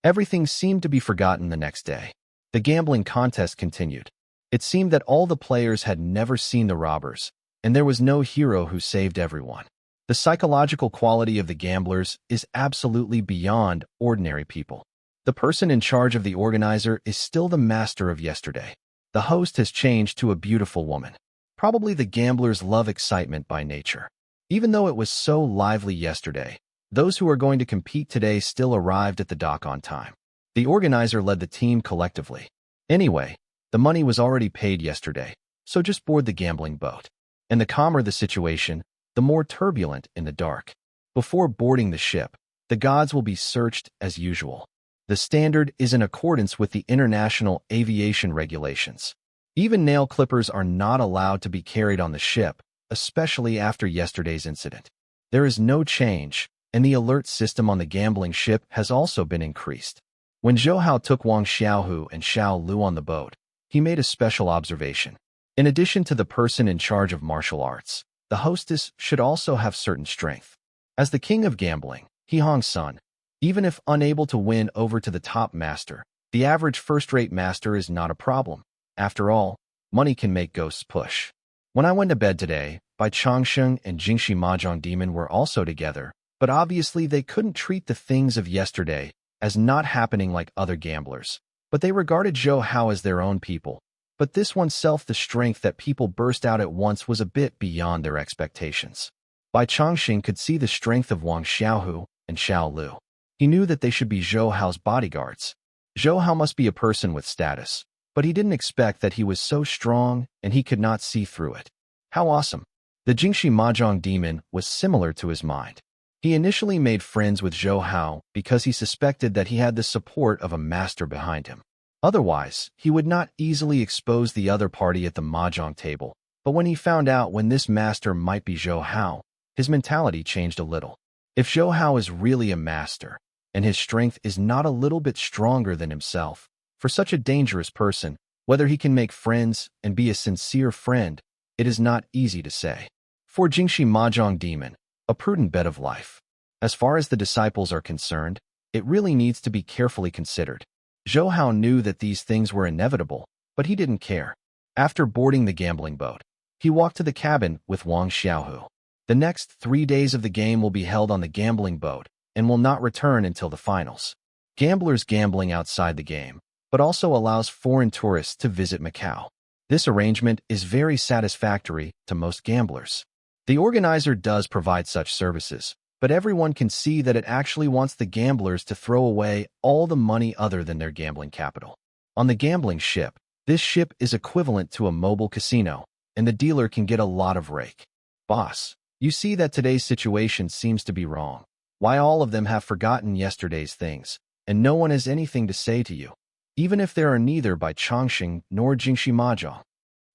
Everything seemed to be forgotten the next day. The gambling contest continued. It seemed that all the players had never seen the robbers, and there was no hero who saved everyone. The psychological quality of the gamblers is absolutely beyond ordinary people. The person in charge of the organizer is still the master of yesterday. The host has changed to a beautiful woman. Probably the gamblers love excitement by nature. Even though it was so lively yesterday, those who are going to compete today still arrived at the dock on time. The organizer led the team collectively. Anyway, the money was already paid yesterday, so just board the gambling boat. And the calmer the situation, the more turbulent in the dark. Before boarding the ship, the gods will be searched as usual. The standard is in accordance with the international aviation regulations. Even nail clippers are not allowed to be carried on the ship, especially after yesterday's incident. There is no change, and the alert system on the gambling ship has also been increased. When Zhou Hao took Wang Xiaohu and Xiao Lu on the boat, he made a special observation. In addition to the person in charge of martial arts, the hostess should also have certain strength. As the king of gambling, He Hong's son, even if unable to win over to the top master, the average first-rate master is not a problem. After all, money can make ghosts push. When I went to bed today, Bai Changsheng and Jingxi Mahjong Demon were also together, but obviously they couldn't treat the things of yesterday as not happening like other gamblers. But they regarded Zhou Hao as their own people. But this oneself, the strength that people burst out at once was a bit beyond their expectations. Bai Changxing could see the strength of Wang Xiaohu and Xiao Lu. He knew that they should be Zhou Hao's bodyguards. Zhou Hao must be a person with status, but he didn't expect that he was so strong and he could not see through it. How awesome! The Jingxi Mahjong Demon was similar to his mind. He initially made friends with Zhou Hao because he suspected that he had the support of a master behind him. Otherwise, he would not easily expose the other party at the mahjong table. But when he found out when this master might be Zhou Hao, his mentality changed a little. If Zhou Hao is really a master, and his strength is not a little bit stronger than himself, for such a dangerous person, whether he can make friends and be a sincere friend, it is not easy to say. For Jingxi Mahjong Demon, a prudent bet of life. As far as the disciples are concerned, it really needs to be carefully considered. Zhou Hao knew that these things were inevitable, but he didn't care. After boarding the gambling boat, he walked to the cabin with Wang Xiaohu. The next 3 days of the game will be held on the gambling boat and will not return until the finals. Gamblers gambling outside the game, but also allows foreign tourists to visit Macau. This arrangement is very satisfactory to most gamblers. The organizer does provide such services, but everyone can see that it actually wants the gamblers to throw away all the money other than their gambling capital. On the gambling ship, this ship is equivalent to a mobile casino, and the dealer can get a lot of rake. Boss, you see that today's situation seems to be wrong. Why all of them have forgotten yesterday's things, and no one has anything to say to you, even if there are neither Bai Changxing nor Jingxi Mahjong.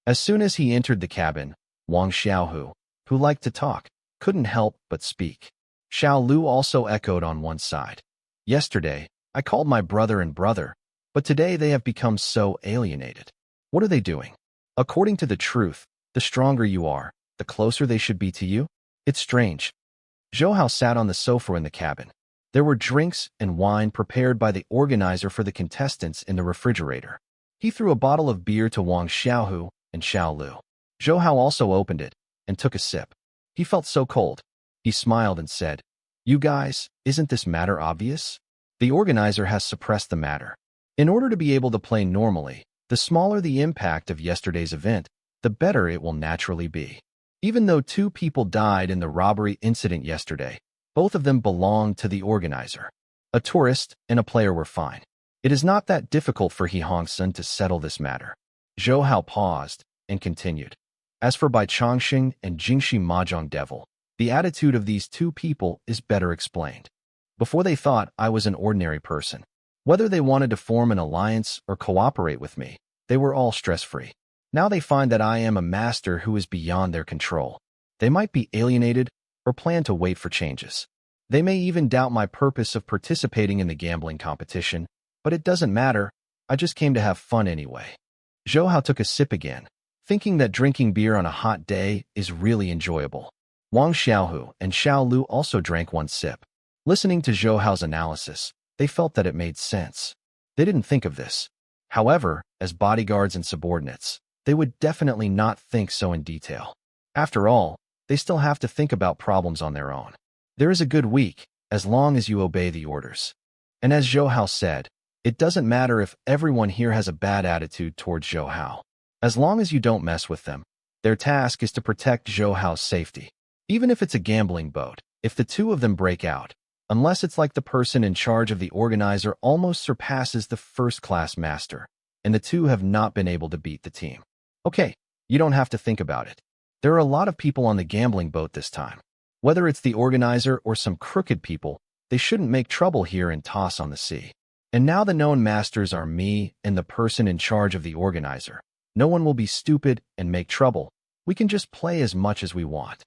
As soon as he entered the cabin, Wang Xiaohu, who liked to talk, couldn't help but speak. Xiao Lu also echoed on one side. Yesterday, I called my brother and brother, but today they have become so alienated. What are they doing? According to the truth, the stronger you are, the closer they should be to you? It's strange. Zhou Hao sat on the sofa in the cabin. There were drinks and wine prepared by the organizer for the contestants in the refrigerator. He threw a bottle of beer to Wang Xiaohu and Xiao Lu. Zhou Hao also opened it and took a sip. He felt so cold. He smiled and said, "You guys, isn't this matter obvious? The organizer has suppressed the matter. In order to be able to play normally, the smaller the impact of yesterday's event, the better it will naturally be. Even though 2 people died in the robbery incident yesterday, both of them belonged to the organizer. A tourist and a player were fine. It is not that difficult for He Hongson to settle this matter." Zhou Hao paused and continued. As for Bai Changxing and Jingxi Mahjong Devil, the attitude of these 2 people is better explained. Before they thought I was an ordinary person. Whether they wanted to form an alliance or cooperate with me, they were all stress-free. Now they find that I am a master who is beyond their control. They might be alienated or plan to wait for changes. They may even doubt my purpose of participating in the gambling competition, but it doesn't matter. I just came to have fun anyway. Zhou Hao took a sip again, thinking that drinking beer on a hot day is really enjoyable. Wang Xiaohu and Xiao Lu also drank one sip. Listening to Zhou Hao's analysis, They felt that it made sense. They didn't think of this. However, as bodyguards and subordinates, they would definitely not think so in detail. After all, they still have to think about problems on their own. There is a good week, as long as you obey the orders. And as Zhou Hao said, it doesn't matter if everyone here has a bad attitude towards Zhou Hao. As long as you don't mess with them, their task is to protect Zhou Hao's safety. Even if it's a gambling boat, if the two of them break out, unless it's like the person in charge of the organizer almost surpasses the first-class master, and the two have not been able to beat the team. Okay, you don't have to think about it. There are a lot of people on the gambling boat this time. Whether it's the organizer or some crooked people, they shouldn't make trouble here and toss on the sea. And now the known masters are me and the person in charge of the organizer. No one will be stupid and make trouble. We can just play as much as we want.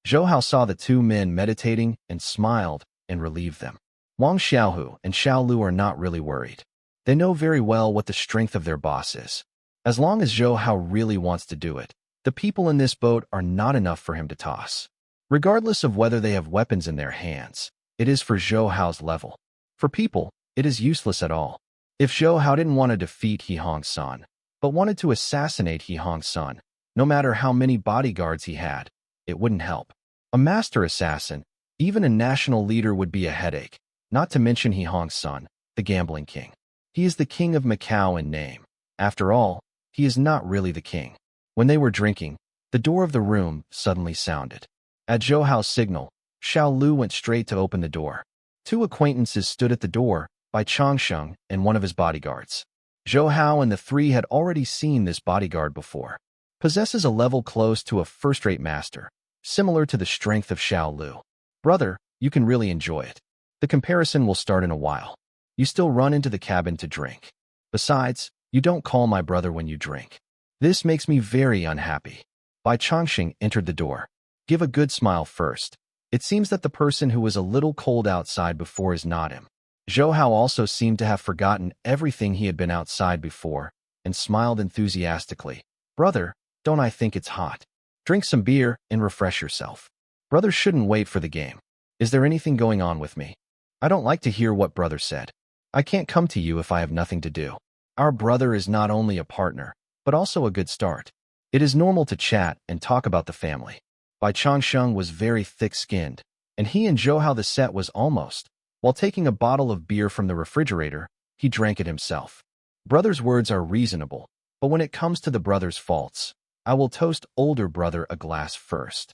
Zhou Hao saw the two men meditating and smiled and relieved them. Wang Xiaohu and Xiao Lu are not really worried. They know very well what the strength of their boss is. As long as Zhou Hao really wants to do it, the people in this boat are not enough for him to toss. Regardless of whether they have weapons in their hands, it is for Zhou Hao's level. For people, it is useless at all. If Zhou Hao didn't want to defeat He Hongsan, but wanted to assassinate He Hongsan, no matter how many bodyguards he had, it wouldn't help. A master assassin, even a national leader, would be a headache, not to mention He Hongsan, the gambling king. He is the king of Macau in name. After all, he is not really the king. When they were drinking, the door of the room suddenly sounded. At Zhou Hao's signal, Xiao Lu went straight to open the door. Two acquaintances stood at the door, Bai Changsheng and one of his bodyguards. Zhou Hao and the three had already seen this bodyguard before. Possesses a level close to a first-rate master, similar to the strength of Xiao Lu. Brother, you can really enjoy it. The comparison will start in a while. You still run into the cabin to drink. Besides, you don't call my brother when you drink. This makes me very unhappy. Bai Changsheng entered the door. Give a good smile first. It seems that the person who was a little cold outside before is not him. Zhou Hao also seemed to have forgotten everything he had been outside before, and smiled enthusiastically. Brother, don't I think it's hot? Drink some beer and refresh yourself. Brother shouldn't wait for the game. Is there anything going on with me? I don't like to hear what brother said. I can't come to you if I have nothing to do. Our brother is not only a partner, but also a good start. It is normal to chat and talk about the family. Bai Changsheng was very thick-skinned, and he and Zhou Hao the set was almost. While taking a bottle of beer from the refrigerator, he drank it himself. Brother's words are reasonable, but when it comes to the brother's faults, I will toast older brother a glass first.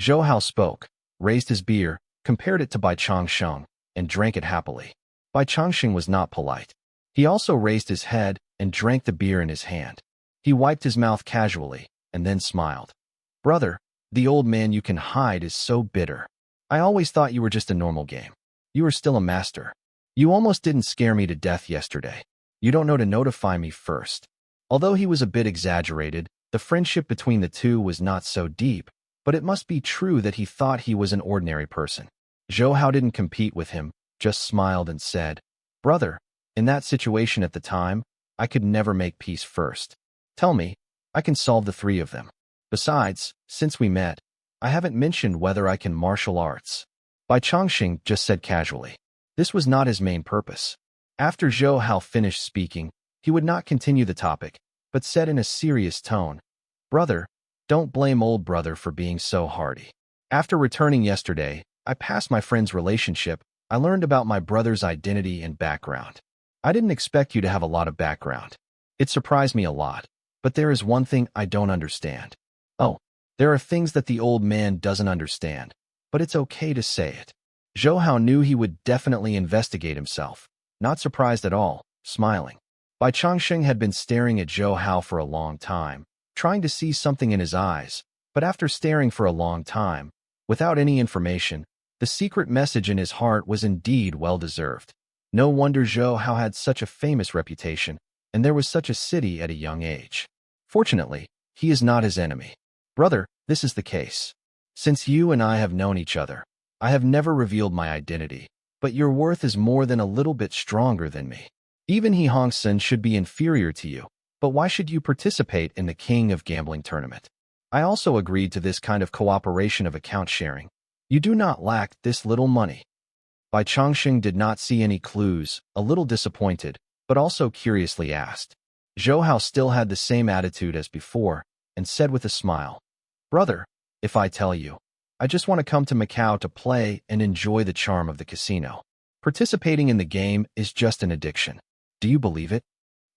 Zhou Hao spoke, raised his beer, compared it to Bai Changsheng, and drank it happily. Bai Changsheng was not polite. He also raised his head and drank the beer in his hand. He wiped his mouth casually, and then smiled. Brother, the old man you can hide is so bitter. I always thought you were just a normal game. You are still a master. You almost didn't scare me to death yesterday. You don't know to notify me first. Although he was a bit exaggerated, the friendship between the two was not so deep, but it must be true that he thought he was an ordinary person. Zhou Hao didn't compete with him, just smiled and said, Brother, in that situation at the time, I could never make peace first. Tell me, I can solve the three of them. Besides, since we met, I haven't mentioned whether I can martial arts. Bai Changsheng just said casually. This was not his main purpose. After Zhou Hao finished speaking, he would not continue the topic, but said in a serious tone, Brother, don't blame old brother for being so hardy. After returning yesterday, I passed my friend's relationship. I learned about my brother's identity and background. I didn't expect you to have a lot of background. It surprised me a lot, but there is one thing I don't understand. Oh, there are things that the old man doesn't understand, but it's okay to say it. Zhou Hao knew he would definitely investigate himself, not surprised at all, smiling. Bai Changsheng had been staring at Zhou Hao for a long time, trying to see something in his eyes, but after staring for a long time, without any information, the secret message in his heart was indeed well-deserved. No wonder Zhou Hao had such a famous reputation, and there was such a city at a young age. Fortunately, he is not his enemy. Brother, this is the case. Since you and I have known each other, I have never revealed my identity, but your worth is more than a little bit stronger than me. Even He Hongsan should be inferior to you, but why should you participate in the King of Gambling tournament? I also agreed to this kind of cooperation of account sharing. You do not lack this little money. Bai Chongqing did not see any clues, a little disappointed, but also curiously asked. Zhou Hao still had the same attitude as before, and said with a smile, "Brother, if I tell you, I just want to come to Macau to play and enjoy the charm of the casino. Participating in the game is just an addiction. Do you believe it?"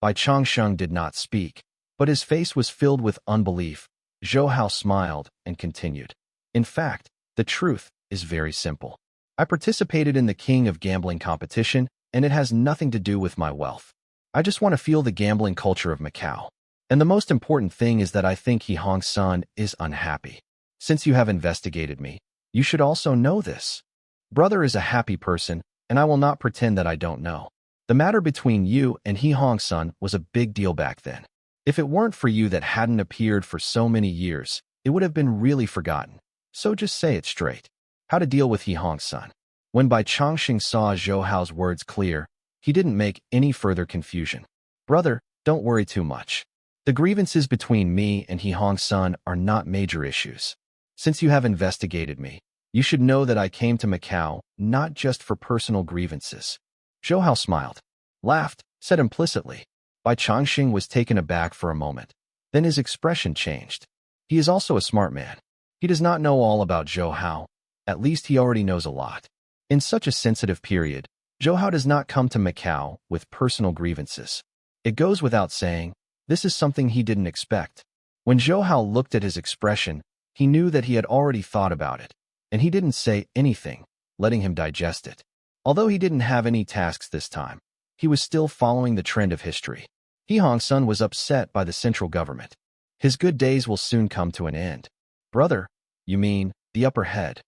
Bai Chongqing did not speak, but his face was filled with unbelief. Zhou Hao smiled and continued. "In fact, the truth is very simple. I participated in the King of Gambling competition, and it has nothing to do with my wealth. I just want to feel the gambling culture of Macau. And the most important thing is that I think He Hongsun is unhappy. Since you have investigated me, you should also know this. Brother is a happy person, and I will not pretend that I don't know. The matter between you and He Hongsun was a big deal back then. If it weren't for you that hadn't appeared for so many years, it would have been really forgotten. So just say it straight. How to deal with He Hongsun." When Bai Chongqing saw Zhou Hao's words clear, he didn't make any further confusion. "Brother, don't worry too much. The grievances between me and He Hongsun are not major issues. Since you have investigated me, you should know that I came to Macau not just for personal grievances." Zhou Hao smiled, laughed, said implicitly. Bai Chongqing was taken aback for a moment. Then his expression changed. He is also a smart man. He does not know all about Zhou Hao. At least he already knows a lot. In such a sensitive period, Zhou Hao does not come to Macau with personal grievances. It goes without saying, this is something he didn't expect. When Zhou Hao looked at his expression, he knew that he had already thought about it, and he didn't say anything, letting him digest it. Although he didn't have any tasks this time, he was still following the trend of history. He Hongsun was upset by the central government. His good days will soon come to an end. "Brother, you mean the upper head?"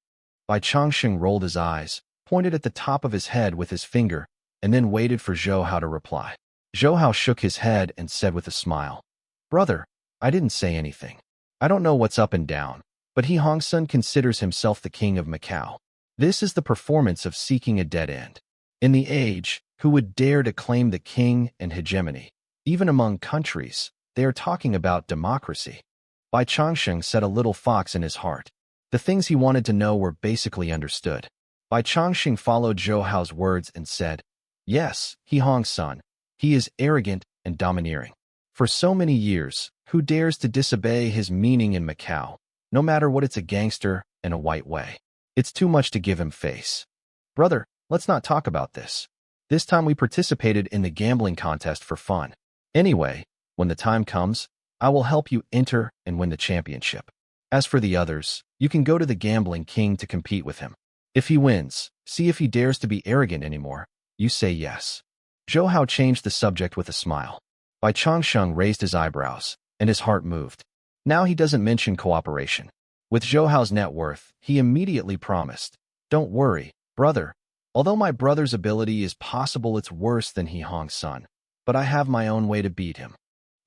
Bai Chongqing rolled his eyes, pointed at the top of his head with his finger, and then waited for Zhou Hao to reply. Zhou Hao shook his head and said with a smile, "Brother, I didn't say anything. I don't know what's up and down, but He Hongsun considers himself the king of Macau. This is the performance of seeking a dead end. In the age, who would dare to claim the king and hegemony? Even among countries, they are talking about democracy." Bai Chongqing said a little fox in his heart. The things he wanted to know were basically understood. Bai Chongqing followed Zhou Hao's words and said, "Yes, He Hongsun. He is arrogant and domineering. For so many years, who dares to disobey his meaning in Macau, no matter what it's a gangster in a white way? It's too much to give him face. Brother, let's not talk about this. This time we participated in the gambling contest for fun. Anyway, when the time comes, I will help you enter and win the championship. As for the others, you can go to the gambling king to compete with him. If he wins, see if he dares to be arrogant anymore. You say yes." Zhou Hao changed the subject with a smile. Bai Chongqing raised his eyebrows, and his heart moved. Now he doesn't mention cooperation. With Zhou Hao's net worth, he immediately promised, "Don't worry, brother. Although my brother's ability is possible it's worse than He Hongsun, but I have my own way to beat him."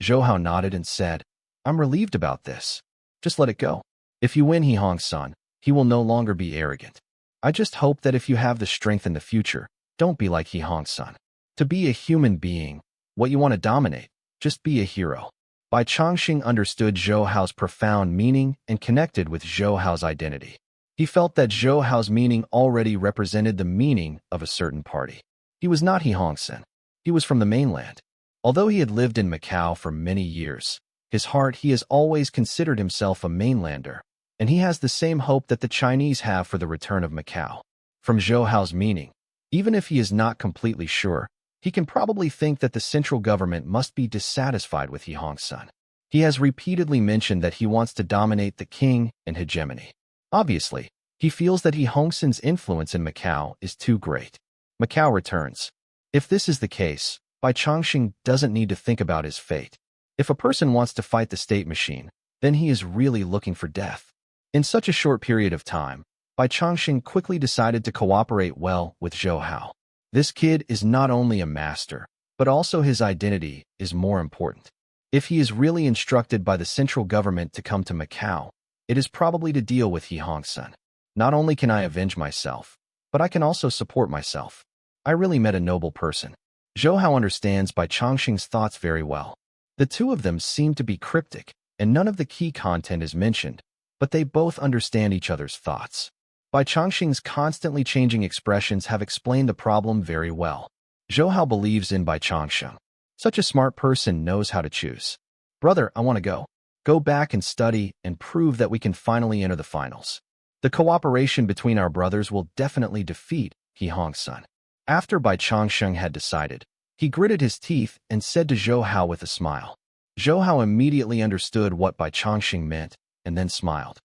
Zhou Hao nodded and said, "I'm relieved about this. Just let it go. If you win He Hongsun, he will no longer be arrogant. I just hope that if you have the strength in the future, don't be like He Hongsun. To be a human being, what you want to dominate, just be a hero." Bai Chongqing understood Zhou Hao's profound meaning and connected with Zhou Hao's identity. He felt that Zhou Hao's meaning already represented the meaning of a certain party. He was not He Hongsun. He was from the mainland. Although he had lived in Macau for many years, his heart he has always considered himself a mainlander, and he has the same hope that the Chinese have for the return of Macau. From Zhou Hao's meaning, even if he is not completely sure, he can probably think that the central government must be dissatisfied with He Hongsun. He has repeatedly mentioned that he wants to dominate the king and hegemony. Obviously, he feels that He Hongsun's influence in Macau is too great. Macau returns. If this is the case, Bai Chongqing doesn't need to think about his fate. If a person wants to fight the state machine, then he is really looking for death. In such a short period of time, Bai Chongqing quickly decided to cooperate well with Zhou Hao. This kid is not only a master, but also his identity is more important. If he is really instructed by the central government to come to Macau, it is probably to deal with He Hongsun. Not only can I avenge myself, but I can also support myself. I really met a noble person. Zhou Hao understands Bai Chongqing's thoughts very well. The two of them seem to be cryptic, and none of the key content is mentioned, but they both understand each other's thoughts. Bai Changxing's constantly changing expressions have explained the problem very well. Zhou Hao believes in Bai Changxing. Such a smart person knows how to choose. Brother, I want to go. Go back and study and prove that we can finally enter the finals. The cooperation between our brothers will definitely defeat He Hongsun. After Bai Changxing had decided, he gritted his teeth and said to Zhou Hao with a smile. Zhou Hao immediately understood what Bai Changxing meant and then smiled.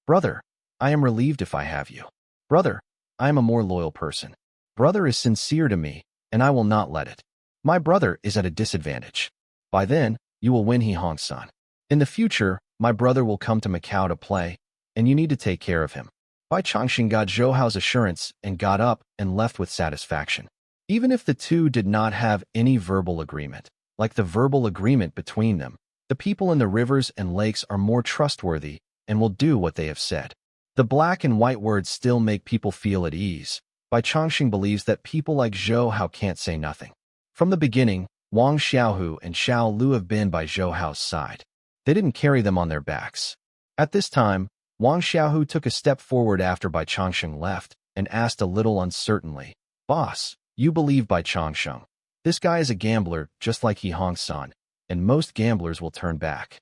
Brother, I am relieved if I have you. Brother, I am a more loyal person. Brother is sincere to me, and I will not let it. My brother is at a disadvantage. By then, you will win He Hongsun. In the future, my brother will come to Macau to play, and you need to take care of him. Bai Changxing got Zhou Hao's assurance and got up and left with satisfaction. Even if the two did not have any verbal agreement, like the verbal agreement between them, the people in the rivers and lakes are more trustworthy and will do what they have said. The black and white words still make people feel at ease. Bai Changxing believes that people like Zhou Hao can't say nothing. From the beginning, Wang Xiaohu and Xiao Lu have been by Zhou Hao's side. They didn't carry them on their backs. At this time, Wang Xiaohu took a step forward after Bai Changxing left and asked a little uncertainly, Boss, you believe Bai Changxing. This guy is a gambler just like He Hongsun, and most gamblers will turn back.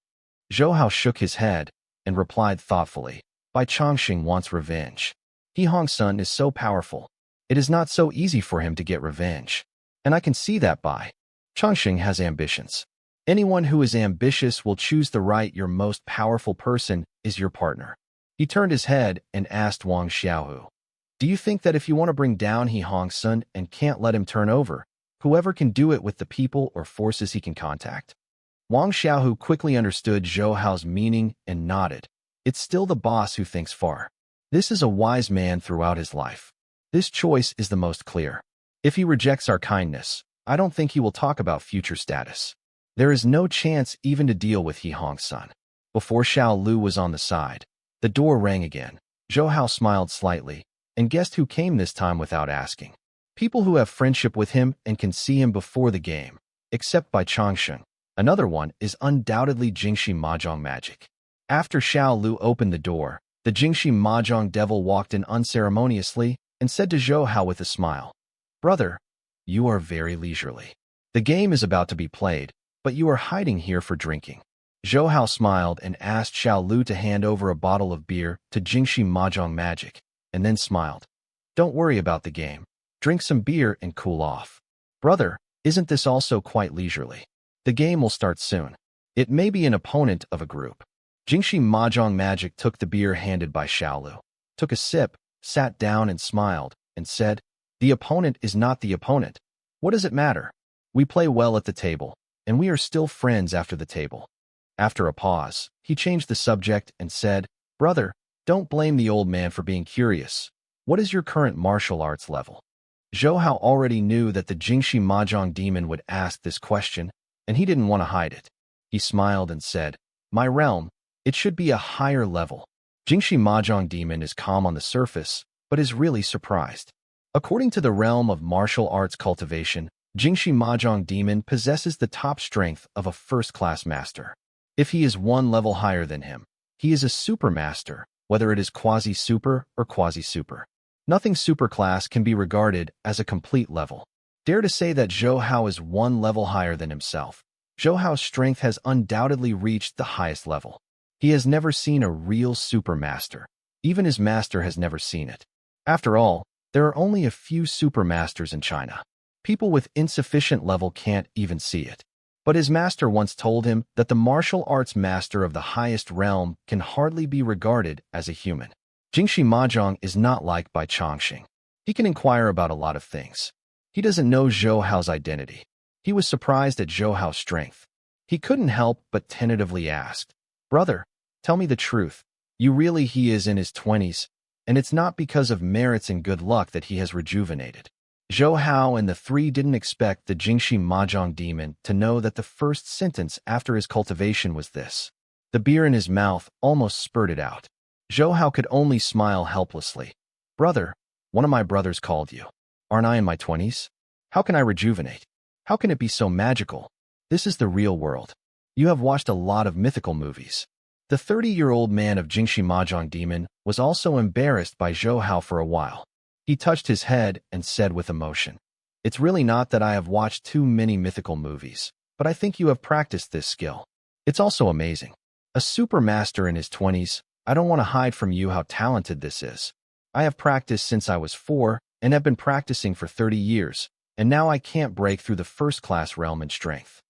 Zhou Hao shook his head and replied thoughtfully, Bai Changxing wants revenge. He Hongsun is so powerful. It is not so easy for him to get revenge. And I can see that Bai Changxing has ambitions. Anyone who is ambitious will choose the right. Your most powerful person is your partner. He turned his head and asked Wang Xiaohu, Do you think that if you want to bring down He Hongsun and can't let him turn over, whoever can do it with the people or forces he can contact? Wang Xiaohu quickly understood Zhou Hao's meaning and nodded. It's still the boss who thinks far. This is a wise man throughout his life. This choice is the most clear. If he rejects our kindness, I don't think he will talk about future status. There is no chance even to deal with He Hongsun. Before Xiao Lu was on the side, the door rang again. Zhou Hao smiled slightly and guessed who came this time without asking. People who have friendship with him and can see him before the game, except Bai Changxing. Another one is undoubtedly Jingxi Mahjong Magic. After Xiao Lu opened the door, the Jingxi Mahjong devil walked in unceremoniously and said to Zhou Hao with a smile, Brother, you are very leisurely. The game is about to be played, but you are hiding here for drinking. Zhou Hao smiled and asked Xiao Lu to hand over a bottle of beer to Jingxi Mahjong Magic, and then smiled. Don't worry about the game. Drink some beer and cool off. Brother, isn't this also quite leisurely? The game will start soon. It may be an opponent of a group. Jingxi Mahjong Magic took the beer handed by Xiao Lu, took a sip, sat down and smiled, and said, The opponent is not the opponent. What does it matter? We play well at the table, and we are still friends after the table. After a pause, he changed the subject and said, Brother, don't blame the old man for being curious. What is your current martial arts level? Zhou Hao already knew that the Jingxi Mahjong demon would ask this question, and he didn't want to hide it. He smiled and said, My realm, it should be a higher level. Jingxi Mahjong demon is calm on the surface, but is really surprised. According to the realm of martial arts cultivation, Jingxi Mahjong demon possesses the top strength of a first-class master. If he is one level higher than him, he is a super master, whether it is quasi-super or quasi-super. Nothing superclass can be regarded as a complete level. Dare to say that Zhou Hao is one level higher than himself. Zhou Hao's strength has undoubtedly reached the highest level. He has never seen a real super master. Even his master has never seen it. After all, there are only a few super masters in China. People with insufficient level can't even see it. But his master once told him that the martial arts master of the highest realm can hardly be regarded as a human. Jingxi Mahjong is not like Bai Changxing. He can inquire about a lot of things. He doesn't know Zhou Hao's identity. He was surprised at Zhou Hao's strength. He couldn't help but tentatively asked, Brother, tell me the truth. He is in his 20s, and it's not because of merits and good luck that he has rejuvenated. Zhou Hao and the three didn't expect the Jingxi Mahjong demon to know that the first sentence after his cultivation was this. The beer in his mouth almost spurted out. Zhou Hao could only smile helplessly. Brother, one of my brothers called you. Aren't I in my 20s? How can I rejuvenate? How can it be so magical? This is the real world. You have watched a lot of mythical movies. The 30-year-old man of Jingxi Mahjong Demon was also embarrassed by Zhou Hao for a while. He touched his head and said with emotion, "It's really not that I have watched too many mythical movies, but I think you have practiced this skill. It's also amazing. A super master in his 20s, I don't want to hide from you how talented this is. I have practiced since I was 4 and have been practicing for 30 years, and now I can't break through the first-class realm in strength."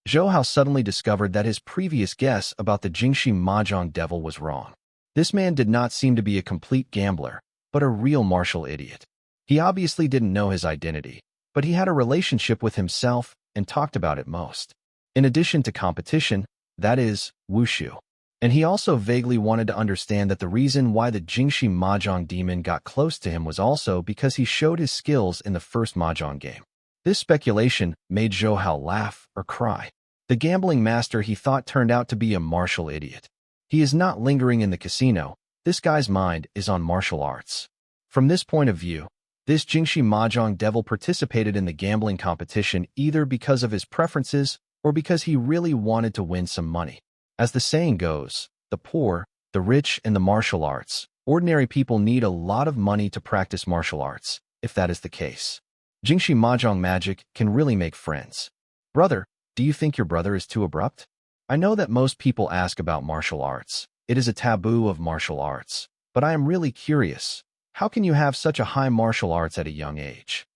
Zhou Hao suddenly discovered that his previous guess about the Jingxi Mahjong devil was wrong. This man did not seem to be a complete gambler, but a real martial idiot. He obviously didn't know his identity, but he had a relationship with himself and talked about it most. In addition to competition, that is, wushu. And he also vaguely wanted to understand that the reason why the Jingxi Mahjong demon got close to him was also because he showed his skills in the first Mahjong game. This speculation made Zhou Hao laugh or cry. The gambling master he thought turned out to be a martial idiot. He is not lingering in the casino. This guy's mind is on martial arts. From this point of view, this Jingxi Mahjong devil participated in the gambling competition either because of his preferences or because he really wanted to win some money. As the saying goes, the poor, the rich, and the martial arts. Ordinary people need a lot of money to practice martial arts, if that is the case. Jingxi Mahjong magic can really make friends. Brother, do you think your brother is too abrupt? I know that most people ask about martial arts. It is a taboo of martial arts. But I am really curious. How can you have such a high martial arts at a young age?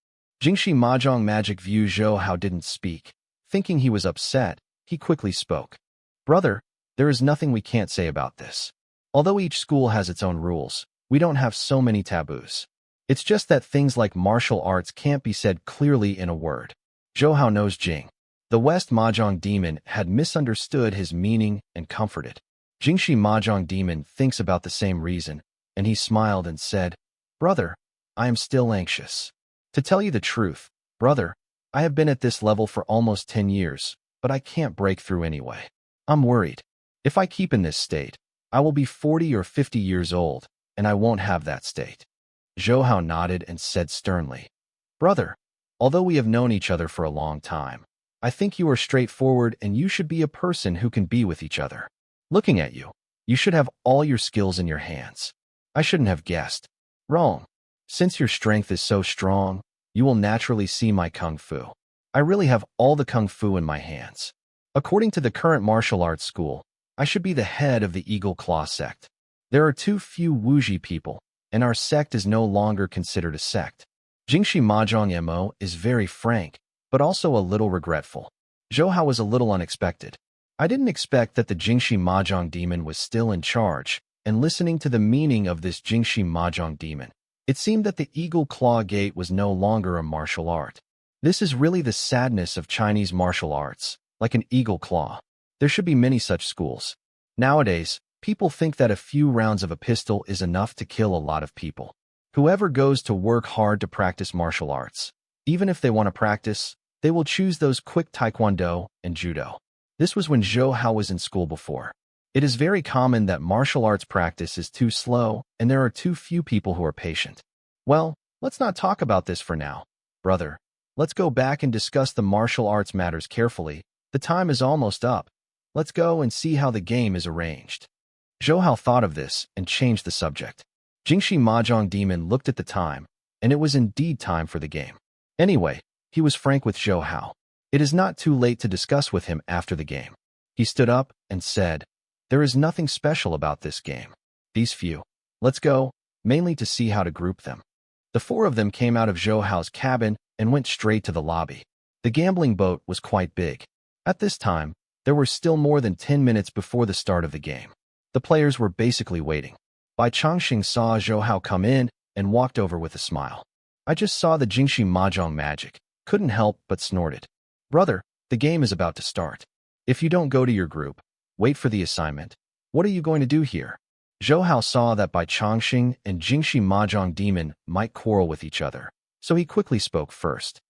Jingxi Mahjong magic view Zhou Hao didn't speak. Thinking he was upset, he quickly spoke. Brother, there is nothing we can't say about this. Although each school has its own rules, we don't have so many taboos. It's just that things like martial arts can't be said clearly in a word. Zhou Hao knows Jing. The West Mahjong demon had misunderstood his meaning and comforted. Jingxi Mahjong demon thinks about the same reason, and he smiled and said, "Brother, I am still anxious. To tell you the truth, brother, I have been at this level for almost 10 years, but I can't break through anyway. I'm worried. If I keep in this state, I will be 40 or 50 years old, and I won't have that state." Zhou Hao nodded and said sternly, "Brother, although we have known each other for a long time, I think you are straightforward and you should be a person who can be with each other. Looking at you, you should have all your skills in your hands. I shouldn't have guessed. Wrong. Since your strength is so strong, you will naturally see my kung fu. I really have all the kung fu in my hands. According to the current martial arts school, I should be the head of the Eagle Claw sect. There are too few Wuji people, and our sect is no longer considered a sect." Jingxi Mahjong Mo is very frank, but also a little regretful. Zhou Hao was a little unexpected. I didn't expect that the Jingxi Mahjong demon was still in charge, and listening to the meaning of this Jingxi Mahjong demon, it seemed that the Eagle Claw Gate was no longer a martial art. This is really the sadness of Chinese martial arts, like an eagle claw. There should be many such schools. Nowadays, people think that a few rounds of a pistol is enough to kill a lot of people. Whoever goes to work hard to practice martial arts, even if they want to practice, they will choose those quick taekwondo and judo. This was when Zhou Hao was in school before. It is very common that martial arts practice is too slow and there are too few people who are patient. Well, let's not talk about this for now, brother. Let's go back and discuss the martial arts matters carefully. The time is almost up. Let's go and see how the game is arranged. Zhou Hao thought of this and changed the subject. Jingxi Mahjong demon looked at the time, and it was indeed time for the game. Anyway, he was frank with Zhou Hao. It is not too late to discuss with him after the game. He stood up and said, "There is nothing special about this game. These few. Let's go, mainly to see how to group them." The 4 of them came out of Zhou Hao's cabin and went straight to the lobby. The gambling boat was quite big. At this time, there were still more than 10 minutes before the start of the game. The players were basically waiting. Bai Changxing saw Zhou Hao come in and walked over with a smile. "I just saw the Jingxi Mahjong magic. Couldn't help but snorted. Brother, the game is about to start. If you don't go to your group, wait for the assignment. What are you going to do here?" Zhou Hao saw that Bai Changxing and Jingxi Mahjong demon might quarrel with each other, so he quickly spoke first.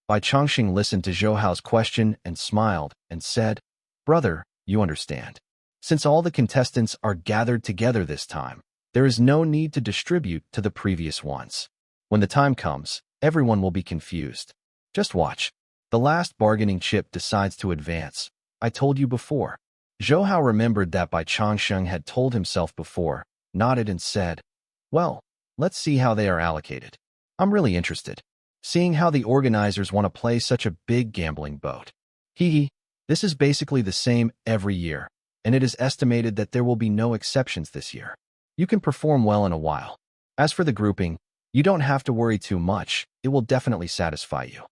Bai Changxing listened to Zhou Hao's question and smiled and said, "Brother, you understand. Since all the contestants are gathered together this time, there is no need to distribute to the previous ones. When the time comes, everyone will be confused. Just watch. The last bargaining chip decides to advance. I told you before." Zhou Hao remembered that Bai Changsheng had told himself before, nodded and said, "Well, let's see how they are allocated. I'm really interested. Seeing how the organizers want to play such a big gambling boat. Hee. This is basically the same every year, and it is estimated that there will be no exceptions this year. You can perform well in a while. As for the grouping, you don't have to worry too much. It will definitely satisfy you."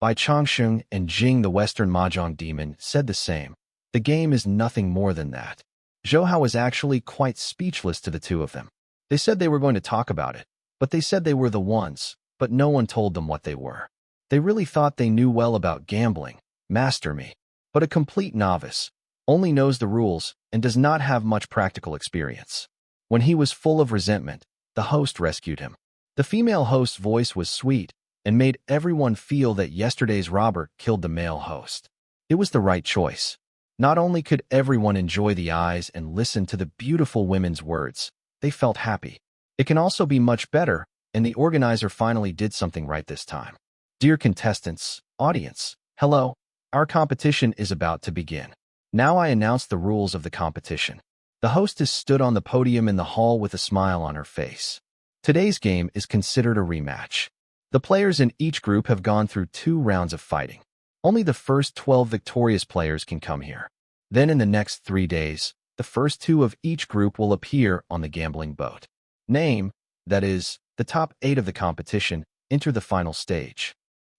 Bai Changsheng and Jing the Western Mahjong Demon said the same. The game is nothing more than that. Zhou Hao was actually quite speechless to the two of them. They said they were going to talk about it, but they said they were the ones, but no one told them what they were. They really thought they knew well about gambling, master me, but a complete novice, only knows the rules and does not have much practical experience. When he was full of resentment, the host rescued him. The female host's voice was sweet and made everyone feel that yesterday's robber killed the male host. It was the right choice. Not only could everyone enjoy the eyes and listen to the beautiful women's words, they felt happy. It can also be much better, and the organizer finally did something right this time. Dear contestants, audience, hello. Our competition is about to begin. Now I announce the rules of the competition. The hostess stood on the podium in the hall with a smile on her face. Today's game is considered a rematch. The players in each group have gone through 2 rounds of fighting. Only the first 12 victorious players can come here. Then in the next 3 days, the first 2 of each group will appear on the gambling boat. Name, that is, the top 8 of the competition, enter the final stage.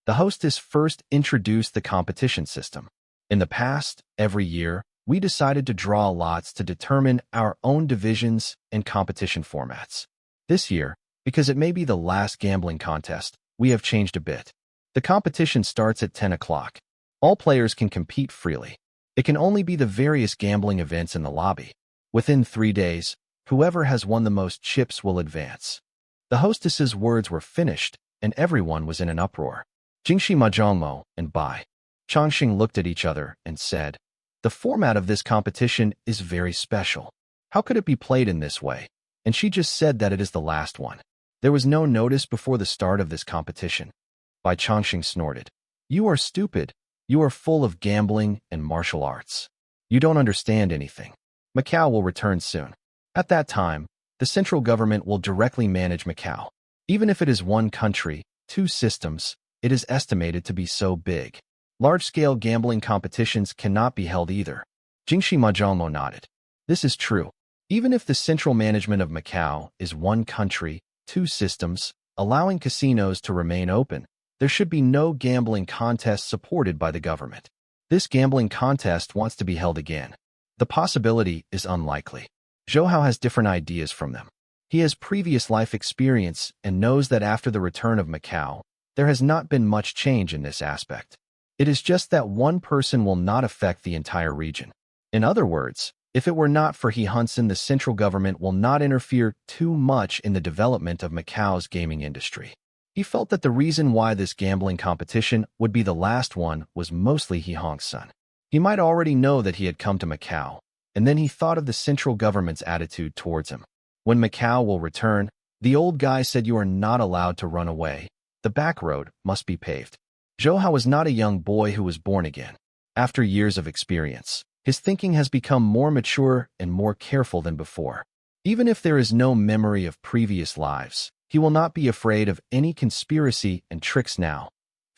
The hostess first introduced the competition system. In the past, every year, we decided to draw lots to determine our own divisions and competition formats. This year, because it may be the last gambling contest, we have changed a bit. The competition starts at 10 o'clock. All players can compete freely. It can only be the various gambling events in the lobby. Within 3 days, whoever has won the most chips will advance. The hostess's words were finished, and everyone was in an uproar. Jingxi Mahjongmo and Bai Changxing looked at each other and said, "The format of this competition is very special. How could it be played in this way?" And she just said that it is the last one. There was no notice before the start of this competition. Bai Changxing snorted. "You are stupid. You are full of gambling and martial arts. You don't understand anything. Macau will return soon. At that time, the central government will directly manage Macau. Even if it is 1 country, 2 systems, it is estimated to be so big. Large-scale gambling competitions cannot be held either." Jingxi Mahjongmo nodded. "This is true. Even if the central management of Macau is 1 country, 2 systems, allowing casinos to remain open, there should be no gambling contest supported by the government. This gambling contest wants to be held again. The possibility is unlikely." Zhou Hao has different ideas from them. He has previous life experience and knows that after the return of Macau, there has not been much change in this aspect. It is just that 1 person will not affect the entire region. In other words, if it were not for He Hunsen, the central government will not interfere too much in the development of Macau's gaming industry. He felt that the reason why this gambling competition would be the last one was mostly He Hunsen. He might already know that he had come to Macau, and then he thought of the central government's attitude towards him. When Macau will return, the old guy said you are not allowed to run away. The back road must be paved. Zhou Hao was not a young boy who was born again. After years of experience, his thinking has become more mature and more careful than before. Even if there is no memory of previous lives, he will not be afraid of any conspiracy and tricks now,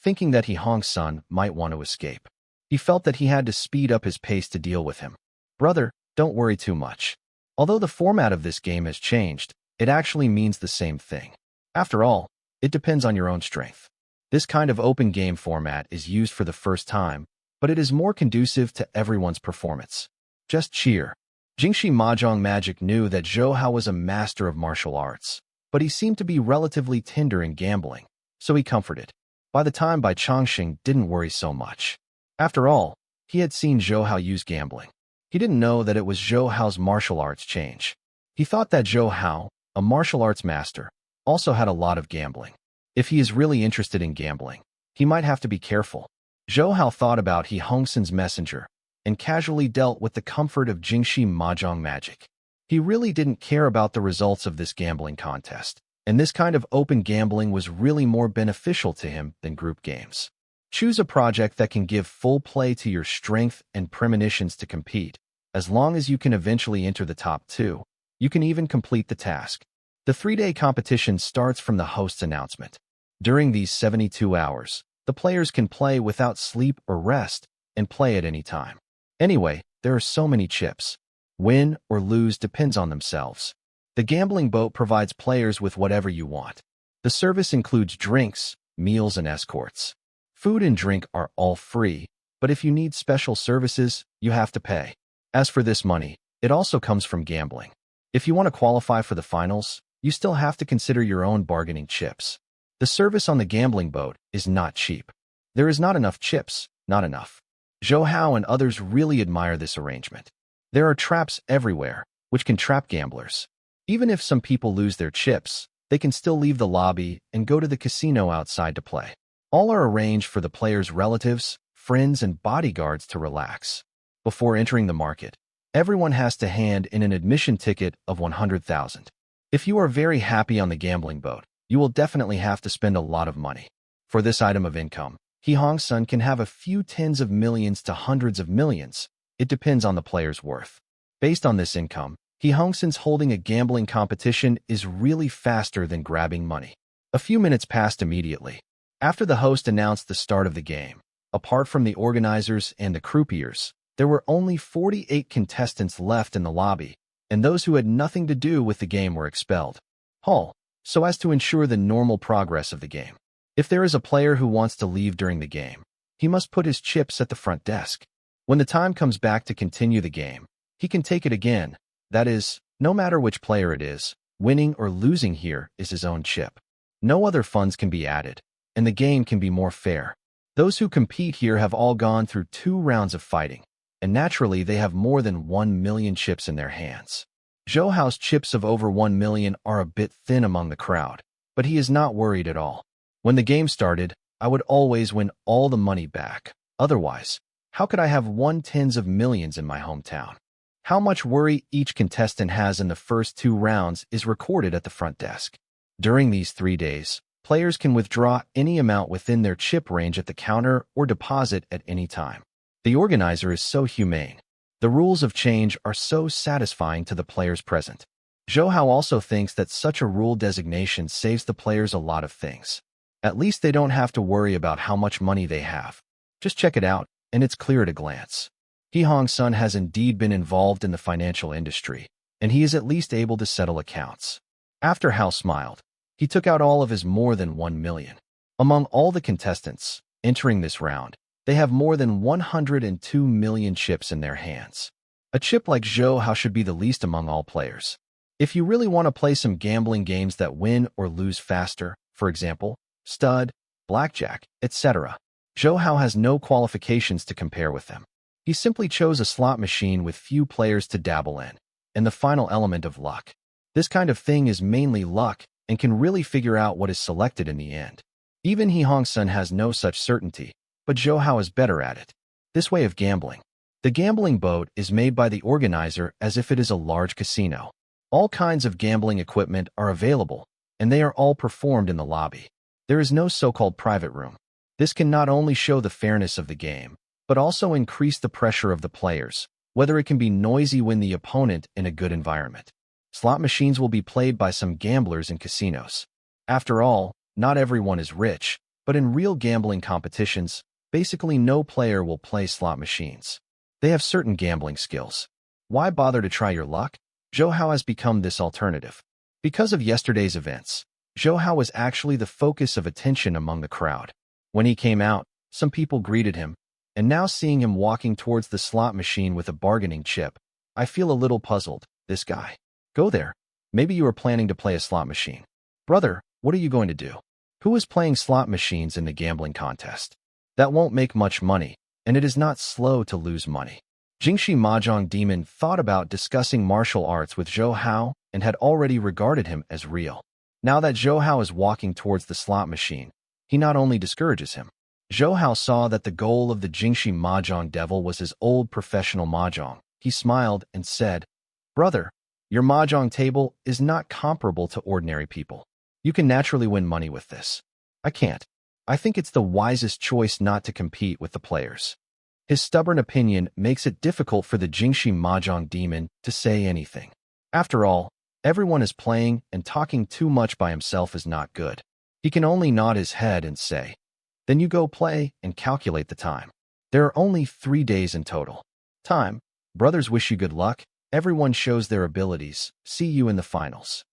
thinking that He Hunsen might want to escape. He felt that he had to speed up his pace to deal with him. "Brother, don't worry too much. Although the format of this game has changed, it actually means the same thing. After all, it depends on your own strength. This kind of open game format is used for the first time, but it is more conducive to everyone's performance. Just cheer." Jingxi Mahjong Magic knew that Zhou Hao was a master of martial arts, but he seemed to be relatively tender in gambling, so he comforted. By the time Bai Changxing didn't worry so much. After all, he had seen Zhou Hao use gambling. He didn't know that it was Zhou Hao's martial arts change. He thought that Zhou Hao, a martial arts master, also had a lot of gambling. If he is really interested in gambling, he might have to be careful. Zhou Hao thought about He Hunsen's messenger and casually dealt with the comfort of Jingxi Mahjong Magic. He really didn't care about the results of this gambling contest, and this kind of open gambling was really more beneficial to him than group games. Choose a project that can give full play to your strength and premonitions to compete. As long as you can eventually enter the top 2, you can even complete the task. The 3-day competition starts from the host's announcement. During these 72 hours, the players can play without sleep or rest and play at any time. Anyway, there are so many chips. Win or lose depends on themselves. The gambling boat provides players with whatever you want. The service includes drinks, meals, and escorts. Food and drink are all free, but if you need special services, you have to pay. As for this money, it also comes from gambling. If you want to qualify for the finals, you still have to consider your own bargaining chips. The service on the gambling boat is not cheap. There is not enough chips, not enough. Zhou Hao and others really admire this arrangement. There are traps everywhere, which can trap gamblers. Even if some people lose their chips, they can still leave the lobby and go to the casino outside to play. All are arranged for the players' relatives, friends, and bodyguards to relax. Before entering the market, everyone has to hand in an admission ticket of 100,000. If you are very happy on the gambling boat, you will definitely have to spend a lot of money. For this item of income, He Hong-sun can have a few tens of millions to hundreds of millions. It depends on the player's worth. Based on this income, He Hong-sun's holding a gambling competition is really faster than grabbing money. A few minutes passed immediately. After the host announced the start of the game, apart from the organizers and the croupiers, there were only 48 contestants left in the lobby, and those who had nothing to do with the game were expelled. So as to ensure the normal progress of the game. If there is a player who wants to leave during the game, he must put his chips at the front desk. When the time comes back to continue the game, he can take it again. That is, no matter which player it is, winning or losing here is his own chip. No other funds can be added, and the game can be more fair. Those who compete here have all gone through 2 rounds of fighting, and naturally they have more than 1 million chips in their hands. Zhou Hao's chips of over 1 million are a bit thin among the crowd, but he is not worried at all. When the game started, I would always win all the money back. Otherwise, how could I have won tens of millions in my hometown? How much worry each contestant has in the first 2 rounds is recorded at the front desk. During these 3 days, players can withdraw any amount within their chip range at the counter or deposit at any time. The organizer is so humane. The rules of change are so satisfying to the players present. Zhou Hao also thinks that such a rule designation saves the players a lot of things. At least they don't have to worry about how much money they have. Just check it out, and it's clear at a glance. He Hong-sun has indeed been involved in the financial industry, and he is at least able to settle accounts. After Hao smiled, he took out all of his more than 1 million. Among all the contestants entering this round, they have more than 102 million chips in their hands. A chip like Zhou Hao should be the least among all players. If you really want to play some gambling games that win or lose faster, for example, stud, blackjack, etc., Zhou Hao has no qualifications to compare with them. He simply chose a slot machine with few players to dabble in, and the final element of luck. This kind of thing is mainly luck and can really figure out what is selected in the end. Even He Hong-sun has no such certainty, but Zhou Hao is better at it. This way of gambling. The gambling boat is made by the organizer as if it is a large casino. All kinds of gambling equipment are available, and they are all performed in the lobby. There is no so-called private room. This can not only show the fairness of the game, but also increase the pressure of the players, whether it can be noisy when the opponent in a good environment. Slot machines will be played by some gamblers in casinos. After all, not everyone is rich, but in real gambling competitions, basically no player will play slot machines. They have certain gambling skills. Why bother to try your luck? Zhou Hao has become this alternative. Because of yesterday's events, Zhou Hao was actually the focus of attention among the crowd. When he came out, some people greeted him, and now seeing him walking towards the slot machine with a bargaining chip, I feel a little puzzled. This guy. Go there. Maybe you are planning to play a slot machine. Brother, what are you going to do? Who is playing slot machines in the gambling contest? That won't make much money, and it is not slow to lose money. Jingxi Mahjong Demon thought about discussing martial arts with Zhou Hao and had already regarded him as real. Now that Zhou Hao is walking towards the slot machine, he not only discourages him. Zhou Hao saw that the goal of the Jingxi Mahjong devil was his old professional mahjong. He smiled and said, "Brother, your mahjong table is not comparable to ordinary people. You can naturally win money with this. I can't. I think it's the wisest choice not to compete with the players." His stubborn opinion makes it difficult for the Jingxi Mahjong demon to say anything. After all, everyone is playing, and talking too much by himself is not good. He can only nod his head and say, "Then you go play and calculate the time. There are only 3 days in total. Time. Brothers wish you good luck. Everyone shows their abilities. See you in the finals."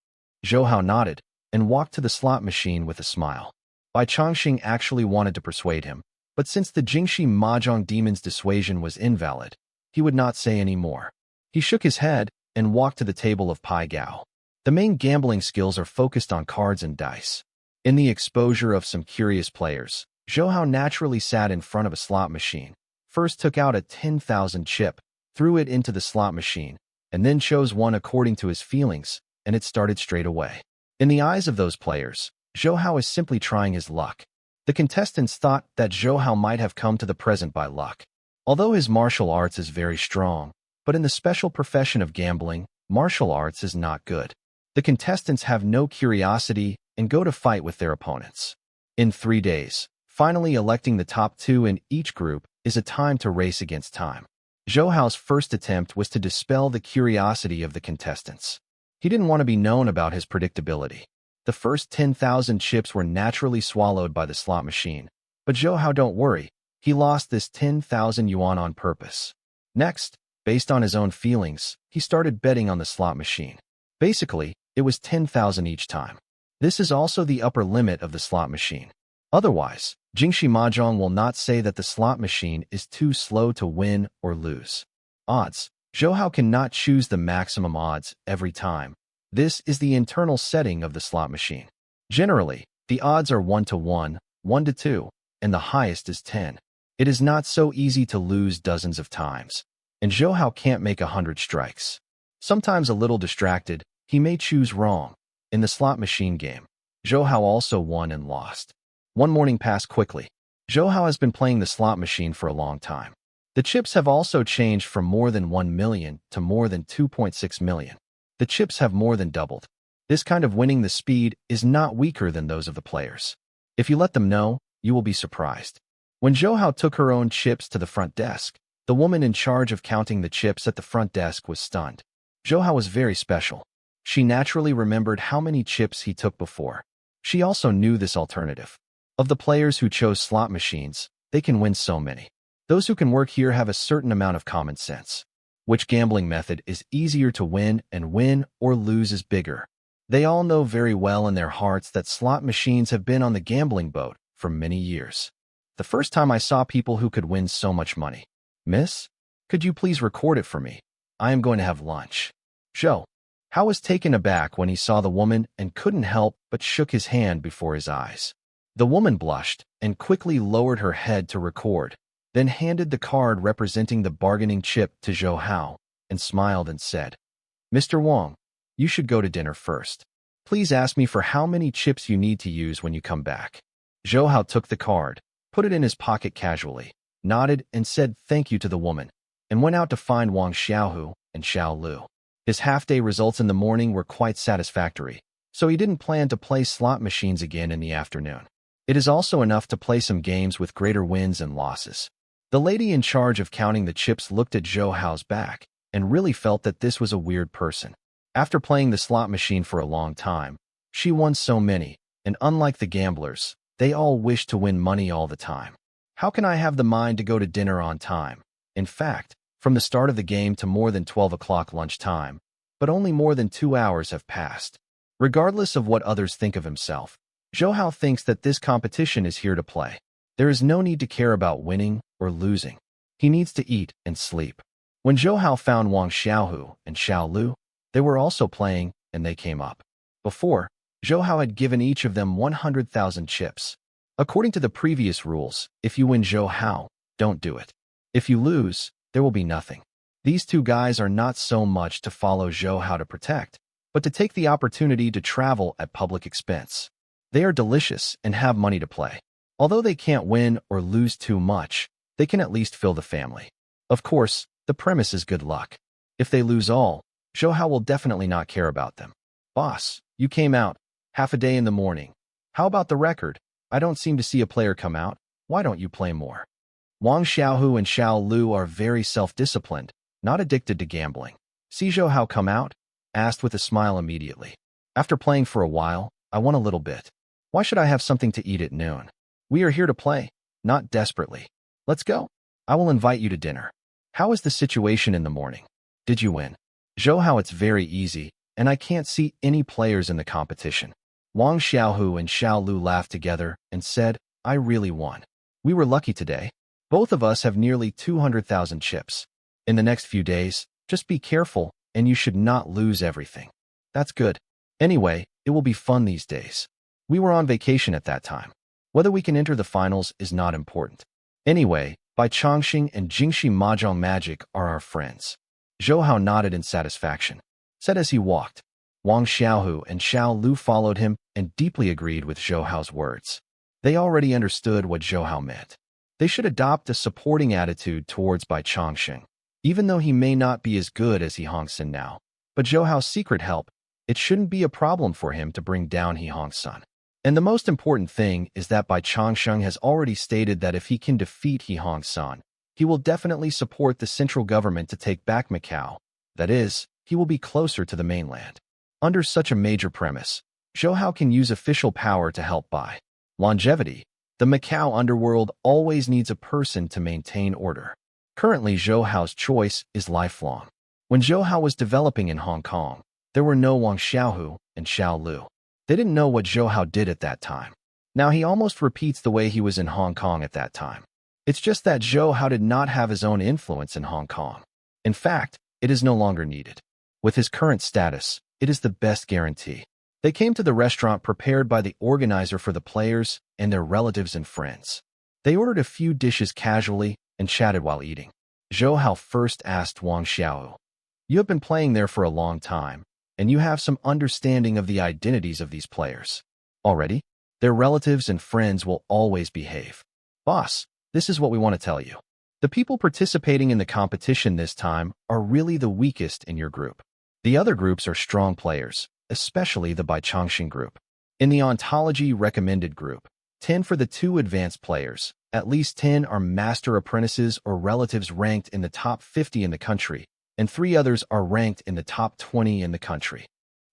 Zhou Hao nodded and walked to the slot machine with a smile. Bai Changxing actually wanted to persuade him, but since the Jingxi Mahjong demon's dissuasion was invalid, he would not say any more. He shook his head and walked to the table of Pai Gao. The main gambling skills are focused on cards and dice. In the exposure of some curious players, Zhou Hao naturally sat in front of a slot machine, first took out a 10,000 chip, threw it into the slot machine, and then chose one according to his feelings, and it started straight away. In the eyes of those players, Zhou Hao is simply trying his luck. The contestants thought that Zhou Hao might have come to the present by luck. Although his martial arts is very strong, but in the special profession of gambling, martial arts is not good. The contestants have no curiosity and go to fight with their opponents. In 3 days, finally electing the top 2 in each group is a time to race against time. Zhou Hao's first attempt was to dispel the curiosity of the contestants. He didn't want to be known about his predictability. The first 10,000 chips were naturally swallowed by the slot machine, but Zhou Hao, don't worry, he lost this 10,000 yuan on purpose. Next, based on his own feelings, he started betting on the slot machine. Basically, it was 10,000 each time. This is also the upper limit of the slot machine. Otherwise, Jingxi Mahjong will not say that the slot machine is too slow to win or lose. Odds. Zhou Hao cannot choose the maximum odds every time. This is the internal setting of the slot machine. Generally, the odds are 1 to 1, 1 to 2, and the highest is 10. It is not so easy to lose dozens of times, and Zhou Hao can't make 100 strikes. Sometimes a little distracted, he may choose wrong. In the slot machine game, Zhou Hao also won and lost. One morning passed quickly. Zhou Hao has been playing the slot machine for a long time. The chips have also changed from more than 1 million to more than 2.6 million. The chips have more than doubled. This kind of winning the speed is not weaker than those of the players. If you let them know, you will be surprised. When Zhou Hao took her own chips to the front desk, the woman in charge of counting the chips at the front desk was stunned. Zhou Hao was very special. She naturally remembered how many chips he took before. She also knew this alternative. Of the players who chose slot machines, they can win so many. Those who can work here have a certain amount of common sense. Which gambling method is easier to win, and win or lose is bigger? They all know very well in their hearts that slot machines have been on the gambling boat for many years. The first time I saw people who could win so much money. "Miss, could you please record it for me? I am going to have lunch." Zhou Hao was taken aback when he saw the woman and couldn't help but shook his hand before his eyes. The woman blushed and quickly lowered her head to record, then handed the card representing the bargaining chip to Zhou Hao and smiled and said, "Mr. Wang, you should go to dinner first. Please ask me for how many chips you need to use when you come back." Zhou Hao took the card, put it in his pocket casually, nodded and said thank you to the woman, and went out to find Wang Xiaohu and Xiao Lu. His half-day results in the morning were quite satisfactory, so he didn't plan to play slot machines again in the afternoon. It is also enough to play some games with greater wins and losses. The lady in charge of counting the chips looked at Zhou Hao's back and really felt that this was a weird person. After playing the slot machine for a long time, she won so many, and unlike the gamblers, they all wished to win money all the time. How can I have the mind to go to dinner on time? In fact, from the start of the game to more than 12 o'clock lunchtime, but only more than 2 hours have passed. Regardless of what others think of himself, Zhou Hao thinks that this competition is here to play. There is no need to care about winning or losing. He needs to eat and sleep. When Zhou Hao found Wang Xiaohu and Xiao Lu, they were also playing, and they came up. Before, Zhou Hao had given each of them 100,000 chips. According to the previous rules, if you win Zhou Hao, don't do it. If you lose, there will be nothing. These two guys are not so much to follow Zhou Hao to protect, but to take the opportunity to travel at public expense. They are delicious and have money to play. Although they can't win or lose too much, they can at least fill the family. Of course, the premise is good luck. If they lose all, Zhou Hao will definitely not care about them. "Boss, you came out half a day in the morning. How about the record? I don't seem to see a player come out. Why don't you play more?" Wang Xiaohu and Xiao Lu are very self-disciplined, not addicted to gambling. See Zhou Hao come out? Asked with a smile immediately. After playing for a while, I won a little bit. Why should I have something to eat at noon? We are here to play, not desperately. Let's go. I will invite you to dinner. How is the situation in the morning? Did you win? Zhou Hao, it's very easy, and I can't see any players in the competition. Wang Xiaohu and Xiao Lu laughed together and said, I really won. We were lucky today. Both of us have nearly 200,000 chips. In the next few days, just be careful, and you should not lose everything. That's good. Anyway, it will be fun these days. We were on vacation at that time. Whether we can enter the finals is not important. Anyway, Bai Chongqing and Jingxi Mahjong Magic are our friends. Zhou Hao nodded in satisfaction, said as he walked. Wang Xiaohu and Xiao Lu followed him and deeply agreed with Zhou Hao's words. They already understood what Zhou Hao meant. They should adopt a supporting attitude towards Bai Chongqing, even though he may not be as good as He Hongsun now. But Zhou Hao's secret help, it shouldn't be a problem for him to bring down He Hongsun. And the most important thing is that Bai Chongqing has already stated that if he can defeat He Hongsun, he will definitely support the central government to take back Macau. That is, he will be closer to the mainland. Under such a major premise, Zhou Hao can use official power to help Bai. Longevity. The Macau underworld always needs a person to maintain order. Currently, Zhou Hao's choice is lifelong. When Zhou Hao was developing in Hong Kong, there were no Wang Xiaohu and Xiao Lu. They didn't know what Zhou Hao did at that time. Now he almost repeats the way he was in Hong Kong at that time. It's just that Zhou Hao did not have his own influence in Hong Kong. In fact, it is no longer needed. With his current status, it is the best guarantee. They came to the restaurant prepared by the organizer for the players and their relatives and friends. They ordered a few dishes casually and chatted while eating. Zhou Hao first asked Wang Xiao, you have been playing there for a long time, and you have some understanding of the identities of these players. Already, their relatives and friends will always behave. Boss, this is what we want to tell you. The people participating in the competition this time are really the weakest in your group. The other groups are strong players, especially the Bai Chongqing group. In the ontology recommended group, 10 for the 2 advanced players, at least 10 are master apprentices or relatives ranked in the top 50 in the country, and 3 others are ranked in the top 20 in the country.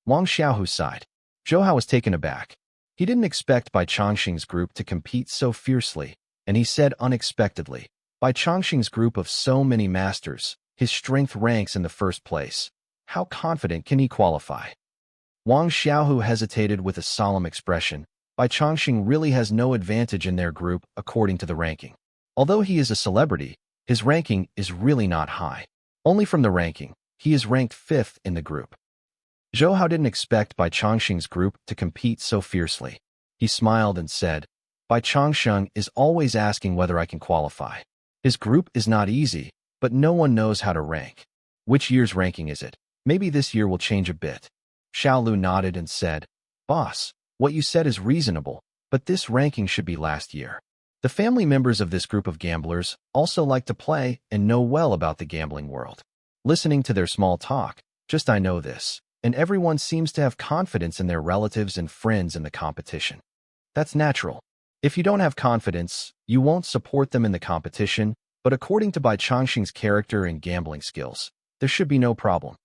Wang Xiaohu sighed. Zhou Hao was taken aback. He didn't expect Bai Chongqing's group to compete so fiercely, and he said unexpectedly, Bai Chongqing's group of so many masters, his strength ranks in the first place. How confident can he qualify? Wang Xiaohu hesitated with a solemn expression. Bai Chongqing really has no advantage in their group according to the ranking. Although he is a celebrity, his ranking is really not high. Only from the ranking, he is ranked 5th in the group. Zhou Hao didn't expect Bai Chongqing's group to compete so fiercely. He smiled and said, Bai Chongqing is always asking whether I can qualify. His group is not easy, but no one knows how to rank. Which year's ranking is it? Maybe this year will change a bit. Xiao Lu nodded and said, Boss, what you said is reasonable, but this ranking should be last year. The family members of this group of gamblers also like to play and know well about the gambling world. Listening to their small talk, just I know this, and everyone seems to have confidence in their relatives and friends in the competition. That's natural. If you don't have confidence, you won't support them in the competition, but according to Bai Chongqing's character and gambling skills, there should be no problem.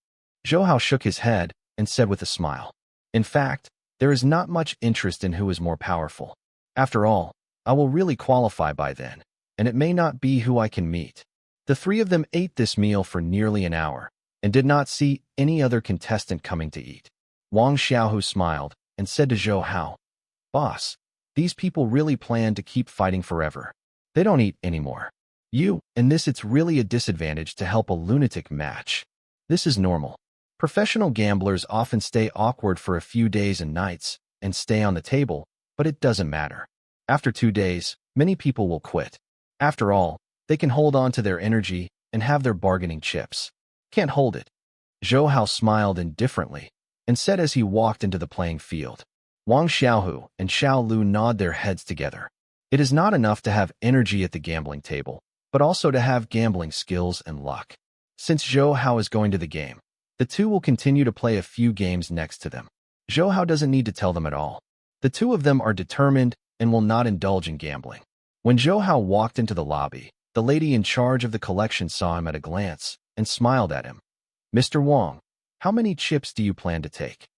Zhou Hao shook his head and said with a smile, in fact, there is not much interest in who is more powerful. After all, I will really qualify by then, and it may not be who I can meet. The 3 of them ate this meal for nearly an hour and did not see any other contestant coming to eat. Wang Xiaohu smiled and said to Zhou Hao, Boss, these people really plan to keep fighting forever. They don't eat anymore. And it's really a disadvantage to help a lunatic match. This is normal. Professional gamblers often stay awkward for a few days and nights and stay on the table, but it doesn't matter. After 2 days, many people will quit. After all, they can hold on to their energy and have their bargaining chips. Can't hold it. Zhou Hao smiled indifferently and said as he walked into the playing field. Wang Xiaohu and Xiao Lu nod their heads together. It is not enough to have energy at the gambling table, but also to have gambling skills and luck. Since Zhou Hao is going to the game, the 2 will continue to play a few games next to them. Zhou Hao doesn't need to tell them at all. The 2 of them are determined and will not indulge in gambling. When Zhou Hao walked into the lobby, The lady in charge of the collection saw him at a glance and smiled at him. "Mr. Wong, how many chips do you plan to take?"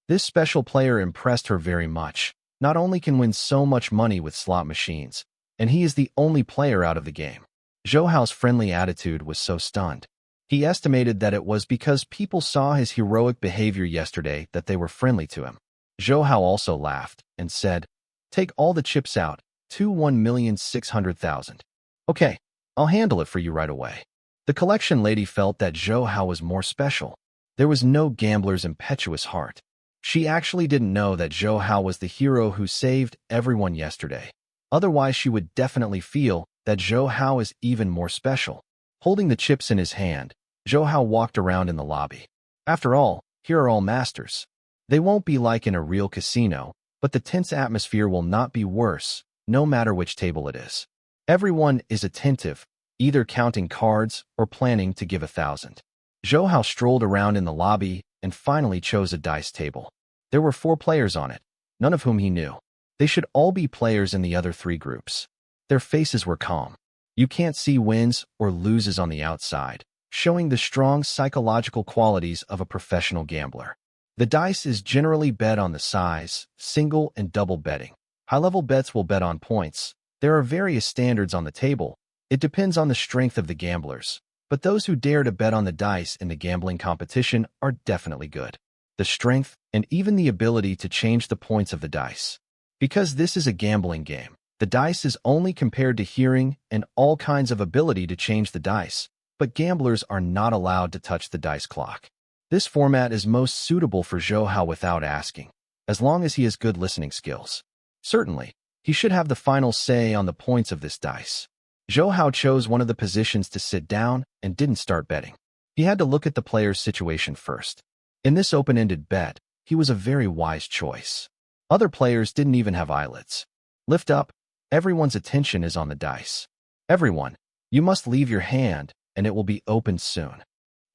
This special player impressed her very much. Not only can win so much money with slot machines, and he is the only player out of the game. Zhou Hao's friendly attitude was so stunned. He estimated that it was because people saw his heroic behavior yesterday that they were friendly to him. Zhou Hao also laughed and said, "Take all the chips out, 1,600,000. Okay, I'll handle it for you right away." The collection lady felt that Zhou Hao was more special. There was no gambler's impetuous heart. She actually didn't know that Zhou Hao was the hero who saved everyone yesterday. Otherwise, she would definitely feel that Zhou Hao is even more special. Holding the chips in his hand, Zhou Hao walked around in the lobby. After all, here are all masters. They won't be like in a real casino, but the tense atmosphere will not be worse, no matter which table it is. Everyone is attentive, either counting cards or planning to give 1,000. Zhou Hao strolled around in the lobby and finally chose a dice table. There were 4 players on it, none of whom he knew. They should all be players in the other 3 groups. Their faces were calm. You can't see wins or loses on the outside, showing the strong psychological qualities of a professional gambler. The dice is generally bet on the size, single and double betting. High-level bets will bet on points. There are various standards on the table. It depends on the strength of the gamblers. But those who dare to bet on the dice in the gambling competition are definitely good. The strength and even the ability to change the points of the dice. Because this is a gambling game, the dice is only compared to hearing and all kinds of ability to change the dice, but gamblers are not allowed to touch the dice clock. This format is most suitable for Zhou Hao without asking, as long as he has good listening skills. Certainly, he should have the final say on the points of this dice. Zhou Hao chose one of the positions to sit down and didn't start betting. He had to look at the player's situation first. In this open-ended bet, he was a very wise choice. Other players didn't even have eyelids. Lift up, everyone's attention is on the dice. Everyone, you must leave your hand, and it will be opened soon.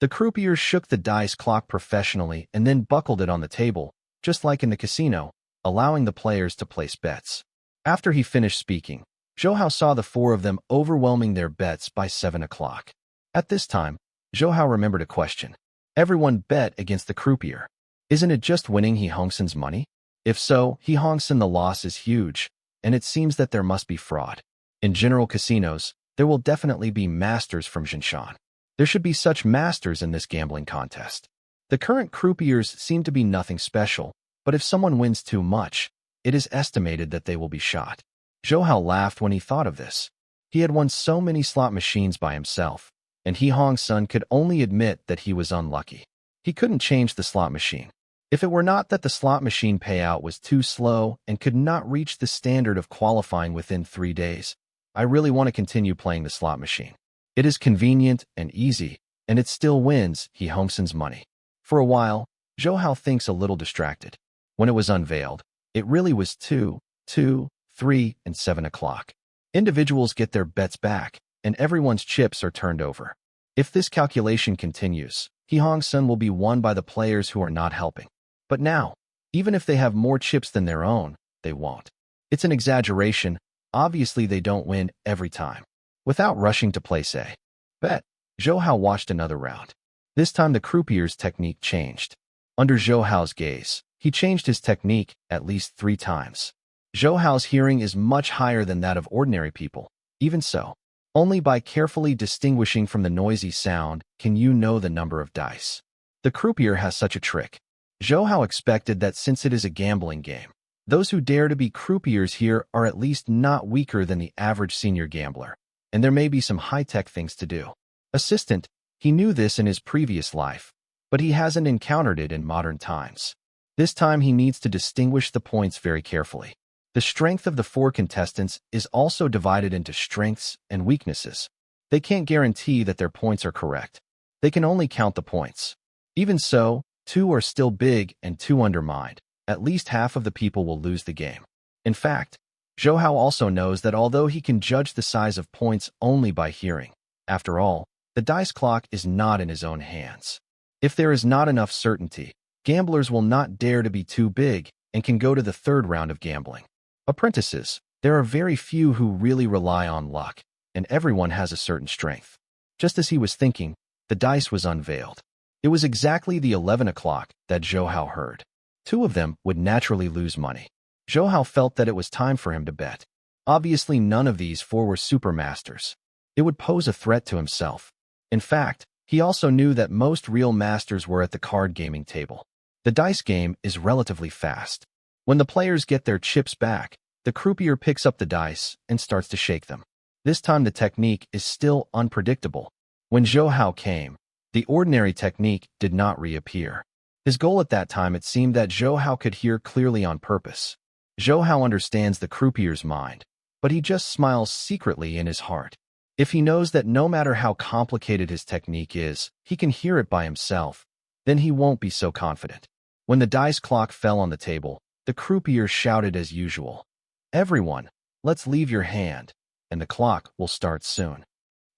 The croupier shook the dice clock professionally and then buckled it on the table, just like in the casino, allowing the players to place bets. After he finished speaking, Zhou Hao saw the 4 of them overwhelming their bets by 7 o'clock. At this time, Zhou Hao remembered a question. Everyone bet against the croupier. Isn't it just winning He Hongsen's money? If so, He Hongsen the loss is huge, and it seems that there must be fraud. In general casinos, there will definitely be masters from Jinshan. There should be such masters in this gambling contest. The current croupiers seem to be nothing special, but if someone wins too much, it is estimated that they will be shot. Zhou Hao laughed when he thought of this. He had won so many slot machines by himself, and He Hongsen could only admit that he was unlucky. He couldn't change the slot machine. If it were not that the slot machine payout was too slow and could not reach the standard of qualifying within 3 days, I really want to continue playing the slot machine. It is convenient and easy, and it still wins He Hongsen's money. For a while, Zhou Hao thinks a little distracted. When it was unveiled, it really was 2, 3, and 7 o'clock. Individuals get their bets back, and everyone's chips are turned over. If this calculation continues, He Hongsen will be won by the players who are not helping. But now, even if they have more chips than their own, they won't. It's an exaggeration. Obviously, they don't win every time. Without rushing to place a bet, Zhou Hao watched another round. This time the croupier's technique changed. Under Zhou Hao's gaze, he changed his technique at least 3 times. Zhou Hao's hearing is much higher than that of ordinary people. Even so, only by carefully distinguishing from the noisy sound can you know the number of dice. The croupier has such a trick. Zhou Hao expected that since it is a gambling game, those who dare to be croupiers here are at least not weaker than the average senior gambler, and there may be some high-tech things to do. Assistant, he knew this in his previous life, but he hasn't encountered it in modern times. This time he needs to distinguish the points very carefully. The strength of the 4 contestants is also divided into strengths and weaknesses. They can't guarantee that their points are correct. They can only count the points. Even so, 2 are still big and 2 undermined. At least half of the people will lose the game. In fact, Zhou Hao also knows that although he can judge the size of points only by hearing, after all, the dice clock is not in his own hands. If there is not enough certainty, gamblers will not dare to be too big and can go to the 3rd round of gambling. Apprentices, there are very few who really rely on luck, and everyone has a certain strength. Just as he was thinking, the dice was unveiled. It was exactly the 11 o'clock that Zhou Hao heard. Two of them would naturally lose money. Zhou Hao felt that it was time for him to bet. Obviously, none of these four were supermasters. It would pose a threat to himself. In fact, he also knew that most real masters were at the card gaming table. The dice game is relatively fast. When the players get their chips back, the croupier picks up the dice and starts to shake them. This time the technique is still unpredictable. When Zhou Hao came, the ordinary technique did not reappear. His goal at that time, it seemed that Zhou Hao could hear clearly on purpose. Zhou Hao understands the croupier's mind, but he just smiles secretly in his heart. If he knows that no matter how complicated his technique is, he can hear it by himself, then he won't be so confident. When the dice clock fell on the table, the croupier shouted as usual, "Everyone, let's leave your hand, and the clock will start soon."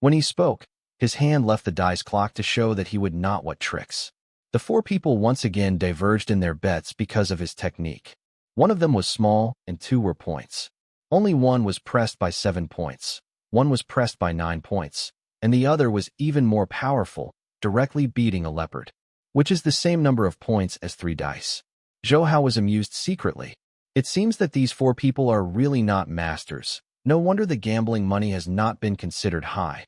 When he spoke, his hand left the dice clock to show that he would not want tricks. The four people once again diverged in their bets because of his technique. One of them was small, and two were points. Only one was pressed by 7 points. One was pressed by 9 points, and the other was even more powerful, directly beating a leopard, which is the same number of points as 3 dice. Zhou Hao was amused secretly. It seems that these four people are really not masters. No wonder the gambling money has not been considered high.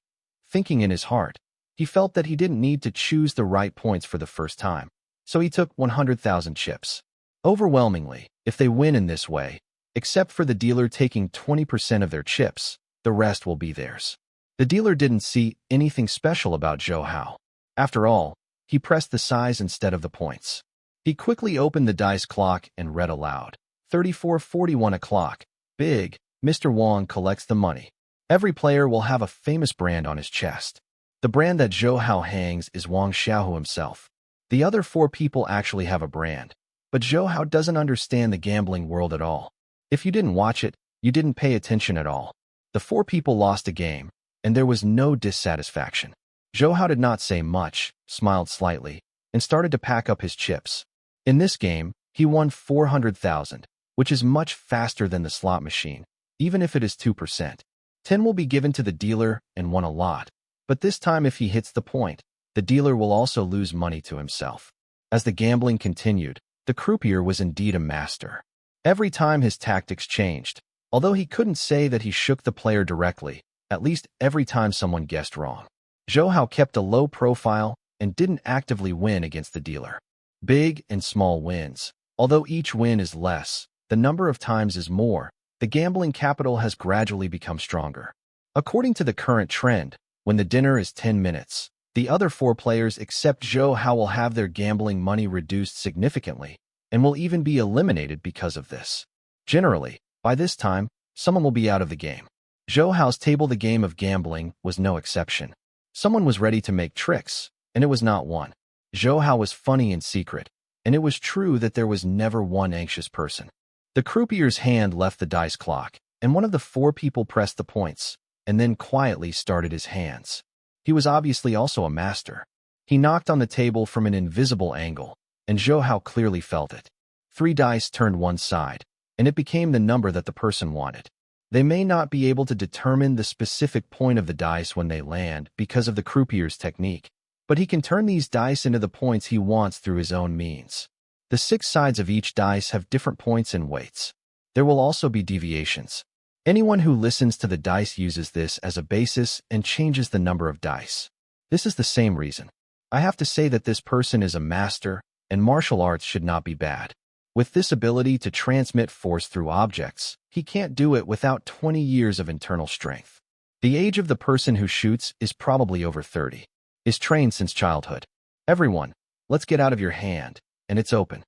Thinking in his heart, he felt that he didn't need to choose the right points for the first time, so he took 100,000 chips. Overwhelmingly, if they win in this way, except for the dealer taking 20% of their chips, the rest will be theirs. The dealer didn't see anything special about Zhou Hao. After all, he pressed the size instead of the points. He quickly opened the dice clock and read aloud, 34:41 o'clock. Big, Mr. Wang collects the money. Every player will have a famous brand on his chest. The brand that Zhou Hao hangs is Wang Xiaohu himself. The other four people actually have a brand, but Zhou Hao doesn't understand the gambling world at all. If you didn't watch it, you didn't pay attention at all. The four people lost a game, and there was no dissatisfaction. Zhou Hao did not say much, smiled slightly, and started to pack up his chips. In this game, he won 400,000, which is much faster than the slot machine, even if it is 2%. 10 will be given to the dealer and won a lot, but this time if he hits the point, the dealer will also lose money to himself. As the gambling continued, the croupier was indeed a master. Every time his tactics changed, although he couldn't say that he shook the player directly, at least every time someone guessed wrong. Zhou Hao kept a low profile and didn't actively win against the dealer. Big and small wins. Although each win is less, the number of times is more. The gambling capital has gradually become stronger. According to the current trend, when the dinner is 10 minutes, the other four players except Zhou Hao will have their gambling money reduced significantly, and will even be eliminated because of this. Generally, by this time, someone will be out of the game. Zhou Hao's table, the game of gambling, was no exception. Someone was ready to make tricks, and it was not one. Zhou Hao was funny in secret, and it was true that there was never one anxious person. The croupier's hand left the dice clock, and one of the four people pressed the points, and then quietly started his hands. He was obviously also a master. He knocked on the table from an invisible angle, and Zhou Hao clearly felt it. 3 dice turned one side, and it became the number that the person wanted. They may not be able to determine the specific point of the dice when they land because of the croupier's technique, but he can turn these dice into the points he wants through his own means. The 6 sides of each dice have different points and weights. There will also be deviations. Anyone who listens to the dice uses this as a basis and changes the number of dice. This is the same reason. I have to say that this person is a master, and martial arts should not be bad. With this ability to transmit force through objects, he can't do it without 20 years of internal strength. The age of the person who shoots is probably over 30. Is trained since childhood. Everyone, let's get out of your hand, and it's open.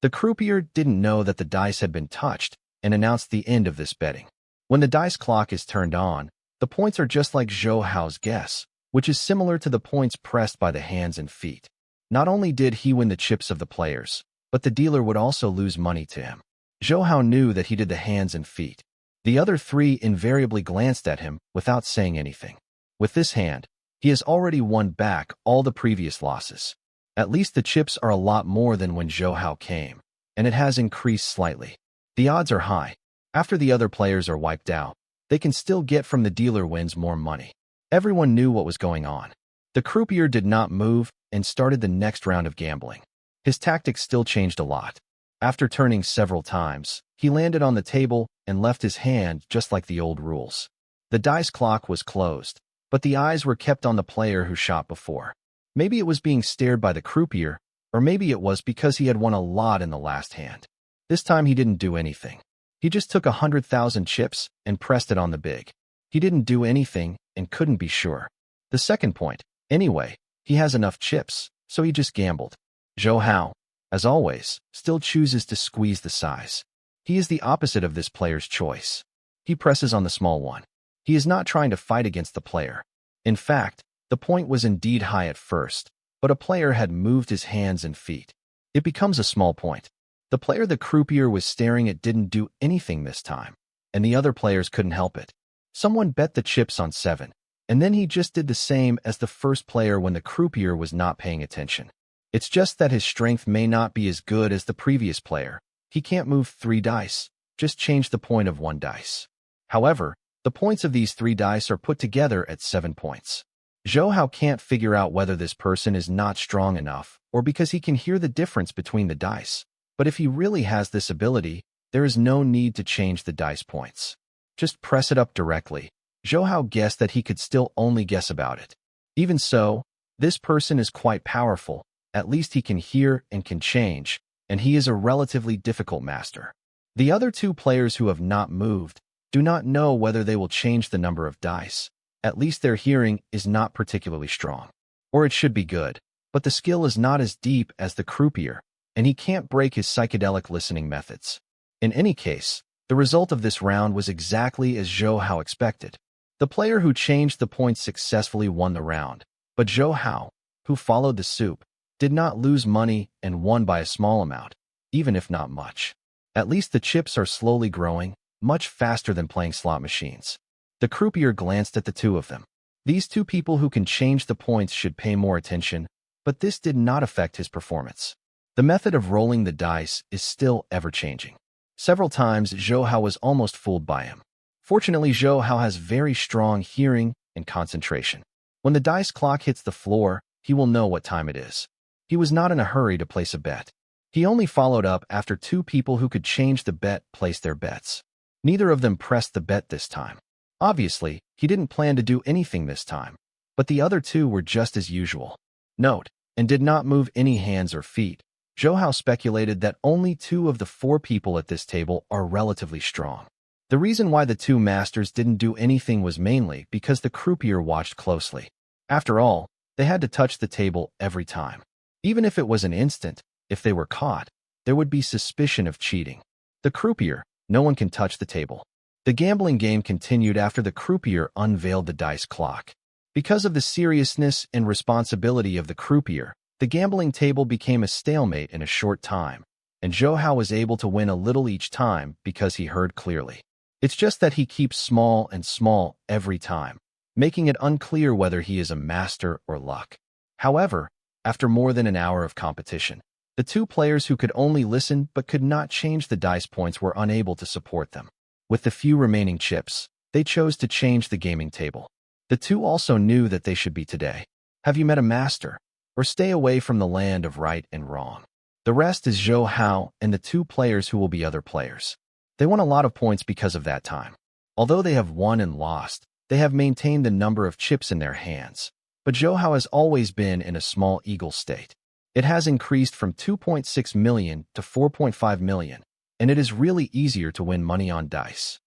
The croupier didn't know that the dice had been touched and announced the end of this betting. When the dice clock is turned on, the points are just like Zhou Hao's guess, which is similar to the points pressed by the hands and feet. Not only did he win the chips of the players, but the dealer would also lose money to him. Zhou Hao knew that he did the hands and feet. The other 3 invariably glanced at him without saying anything. With this hand, he has already won back all the previous losses. At least the chips are a lot more than when Zhou Hao came, and it has increased slightly. The odds are high. After the other players are wiped out, they can still get from the dealer wins more money. Everyone knew what was going on. The croupier did not move and started the next round of gambling. His tactics still changed a lot. After turning several times, he landed on the table and left his hand just like the old rules. The dice clock was closed, but the eyes were kept on the player who shot before. Maybe it was being stared by the croupier, or maybe it was because he had won a lot in the last hand. This time he didn't do anything. He just took 100,000 chips and pressed it on the big. He didn't do anything and couldn't be sure. The second point, anyway, he has enough chips, so he just gambled. Zhou Hao, as always, still chooses to squeeze the size. He is the opposite of this player's choice. He presses on the small one. He is not trying to fight against the player. In fact, the point was indeed high at first, but a player had moved his hands and feet. It becomes a small point. The player the croupier was staring at didn't do anything this time, and the other players couldn't help it. Someone bet the chips on 7, and then he just did the same as the first player when the croupier was not paying attention. It's just that his strength may not be as good as the previous player. He can't move 3 dice, just change the point of 1 dice. However, the points of these 3 dice are put together at 7 points. Zhou Hao can't figure out whether this person is not strong enough or because he can hear the difference between the dice. But if he really has this ability, there is no need to change the dice points. Just press it up directly. Zhou Hao guessed that he could still only guess about it. Even so, this person is quite powerful. At least he can hear and can change, and he is a relatively difficult master. The other 2 players who have not moved do not know whether they will change the number of dice. At least their hearing is not particularly strong. Or it should be good, but the skill is not as deep as the croupier, and he can't break his psychedelic listening methods. In any case, the result of this round was exactly as Zhou Hao expected. The player who changed the points successfully won the round, but Zhou Hao, who followed the soup, did not lose money and won by a small amount, even if not much. At least the chips are slowly growing, much faster than playing slot machines. The croupier glanced at the 2 of them. These 2 people who can change the points should pay more attention, but this did not affect his performance. The method of rolling the dice is still ever-changing. Several times, Zhou Hao was almost fooled by him. Fortunately, Zhou Hao has very strong hearing and concentration. When the dice clock hits the floor, he will know what time it is. He was not in a hurry to place a bet. He only followed up after 2 people who could change the bet placed their bets. Neither of them pressed the bet this time. Obviously, he didn't plan to do anything this time, but the other 2 were just as usual. Note, and did not move any hands or feet. Zhou Hao speculated that only 2 of the 4 people at this table are relatively strong. The reason why the 2 masters didn't do anything was mainly because the croupier watched closely. After all, they had to touch the table every time. Even if it was an instant, if they were caught, there would be suspicion of cheating. The croupier, no one can touch the table. The gambling game continued after the croupier unveiled the dice clock. Because of the seriousness and responsibility of the croupier, the gambling table became a stalemate in a short time, and Zhou Hao was able to win a little each time because he heard clearly. It's just that he keeps small and small every time, making it unclear whether he is a master or luck. However, after more than an hour of competition, the 2 players who could only listen but could not change the dice points were unable to support them. With the few remaining chips, they chose to change the gaming table. The 2 also knew that they should be today. Have you met a master? Or stay away from the land of right and wrong. The rest is Zhou Hao and the 2 players who will be other players. They won a lot of points because of that time. Although they have won and lost, they have maintained the number of chips in their hands. But Zhou Hao has always been in a small eagle state. It has increased from 2.6 million to 4.5 million, and it is really easier to win money on dice.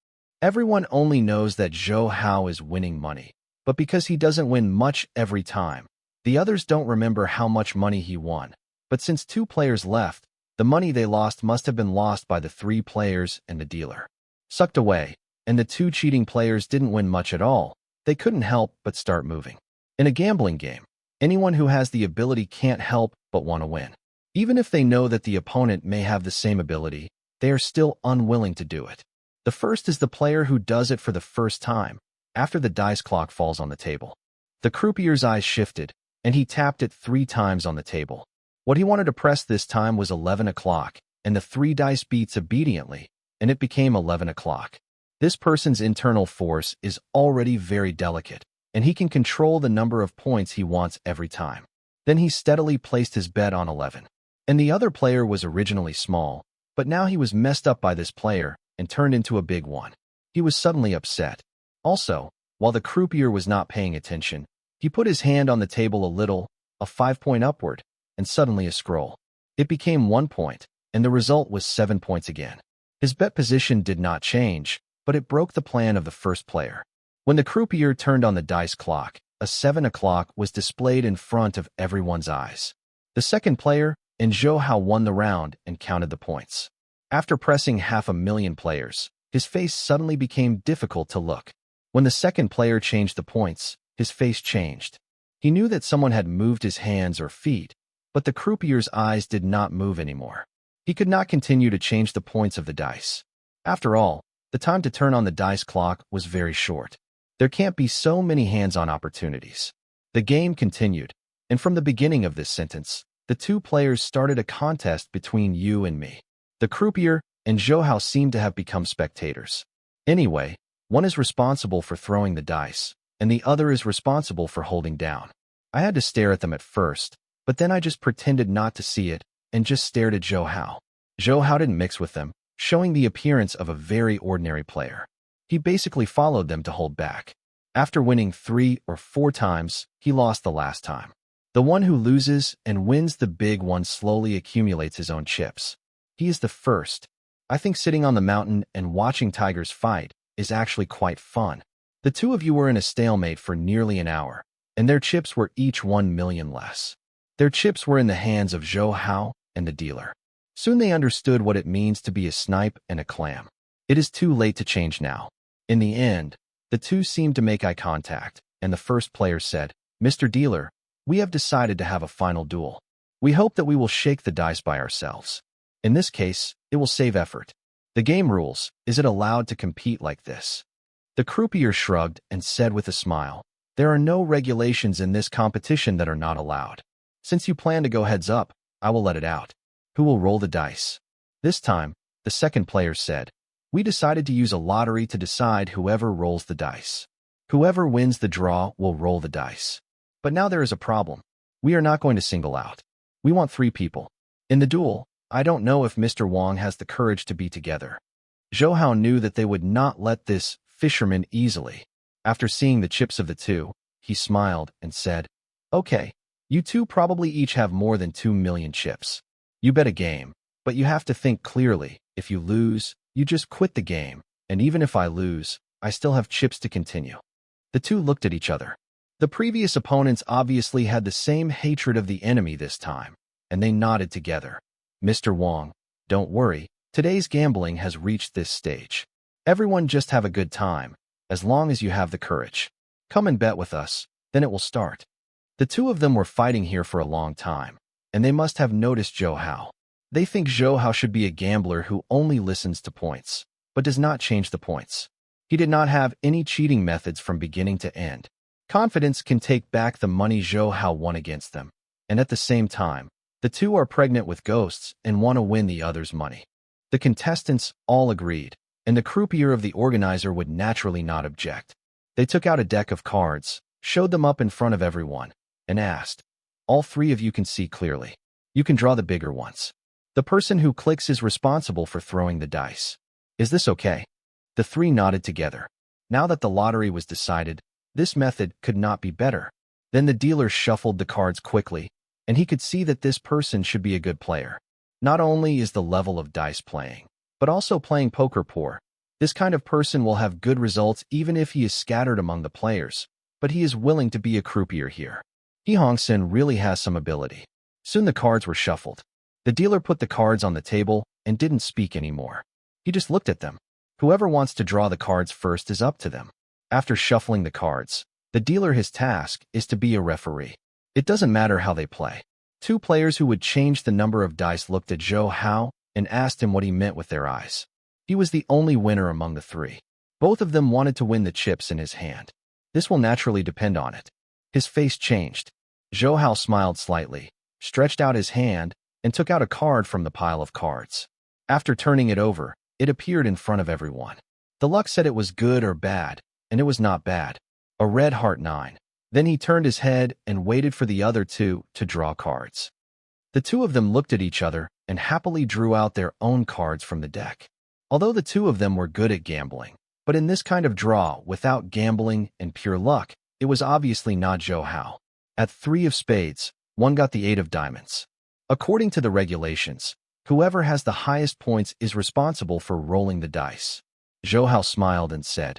Everyone only knows that Zhou Hao is winning money, but because he doesn't win much every time, the others don't remember how much money he won. But since 2 players left, the money they lost must have been lost by the 3 players and the dealer. Sucked away, and the 2 cheating players didn't win much at all. They couldn't help but start moving. In a gambling game, anyone who has the ability can't help but want to win. Even if they know that the opponent may have the same ability, they are still unwilling to do it. The first is the player who does it for the first time, after the dice clock falls on the table. The croupier's eyes shifted, and he tapped it 3 times on the table. What he wanted to press this time was 11 o'clock, and the 3 dice beats obediently, and it became 11 o'clock. This person's internal force is already very delicate, and he can control the number of points he wants every time. Then he steadily placed his bet on 11. And the other player was originally small, but now he was messed up by this player and turned into a big one. He was suddenly upset. Also, while the croupier was not paying attention, he put his hand on the table a little, a 5-point upward, and suddenly a scroll. It became 1 point, and the result was 7 points again. His bet position did not change, but it broke the plan of the first player. When the croupier turned on the dice clock, a 7 o'clock was displayed in front of everyone's eyes. The second player, and Zhou Hao, won the round and counted the points. After pressing 500,000 players, his face suddenly became difficult to look. When the second player changed the points, his face changed. He knew that someone had moved his hands or feet, but the croupier's eyes did not move anymore. He could not continue to change the points of the dice. After all, the time to turn on the dice clock was very short. There can't be so many hands-on opportunities. The game continued, and from the beginning of this sentence, the two players started a contest between you and me. The croupier and Zhou Hao seemed to have become spectators. Anyway, one is responsible for throwing the dice, and the other is responsible for holding down. I had to stare at them at first, but then I just pretended not to see it and just stared at Zhou Hao. Zhou Hao didn't mix with them, showing the appearance of a very ordinary player. He basically followed them to hold back. After winning 3 or 4 times, he lost the last time. The one who loses and wins the big one slowly accumulates his own chips. He is the first. I think sitting on the mountain and watching tigers fight is actually quite fun. The two of you were in a stalemate for nearly an hour, and their chips were each 1 million less. Their chips were in the hands of Zhou Hao and the dealer. Soon they understood what it means to be a snipe and a clam. It is too late to change now. In the end, the two seemed to make eye contact, and the first player said, "Mr. Dealer, we have decided to have a final duel. We hope that we will shake the dice by ourselves. In this case, it will save effort. The game rules, is it allowed to compete like this?" The croupier shrugged and said with a smile, "There are no regulations in this competition that are not allowed. Since you plan to go heads up, I will let it out. Who will roll the dice?" This time, the second player said, "We decided to use a lottery to decide whoever rolls the dice. Whoever wins the draw will roll the dice. But now there is a problem. We are not going to single out. We want 3 people. In the duel, I don't know if Mr. Wang has the courage to be together." Zhou Hao knew that they would not let this fisherman easily. After seeing the chips of the two, he smiled and said, "Okay, you two probably each have more than 2 million chips. You bet a game, but you have to think clearly. If you lose, you just quit the game, and even if I lose, I still have chips to continue." The two looked at each other. The previous opponents obviously had the same hatred of the enemy this time, and they nodded together. "Mr. Wang, don't worry, today's gambling has reached this stage. Everyone just have a good time, as long as you have the courage. Come and bet with us, then it will start." The two of them were fighting here for a long time, and they must have noticed Zhou Hao. They think Zhou Hao should be a gambler who only listens to points, but does not change the points. He did not have any cheating methods from beginning to end. Confidence can take back the money Zhou Hao won against them, and at the same time, the two are pregnant with ghosts and want to win the other's money. The contestants all agreed, and the croupier of the organizer would naturally not object. They took out a deck of cards, showed them up in front of everyone, and asked, "All 3 of you can see clearly. You can draw the bigger ones. The person who clicks is responsible for throwing the dice. Is this okay?" The 3 nodded together. Now that the lottery was decided, this method could not be better. Then the dealer shuffled the cards quickly, and he could see that this person should be a good player. Not only is the level of dice playing, but also playing poker poor. This kind of person will have good results even if he is scattered among the players, but he is willing to be a croupier here. He Hongsen really has some ability. Soon the cards were shuffled. The dealer put the cards on the table and didn't speak anymore. He just looked at them. Whoever wants to draw the cards first is up to them. After shuffling the cards, the dealer, his task is to be a referee. It doesn't matter how they play. 2 players who would change the number of dice looked at Zhou Hao and asked him what he meant with their eyes. He was the only winner among the 3. Both of them wanted to win the chips in his hand. This will naturally depend on it. His face changed. Zhou Hao smiled slightly, stretched out his hand, and took out a card from the pile of cards. After turning it over, it appeared in front of everyone. The luck said it was good or bad, and it was not bad. A red heart 9. Then he turned his head and waited for the other two to draw cards. The two of them looked at each other and happily drew out their own cards from the deck. Although the two of them were good at gambling, but in this kind of draw, without gambling and pure luck, it was obviously not Zhou Hao. At 3 of spades, one got the 8 of diamonds. According to the regulations, whoever has the highest points is responsible for rolling the dice. Zhou Hao smiled and said,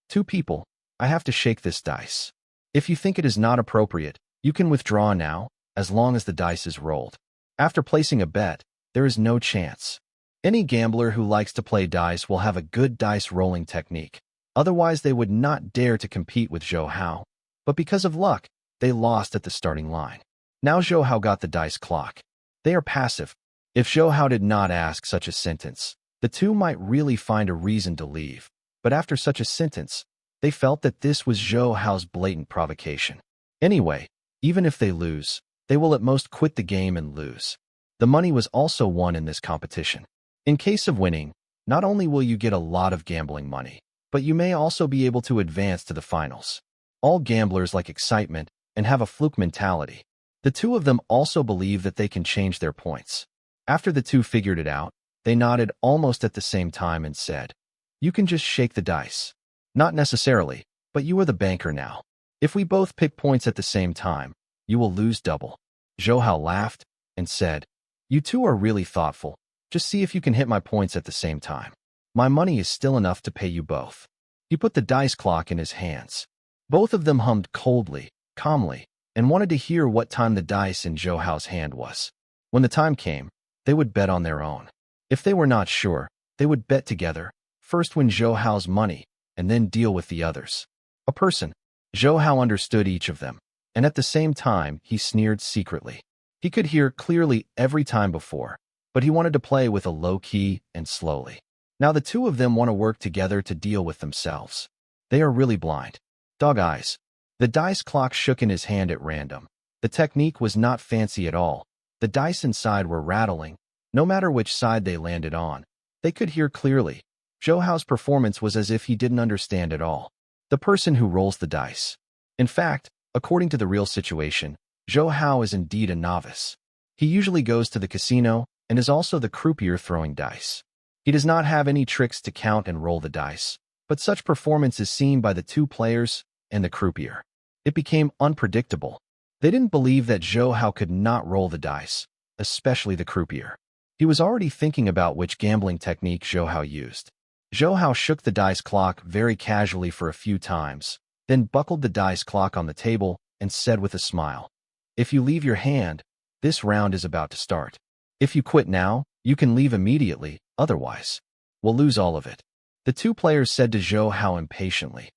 "Two people, I have to shake this dice. If you think it is not appropriate, you can withdraw now, as long as the dice is rolled. After placing a bet, there is no chance. Any gambler who likes to play dice will have a good dice rolling technique. Otherwise, they would not dare to compete with Zhou Hao. But because of luck, they lost at the starting line. Now Zhou Hao got the dice clock. They are passive. If Zhou Hao did not ask such a sentence, the two might really find a reason to leave. But after such a sentence, they felt that this was Zhou Hao's blatant provocation. Anyway, even if they lose, they will at most quit the game and lose. The money was also won in this competition. In case of winning, not only will you get a lot of gambling money, but you may also be able to advance to the finals. All gamblers like excitement and have a fluke mentality. The two of them also believe that they can change their points. After the two figured it out, they nodded almost at the same time and said, "You can just shake the dice." "Not necessarily, but you are the banker now. If we both pick points at the same time, you will lose double." Zhou Hao laughed and said, "You two are really thoughtful. Just see if you can hit my points at the same time. My money is still enough to pay you both." He put the dice clock in his hands. Both of them hummed coldly, calmly, and wanted to hear what time the dice in Zhou Hao's hand was. When the time came, they would bet on their own. If they were not sure, they would bet together, first win Zhou Hao's money, and then deal with the others. A person. Zhou Hao understood each of them, and at the same time he sneered secretly. He could hear clearly every time before, but he wanted to play with a low key and slowly. Now the two of them want to work together to deal with themselves. They are really blind. Dog eyes. The dice clock shook in his hand at random. The technique was not fancy at all. The dice inside were rattling. No matter which side they landed on, they could hear clearly. Zhou Hao's performance was as if he didn't understand at all. The person who rolls the dice. In fact, according to the real situation, Zhou Hao is indeed a novice. He usually goes to the casino and is also the croupier throwing dice. He does not have any tricks to count and roll the dice, but such performance is seen by the two players and the croupier. It became unpredictable. They didn't believe that Zhou Hao could not roll the dice, especially the croupier. He was already thinking about which gambling technique Zhou Hao used. Zhou Hao shook the dice clock very casually for a few times, then buckled the dice clock on the table and said with a smile, "If you leave your hand, this round is about to start. If you quit now, you can leave immediately, otherwise, we'll lose all of it." The two players said to Zhou Hao impatiently,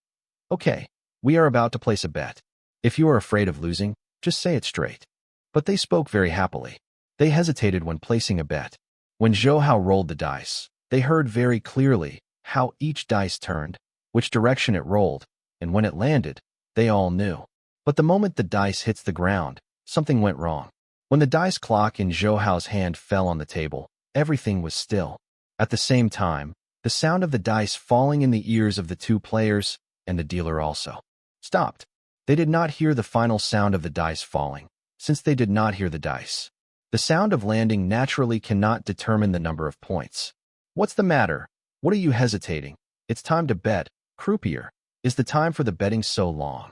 "Okay, we are about to place a bet. If you are afraid of losing, just say it straight." But they spoke very happily. They hesitated when placing a bet. When Zhou Hao rolled the dice, they heard very clearly how each dice turned, which direction it rolled, and when it landed, they all knew. But the moment the dice hits the ground, something went wrong. When the dice clock in Zhou Hao's hand fell on the table, everything was still. At the same time, the sound of the dice falling in the ears of the two players and the dealer also stopped. They did not hear the final sound of the dice falling, since they did not hear the dice. The sound of landing naturally cannot determine the number of points. "What's the matter? What are you hesitating? It's time to bet, croupier. Is the time for the betting so long?"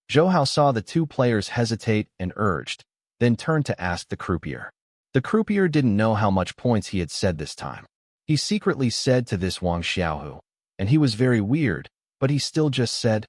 Zhou Hao saw the two players hesitate and urged, then turned to ask the croupier. The croupier didn't know how much points he had said this time. He secretly said to this Wang Xiaohu, and he was very weird, but he still just said,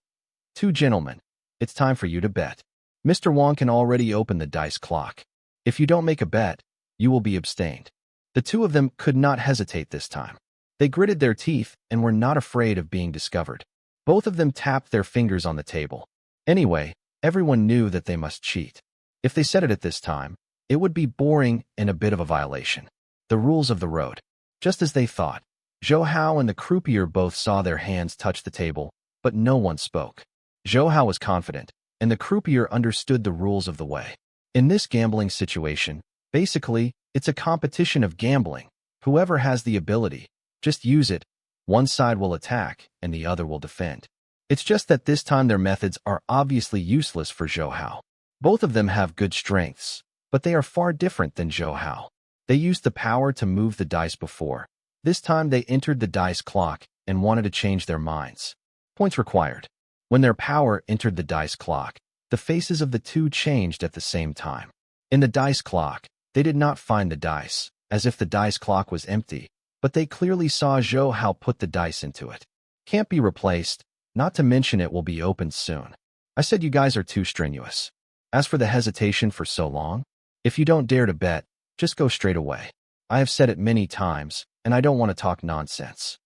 "Two gentlemen, it's time for you to bet. Mr. Wang can already open the dice clock. If you don't make a bet, you will be abstained." The two of them could not hesitate this time. They gritted their teeth and were not afraid of being discovered. Both of them tapped their fingers on the table. Anyway, everyone knew that they must cheat. If they said it at this time, it would be boring and a bit of a violation. The rules of the road. Just as they thought, Zhou Hao and the croupier both saw their hands touch the table, but no one spoke. Zhou Hao was confident, and the croupier understood the rules of the way. In this gambling situation, basically, it's a competition of gambling. Whoever has the ability, just use it. One side will attack, and the other will defend. It's just that this time their methods are obviously useless for Zhou Hao. Both of them have good strengths, but they are far different than Zhou Hao. They used the power to move the dice before. This time they entered the dice clock and wanted to change their minds. Points required. When their power entered the dice clock, the faces of the two changed at the same time. In the dice clock, they did not find the dice, as if the dice clock was empty, but they clearly saw Zhou Hao put the dice into it. Can't be replaced, not to mention it will be opened soon. I said you guys are too strenuous. As for the hesitation for so long, if you don't dare to bet, just go straight away. I have said it many times, and I don't want to talk nonsense.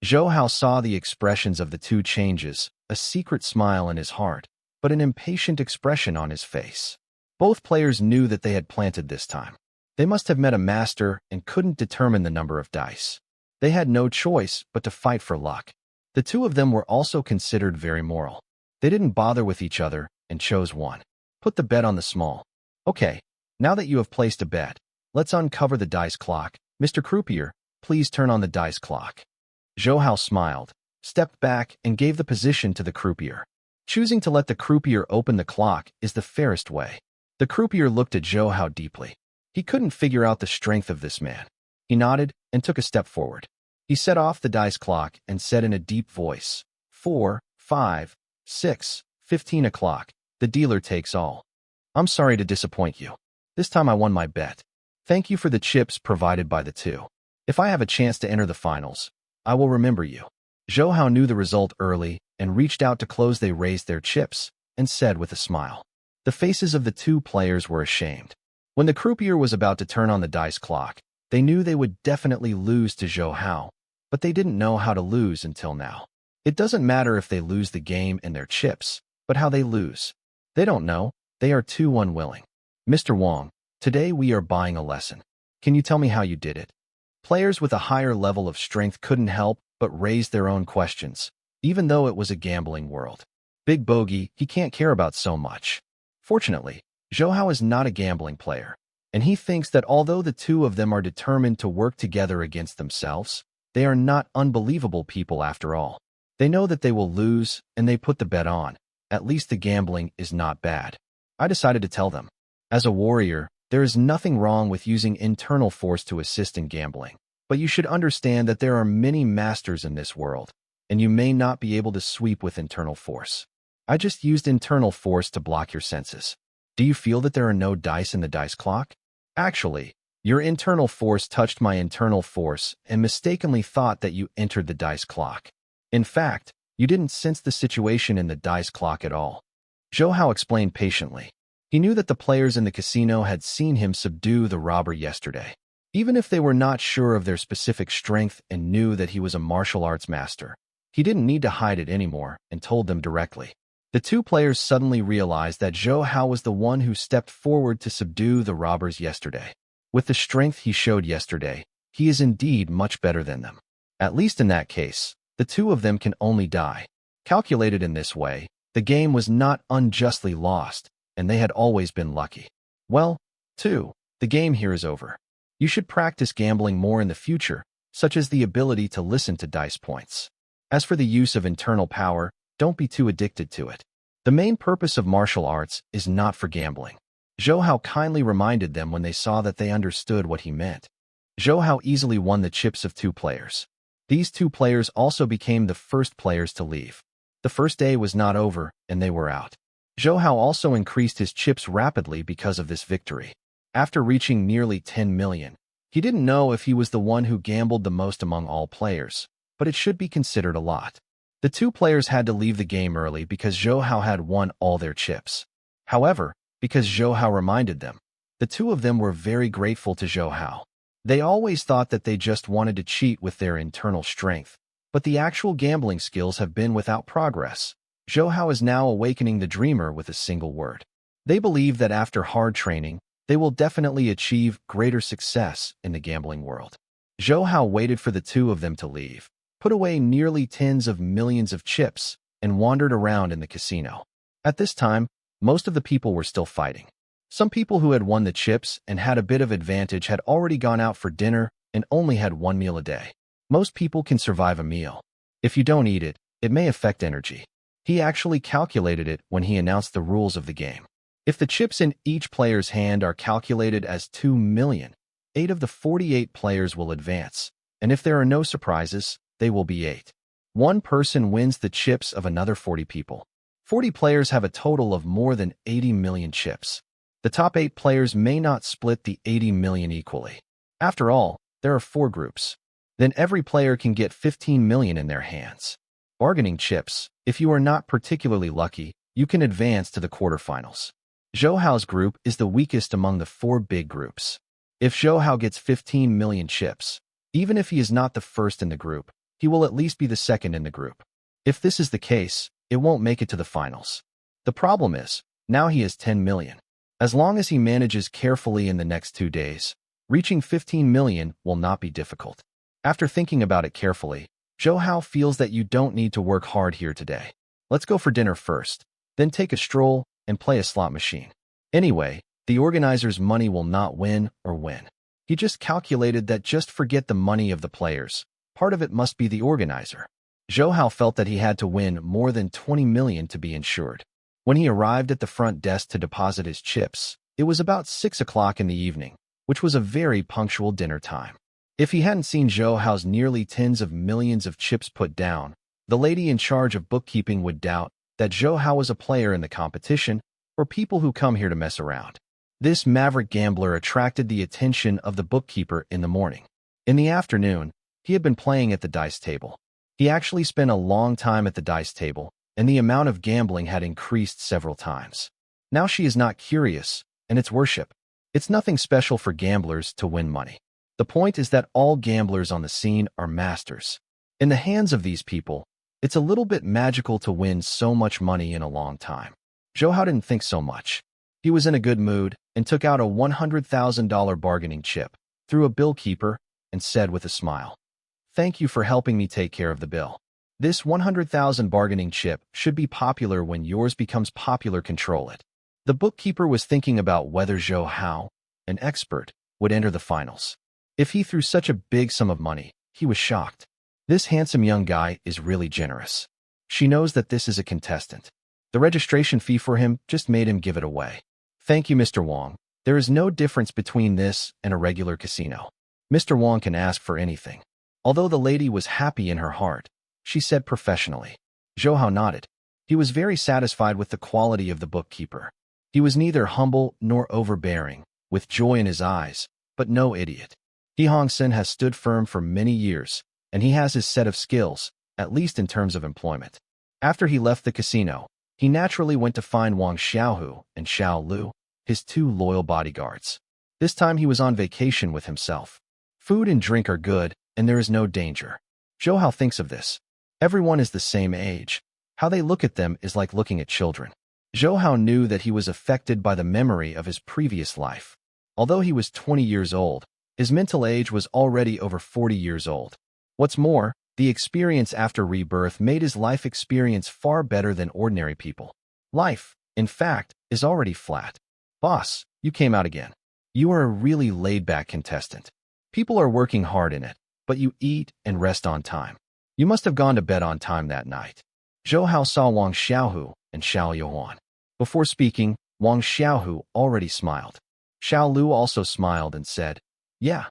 Zhou Hao saw the expressions of the two changes, a secret smile in his heart, but an impatient expression on his face. Both players knew that they had planted this time. They must have met a master and couldn't determine the number of dice. They had no choice but to fight for luck. The two of them were also considered very moral. They didn't bother with each other and chose one. Put the bet on the small. Okay, now that you have placed a bet, let's uncover the dice clock. Mr. Croupier, please turn on the dice clock. Zhou Hao smiled, stepped back, and gave the position to the croupier. Choosing to let the croupier open the clock is the fairest way. The croupier looked at Zhou Hao deeply. He couldn't figure out the strength of this man. He nodded and took a step forward. He set off the dice clock and said in a deep voice, 4, 5, 6, 15 o'clock. The dealer takes all. I'm sorry to disappoint you. This time I won my bet. Thank you for the chips provided by the two. If I have a chance to enter the finals, I will remember you. Zhou Hao knew the result early and reached out to close. They raised their chips and said with a smile. The faces of the two players were ashamed. When the croupier was about to turn on the dice clock, they knew they would definitely lose to Zhou Hao, but they didn't know how to lose until now. It doesn't matter if they lose the game and their chips, but how they lose. They don't know. They are too unwilling. Mr. Wong, today we are buying a lesson. Can you tell me how you did it? Players with a higher level of strength couldn't help but raise their own questions, even though it was a gambling world. Big Bogey, he can't care about so much. Fortunately, Zhou Hao is not a gambling player, and he thinks that although the two of them are determined to work together against themselves, they are not unbelievable people after all. They know that they will lose, and they put the bet on. At least the gambling is not bad. I decided to tell them. As a warrior, there is nothing wrong with using internal force to assist in gambling, but you should understand that there are many masters in this world, and you may not be able to sweep with internal force. I just used internal force to block your senses. Do you feel that there are no dice in the dice clock? Actually, your internal force touched my internal force and mistakenly thought that you entered the dice clock. In fact, you didn't sense the situation in the dice clock at all. Zhou Hao explained patiently. He knew that the players in the casino had seen him subdue the robber yesterday. Even if they were not sure of their specific strength and knew that he was a martial arts master, he didn't need to hide it anymore and told them directly. The two players suddenly realized that Zhou Hao was the one who stepped forward to subdue the robbers yesterday. With the strength he showed yesterday, he is indeed much better than them. At least in that case, the two of them can only die. Calculated in this way, the game was not unjustly lost, and they had always been lucky. Well, too, the game here is over. You should practice gambling more in the future, such as the ability to listen to dice points. As for the use of internal power, don't be too addicted to it. The main purpose of martial arts is not for gambling. Zhou Hao kindly reminded them when they saw that they understood what he meant. Zhou Hao easily won the chips of two players. These two players also became the first players to leave. The first day was not over, and they were out. Zhou Hao also increased his chips rapidly because of this victory. After reaching nearly 10 million, he didn't know if he was the one who gambled the most among all players, but it should be considered a lot. The two players had to leave the game early because Zhou Hao had won all their chips. However, because Zhou Hao reminded them, the two of them were very grateful to Zhou Hao. They always thought that they just wanted to cheat with their internal strength, but the actual gambling skills have been without progress. Zhou Hao is now awakening the dreamer with a single word. They believe that after hard training, they will definitely achieve greater success in the gambling world. Zhou Hao waited for the two of them to leave, put away nearly tens of millions of chips, and wandered around in the casino. At this time, most of the people were still fighting. Some people who had won the chips and had a bit of advantage had already gone out for dinner and only had one meal a day. Most people can survive a meal. If you don't eat it, it may affect energy. He actually calculated it when he announced the rules of the game. If the chips in each player's hand are calculated as 2 million, 8 of the 48 players will advance, and if there are no surprises, they will be 8. One person wins the chips of another 40 people. 40 players have a total of more than 80 million chips. The top 8 players may not split the 80 million equally. After all, there are 4 groups. Then every player can get 15 million in their hands. Bargaining chips. If you are not particularly lucky, you can advance to the quarterfinals. Zhou Hao's group is the weakest among the 4 big groups. If Zhou Hao gets 15 million chips, even if he is not the first in the group, he will at least be the second in the group. If this is the case, it won't make it to the finals. The problem is, now he has 10 million. As long as he manages carefully in the next 2 days, reaching 15 million will not be difficult. After thinking about it carefully, Zhou Hao feels that you don't need to work hard here today. Let's go for dinner first, then take a stroll and play a slot machine. Anyway, the organizer's money will not win or win. He just calculated that just forget the money of the players. Part of it must be the organizer. Zhou Hao felt that he had to win more than 20 million to be insured. When he arrived at the front desk to deposit his chips, it was about 6 o'clock in the evening, which was a very punctual dinner time. If he hadn't seen Zhou Hao's nearly tens of millions of chips put down, the lady in charge of bookkeeping would doubt that Zhou Hao was a player in the competition or people who come here to mess around. This maverick gambler attracted the attention of the bookkeeper in the morning. In the afternoon, he had been playing at the dice table. He actually spent a long time at the dice table, and the amount of gambling had increased several times. Now she is not curious, and it's worship. It's nothing special for gamblers to win money. The point is that all gamblers on the scene are masters. In the hands of these people, it's a little bit magical to win so much money in a long time. Zhou Hao didn't think so much. He was in a good mood and took out a $100,000 bargaining chip, threw a bill keeper, and said with a smile, "Thank you for helping me take care of the bill. This 100,000 bargaining chip should be popular when yours becomes popular. Control it." The bookkeeper was thinking about whether Zhou Hao, an expert, would enter the finals. If he threw such a big sum of money, he was shocked. This handsome young guy is really generous. She knows that this is a contestant. The registration fee for him just made him give it away. "Thank you, Mr. Wong. There is no difference between this and a regular casino. Mr. Wong can ask for anything." Although the lady was happy in her heart, she said professionally. Zhou Hao nodded. He was very satisfied with the quality of the bookkeeper. He was neither humble nor overbearing, with joy in his eyes, but no idiot. He Hongsen has stood firm for many years, and he has his set of skills, at least in terms of employment. After he left the casino, he naturally went to find Wang Xiaohu and Xiao Lu, his 2 loyal bodyguards. This time he was on vacation with himself. Food and drink are good, and there is no danger. Zhou Hao thinks of this. Everyone is the same age. How they look at them is like looking at children. Zhou Hao knew that he was affected by the memory of his previous life. Although he was 20 years old, his mental age was already over 40 years old. What's more, the experience after rebirth made his life experience far better than ordinary people. Life, in fact, is already flat. "Boss, you came out again. You are a really laid-back contestant. People are working hard in it, but you eat and rest on time. You must have gone to bed on time that night." Zhou Hao saw Wang Xiaohu and Xiao Yuan. Before speaking, Wang Xiaohu already smiled. Xiao Lu also smiled and said, "Yeah,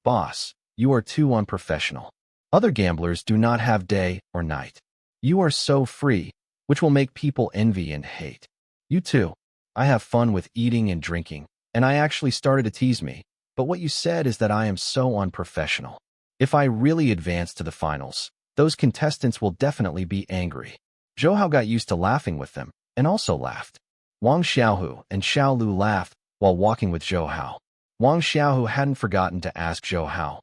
boss, you are too unprofessional. Other gamblers do not have day or night. You are so free, which will make people envy and hate. You too. I have fun with eating and drinking, and I actually started to tease me, but what you said is that I am so unprofessional. If I really advance to the finals, those contestants will definitely be angry." Zhou Hao got used to laughing with them, and also laughed. Wang Xiaohu and Xiao Lu laughed while walking with Zhou Hao. Wang Xiaohu hadn't forgotten to ask Zhou Hao,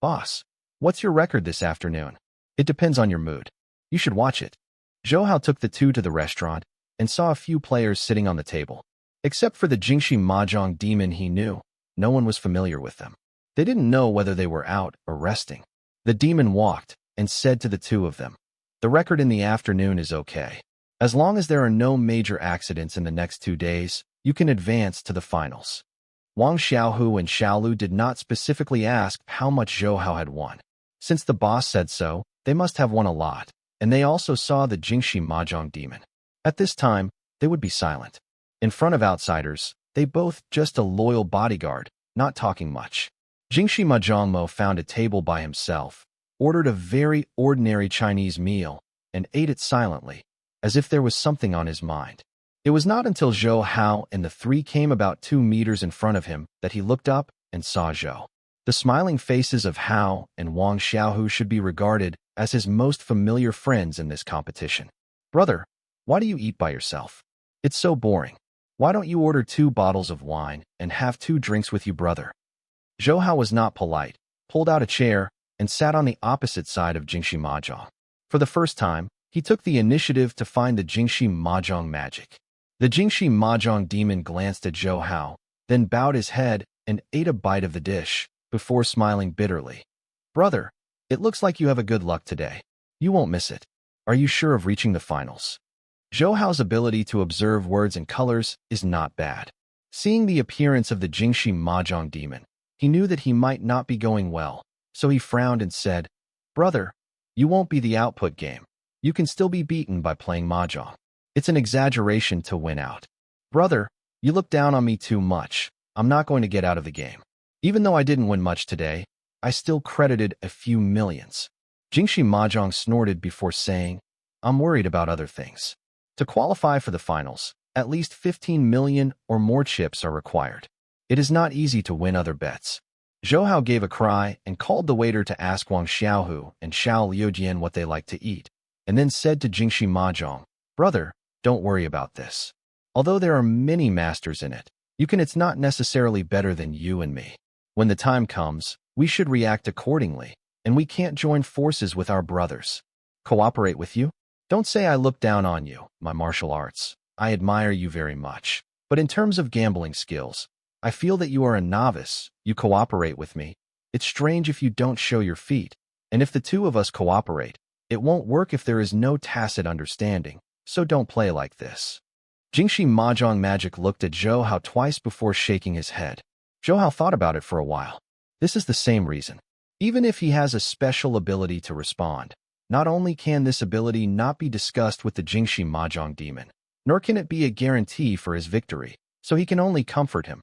"Boss, what's your record this afternoon?" "It depends on your mood. You should watch it." Zhou Hao took the 2 to the restaurant and saw a few players sitting on the table. Except for the Jingxi Mahjong demon he knew, no one was familiar with them. They didn't know whether they were out or resting. The demon walked and said to the 2 of them, "The record in the afternoon is okay. As long as there are no major accidents in the next 2 days, you can advance to the finals." Wang Xiaohu and Xiaolu did not specifically ask how much Zhou Hao had won. Since the boss said so, they must have won a lot, and they also saw the Jingxi Mahjong demon. At this time, they would be silent. In front of outsiders, they both just a loyal bodyguard, not talking much. Jingxi Mahjongmo found a table by himself, ordered a very ordinary Chinese meal, and ate it silently, as if there was something on his mind. It was not until Zhou Hao and the three came about 2 meters in front of him that he looked up and saw Zhou. The smiling faces of Hao and Wang Xiaohu should be regarded as his most familiar friends in this competition. Brother, why do you eat by yourself? It's so boring. Why don't you order 2 bottles of wine and have 2 drinks with you, brother? Zhou Hao was not polite, pulled out a chair, and sat on the opposite side of Jingxi Mahjong. For the first time, he took the initiative to find the Jingxi Mahjong magic. The Jingxi Mahjong demon glanced at Zhou Hao, then bowed his head and ate a bite of the dish, before smiling bitterly. Brother, it looks like you have a good luck today. You won't miss it. Are you sure of reaching the finals? Zhou Hao's ability to observe words and colors is not bad. Seeing the appearance of the Jingxi Mahjong demon, he knew that he might not be going well, so he frowned and said, Brother, you won't be the output game. You can still be beaten by playing Mahjong. It's an exaggeration to win out. Brother, you look down on me too much. I'm not going to get out of the game. Even though I didn't win much today, I still credited a few millions. Jingxi Mahjong snorted before saying, I'm worried about other things. To qualify for the finals, at least 15 million or more chips are required. It is not easy to win other bets. Zhou Hao gave a cry and called the waiter to ask Wang Xiaohu and Xiao Liujian what they liked to eat, and then said to Jingxi Mahjong, Brother, don't worry about this. Although there are many masters in it, it's not necessarily better than you and me. When the time comes, we should react accordingly, and we can't join forces with our brothers. Cooperate with you? Don't say I look down on you, my martial arts. I admire you very much. But in terms of gambling skills, I feel that you are a novice. You cooperate with me. It's strange if you don't show your feet. And if the 2 of us cooperate, it won't work if there is no tacit understanding. So don't play like this. Jingxi Mahjong Magic looked at Zhou Hao twice before shaking his head. Zhou Hao thought about it for a while. This is the same reason. Even if he has a special ability to respond, not only can this ability not be discussed with the Jingxi Mahjong demon, nor can it be a guarantee for his victory, so he can only comfort him.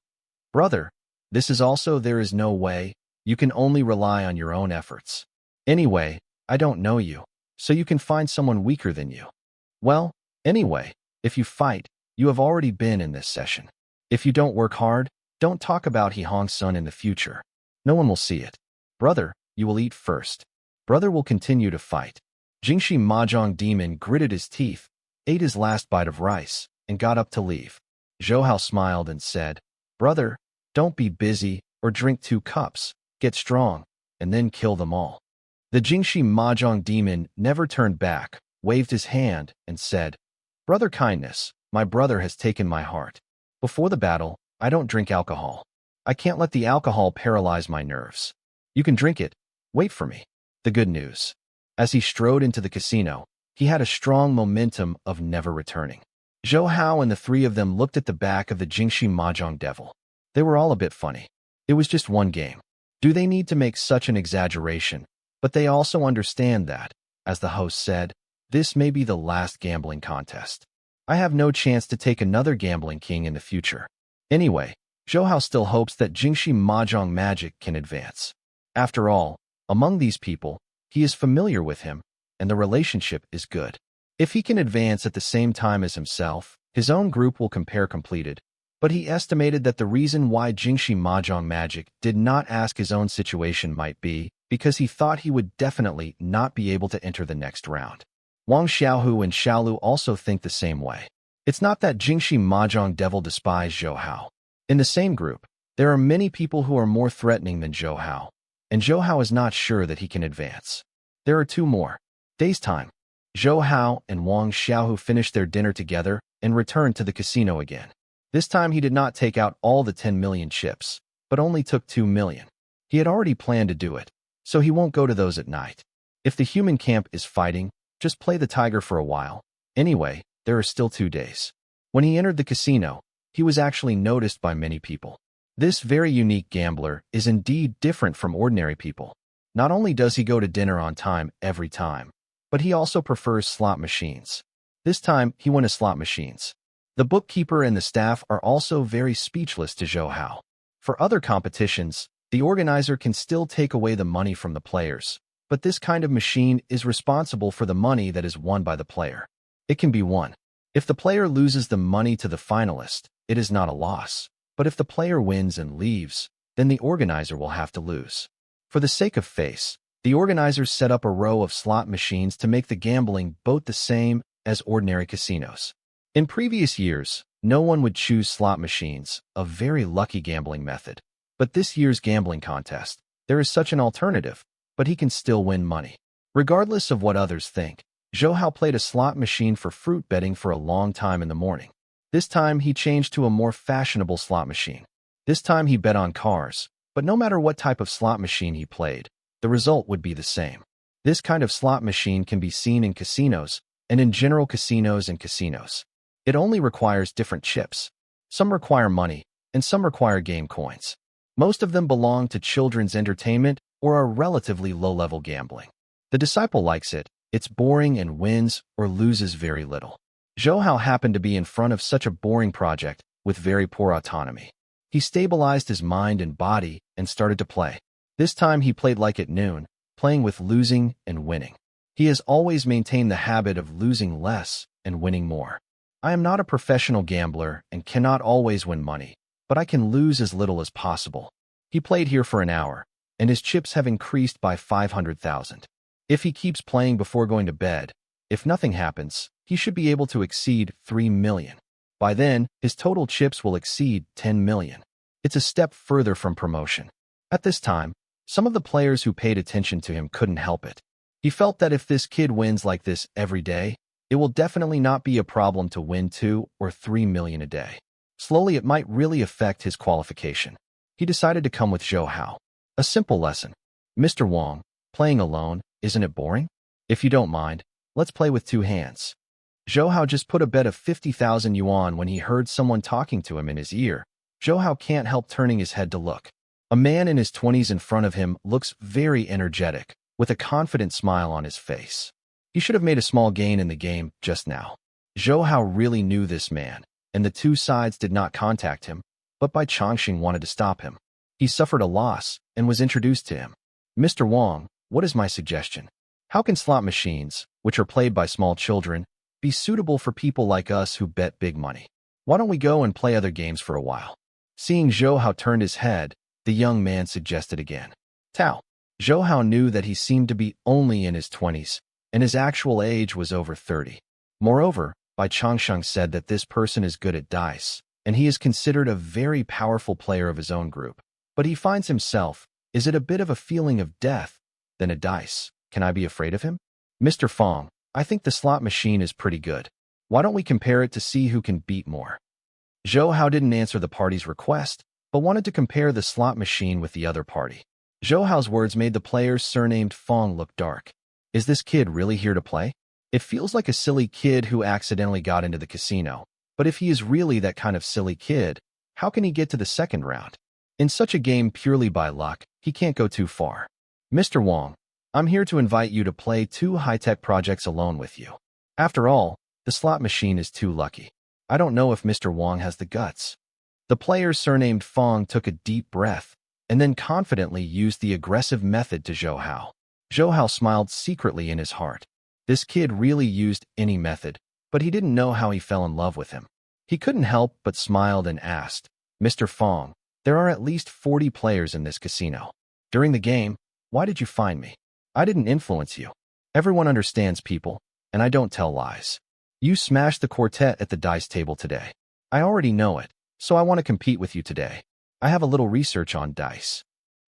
Brother, this is also there is no way. You can only rely on your own efforts. Anyway, I don't know you, so you can find someone weaker than you. Well, anyway, if you fight, you have already been in this session. If you don't work hard, don't talk about He Hong's son in the future. No one will see it. Brother, you will eat first. Brother will continue to fight. Jingxi Mahjong demon gritted his teeth, ate his last bite of rice, and got up to leave. Zhou Hao smiled and said, Brother, don't be busy or drink 2 cups. Get strong, and then kill them all. The Jingxi Mahjong demon never turned back, waved his hand, and said, Brother kindness, my brother has taken my heart. Before the battle, I don't drink alcohol. I can't let the alcohol paralyze my nerves. You can drink it. Wait for me. The good news. As he strode into the casino, he had a strong momentum of never returning. Zhou Hao and the 3 of them looked at the back of the Jingxi Mahjong devil. They were all a bit funny. It was just one game. Do they need to make such an exaggeration? But they also understand that, as the host said, this may be the last gambling contest. I have no chance to take another gambling king in the future. Anyway, Zhou Hao still hopes that Jingxi Mahjong magic can advance. After all, among these people, he is familiar with him, and the relationship is good. If he can advance at the same time as himself, his own group will compare completed. But he estimated that the reason why Jingxi Mahjong magic did not ask his own situation might be because he thought he would definitely not be able to enter the next round. Wang Xiaohu and Xiaolu also think the same way. It's not that Jingxi Mahjong devil despise Zhou Hao. In the same group, there are many people who are more threatening than Zhou Hao, and Zhou Hao is not sure that he can advance. There are 2 more. Day's time. Zhou Hao and Wang Xiaohu finished their dinner together and returned to the casino again. This time he did not take out all the 10 million chips, but only took 2 million. He had already planned to do it, so he won't go to those at night. If the human camp is fighting, just play the tiger for a while. Anyway, there are still 2 days. When he entered the casino, he was actually noticed by many people. This very unique gambler is indeed different from ordinary people. Not only does he go to dinner on time every time, but he also prefers slot machines. This time, he went to slot machines. The bookkeeper and the staff are also very speechless to Zhou Hao. For other competitions, the organizer can still take away the money from the players, but this kind of machine is responsible for the money that is won by the player. It can be won. If the player loses the money to the finalist, it is not a loss. But if the player wins and leaves, then the organizer will have to lose. For the sake of face, the organizers set up a row of slot machines to make the gambling boat the same as ordinary casinos. In previous years, no one would choose slot machines, a very lucky gambling method. But this year's gambling contest, there is such an alternative, but he can still win money. Regardless of what others think, Zhou Hao played a slot machine for fruit betting for a long time in the morning. This time, he changed to a more fashionable slot machine. This time, he bet on cars, but no matter what type of slot machine he played, the result would be the same. This kind of slot machine can be seen in casinos and in general casinos and casinos. It only requires different chips. Some require money, and some require game coins. Most of them belong to children's entertainment or are relatively low-level gambling. The disciple likes it. It's boring and wins or loses very little. Zhou Hao happened to be in front of such a boring project with very poor autonomy. He stabilized his mind and body and started to play. This time he played like at noon, playing with losing and winning. He has always maintained the habit of losing less and winning more. I am not a professional gambler and cannot always win money, but I can lose as little as possible. He played here for an hour, and his chips have increased by 500,000. If he keeps playing before going to bed, if nothing happens, he should be able to exceed 3 million. By then, his total chips will exceed 10 million. It's a step further from promotion. At this time, some of the players who paid attention to him couldn't help it. He felt that if this kid wins like this every day, it will definitely not be a problem to win 2 or 3 million a day. Slowly, it might really affect his qualification. He decided to come with Zhou Hao. A simple lesson. Mr. Wang, playing alone, isn't it boring? If you don't mind, let's play with 2 hands. Zhou Hao just put a bet of 50,000 yuan when he heard someone talking to him in his ear. Zhou Hao can't help turning his head to look. A man in his 20s in front of him looks very energetic, with a confident smile on his face. He should have made a small gain in the game just now. Zhou Hao really knew this man, and the 2 sides did not contact him, but Bai Changxing wanted to stop him. He suffered a loss and was introduced to him. Mr. Wang, what is my suggestion? How can slot machines, which are played by small children, be suitable for people like us who bet big money? Why don't we go and play other games for a while? Seeing Zhou Hao turned his head, the young man suggested again. Tao. Zhou Hao knew that he seemed to be only in his 20s, and his actual age was over 30. Moreover, Bai Changxing said that this person is good at dice, and he is considered a very powerful player of his own group. But he finds himself, is it a bit of a feeling of death than a dice? Can I be afraid of him? Mr. Fong, I think the slot machine is pretty good. Why don't we compare it to see who can beat more? Zhou Hao didn't answer the party's request, but wanted to compare the slot machine with the other party. Zhou Hao's words made the players surnamed Fong look dark. Is this kid really here to play? It feels like a silly kid who accidentally got into the casino. But if he is really that kind of silly kid, how can he get to the second round? In such a game purely by luck, he can't go too far. Mr. Wang, I'm here to invite you to play 2 high-tech projects alone with you. After all, the slot machine is too lucky. I don't know if Mr. Wang has the guts. The player surnamed Fong took a deep breath and then confidently used the aggressive method to Zhou Hao. Zhou Hao smiled secretly in his heart. This kid really used any method, but he didn't know how he fell in love with him. He couldn't help but smiled and asked, Mr. Fong, there are at least 40 players in this casino. During the game, why did you find me? I didn't influence you. Everyone understands people, and I don't tell lies. You smashed the quartet at the dice table today. I already know it, so I want to compete with you today. I have a little research on dice.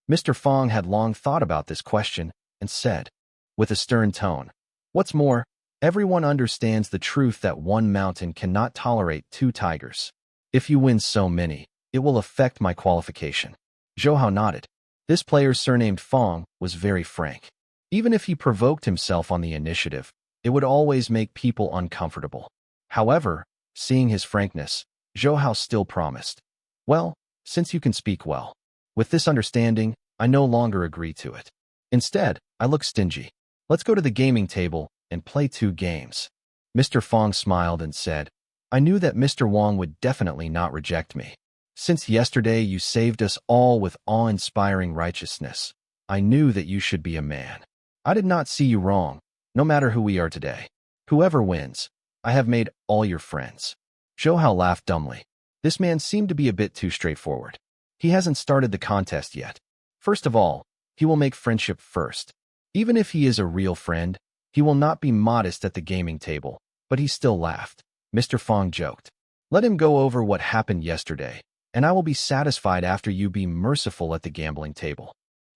Mr. Fong had long thought about this question and said, with a stern tone, what's more, everyone understands the truth that one mountain cannot tolerate 2 tigers. If you win so many, it will affect my qualification. Zhou Hao nodded. This player surnamed Fong was very frank. Even if he provoked himself on the initiative, it would always make people uncomfortable. However, seeing his frankness, Zhou Hao still promised. Well, since you can speak well. With this understanding, I no longer agree to it. Instead, I look stingy. Let's go to the gaming table and play 2 games. Mr. Fong smiled and said, I knew that Mr. Wong would definitely not reject me. Since yesterday you saved us all with awe-inspiring righteousness, I knew that you should be a man. I did not see you wrong, no matter who we are today. Whoever wins, I have made all your friends. Zhou Hao laughed dumbly. This man seemed to be a bit too straightforward. He hasn't started the contest yet. First of all, he will make friendship first. Even if he is a real friend, he will not be modest at the gaming table, but he still laughed. Mr. Fong joked. Let him go over what happened yesterday, and I will be satisfied after you be merciful at the gambling table.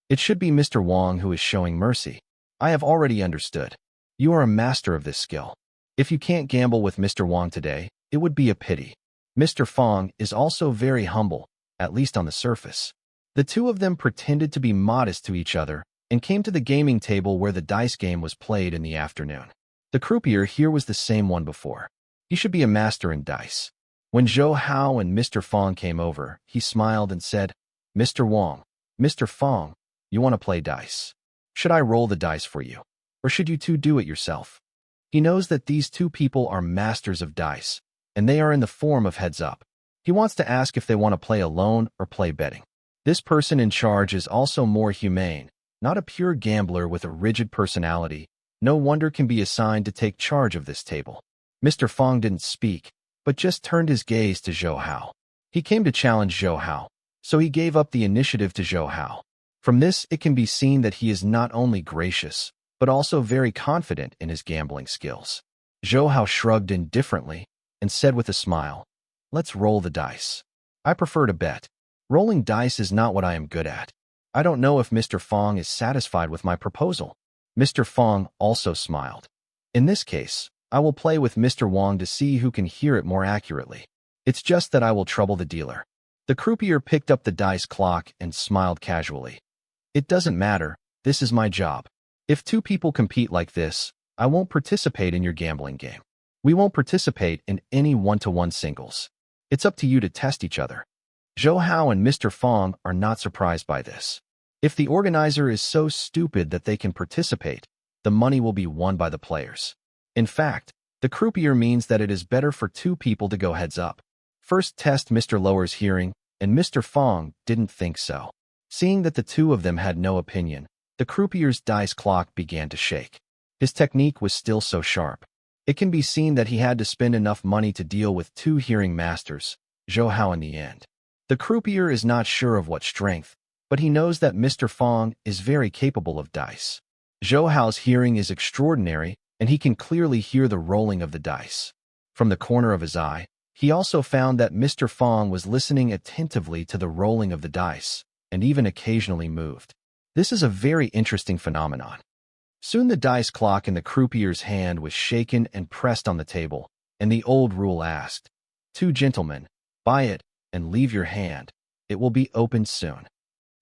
It should be Mr. Wong who is showing mercy. I have already understood. You are a master of this skill. If you can't gamble with Mr. Wong today, it would be a pity. Mr. Fong is also very humble, at least on the surface. The two of them pretended to be modest to each other and came to the gaming table where the dice game was played in the afternoon. The croupier here was the same one before. He should be a master in dice. When Zhou Hao and Mr. Fong came over, he smiled and said, Mr. Wong, Mr. Fong, you want to play dice? Should I roll the dice for you? Or should you two do it yourself? He knows that these two people are masters of dice, and they are in the form of heads up. He wants to ask if they want to play alone or play betting. This person in charge is also more humane, not a pure gambler with a rigid personality. No wonder can be assigned to take charge of this table. Mr. Fong didn't speak, but just turned his gaze to Zhou Hao. He came to challenge Zhou Hao, so he gave up the initiative to Zhou Hao. From this, it can be seen that he is not only gracious, but also very confident in his gambling skills. Zhou Hao shrugged indifferently and said with a smile, Let's roll the dice. I prefer to bet. Rolling dice is not what I am good at. I don't know if Mr. Fong is satisfied with my proposal. Mr. Fong also smiled. In this case, I will play with Mr. Wong to see who can hear it more accurately. It's just that I will trouble the dealer. The croupier picked up the dice clock and smiled casually. It doesn't matter, this is my job. If two people compete like this, I won't participate in your gambling game. We won't participate in any one-to-one singles. It's up to you to test each other. Zhou Hao and Mr. Fong are not surprised by this. If the organizer is so stupid that they can participate, the money will be won by the players. In fact, the croupier means that it is better for two people to go heads up. First test Mr. Lower's hearing, and Mr. Fong didn't think so. Seeing that the two of them had no opinion, the croupier's dice clock began to shake. His technique was still so sharp. It can be seen that he had to spend enough money to deal with two hearing masters, Zhou Hao in the end. The croupier is not sure of what strength, but he knows that Mr. Fong is very capable of dice. Zhou Hao's hearing is extraordinary, and he can clearly hear the rolling of the dice. From the corner of his eye, he also found that Mr. Fong was listening attentively to the rolling of the dice, and even occasionally moved. This is a very interesting phenomenon. Soon the dice clock in the croupier's hand was shaken and pressed on the table, and the old rule asked, "Two gentlemen, buy it and leave your hand. It will be opened soon."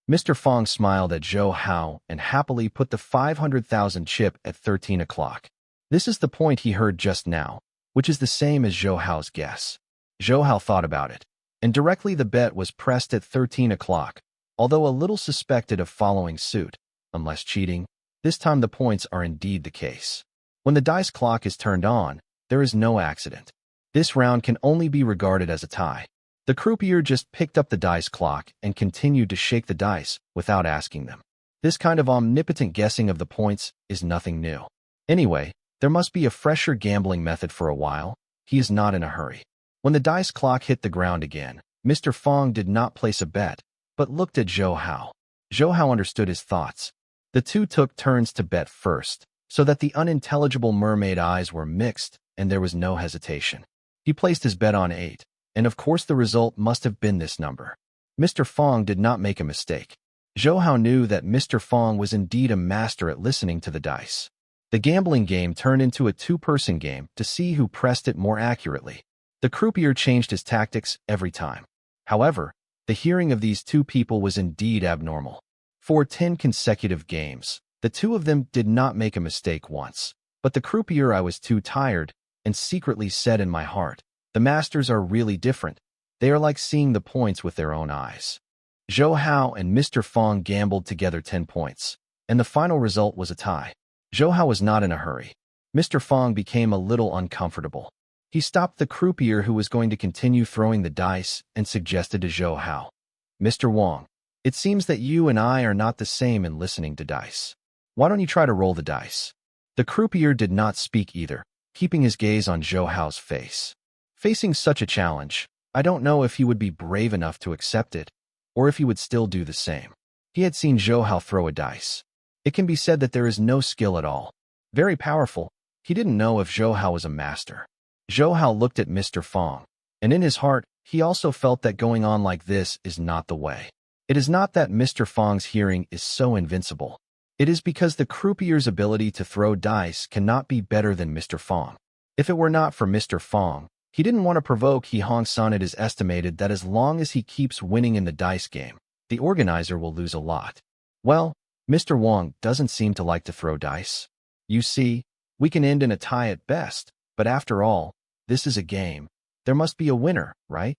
Mr. Fong smiled at Zhou Hao and happily put the 500,000 chip at 13 o'clock. This is the point he heard just now, which is the same as Zhou Hao's guess. Zhou Hao thought about it, and directly the bet was pressed at 13 o'clock, although a little suspected of following suit, unless cheating. This time the points are indeed the case. When the dice clock is turned on, there is no accident. This round can only be regarded as a tie. The croupier just picked up the dice clock and continued to shake the dice without asking them. This kind of omnipotent guessing of the points is nothing new. Anyway, there must be a fresher gambling method for a while. He is not in a hurry. When the dice clock hit the ground again, Mr. Fong did not place a bet, but looked at Zhou Hao. Zhou Hao understood his thoughts. The two took turns to bet first, so that the unintelligible mermaid eyes were mixed and there was no hesitation. He placed his bet on 8, and of course the result must have been this number. Mr. Fong did not make a mistake. Zhou Hao knew that Mr. Fong was indeed a master at listening to the dice. The gambling game turned into a two-person game to see who pressed it more accurately. The croupier changed his tactics every time. However, the hearing of these two people was indeed abnormal. For 10 consecutive games, the two of them did not make a mistake once. But the croupier, I was too tired, and secretly said in my heart, the masters are really different. They are like seeing the points with their own eyes. Zhou Hao and Mr. Fong gambled together 10 points. and the final result was a tie. Zhou Hao was not in a hurry. Mr. Fong became a little uncomfortable. He stopped the croupier who was going to continue throwing the dice and suggested to Zhou Hao, "Mr. Wong, it seems that you and I are not the same in listening to dice. Why don't you try to roll the dice?" The croupier did not speak either, keeping his gaze on Zhou Hao's face. Facing such a challenge, I don't know if he would be brave enough to accept it, or if he would still do the same. He had seen Zhou Hao throw a dice. It can be said that there is no skill at all. Very powerful. He didn't know if Zhou Hao was a master. Zhou Hao looked at Mr. Fong, and in his heart, he also felt that going on like this is not the way. It is not that Mr. Fong's hearing is so invincible. It is because the croupier's ability to throw dice cannot be better than Mr. Fong. If it were not for Mr. Fong, he didn't want to provoke He Hong-san. It is estimated that as long as he keeps winning in the dice game, the organizer will lose a lot. Well, Mr. Wong doesn't seem to like to throw dice. You see, we can end in a tie at best, but after all, this is a game. There must be a winner, right?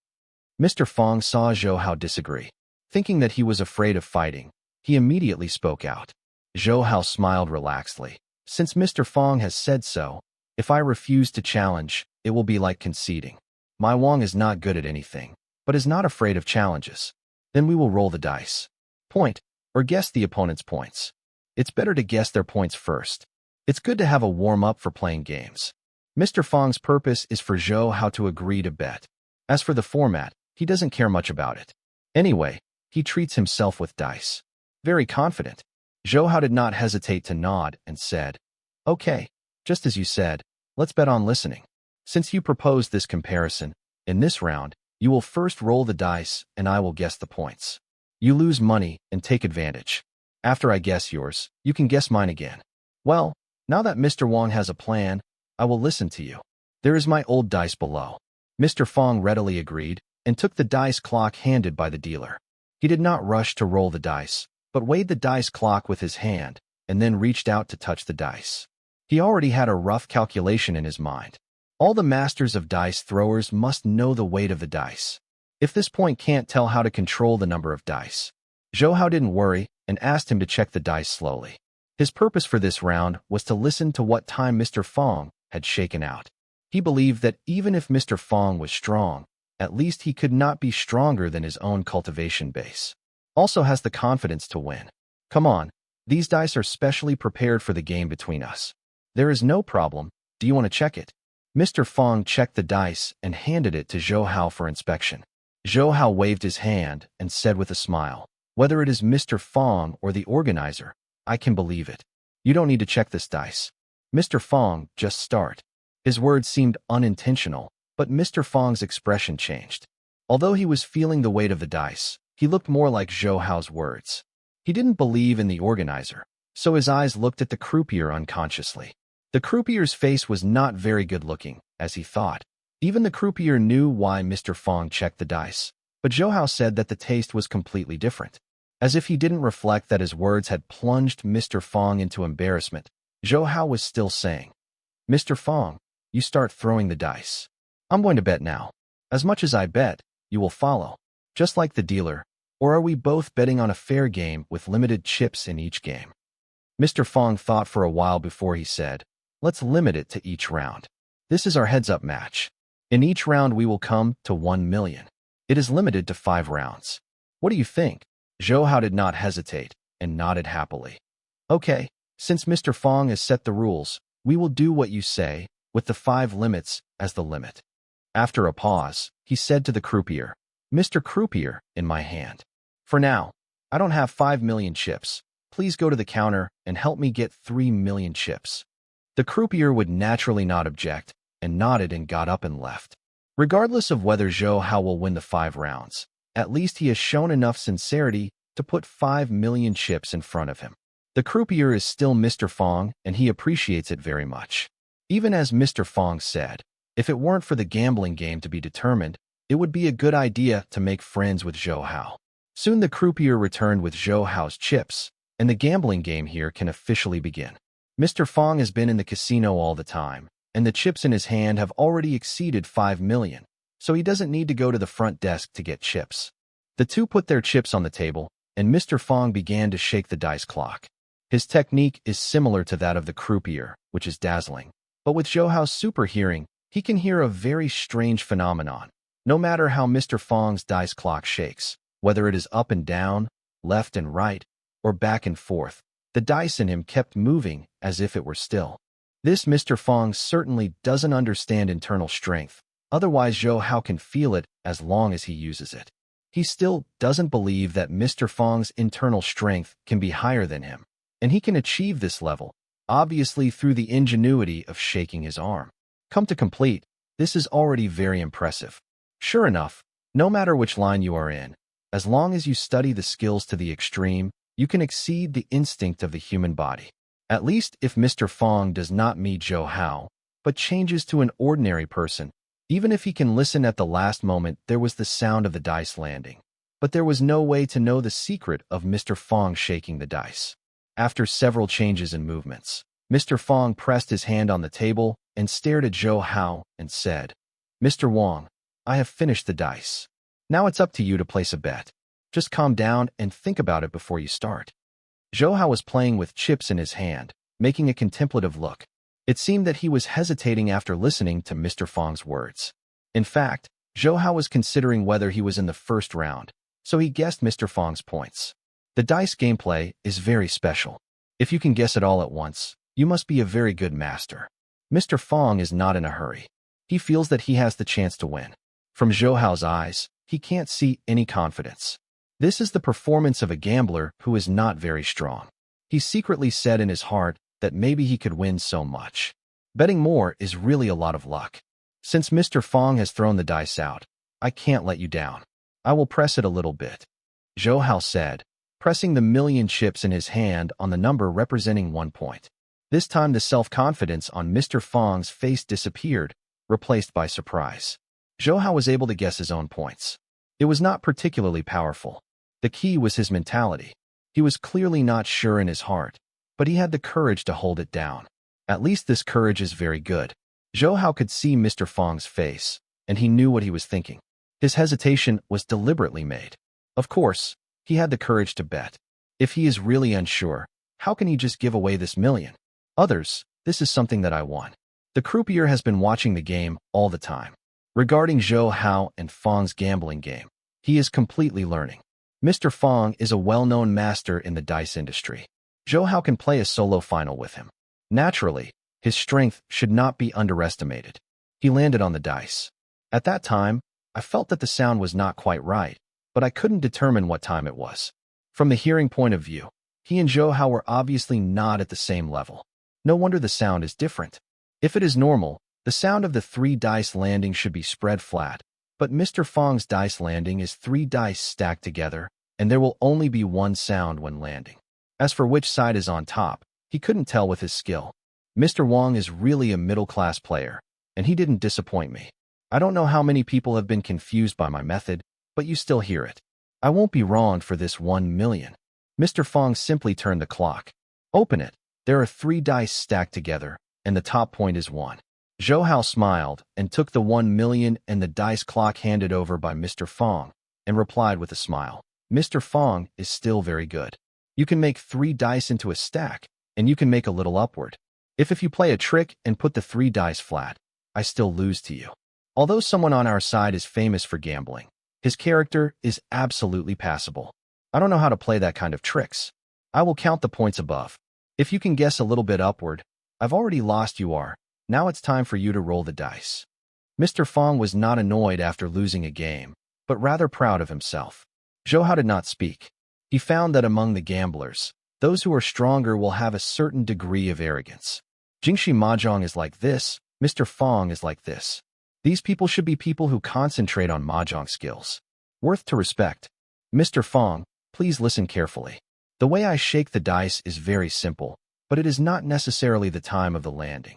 Mr. Fong saw Zhou Hao disagree. Thinking that he was afraid of fighting, he immediately spoke out. Zhou Hao smiled relaxedly. Since Mr. Fong has said so, if I refuse to challenge, it will be like conceding. My Wong is not good at anything, but is not afraid of challenges. Then we will roll the dice. Point, or guess the opponent's points. It's better to guess their points first. It's good to have a warm-up for playing games. Mr. Fong's purpose is for Zhou Hao to agree to bet. As for the format, he doesn't care much about it. Anyway, he treats himself with dice. Very confident. Zhou Hao did not hesitate to nod and said, "Okay, just as you said, let's bet on listening. Since you proposed this comparison, in this round, you will first roll the dice and I will guess the points. You lose money and take advantage. After I guess yours, you can guess mine again. Well, now that Mr. Wong has a plan, I will listen to you. There is my old dice below." Mr. Fong readily agreed and took the dice clock handed by the dealer. He did not rush to roll the dice, but weighed the dice clock with his hand and then reached out to touch the dice. He already had a rough calculation in his mind. All the masters of dice throwers must know the weight of the dice. If this point can't tell how to control the number of dice. Zhou Hao didn't worry and asked him to check the dice slowly. His purpose for this round was to listen to what time Mr. Fong had shaken out. He believed that even if Mr. Fong was strong, at least he could not be stronger than his own cultivation base. Also has the confidence to win. Come on, these dice are specially prepared for the game between us. There is no problem. Do you want to check it? Mr. Fong checked the dice and handed it to Zhou Hao for inspection. Zhou Hao waved his hand and said with a smile, "Whether it is Mr. Fong or the organizer, I can believe it. You don't need to check this dice. Mr. Fong, just start." His words seemed unintentional, but Mr. Fong's expression changed. Although he was feeling the weight of the dice, he looked more like Zhou Hao's words. He didn't believe in the organizer, so his eyes looked at the croupier unconsciously. The croupier's face was not very good-looking, as he thought. Even the croupier knew why Mr. Fong checked the dice, but Zhou Hao said that the taste was completely different. As if he didn't reflect that his words had plunged Mr. Fong into embarrassment, Zhou Hao was still saying, "Mr. Fong, you start throwing the dice. I'm going to bet now. As much as I bet, you will follow. Just like the dealer. Or are we both betting on a fair game with limited chips in each game?" Mr. Fong thought for a while before he said, "Let's limit it to each round. This is our heads-up match. In each round we will come to 1 million. It is limited to 5 rounds. What do you think?" Zhou Hao did not hesitate and nodded happily. "Okay, since Mr. Fong has set the rules, we will do what you say, with the 5 limits as the limit." After a pause, he said to the croupier, "Mr. Croupier, in my hand. For now, I don't have 5 million chips. Please go to the counter and help me get 3 million chips." The croupier would naturally not object, and nodded and got up and left. Regardless of whether Zhou Hao will win the 5 rounds, at least he has shown enough sincerity to put 5 million chips in front of him. The croupier is still Mr. Fong, and he appreciates it very much. Even as Mr. Fong said, if it weren't for the gambling game to be determined, it would be a good idea to make friends with Zhou Hao. Soon the croupier returned with Zhou Hao's chips, and the gambling game here can officially begin. Mr. Fong has been in the casino all the time, and the chips in his hand have already exceeded 5 million, so he doesn't need to go to the front desk to get chips. The two put their chips on the table, and Mr. Fong began to shake the dice clock. His technique is similar to that of the croupier, which is dazzling. But with Zhou Hao's super hearing, he can hear a very strange phenomenon. No matter how Mr. Fong's dice clock shakes, whether it is up and down, left and right, or back and forth, the dice in him kept moving as if it were still. This Mr. Fong certainly doesn't understand internal strength, otherwise Zhou Hao can feel it as long as he uses it. He still doesn't believe that Mr. Fong's internal strength can be higher than him, and he can achieve this level, obviously through the ingenuity of shaking his arm. Come to complete, this is already very impressive. Sure enough, no matter which line you are in, as long as you study the skills to the extreme, you can exceed the instinct of the human body. At least if Mr. Fong does not meet Zhou Hao, but changes to an ordinary person. Even if he can listen at the last moment, there was the sound of the dice landing. But there was no way to know the secret of Mr. Fong shaking the dice. After several changes and movements, Mr. Fong pressed his hand on the table and stared at Zhou Hao and said, "Mr. Wong, I have finished the dice. Now it's up to you to place a bet. Just calm down and think about it before you start." Zhou Hao was playing with chips in his hand, making a contemplative look. It seemed that he was hesitating after listening to Mr. Fong's words. In fact, Zhou Hao was considering whether he was in the first round, so he guessed Mr. Fong's points. The dice gameplay is very special. If you can guess it all at once, you must be a very good master. Mr. Fong is not in a hurry. He feels that he has the chance to win. From Zhou Hao's eyes, he can't see any confidence. This is the performance of a gambler who is not very strong. He secretly said in his heart that maybe he could win so much. Betting more is really a lot of luck. Since Mr. Fong has thrown the dice out, I can't let you down. I will press it a little bit, Zhou Hao said, pressing the million chips in his hand on the number representing 1 point. This time the self-confidence on Mr. Fong's face disappeared, replaced by surprise. Zhou Hao was able to guess his own points. It was not particularly powerful. The key was his mentality. He was clearly not sure in his heart, but he had the courage to hold it down. At least this courage is very good. Zhou Hao could see Mr. Fong's face, and he knew what he was thinking. His hesitation was deliberately made. Of course, he had the courage to bet. If he is really unsure, how can he just give away this million? Others, this is something that I want. The croupier has been watching the game all the time. Regarding Zhou Hao and Fong's gambling game, he is completely learning. Mr. Fong is a well-known master in the dice industry. Zhou Hao can play a solo final with him. Naturally, his strength should not be underestimated. He landed on the dice. At that time, I felt that the sound was not quite right, but I couldn't determine what time it was. From the hearing point of view, he and Zhou Hao were obviously not at the same level. No wonder the sound is different. If it is normal, the sound of the 3 dice landing should be spread flat, but Mr. Fong's dice landing is 3 dice stacked together, and there will only be one sound when landing. As for which side is on top, he couldn't tell with his skill. Mr. Wong is really a middle-class player, and he didn't disappoint me. I don't know how many people have been confused by my method, but you still hear it. I won't be wronged for this 1 million. Mr. Fong simply turned the clock. Open it. There are 3 dice stacked together, and the top point is 1. Zhou Hao smiled and took the 1 million and the dice clock handed over by Mr. Fong, and replied with a smile. Mr. Fong is still very good. You can make 3 dice into a stack, and you can make a little upward. If you play a trick and put the 3 dice flat, I still lose to you. Although someone on our side is famous for gambling, his character is absolutely passable. I don't know how to play that kind of tricks. I will count the points above. If you can guess a little bit upward, I've already lost you are. Now it's time for you to roll the dice. Mr. Fong was not annoyed after losing a game, but rather proud of himself. Zhou Hao did not speak. He found that among the gamblers, those who are stronger will have a certain degree of arrogance. Jingxi Mahjong is like this, Mr. Fong is like this. These people should be people who concentrate on Mahjong skills. Worth to respect. Mr. Fong, please listen carefully. The way I shake the dice is very simple, but it is not necessarily the time of the landing.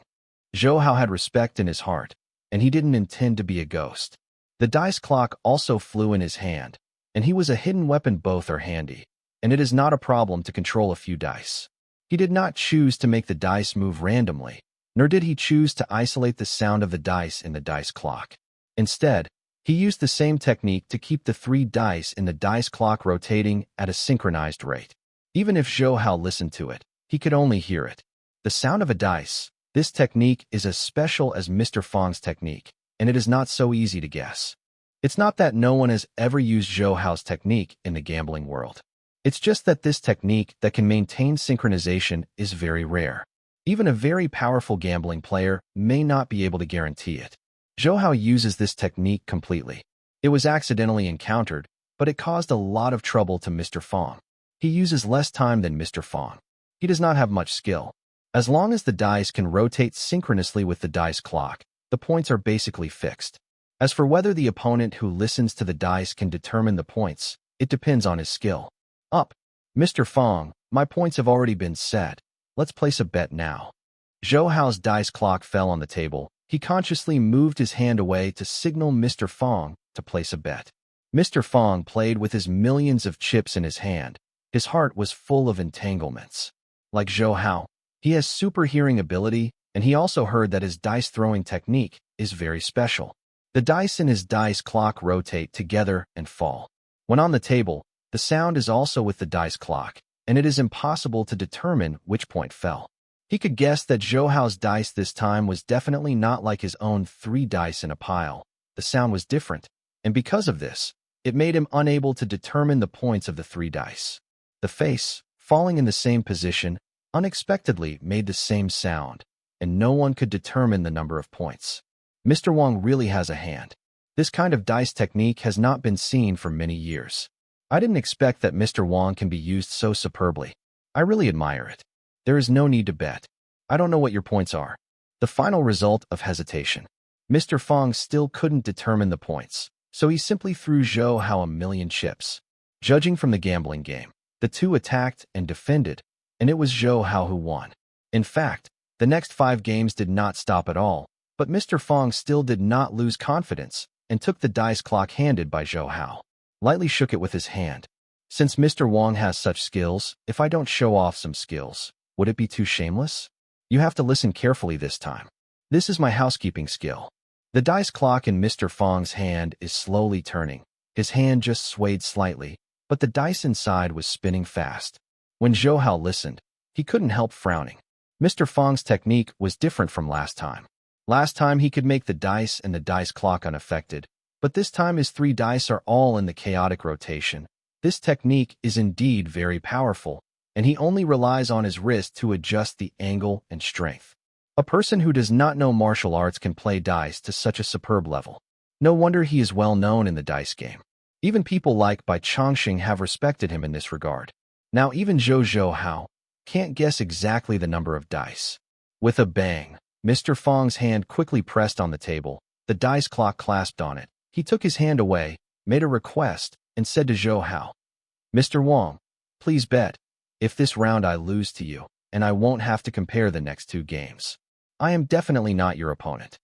Zhou Hao had respect in his heart, and he didn't intend to be a ghost. The dice clock also flew in his hand, and he was a hidden weapon. Both are handy, and it is not a problem to control a few dice. He did not choose to make the dice move randomly, nor did he choose to isolate the sound of the dice in the dice clock. Instead, he used the same technique to keep the 3 dice in the dice clock rotating at a synchronized rate. Even if Zhou Hao listened to it, He could only hear it. The sound of a dice. This technique is as special as Mr. Fong's technique, and it is not so easy to guess. It's not that no one has ever used Zhou Hao's technique in the gambling world. It's just that this technique that can maintain synchronization is very rare. Even a very powerful gambling player may not be able to guarantee it. Zhou Hao uses this technique completely. It was accidentally encountered, but it caused a lot of trouble to Mr. Fong. He uses less time than Mr. Fong. He does not have much skill. As long as the dice can rotate synchronously with the dice clock, the points are basically fixed. As for whether the opponent who listens to the dice can determine the points, it depends on his skill. Up. Mr. Fong, my points have already been set. Let's place a bet now. Zhou Hao's dice clock fell on the table. He consciously moved his hand away to signal Mr. Fong to place a bet. Mr. Fong played with his millions of chips in his hand. His heart was full of entanglements. Like Zhou Hao, he has super hearing ability, and he also heard that his dice-throwing technique is very special. The dice in his dice clock rotate together and fall. When on the table, the sound is also with the dice clock, and it is impossible to determine which point fell. He could guess that Zhou Hao's dice this time was definitely not like his own 3 dice in a pile. The sound was different, and because of this, it made him unable to determine the points of the 3 dice. The face, falling in the same position, unexpectedly made the same sound, and no one could determine the number of points. Mr. Wong really has a hand. This kind of dice technique has not been seen for many years. I didn't expect that Mr. Wong can be used so superbly. I really admire it. There is no need to bet. I don't know what your points are. The final result of hesitation. Mr. Fong still couldn't determine the points, so he simply threw Zhou Hao 1,000,000 chips. Judging from the gambling game, the two attacked and defended, and it was Zhou Hao who won. In fact, the next 5 games did not stop at all, but Mr. Fong still did not lose confidence and took the dice clock handed by Zhou Hao. Lightly shook it with his hand. Since Mr. Wong has such skills, if I don't show off some skills, would it be too shameless? You have to listen carefully this time. This is my housekeeping skill. The dice clock in Mr. Fong's hand is slowly turning. His hand just swayed slightly, but the dice inside was spinning fast. When Zhou Hao listened, he couldn't help frowning. Mr. Fong's technique was different from last time. Last time he could make the dice and the dice clock unaffected, but this time his 3 dice are all in the chaotic rotation. This technique is indeed very powerful, and he only relies on his wrist to adjust the angle and strength. A person who does not know martial arts can play dice to such a superb level. No wonder he is well known in the dice game. Even people like Bai Chongqing have respected him in this regard. Now even Zhou Hao can't guess exactly the number of dice. With a bang, Mr. Fong's hand quickly pressed on the table. The dice clock clasped on it. He took his hand away, made a request, and said to Zhou Hao, "Mr. Wong, please bet. If this round I lose to you, and I won't have to compare the next 2 games. I am definitely not your opponent."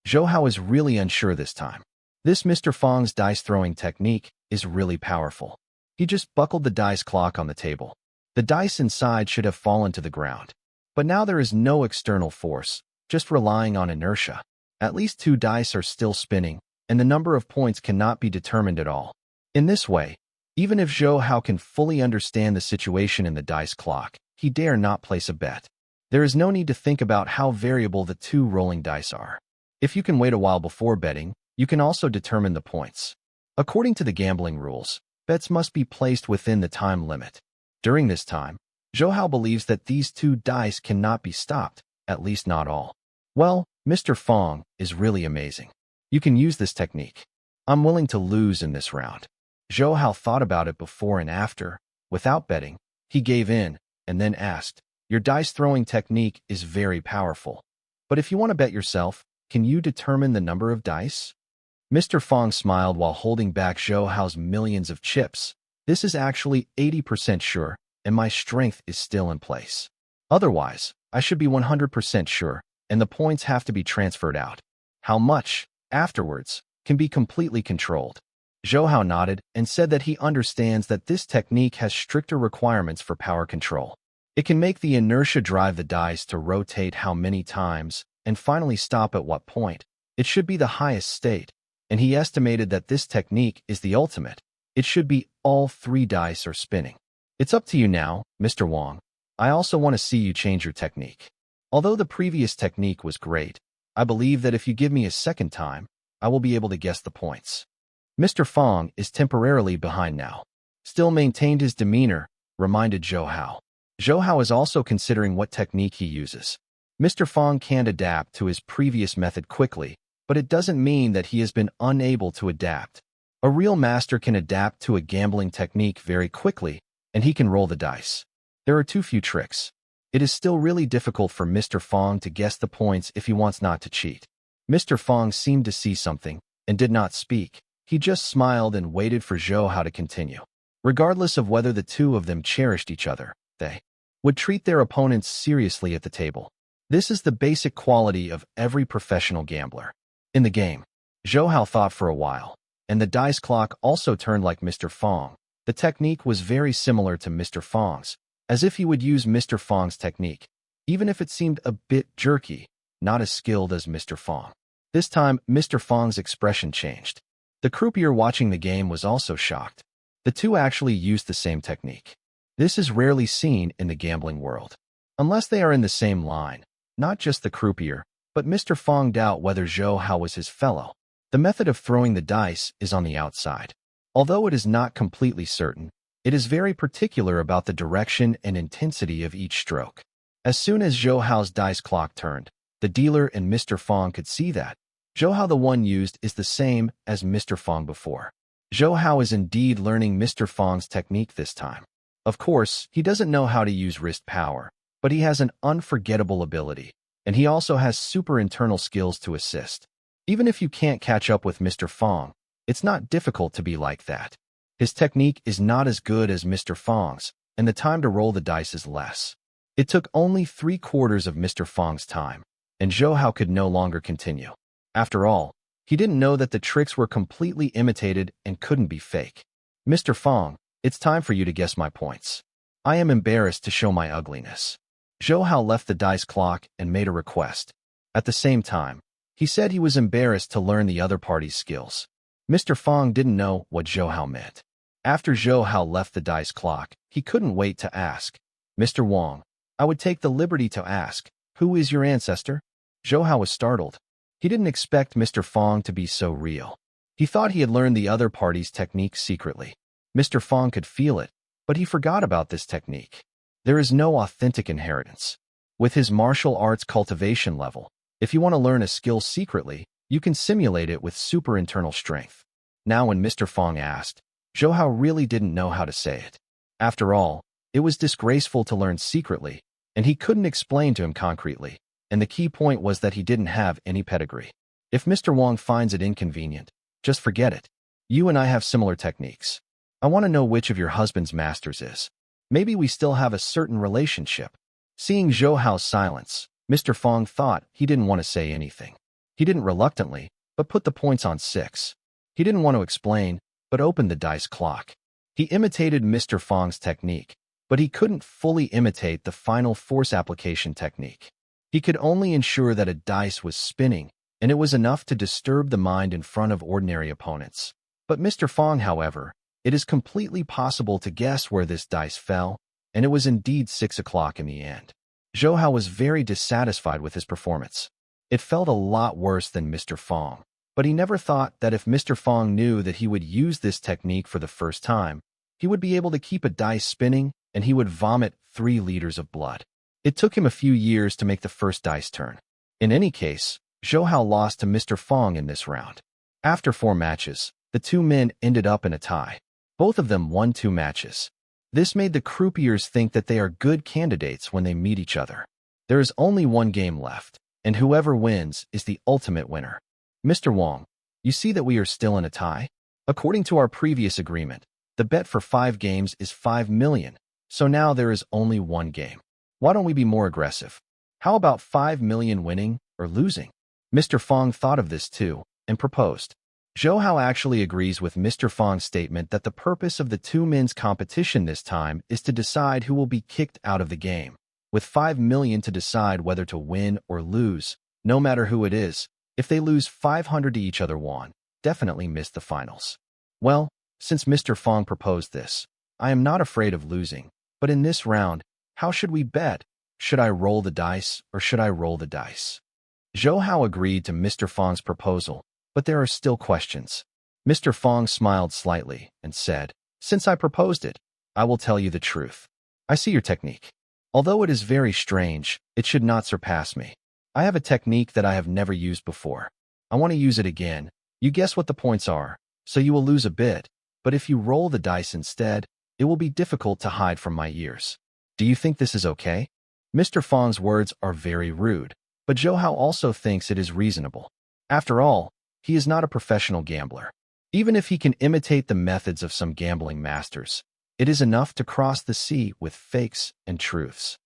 Zhou Hao is really unsure this time. This Mr. Fong's dice-throwing technique is really powerful. He just buckled the dice clock on the table. The dice inside should have fallen to the ground. But now there is no external force, just relying on inertia. At least 2 dice are still spinning, and the number of points cannot be determined at all. In this way, even if Zhou Hao can fully understand the situation in the dice clock, he dare not place a bet. There is no need to think about how variable the 2 rolling dice are. If you can wait a while before betting, you can also determine the points. According to the gambling rules, bets must be placed within the time limit. During this time, Zhou Hao believes that these 2 dice cannot be stopped, at least not all. Well, Mr. Fong is really amazing. You can use this technique. I'm willing to lose in this round. Zhou Hao thought about it before and after. Without betting, he gave in, and then asked, "Your dice-throwing technique is very powerful. But if you want to bet yourself, can you determine the number of dice?" Mr. Fong smiled while holding back Zhou Hao's millions of chips. "This is actually 80% sure, and my strength is still in place. Otherwise, I should be 100% sure, and the points have to be transferred out. How much, afterwards, can be completely controlled." Zhou Hao nodded and said that he understands that this technique has stricter requirements for power control. It can make the inertia drive the dice to rotate how many times, and finally stop at what point. It should be the highest state, and he estimated that this technique is the ultimate. It should be all 3 dice are spinning. It's up to you now, Mr. Wong. I also want to see you change your technique. Although the previous technique was great, I believe that if you give me a second time, I will be able to guess the points. Mr. Fong is temporarily behind now. Still maintained his demeanor, reminded Zhou Hao. Zhou Hao is also considering what technique he uses. Mr. Fong can't adapt to his previous method quickly, but it doesn't mean that he has been unable to adapt. A real master can adapt to a gambling technique very quickly, and he can roll the dice. There are too few tricks. It is still really difficult for Mr. Fong to guess the points if he wants not to cheat. Mr. Fong seemed to see something and did not speak. He just smiled and waited for Zhou Hao to continue. Regardless of whether the two of them cherished each other, they would treat their opponents seriously at the table. This is the basic quality of every professional gambler. In the game, Zhou Hao thought for a while, and the dice clock also turned like Mr. Fong. The technique was very similar to Mr. Fong's, as if he would use Mr. Fong's technique, even if it seemed a bit jerky, not as skilled as Mr. Fong. This time, Mr. Fong's expression changed. The croupier watching the game was also shocked. The two actually used the same technique. This is rarely seen in the gambling world. Unless they are in the same line, not just the croupier, but Mr. Fong doubt whether Zhou Hao was his fellow. The method of throwing the dice is on the outside. Although it is not completely certain, it is very particular about the direction and intensity of each stroke. As soon as Zhou Hao's dice clock turned, the dealer and Mr. Fong could see that Zhou Hao, the one used, is the same as Mr. Fong before. Zhou Hao is indeed learning Mr. Fong's technique this time. Of course, he doesn't know how to use wrist power, but he has an unforgettable ability, and he also has super internal skills to assist. Even if you can't catch up with Mr. Fong, it's not difficult to be like that. His technique is not as good as Mr. Fong's, and the time to roll the dice is less. It took only 3/4 of Mr. Fong's time, and Zhou Hao could no longer continue. After all, he didn't know that the tricks were completely imitated and couldn't be fake. Mr. Fong, it's time for you to guess my points. I am embarrassed to show my ugliness. Zhou Hao left the dice clock and made a request. At the same time, he said he was embarrassed to learn the other party's skills. Mr. Fong didn't know what Zhou Hao meant. After Zhou Hao left the dice clock, he couldn't wait to ask. Mr. Wong, I would take the liberty to ask, who is your ancestor? Zhou Hao was startled. He didn't expect Mr. Fong to be so real. He thought he had learned the other party's technique secretly. Mr. Fong could feel it, but he forgot about this technique. There is no authentic inheritance. With his martial arts cultivation level, if you want to learn a skill secretly, you can simulate it with super internal strength. Now when Mr. Fong asked, Zhou Hao really didn't know how to say it. After all, it was disgraceful to learn secretly, and he couldn't explain to him concretely, and the key point was that he didn't have any pedigree. If Mr. Wong finds it inconvenient, just forget it. You and I have similar techniques. I want to know which of your husband's masters is. Maybe we still have a certain relationship. Seeing Zhou Hao's silence, Mr. Fong thought he didn't want to say anything. He didn't reluctantly, but put the points on 6. He didn't want to explain, but opened the dice clock. He imitated Mr. Fong's technique, but he couldn't fully imitate the final force application technique. He could only ensure that a dice was spinning, and it was enough to disturb the mind in front of ordinary opponents. But Mr. Fong, however, it is completely possible to guess where this dice fell, and it was indeed 6 o'clock in the end. Zhou Hao was very dissatisfied with his performance. It felt a lot worse than Mr. Fong, but he never thought that if Mr. Fong knew that he would use this technique for the first time, he would be able to keep a dice spinning and he would vomit 3 liters of blood. It took him a few years to make the first dice turn. In any case, Zhou Hao lost to Mr. Fong in this round. After 4 matches, the two men ended up in a tie. Both of them won 2 matches. This made the croupiers think that they are good candidates when they meet each other. There is only 1 game left, and whoever wins is the ultimate winner. Mr. Wong, you see that we are still in a tie? According to our previous agreement, the bet for 5 games is 5 million, so now there is only 1 game. Why don't we be more aggressive? How about 5 million winning or losing? Mr. Fong thought of this too and proposed. Zhou Hao actually agrees with Mr. Fong's statement that the purpose of the two men's competition this time is to decide who will be kicked out of the game, with 5 million to decide whether to win or lose, no matter who it is. If they lose 500 to each other won, definitely missed the finals. Well, since Mr. Fong proposed this, I am not afraid of losing, but in this round, How should we bet? Should I roll the dice or should I roll the dice? Zhou Hao agreed to Mr. Fong's proposal, but there are still questions. Mr. Fong smiled slightly and said, "Since I proposed it, I will tell you the truth. I see your technique. Although it is very strange, it should not surpass me. I have a technique that I have never used before. I want to use it again. You guess what the points are, so you will lose a bit, but if you roll the dice instead, it will be difficult to hide from my ears. Do you think this is okay?" Mr. Fong's words are very rude, but Zhou Hao also thinks it is reasonable. After all, he is not a professional gambler. Even if he can imitate the methods of some gambling masters, it is enough to cross the sea with fakes and truths.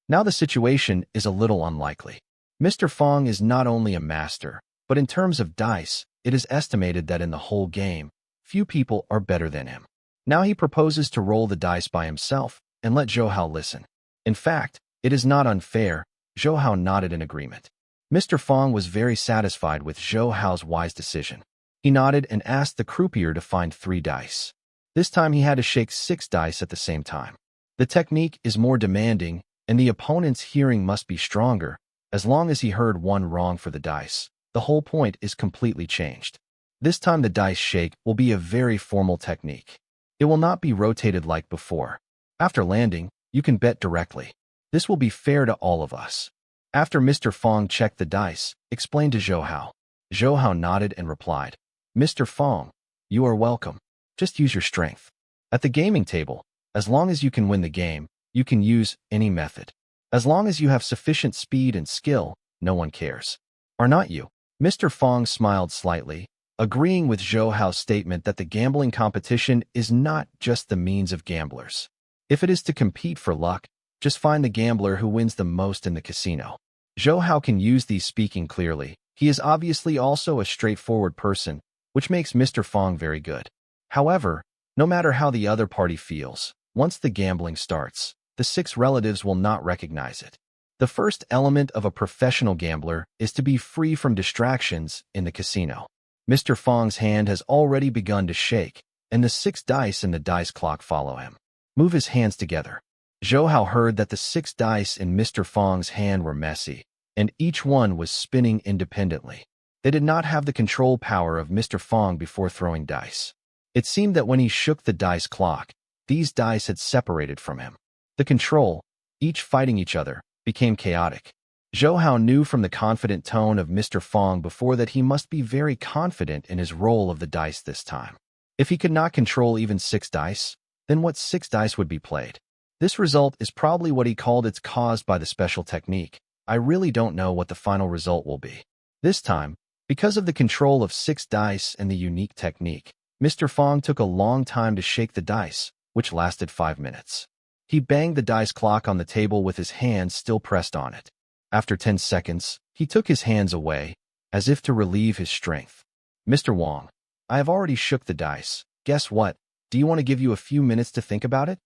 Now the situation is a little unlikely. Mr. Fong is not only a master, but in terms of dice, it is estimated that in the whole game, few people are better than him. Now he proposes to roll the dice by himself and let Zhou Hao listen. In fact, it is not unfair. Zhou Hao nodded in agreement. Mr. Fong was very satisfied with Zhou Hao's wise decision. He nodded and asked the croupier to find 3 dice. This time he had to shake 6 dice at the same time. The technique is more demanding, and the opponent's hearing must be stronger. As long as he heard one wrong for the dice, the whole point is completely changed. This time the dice shake will be a very formal technique. It will not be rotated like before. After landing, you can bet directly. This will be fair to all of us. After Mr. Fong checked the dice, explained to Zhou Hao. Zhou Hao nodded and replied, "Mr. Fong, you are welcome. Just use your strength. At the gaming table, as long as you can win the game, you can use any method. As long as you have sufficient speed and skill, no one cares. Are not you?" Mr. Fong smiled slightly, agreeing with Zhou Hao's statement that the gambling competition is not just the means of gamblers. If it is to compete for luck, just find the gambler who wins the most in the casino. Zhou Hao can use these speaking clearly. He is obviously also a straightforward person, which makes Mr. Fong very good. However, no matter how the other party feels, once the gambling starts, the 6 relatives will not recognize it. The first element of a professional gambler is to be free from distractions in the casino. Mr. Fong's hand has already begun to shake, and the 6 dice in the dice clock follow him. Move his hands together. Zhou Hao heard that the 6 dice in Mr. Fong's hand were messy, and each one was spinning independently. They did not have the control power of Mr. Fong before throwing dice. It seemed that when he shook the dice clock, these dice had separated from him. The control, each fighting each other, became chaotic. Zhou Hao knew from the confident tone of Mr. Fong before that he must be very confident in his roll of the dice this time. If he could not control even 6 dice, then what 6 dice would be played? This result is probably what he called it's caused by the special technique. I really don't know what the final result will be. This time, because of the control of 6 dice and the unique technique, Mr. Fong took a long time to shake the dice, which lasted 5 minutes. He banged the dice clock on the table with his hands still pressed on it. After 10 seconds, he took his hands away, as if to relieve his strength. "Mr. Wong, I have already shook the dice. Guess what? Do you want to give you a few minutes to think about it?"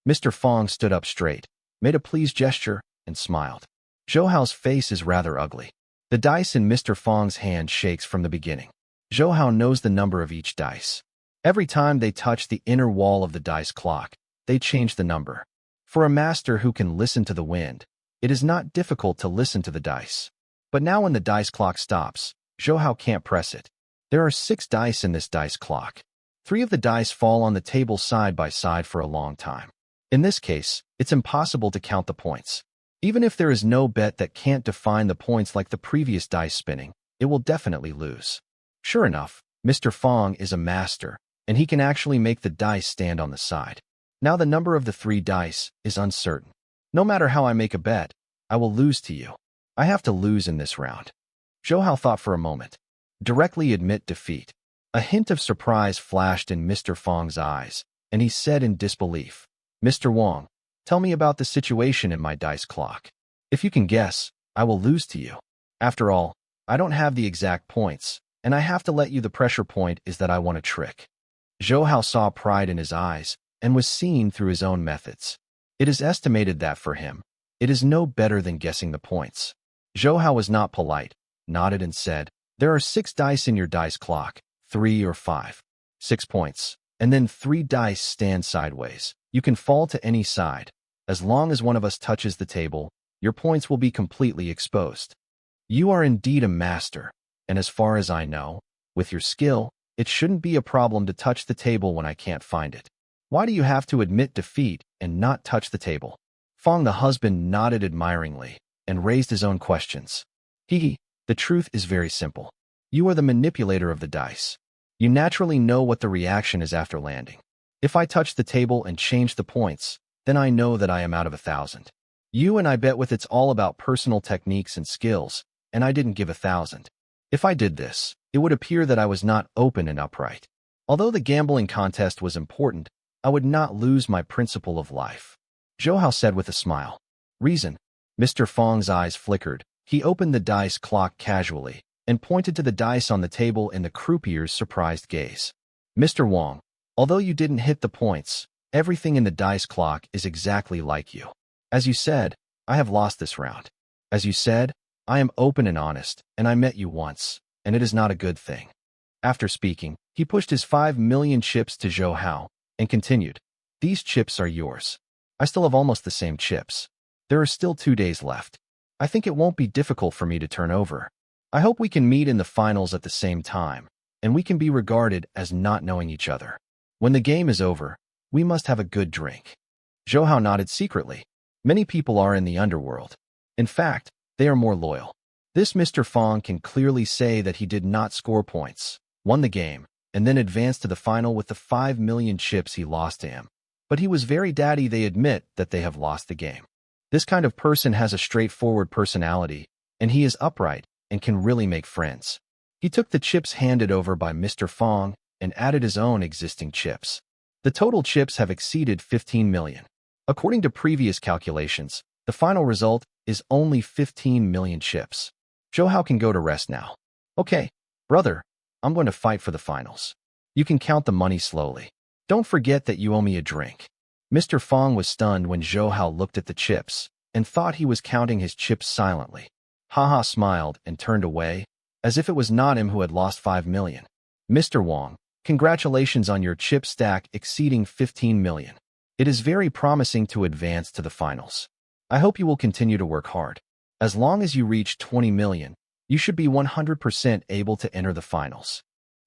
Mr. Fong stood up straight, made a pleased gesture, and smiled. Zhou Hao's face is rather ugly. The dice in Mr. Fong's hand shakes from the beginning. Zhou Hao knows the number of each dice. Every time they touch the inner wall of the dice clock, they change the number. For a master who can listen to the wind, it is not difficult to listen to the dice. But now when the dice clock stops, Zhou Hao can't press it. There are 6 dice in this dice clock. 3 of the dice fall on the table side by side for a long time. In this case, it's impossible to count the points. Even if there is no bet that can't define the points like the previous dice spinning, it will definitely lose. Sure enough, Mr. Fong is a master, and he can actually make the dice stand on the side. Now the number of the 3 dice is uncertain. No matter how I make a bet, I will lose to you. I have to lose in this round. Zhou Hao thought for a moment. Directly admit defeat. A hint of surprise flashed in Mr. Fong's eyes, and he said in disbelief, "Mr. Wong, tell me about the situation in my dice clock. If you can guess, I will lose to you. After all, I don't have the exact points, and I have to let you the pressure point is that I want a trick." Zhou Hao saw pride in his eyes and was seeing through his own methods. It is estimated that for him, it is no better than guessing the points. Zhou Hao was not polite, nodded and said, "There are 6 dice in your dice clock, 3 or 5. 6 points, and then 3 dice stand sideways. You can fall to any side. As long as one of us touches the table, your points will be completely exposed. You are indeed a master, and as far as I know, with your skill, it shouldn't be a problem to touch the table when I can't find it. Why do you have to admit defeat and not touch the table? Fong the husband nodded admiringly and raised his own questions. The truth is very simple. You are the manipulator of the dice. You naturally know what the reaction is after landing. If I touch the table and change the points, then I know that I am out of 1,000. You and I bet with it's all about personal techniques and skills, and I didn't give 1,000. If I did this, it would appear that I was not open and upright. Although the gambling contest was important, I would not lose my principle of life. Zhou Hao said with a smile. Reason. Mr. Fong's eyes flickered. He opened the dice clock casually and pointed to the dice on the table in the croupier's surprised gaze. Mr. Wong, although you didn't hit the points, everything in the dice clock is exactly like you. As you said, I have lost this round. As you said, I am open and honest, and I met you once, and it is not a good thing. After speaking, he pushed his 5 million chips to Zhou Hao and continued. These chips are yours. I still have almost the same chips. There are still 2 days left. I think it won't be difficult for me to turn over. I hope we can meet in the finals at the same time, and we can be regarded as not knowing each other. When the game is over, we must have a good drink. Zhou Hao nodded secretly. Many people are in the underworld. In fact, they are more loyal. This Mr. Fong can clearly say that he did not score points, won the game, and then advanced to the final with the 5 million chips he lost to him. But he was very daddy. They admit that they have lost the game. This kind of person has a straightforward personality, and he is upright and can really make friends. He took the chips handed over by Mr. Fong and added his own existing chips. The total chips have exceeded 15 million. According to previous calculations, the final result is only 15 million chips. Zhou Hao can go to rest now. Okay, brother, I'm going to fight for the finals. You can count the money slowly. Don't forget that you owe me a drink. Mr. Fong was stunned when Zhou Hao looked at the chips and thought he was counting his chips silently. Haha smiled and turned away, as if it was not him who had lost 5 million. Mr. Wong, congratulations on your chip stack exceeding 15 million. It is very promising to advance to the finals. I hope you will continue to work hard. As long as you reach 20 million, you should be 100% able to enter the finals.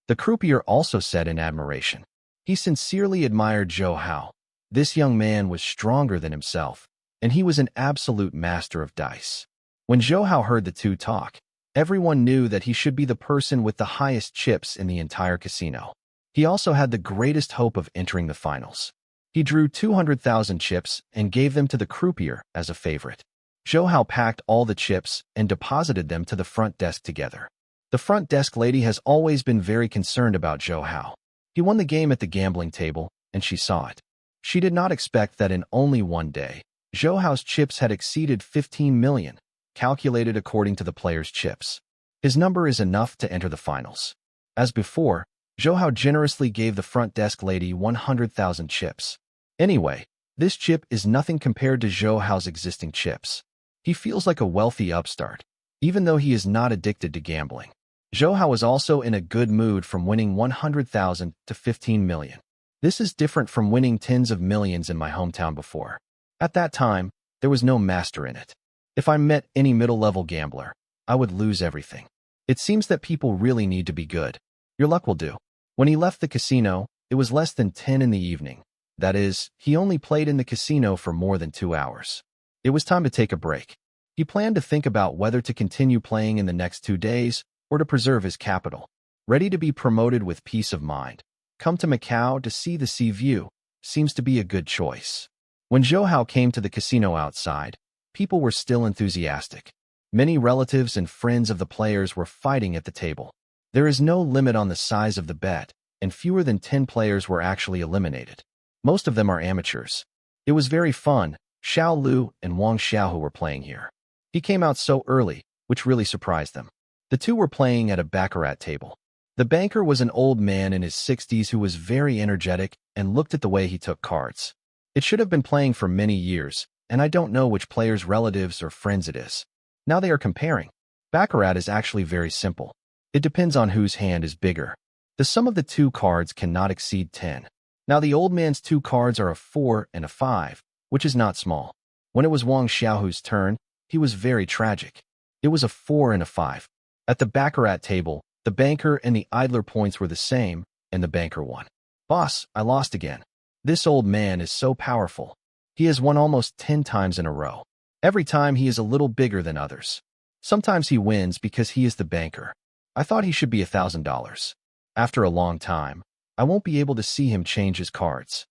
The croupier also said in admiration. He sincerely admired Zhou Hao. This young man was stronger than himself, and he was an absolute master of dice. When Zhou Hao heard the two talk, everyone knew that he should be the person with the highest chips in the entire casino. He also had the greatest hope of entering the finals. He drew 200,000 chips and gave them to the croupier as a favorite. Zhou Hao packed all the chips and deposited them to the front desk together. The front desk lady has always been very concerned about Zhou Hao. He won the game at the gambling table, and she saw it. She did not expect that in only one day, Zhou Hao's chips had exceeded 15 million, calculated according to the player's chips. His number is enough to enter the finals. As before, Zhou Hao generously gave the front desk lady 100,000 chips. Anyway, this chip is nothing compared to Zhou Hao's existing chips. He feels like a wealthy upstart, even though he is not addicted to gambling. Zhou Hao is also in a good mood from winning 100,000 to 15 million. This is different from winning tens of millions in my hometown before. At that time, there was no master in it. If I met any middle-level gambler, I would lose everything. It seems that people really need to be good. Your luck will do. When he left the casino, it was less than 10 in the evening. That is, he only played in the casino for more than 2 hours. It was time to take a break. He planned to think about whether to continue playing in the next 2 days or to preserve his capital. Ready to be promoted with peace of mind. Come to Macau to see the sea view seems to be a good choice. When Zhou Hao came to the casino outside, people were still enthusiastic. Many relatives and friends of the players were fighting at the table. There is no limit on the size of the bet, and fewer than 10 players were actually eliminated. Most of them are amateurs. It was very fun. Xiao Lu and Wang Xiaohu were playing here. He came out so early, which really surprised them. The two were playing at a baccarat table. The banker was an old man in his 60s who was very energetic and looked at the way he took cards. It should have been playing for many years, and I don't know which player's relatives or friends it is. Now they are comparing. Baccarat is actually very simple. It depends on whose hand is bigger. The sum of the two cards cannot exceed 10. Now the old man's two cards are a 4 and a 5, which is not small. When it was Wang Xiaohu's turn, he was very tragic. It was a 4 and a 5. At the baccarat table, the banker and the idler points were the same, and the banker won. Boss, I lost again. This old man is so powerful. He has won almost 10 times in a row. Every time he is a little bigger than others. Sometimes he wins because he is the banker. I thought he should be $1,000. After a long time, I won't be able to see him change his cards.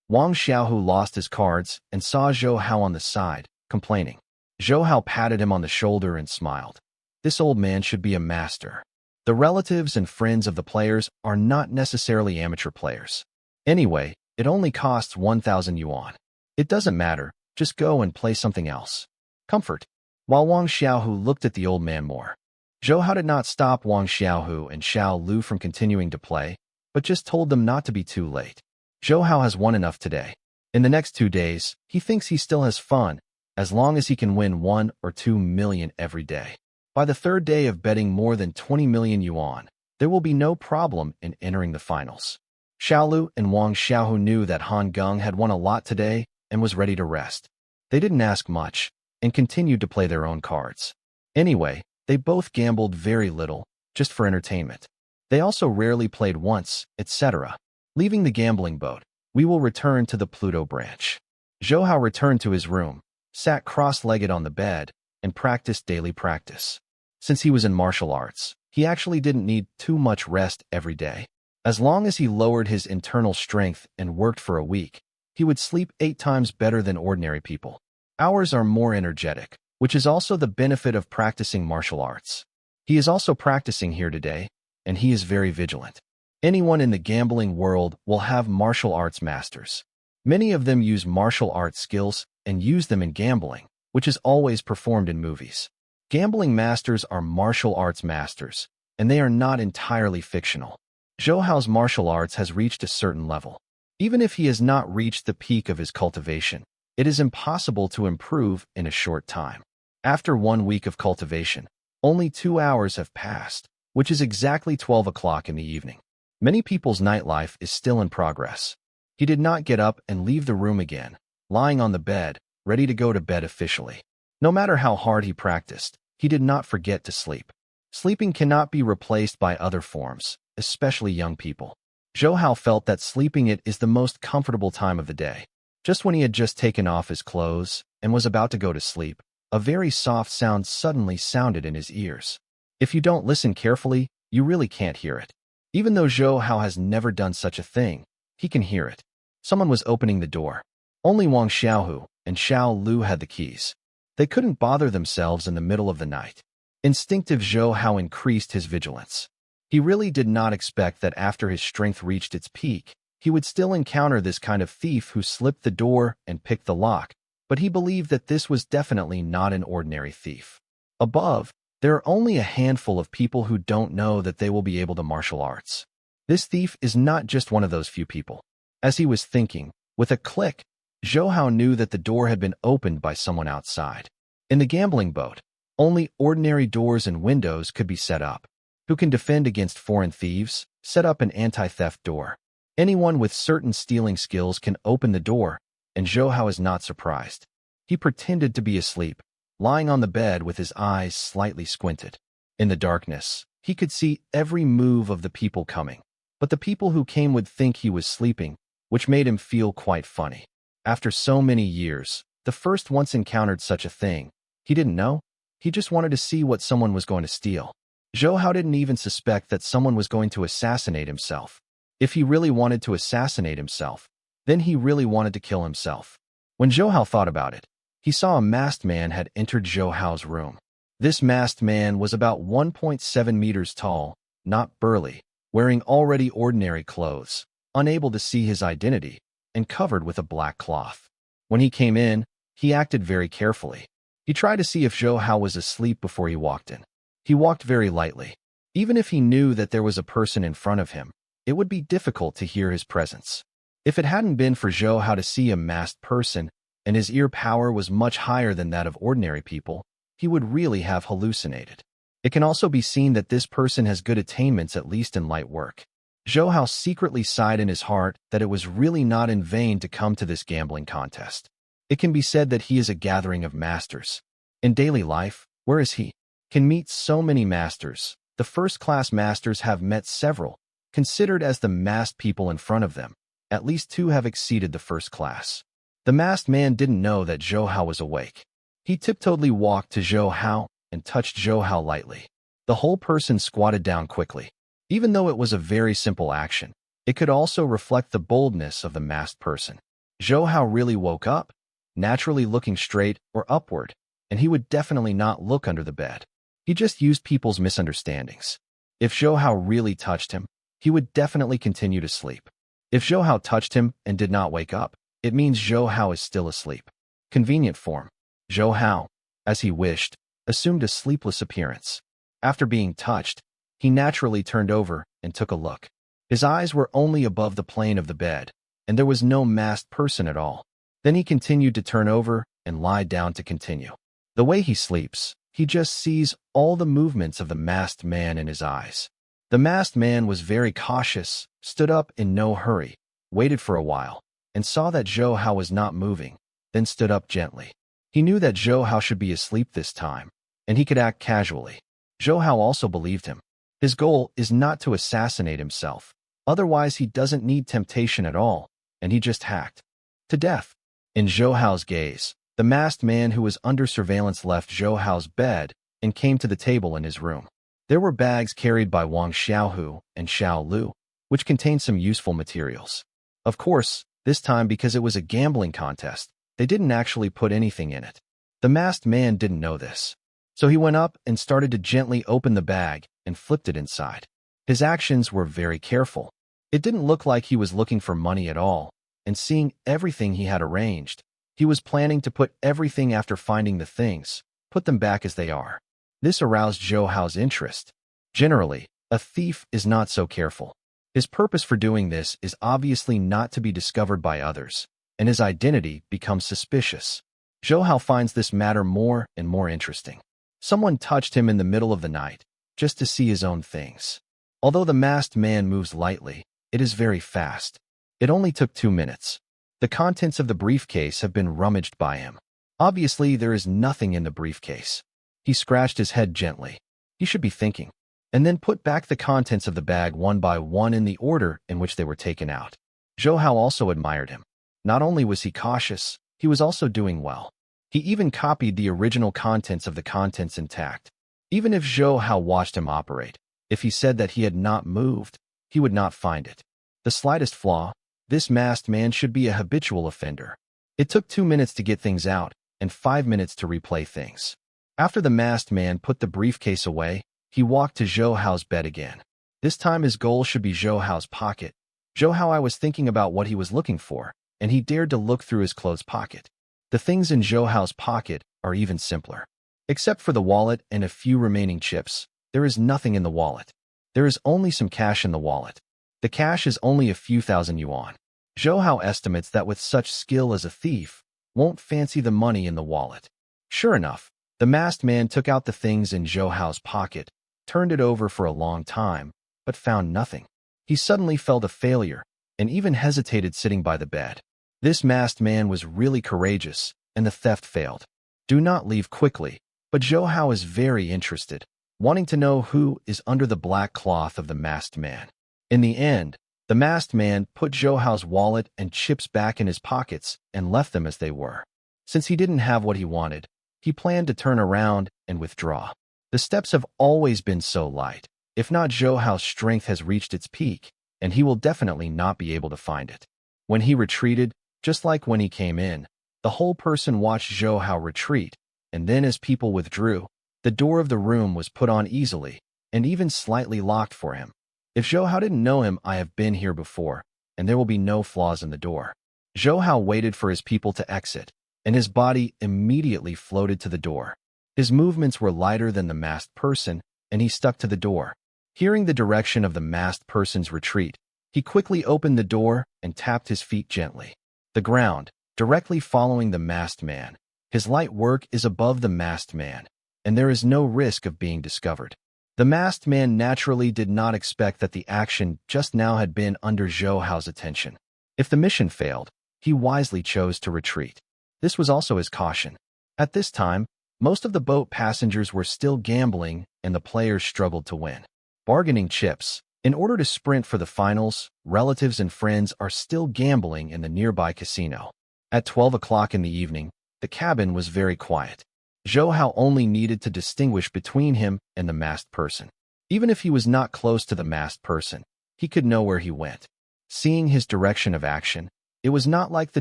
Wang Xiaohu lost his cards and saw Zhou Hao on the side, complaining. Zhou Hao patted him on the shoulder and smiled. This old man should be a master. The relatives and friends of the players are not necessarily amateur players. Anyway, it only costs 1,000 yuan. It doesn't matter, just go and play something else. Comfort. While Wang Xiaohu looked at the old man more. Zhou Hao did not stop Wang Xiaohu and Xiao Lu from continuing to play, but just told them not to be too late. Zhou Hao has won enough today. In the next 2 days, he thinks he still has fun, as long as he can win 1 or 2 million every day. By the third day of betting more than 20 million yuan, there will be no problem in entering the finals. Xiao Lu and Wang Xiaohu knew that Han Geng had won a lot today and was ready to rest. They didn't ask much, and continued to play their own cards. Anyway, they both gambled very little, just for entertainment. They also rarely played once, etc. Leaving the gambling boat, we will return to the Pluto branch. Zhou Hao returned to his room, sat cross-legged on the bed, and practiced daily practice. Since he was in martial arts, he actually didn't need too much rest every day. As long as he lowered his internal strength and worked for a week, he would sleep 8 times better than ordinary people. Hours are more energetic, which is also the benefit of practicing martial arts. He is also practicing here today, and he is very vigilant. Anyone in the gambling world will have martial arts masters. Many of them use martial arts skills and use them in gambling, which is always performed in movies. Gambling masters are martial arts masters, and they are not entirely fictional. Zhou Hao's martial arts has reached a certain level. Even if he has not reached the peak of his cultivation, it is impossible to improve in a short time. After 1 week of cultivation, only 2 hours have passed, which is exactly 12 o'clock in the evening. Many people's nightlife is still in progress. He did not get up and leave the room again, lying on the bed, ready to go to bed officially. No matter how hard he practiced, he did not forget to sleep. Sleeping cannot be replaced by other forms, especially young people. Zhou Hao felt that sleeping it is the most comfortable time of the day. Just when he had just taken off his clothes and was about to go to sleep, a very soft sound suddenly sounded in his ears. If you don't listen carefully, you really can't hear it. Even though Zhou Hao has never done such a thing, he can hear it. Someone was opening the door. Only Wang Xiaohu and Xiao Lu had the keys. They couldn't bother themselves in the middle of the night. Instinctive Zhou Hao increased his vigilance. He really did not expect that after his strength reached its peak, he would still encounter this kind of thief who slipped the door and picked the lock, but he believed that this was definitely not an ordinary thief. Above, there are only a handful of people who don't know that they will be able to martial arts. This thief is not just one of those few people. As he was thinking, with a click, Zhou Hao knew that the door had been opened by someone outside. In the gambling boat, only ordinary doors and windows could be set up. Who can defend against foreign thieves? Set up an anti-theft door. Anyone with certain stealing skills can open the door, and Zhou Hao is not surprised. He pretended to be asleep, lying on the bed with his eyes slightly squinted. In the darkness, he could see every move of the people coming, but the people who came would think he was sleeping, which made him feel quite funny. After so many years, the first once encountered such a thing. He didn't know. He just wanted to see what someone was going to steal. Zhou Hao didn't even suspect that someone was going to assassinate himself. If he really wanted to assassinate himself, then he really wanted to kill himself. When Zhou Hao thought about it, he saw a masked man had entered Zhou Hao's room. This masked man was about 1.7 meters tall, not burly, wearing already ordinary clothes, unable to see his identity, and covered with a black cloth. When he came in, he acted very carefully. He tried to see if Zhou Hao was asleep before he walked in. He walked very lightly. Even if he knew that there was a person in front of him, it would be difficult to hear his presence. If it hadn't been for Zhou Hao to see a masked person, and his ear power was much higher than that of ordinary people, he would really have hallucinated. It can also be seen that this person has good attainments, at least in light work. Zhou Hao secretly sighed in his heart that it was really not in vain to come to this gambling contest. It can be said that he is a gathering of masters. In daily life, where is he? Can meet so many masters. The first-class masters have met several, considered as the masked people in front of them. At least 2 have exceeded the first class. The masked man didn't know that Zhou Hao was awake. He tiptoedly walked to Zhou Hao and touched Zhou Hao lightly. The whole person squatted down quickly. Even though it was a very simple action, it could also reflect the boldness of the masked person. Zhou Hao really woke up, naturally looking straight or upward, and he would definitely not look under the bed. He just used people's misunderstandings. If Zhou Hao really touched him, he would definitely continue to sleep. If Zhou Hao touched him and did not wake up, it means Zhou Hao is still asleep. Convenient form. Zhou Hao, as he wished, assumed a sleepless appearance. After being touched, he naturally turned over and took a look. His eyes were only above the plane of the bed, and there was no masked person at all. Then he continued to turn over and lie down to continue. The way he sleeps, he just sees all the movements of the masked man in his eyes. The masked man was very cautious, stood up in no hurry, waited for a while, and saw that Zhou Hao was not moving, then stood up gently. He knew that Zhou Hao should be asleep this time, and he could act casually. Zhou Hao also believed him. His goal is not to assassinate himself. Otherwise, he doesn't need temptation at all, and he just hacked to death. In Zhou Hao's gaze, the masked man who was under surveillance left Zhou Hao's bed and came to the table in his room. There were bags carried by Wang Xiaohu and Xiao Lu, which contained some useful materials. Of course, this time because it was a gambling contest, they didn't actually put anything in it. The masked man didn't know this. So he went up and started to gently open the bag and flipped it inside. His actions were very careful. It didn't look like he was looking for money at all, and seeing everything he had arranged, he was planning to put everything after finding the things, put them back as they are. This aroused Zhou Hao's interest. Generally, a thief is not so careful. His purpose for doing this is obviously not to be discovered by others, and his identity becomes suspicious. Zhou Hao finds this matter more and more interesting. Someone touched him in the middle of the night, just to see his own things. Although the masked man moves lightly, it is very fast. It only took 2 minutes. The contents of the briefcase have been rummaged by him. Obviously, there is nothing in the briefcase. He scratched his head gently. He should be thinking. And then put back the contents of the bag one by one in the order in which they were taken out. Zhou Hao also admired him. Not only was he cautious, he was also doing well. He even copied the original contents of the contents intact. Even if Zhou Hao watched him operate, if he said that he had not moved, he would not find it. The slightest flaw, this masked man should be a habitual offender. It took 2 minutes to get things out, and 5 minutes to replay things. After the masked man put the briefcase away, he walked to Zhou Hao's bed again. This time his goal should be Zhou Hao's pocket. Zhou Hao was thinking about what he was looking for, and he dared to look through his clothes pocket. The things in Zhou Hao's pocket are even simpler. Except for the wallet and a few remaining chips, there is nothing in the wallet. There is only some cash in the wallet. The cash is only a few thousand yuan. Zhou Hao estimates that with such skill as a thief, won't fancy the money in the wallet. Sure enough, the masked man took out the things in Zhou Hao's pocket, turned it over for a long time, but found nothing. He suddenly felt a failure, and even hesitated sitting by the bed. This masked man was really courageous, and the theft failed. Do not leave quickly, but Zhou Hao is very interested, wanting to know who is under the black cloth of the masked man. In the end, the masked man put Zhou Hao's wallet and chips back in his pockets and left them as they were. Since he didn't have what he wanted, he planned to turn around and withdraw. The steps have always been so light. If not, Zhou Hao's strength has reached its peak, and he will definitely not be able to find it. When he retreated, just like when he came in, the whole person watched Zhou Hao retreat, and then as people withdrew, the door of the room was put on easily, and even slightly locked for him. If Zhou Hao didn't know him, I have been here before, and there will be no flaws in the door. Zhou Hao waited for his people to exit, and his body immediately floated to the door. His movements were lighter than the masked person, and he stuck to the door. Hearing the direction of the masked person's retreat, he quickly opened the door and tapped his feet gently. The ground, directly following the masked man. His light work is above the masked man, and there is no risk of being discovered. The masked man naturally did not expect that the action just now had been under Zhou Hao's attention. If the mission failed, he wisely chose to retreat. This was also his caution. At this time, most of the boat passengers were still gambling and the players struggled to win. Bargaining chips. In order to sprint for the finals, relatives and friends are still gambling in the nearby casino. At 12 o'clock in the evening, the cabin was very quiet. Zhou Hao only needed to distinguish between him and the masked person. Even if he was not close to the masked person, he could know where he went. Seeing his direction of action, it was not like the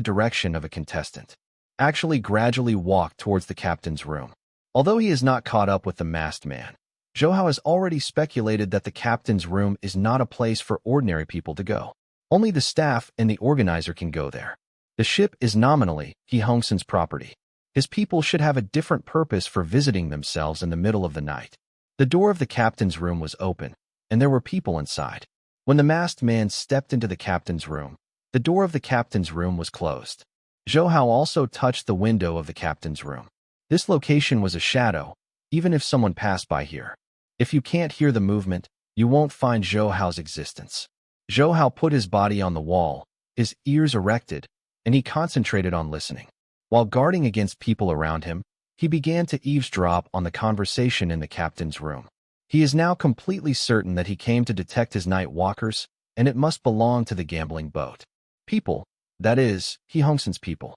direction of a contestant. Actually gradually walked towards the captain's room. Although he is not caught up with the masked man, Zhou Hao has already speculated that the captain's room is not a place for ordinary people to go. Only the staff and the organizer can go there. The ship is nominally He Hongsen's property. His people should have a different purpose for visiting themselves in the middle of the night. The door of the captain's room was open, and there were people inside. When the masked man stepped into the captain's room, the door of the captain's room was closed. Zhou Hao also touched the window of the captain's room. This location was a shadow, even if someone passed by here. If you can't hear the movement, you won't find Zhou Hao's existence. Zhou Hao put his body on the wall, his ears erected, and he concentrated on listening. While guarding against people around him, he began to eavesdrop on the conversation in the captain's room. He is now completely certain that he came to detect his night walkers, and it must belong to the gambling boat. People, that is, He Hongsen's people.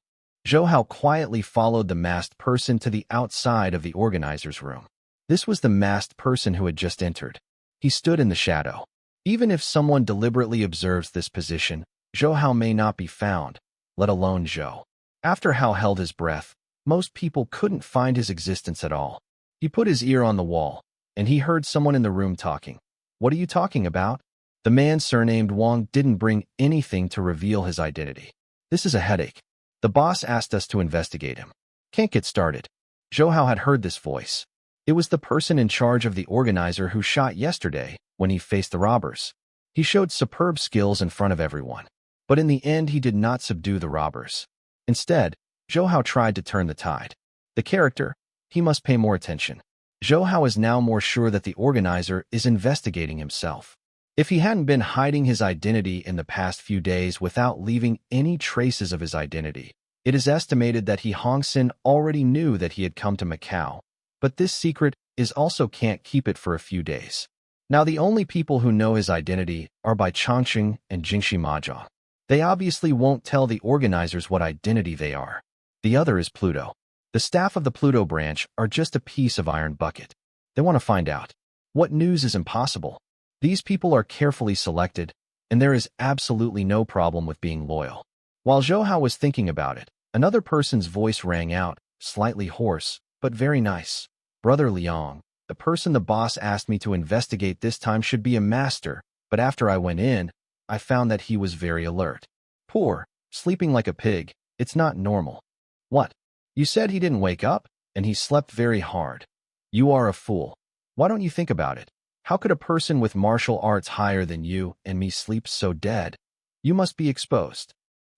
Zhou Hao quietly followed the masked person to the outside of the organizer's room. This was the masked person who had just entered. He stood in the shadow. Even if someone deliberately observes this position, Zhou Hao may not be found, let alone Zhou. After Hao held his breath, most people couldn't find his existence at all. He put his ear on the wall, and he heard someone in the room talking. What are you talking about? The man surnamed Wang didn't bring anything to reveal his identity. This is a headache. The boss asked us to investigate him. Can't get started. Zhou Hao had heard this voice. It was the person in charge of the organizer who shot yesterday when he faced the robbers. He showed superb skills in front of everyone. But in the end, he did not subdue the robbers. Instead, Zhou Hao tried to turn the tide. The character, he must pay more attention. Zhou Hao is now more sure that the organizer is investigating himself. If he hadn't been hiding his identity in the past few days without leaving any traces of his identity, it is estimated that He Hongsen already knew that he had come to Macau. But this secret is also can't keep it for a few days. Now the only people who know his identity are Bai Changqing and Jingxi Mahjong. They obviously won't tell the organizers what identity they are. The other is Pluto. The staff of the Pluto branch are just a piece of iron bucket. They want to find out. What news is impossible? These people are carefully selected, and there is absolutely no problem with being loyal. While Zhou Hao was thinking about it, another person's voice rang out, slightly hoarse, but very nice. Brother Liang, the person the boss asked me to investigate this time should be a master, but after I went in, I found that he was very alert. Poor, sleeping like a pig, it's not normal. What? You said he didn't wake up, and he slept very hard. You are a fool. Why don't you think about it? How could a person with martial arts higher than you and me sleep so dead? You must be exposed.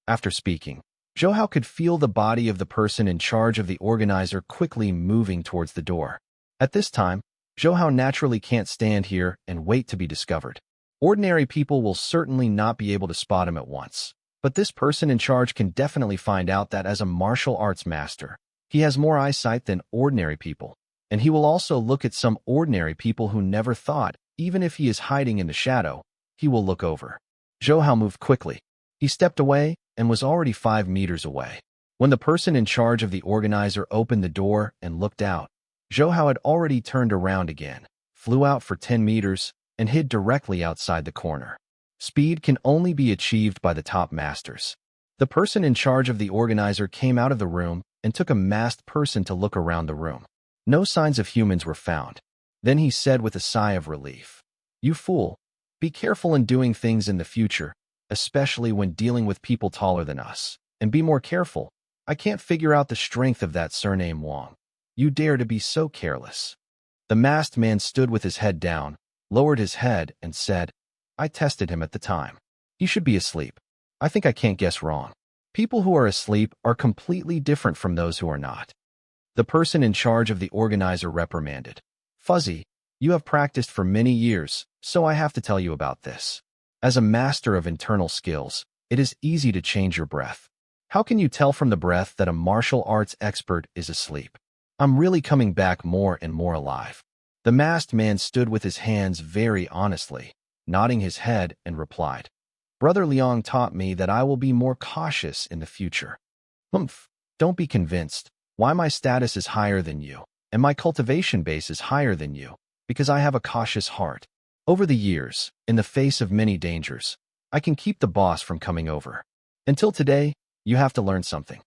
After speaking, Zhou Hao could feel the body of the person in charge of the organizer quickly moving towards the door. At this time, Zhou Hao naturally can't stand here and wait to be discovered. Ordinary people will certainly not be able to spot him at once. But this person in charge can definitely find out that as a martial arts master, he has more eyesight than ordinary people. And he will also look at some ordinary people who never thought, even if he is hiding in the shadow, he will look over. Zhou Hao moved quickly. He stepped away and was already 5 meters away. When the person in charge of the organizer opened the door and looked out, Zhou Hao had already turned around again, flew out for 10 meters, and hid directly outside the corner. Speed can only be achieved by the top masters. The person in charge of the organizer came out of the room and took a masked person to look around the room. No signs of humans were found. Then he said with a sigh of relief, "You fool. Be careful in doing things in the future, especially when dealing with people taller than us. And be more careful. I can't figure out the strength of that surname Wang. You dare to be so careless." The masked man stood with his head down, lowered his head, and said, "I tested him at the time. He should be asleep. I think I can't guess wrong. People who are asleep are completely different from those who are not." The person in charge of the organizer reprimanded, "Fuzzy, you have practiced for many years, so I have to tell you about this. As a master of internal skills, it is easy to change your breath. How can you tell from the breath that a martial arts expert is asleep? I'm really coming back more and more alive. The masked man stood with his hands very honestly, nodding his head, and replied, Brother Liang taught me that I will be more cautious in the future. Humph, don't be convinced. Why my status is higher than you, and my cultivation base is higher than you, because I have a cautious heart. Over the years, in the face of many dangers, I can keep the boss from coming over. Until today, you have to learn something.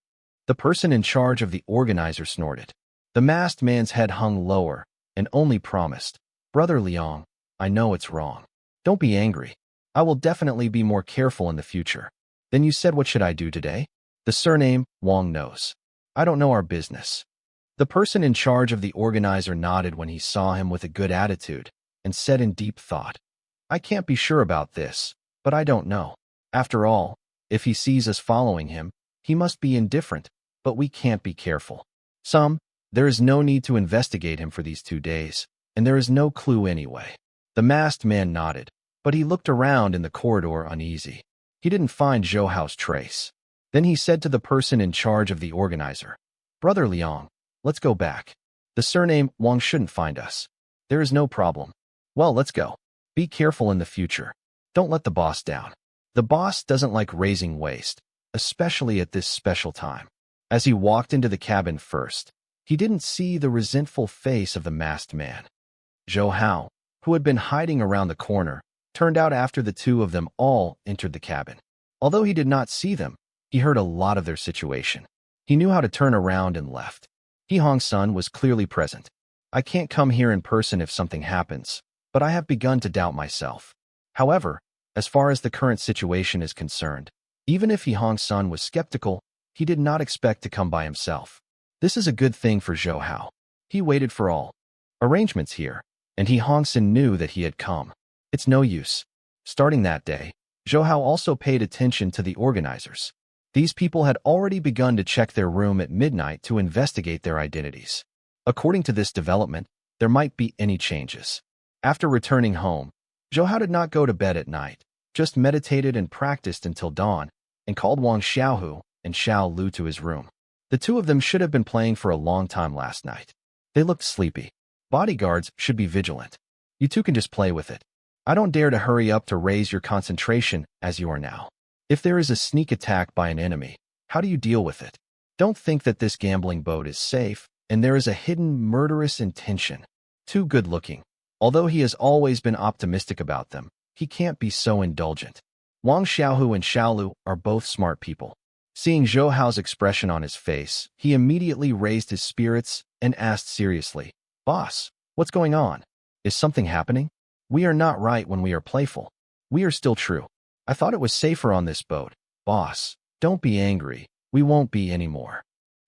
The person in charge of the organizer snorted. The masked man's head hung lower and only promised, Brother Liang, I know it's wrong. Don't be angry. I will definitely be more careful in the future. Then you said, what should I do today? The surname, Wang knows. I don't know our business. The person in charge of the organizer nodded when he saw him with a good attitude and said in deep thought, I can't be sure about this, but I don't know. After all, if he sees us following him, he must be indifferent, but we can't be careful. There is no need to investigate him for these 2 days, and there is no clue anyway. The masked man nodded, but he looked around in the corridor uneasy. He didn't find Zhou Hao's trace. Then he said to the person in charge of the organizer, Brother Liang, let's go back. The surname Wang shouldn't find us. There is no problem. Well, let's go. Be careful in the future. Don't let the boss down. The boss doesn't like raising waste, especially at this special time. As he walked into the cabin first, he didn't see the resentful face of the masked man. Zhou Hao, who had been hiding around the corner, turned out after the two of them all entered the cabin. Although he did not see them, he heard a lot of their situation. He knew how to turn around and left. He Hong's son was clearly present. I can't come here in person if something happens, but I have begun to doubt myself. However, as far as the current situation is concerned, even if He Hong's son was skeptical, he did not expect to come by himself. This is a good thing for Zhou Hao. He waited for all arrangements here, and He Hongson knew that he had come. It's no use. Starting that day, Zhou Hao also paid attention to the organizers. These people had already begun to check their room at midnight to investigate their identities. According to this development, there might be any changes. After returning home, Zhou Hao did not go to bed at night, just meditated and practiced until dawn, and called Wang Xiaohu and Xiao Lu to his room. The two of them should have been playing for a long time last night. They looked sleepy. Bodyguards should be vigilant. You two can just play with it. I don't dare to hurry up to raise your concentration as you are now. If there is a sneak attack by an enemy, how do you deal with it? Don't think that this gambling boat is safe, and there is a hidden murderous intention. Too good-looking. Although he has always been optimistic about them, he can't be so indulgent. Wang Xiaohu and Xiaolu are both smart people. Seeing Zhou Hao's expression on his face, he immediately raised his spirits and asked seriously, Boss, what's going on? Is something happening? We are not right when we are playful. We are still true. I thought it was safer on this boat. Boss, don't be angry. We won't be anymore.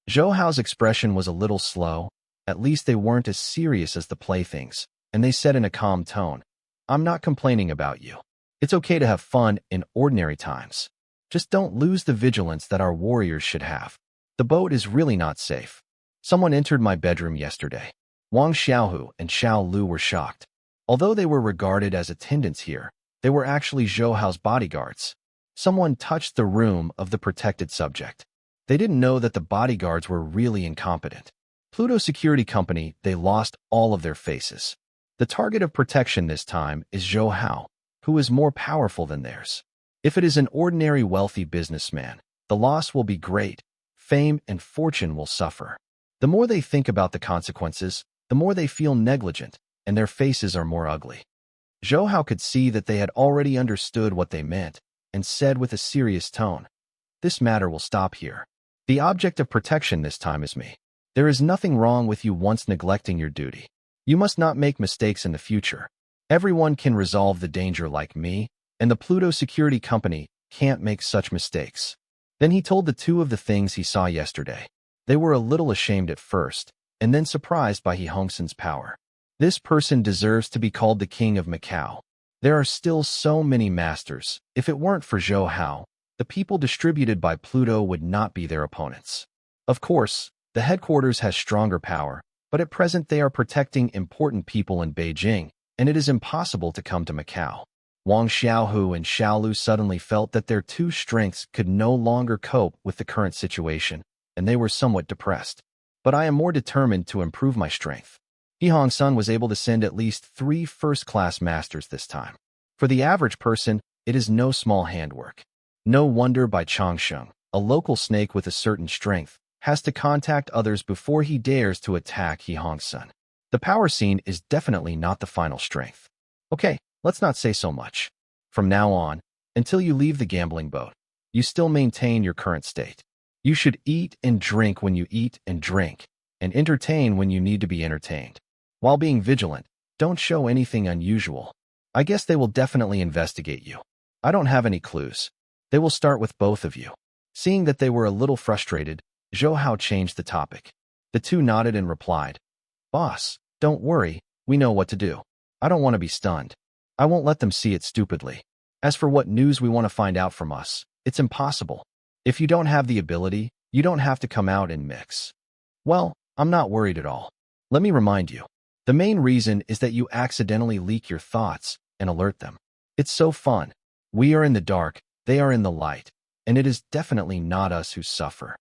Zhou Hao's expression was a little slow. At least they weren't as serious as the playthings, and they said in a calm tone, I'm not complaining about you. It's okay to have fun in ordinary times. Just don't lose the vigilance that our warriors should have. The boat is really not safe. Someone entered my bedroom yesterday. Wang Xiaohu and Xiao Lu were shocked. Although they were regarded as attendants here, they were actually Zhou Hao's bodyguards. Someone touched the room of the protected subject. They didn't know that the bodyguards were really incompetent. Pluto Security Company, they lost all of their faces. The target of protection this time is Zhou Hao, who is more powerful than theirs. If it is an ordinary wealthy businessman, the loss will be great. Fame and fortune will suffer. The more they think about the consequences, the more they feel negligent, and their faces are more ugly. Zhou Hao could see that they had already understood what they meant, and said with a serious tone, This matter will stop here. The object of protection this time is me. There is nothing wrong with you once neglecting your duty. You must not make mistakes in the future. Everyone can resolve the danger like me, and the Pluto Security Company can't make such mistakes. Then he told the two of the things he saw yesterday. They were a little ashamed at first, and then surprised by He Hongson's power. This person deserves to be called the King of Macau. There are still so many masters. If it weren't for Zhou Hao, the people distributed by Pluto would not be their opponents. Of course, the headquarters has stronger power, but at present they are protecting important people in Beijing, and it is impossible to come to Macau. Wang Xiaohu and Xiaolu suddenly felt that their two strengths could no longer cope with the current situation, and they were somewhat depressed. But I am more determined to improve my strength. He Hongsun was able to send at least 3 first-class masters this time. For the average person, it is no small handwork. No wonder Bai Changsheng, a local snake with a certain strength, has to contact others before he dares to attack He Hongsun. The power scene is definitely not the final strength. Okay, let's not say so much. From now on, until you leave the gambling boat, you still maintain your current state. You should eat and drink when you eat and drink, and entertain when you need to be entertained. While being vigilant, don't show anything unusual. I guess they will definitely investigate you. I don't have any clues. They will start with both of you. Seeing that they were a little frustrated, Zhou Hao changed the topic. The two nodded and replied, "Boss, don't worry, we know what to do. I don't want to be stunned. I won't let them see it stupidly. As for what news we want to find out from us, it's impossible. If you don't have the ability, you don't have to come out and mix." Well, I'm not worried at all. Let me remind you. The main reason is that you accidentally leak your thoughts and alert them. It's so fun. We are in the dark, they are in the light, and it is definitely not us who suffer.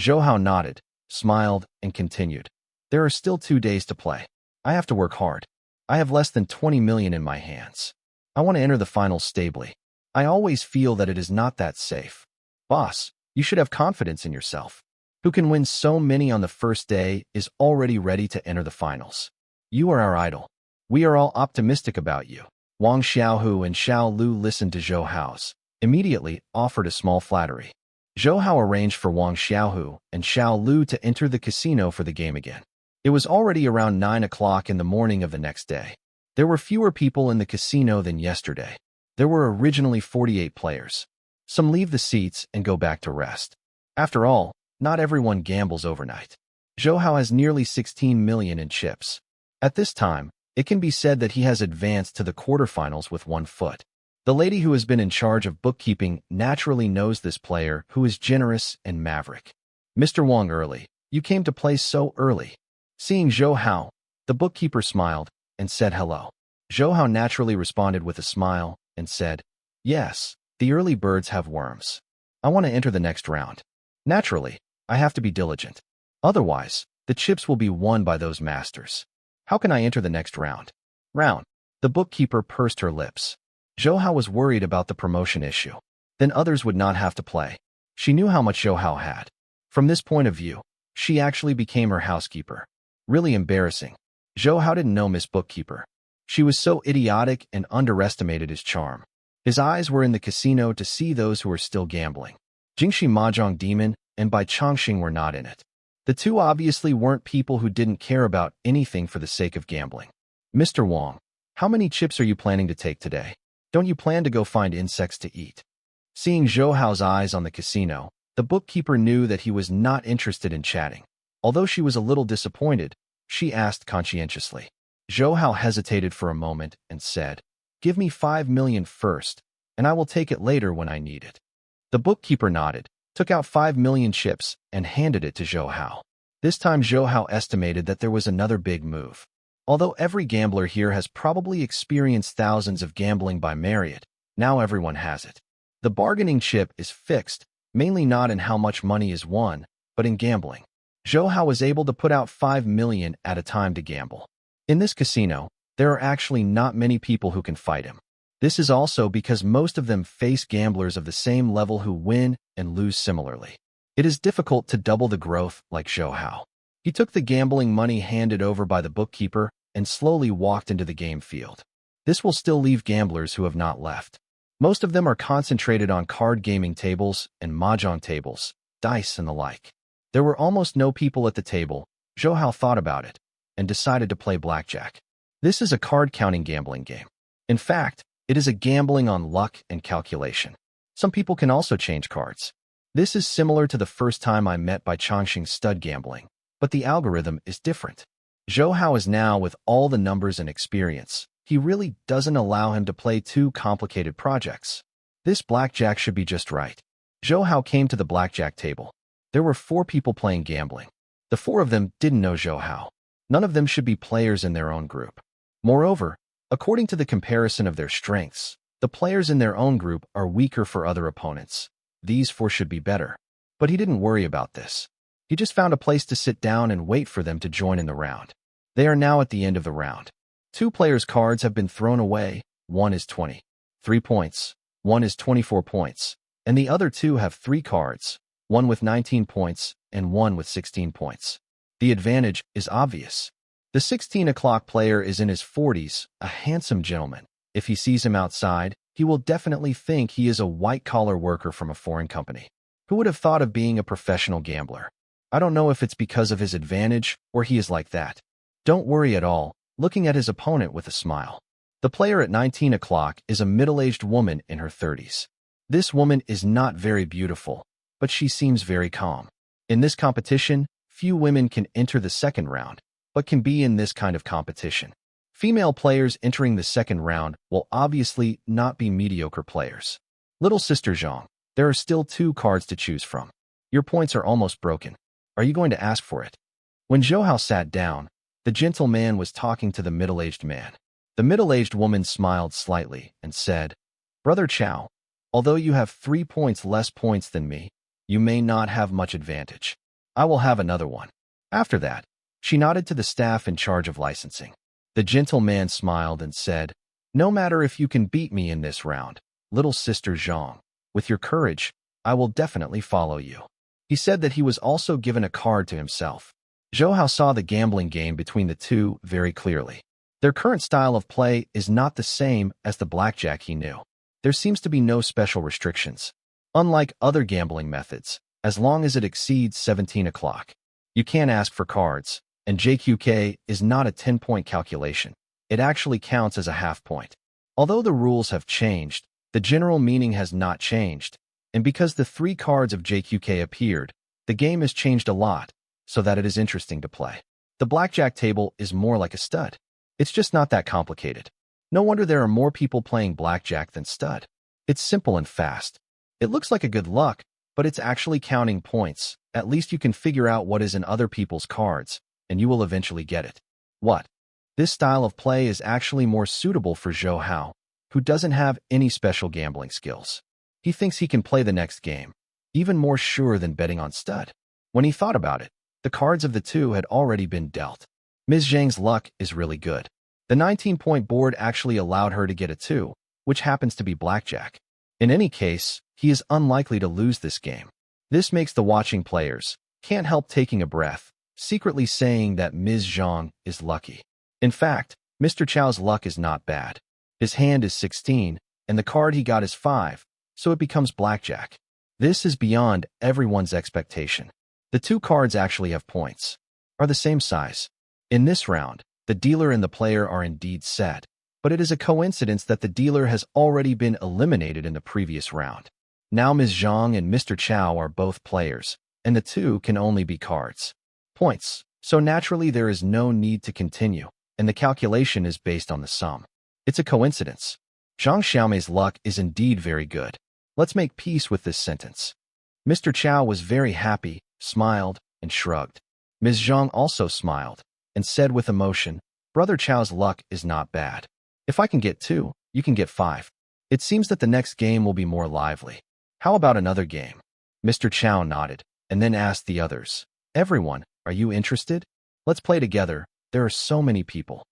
Zhou Hao nodded, smiled, and continued. There are still 2 days to play. I have to work hard. I have less than 20 million in my hands. I want to enter the finals stably. I always feel that it is not that safe. Boss, you should have confidence in yourself. Who can win so many on the first day is already ready to enter the finals. You are our idol. We are all optimistic about you. Wang Xiaohu and Xiao Lu listened to Zhou Hao's, immediately offered a small flattery. Zhou Hao arranged for Wang Xiaohu and Xiao Lu to enter the casino for the game again. It was already around 9 o'clock in the morning of the next day. There were fewer people in the casino than yesterday. There were originally 48 players. Some leave the seats and go back to rest. After all, not everyone gambles overnight. Zhou Hao has nearly 16 million in chips. At this time, it can be said that he has advanced to the quarterfinals with 1 foot. The lady who has been in charge of bookkeeping naturally knows this player who is generous and maverick. Mr. Wang early, you came to play so early. Seeing Zhou Hao, the bookkeeper smiled and said hello. Zhou Hao naturally responded with a smile and said, "Yes, the early birds have worms. I want to enter the next round. Naturally, I have to be diligent. Otherwise, the chips will be won by those masters. How can I enter the next round?" The bookkeeper pursed her lips. Zhou Hao was worried about the promotion issue. Then others would not have to play. She knew how much Zhou Hao had. From this point of view, she actually became her housekeeper. Really embarrassing. Zhou Hao didn't know Miss Bookkeeper. She was so idiotic and underestimated his charm. His eyes were in the casino to see those who were still gambling. Jingxi Mahjong Demon and Bai Changxing were not in it. The two obviously weren't people who didn't care about anything for the sake of gambling. "Mr. Wang, how many chips are you planning to take today? Don't you plan to go find insects to eat?" Seeing Zhou Hao's eyes on the casino, the bookkeeper knew that he was not interested in chatting. Although she was a little disappointed, she asked conscientiously. Zhou Hao hesitated for a moment and said, "Give me 5 million first, and I will take it later when I need it." The bookkeeper nodded, took out 5 million chips, and handed it to Zhou Hao. This time Zhou Hao estimated that there was another big move. Although every gambler here has probably experienced thousands of gambling by Marriott, now everyone has it. The bargaining chip is fixed, mainly not in how much money is won, but in gambling. Zhou Hao was able to put out 5 million at a time to gamble. In this casino, there are actually not many people who can fight him. This is also because most of them face gamblers of the same level who win and lose similarly. It is difficult to double the growth like Zhou Hao. He took the gambling money handed over by the bookkeeper and slowly walked into the game field. This will still leave gamblers who have not left. Most of them are concentrated on card gaming tables and mahjong tables, dice and the like. There were almost no people at the table. Zhou Hao thought about it and decided to play blackjack. This is a card-counting gambling game. In fact, it is a gambling on luck and calculation. Some people can also change cards. This is similar to the first time I met by Chongqing stud gambling, but the algorithm is different. Zhou Hao is now with all the numbers and experience. He really doesn't allow him to play too complicated projects. This blackjack should be just right. Zhou Hao came to the blackjack table. There were 4 people playing gambling. The 4 of them didn't know Zhou Hao. None of them should be players in their own group. Moreover, according to the comparison of their strengths, The players in their own group are weaker for other opponents. These four should be better. But he didn't worry about this. He just found a place to sit down and wait for them to join in the round. They are now at the end of the round. Two players' cards have been thrown away. One is 23 points. One is 24 points. And the other two have 3 cards, one with 19 points and one with 16 points. The advantage is obvious. The 16 o'clock player is in his 40s, a handsome gentleman. If he sees him outside, he will definitely think he is a white-collar worker from a foreign company. Who would have thought of being a professional gambler? I don't know if it's because of his advantage or he is like that. Don't worry at all, looking at his opponent with a smile. The player at 19 o'clock is a middle-aged woman in her 30s. This woman is not very beautiful, but she seems very calm. In this competition, few women can enter the second round, but can be in this kind of competition. Female players entering the second round will obviously not be mediocre players. Little Sister Zhang, there are still 2 cards to choose from. Your points are almost broken. Are you going to ask for it? When Zhou Hao sat down, the gentleman was talking to the middle-aged man. The middle-aged woman smiled slightly and said, "Brother Chow, although you have 3 points less points than me, you may not have much advantage. I will have another one." After that, she nodded to the staff in charge of licensing. The gentleman smiled and said, "No matter if you can beat me in this round, little sister Zhang, with your courage, I will definitely follow you." He said that he was also given a card to himself. Zhou Hao saw the gambling game between the two very clearly. Their current style of play is not the same as the blackjack he knew. There seems to be no special restrictions. Unlike other gambling methods, as long as it exceeds 17 o'clock, you can't ask for cards, and JQK is not a 10-point calculation. It actually counts as a half point. Although the rules have changed, the general meaning has not changed, and because the 3 cards of JQK appeared, the game has changed a lot, so that it is interesting to play. The blackjack table is more like a stud. It's just not that complicated. No wonder there are more people playing blackjack than stud. It's simple and fast. It looks like a good luck, but it's actually counting points. At least you can figure out what is in other people's cards, and you will eventually get it. What? This style of play is actually more suitable for Zhou Hao, who doesn't have any special gambling skills. He thinks he can play the next game, even more sure than betting on stud. When he thought about it, the cards of the two had already been dealt. Ms. Zhang's luck is really good. The 19-point board actually allowed her to get a 2, which happens to be blackjack. In any case, he is unlikely to lose this game. This makes the watching players can't help taking a breath, secretly saying that Ms. Zhang is lucky. In fact, Mr. Chow's luck is not bad. His hand is 16, and the card he got is 5, so it becomes blackjack. This is beyond everyone's expectation. The 2 cards actually have points, are the same size. In this round, the dealer and the player are indeed set, but it is a coincidence that the dealer has already been eliminated in the previous round. Now Ms. Zhang and Mr. Chow are both players, and the 2 can only be cards. Points, so naturally there is no need to continue, and the calculation is based on the sum. It's a coincidence. Zhang Xiaomei's luck is indeed very good. Let's make peace with this sentence. Mr. Chow was very happy, smiled, and shrugged. Ms. Zhang also smiled, and said with emotion, "Brother Chow's luck is not bad. If I can get 2, you can get 5. It seems that the next game will be more lively. How about another game?" Mr. Chow nodded, and then asked the others, "Everyone, are you interested? Let's play together. There are so many people."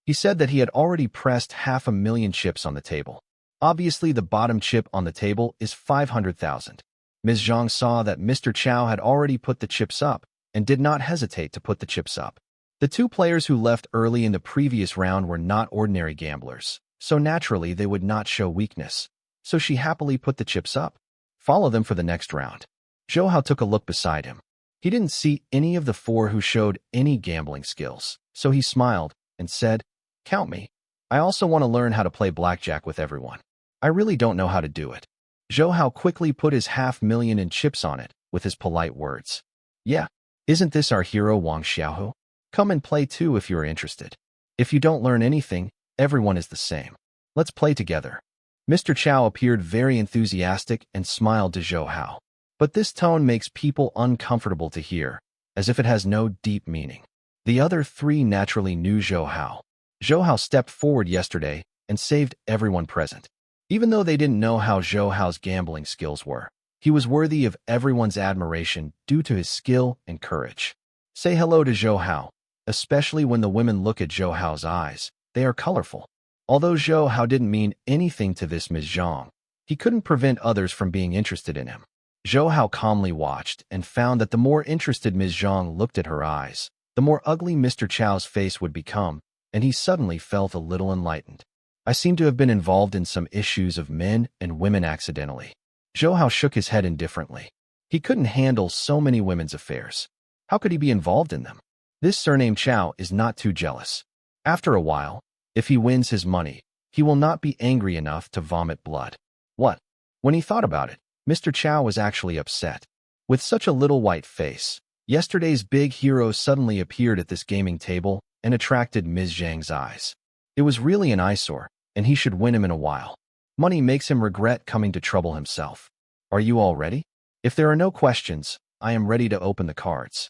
He said that he had already pressed 500,000 chips on the table. Obviously, the bottom chip on the table is 500,000. Ms. Zhang saw that Mr. Chow had already put the chips up and did not hesitate to put the chips up. The 2 players who left early in the previous round were not ordinary gamblers, so naturally they would not show weakness. So she happily put the chips up. Follow them for the next round. Zhou Hao took a look beside him. He didn't see any of the 4 who showed any gambling skills, so he smiled and said, "Count me. I also want to learn how to play blackjack with everyone. I really don't know how to do it." Zhou Hao quickly put his 500,000 in chips on it with his polite words. "Yeah, isn't this our hero Wang Xiaohu? Come and play too if you are interested. If you don't learn anything, everyone is the same. Let's play together." Mr. Chow appeared very enthusiastic and smiled to Zhou Hao. But this tone makes people uncomfortable to hear, as if it has no deep meaning. The other 3 naturally knew Zhou Hao. Zhou Hao stepped forward yesterday and saved everyone present. Even though they didn't know how Zhou Hao's gambling skills were, he was worthy of everyone's admiration due to his skill and courage. Say hello to Zhou Hao, especially when the women look at Zhou Hao's eyes. They are colorful. Although Zhou Hao didn't mean anything to this Ms. Zhang, he couldn't prevent others from being interested in him. Zhou Hao calmly watched and found that the more interested Ms. Zhang looked at her eyes, the more ugly Mr. Chao's face would become, and he suddenly felt a little enlightened. I seem to have been involved in some issues of men and women accidentally. Zhou Hao shook his head indifferently. He couldn't handle so many women's affairs. How could he be involved in them? This surname Chao is not too jealous. After a while, if he wins his money, he will not be angry enough to vomit blood. What? When he thought about it, Mr. Chao was actually upset. With such a little white face, yesterday's big hero suddenly appeared at this gaming table and attracted Ms. Zhang's eyes. It was really an eyesore, and he should win him in a while. Money makes him regret coming to trouble himself. Are you all ready? If there are no questions, I am ready to open the cards.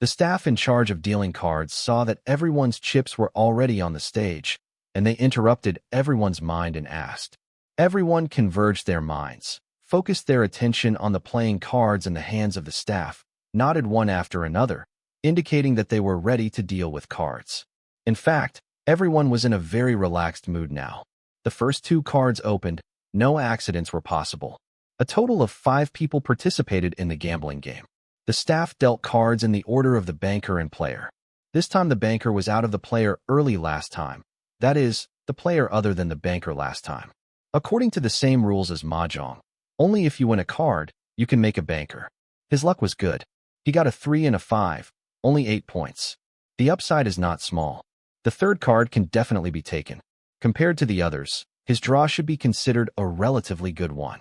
The staff in charge of dealing cards saw that everyone's chips were already on the stage, and they interrupted everyone's mind and asked. Everyone converged their minds, focused their attention on the playing cards in the hands of the staff, nodded one after another, indicating that they were ready to deal with cards. In fact, everyone was in a very relaxed mood now. The first 2 cards opened, no accidents were possible. A total of 5 people participated in the gambling game. The staff dealt cards in the order of the banker and player. This time the banker was out of the player early last time. That is, the player other than the banker last time. According to the same rules as Mahjong, only if you win a card, you can make a banker. His luck was good. He got a 3 and a 5, only 8 points. The upside is not small. The third card can definitely be taken. Compared to the others, his draw should be considered a relatively good one.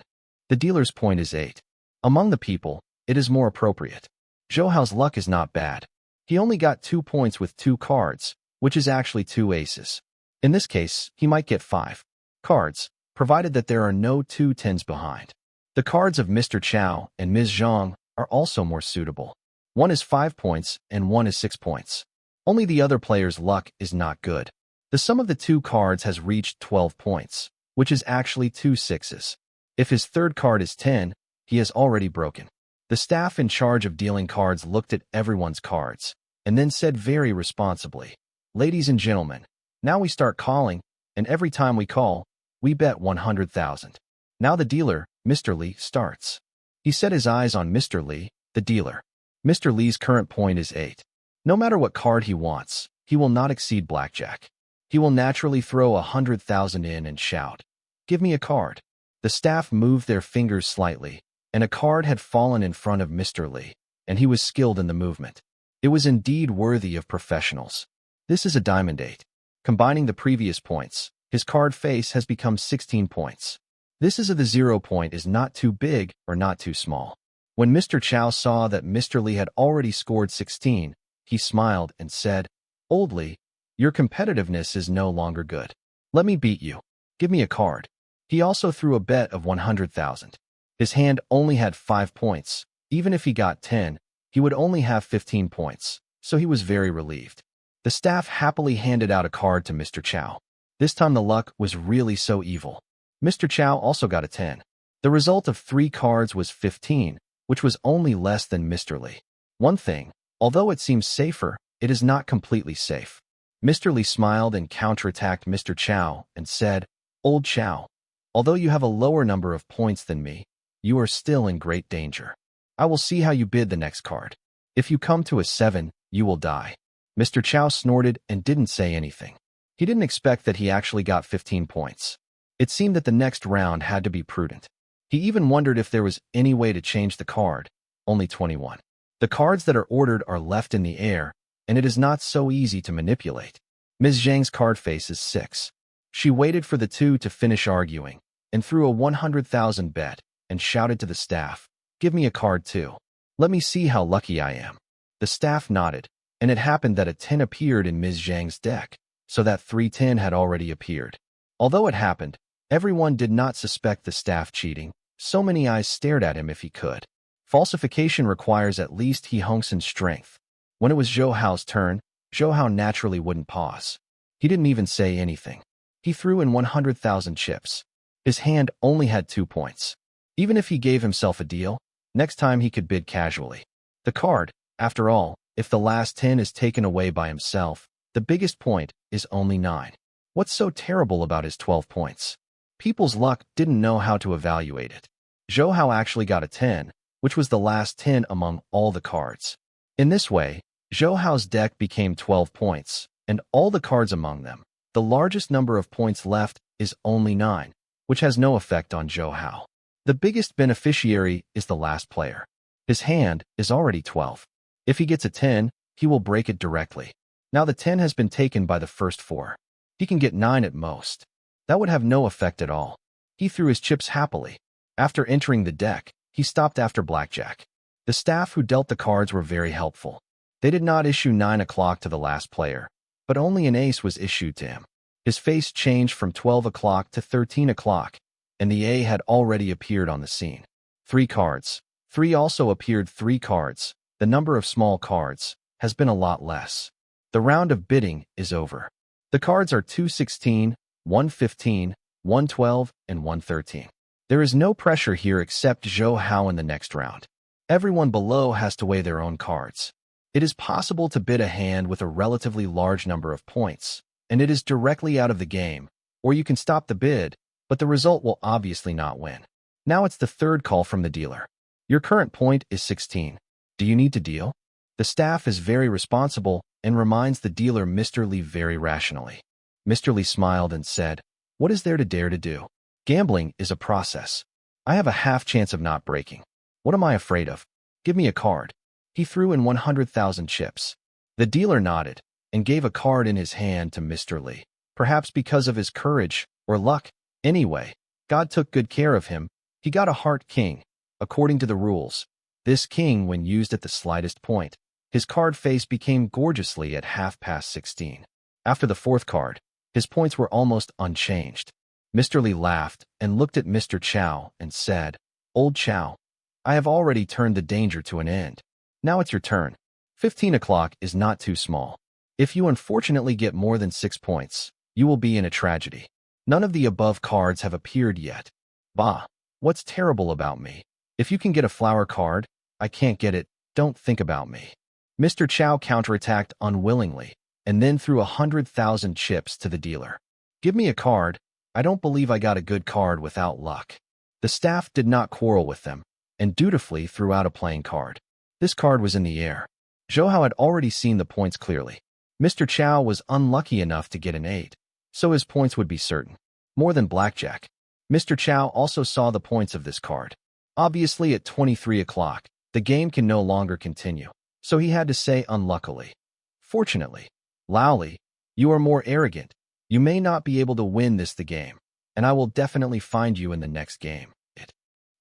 The dealer's point is 8. Among the people, it is more appropriate. Zhou Hao's luck is not bad. He only got 2 points with 2 cards, which is actually 2 aces. In this case, he might get 5 cards, provided that there are no 2 tens behind. The cards of Mr. Chao and Ms. Zhang are also more suitable. One is 5 points and one is 6 points. Only the other player's luck is not good. The sum of the 2 cards has reached 12 points, which is actually 2 sixes. If his third card is 10, he has already broken. The staff in charge of dealing cards looked at everyone's cards, and then said very responsibly, "Ladies and gentlemen, now we start calling, and every time we call, we bet 100,000. Now the dealer, Mr. Li, starts." He set his eyes on Mr. Li, the dealer. Mr. Li's current point is 8. No matter what card he wants, he will not exceed blackjack. He will naturally throw 100,000 in and shout, "Give me a card." The staff moved their fingers slightly, and a card had fallen in front of Mr. Li, and he was skilled in the movement. It was indeed worthy of professionals. This is a diamond 8. Combining the previous points, his card face has become 16 points. This is the 0 point is not too big or not too small. When Mr. Chao saw that Mr. Li had already scored 16, he smiled and said, "Old Li, your competitiveness is no longer good. Let me beat you. Give me a card." He also threw a bet of 100,000. His hand only had 5 points. Even if he got 10, he would only have 15 points, so he was very relieved. The staff happily handed out a card to Mr. Chao. This time the luck was really so evil. Mr. Chao also got a 10. The result of 3 cards was 15, which was only less than Mr. Li. One thing, although it seems safer, it is not completely safe. Mr. Li smiled and counterattacked Mr. Chao and said, "Old Chao, although you have a lower number of points than me, you are still in great danger. I will see how you bid the next card. If you come to a 7, you will die." Mr. Chao snorted and didn't say anything. He didn't expect that he actually got 15 points. It seemed that the next round had to be prudent. He even wondered if there was any way to change the card. Only 21. The cards that are ordered are left in the air, and it is not so easy to manipulate. Ms. Zhang's card face is 6. She waited for the 2 to finish arguing, and threw a 100,000 bet, and shouted to the staff, "Give me a card too. Let me see how lucky I am." The staff nodded, and it happened that a 10 appeared in Ms. Zhang's deck, so that 310 had already appeared. Although it happened, everyone did not suspect the staff cheating. So many eyes stared at him if he could. Falsification requires at least he hunks in strength. When it was Zhou Hao's turn, Zhou Hao naturally wouldn't pause. He didn't even say anything. He threw in 100,000 chips. His hand only had 2 points. Even if he gave himself a deal, next time he could bid casually. The card, after all, if the last 10 is taken away by himself, the biggest point is only 9. What's so terrible about his 12 points? People's luck didn't know how to evaluate it. Zhou Hao actually got a 10, which was the last 10 among all the cards. In this way, Zhou Hao's deck became 12 points, and all the cards among them. The largest number of points left is only 9, which has no effect on Zhou Hao. The biggest beneficiary is the last player. His hand is already 12. If he gets a 10, he will break it directly. Now the 10 has been taken by the first 4. He can get 9 at most. That would have no effect at all. He threw his chips happily. After entering the deck, he stopped after blackjack. The staff who dealt the cards were very helpful. They did not issue 9 o'clock to the last player, but only an ace was issued to him. His face changed from 12 o'clock to 13 o'clock, and the A had already appeared on the scene. 3 cards. 3 also appeared. 3 cards. The number of small cards has been a lot less. The round of bidding is over. The cards are 216, 115, 112, and 113. There is no pressure here except Zhou Hao in the next round. Everyone below has to weigh their own cards. It is possible to bid a hand with a relatively large number of points, and it is directly out of the game, or you can stop the bid, but the result will obviously not win. Now it's the third call from the dealer. Your current point is 16. Do you need to deal? The staff is very responsible and reminds the dealer Mr. Li very rationally. Mr. Li smiled and said, "What is there to dare to do? Gambling is a process. I have a half chance of not breaking. What am I afraid of? Give me a card." He threw in 100,000 chips. The dealer nodded and gave a card in his hand to Mr. Li. Perhaps because of his courage or luck. Anyway, God took good care of him. He got a heart king. According to the rules, this king, when used at the slightest point, his card face became gorgeously at 16:30. After the 4th card, his points were almost unchanged. Mr. Li laughed and looked at Mr. Chow and said, "Old Chow, I have already turned the danger to an end. Now it's your turn. 15 o'clock is not too small. If you unfortunately get more than 6 points, you will be in a tragedy. None of the above cards have appeared yet. Bah, what's terrible about me? If you can get a flower card, I can't get it. Don't think about me." Mr. Chow counterattacked unwillingly and then threw 100,000 chips to the dealer. "Give me a card. I don't believe I got a good card without luck." The staff did not quarrel with them and dutifully threw out a playing card. This card was in the air. Zhou Hao had already seen the points clearly. Mr. Chow was unlucky enough to get an 8, so his points would be certain. More than blackjack. Mr. Chow also saw the points of this card. Obviously at 23 o'clock, the game can no longer continue, so he had to say unluckily. "Fortunately, Laoli, you are more arrogant. You may not be able to win the game, and I will definitely find you in the next game."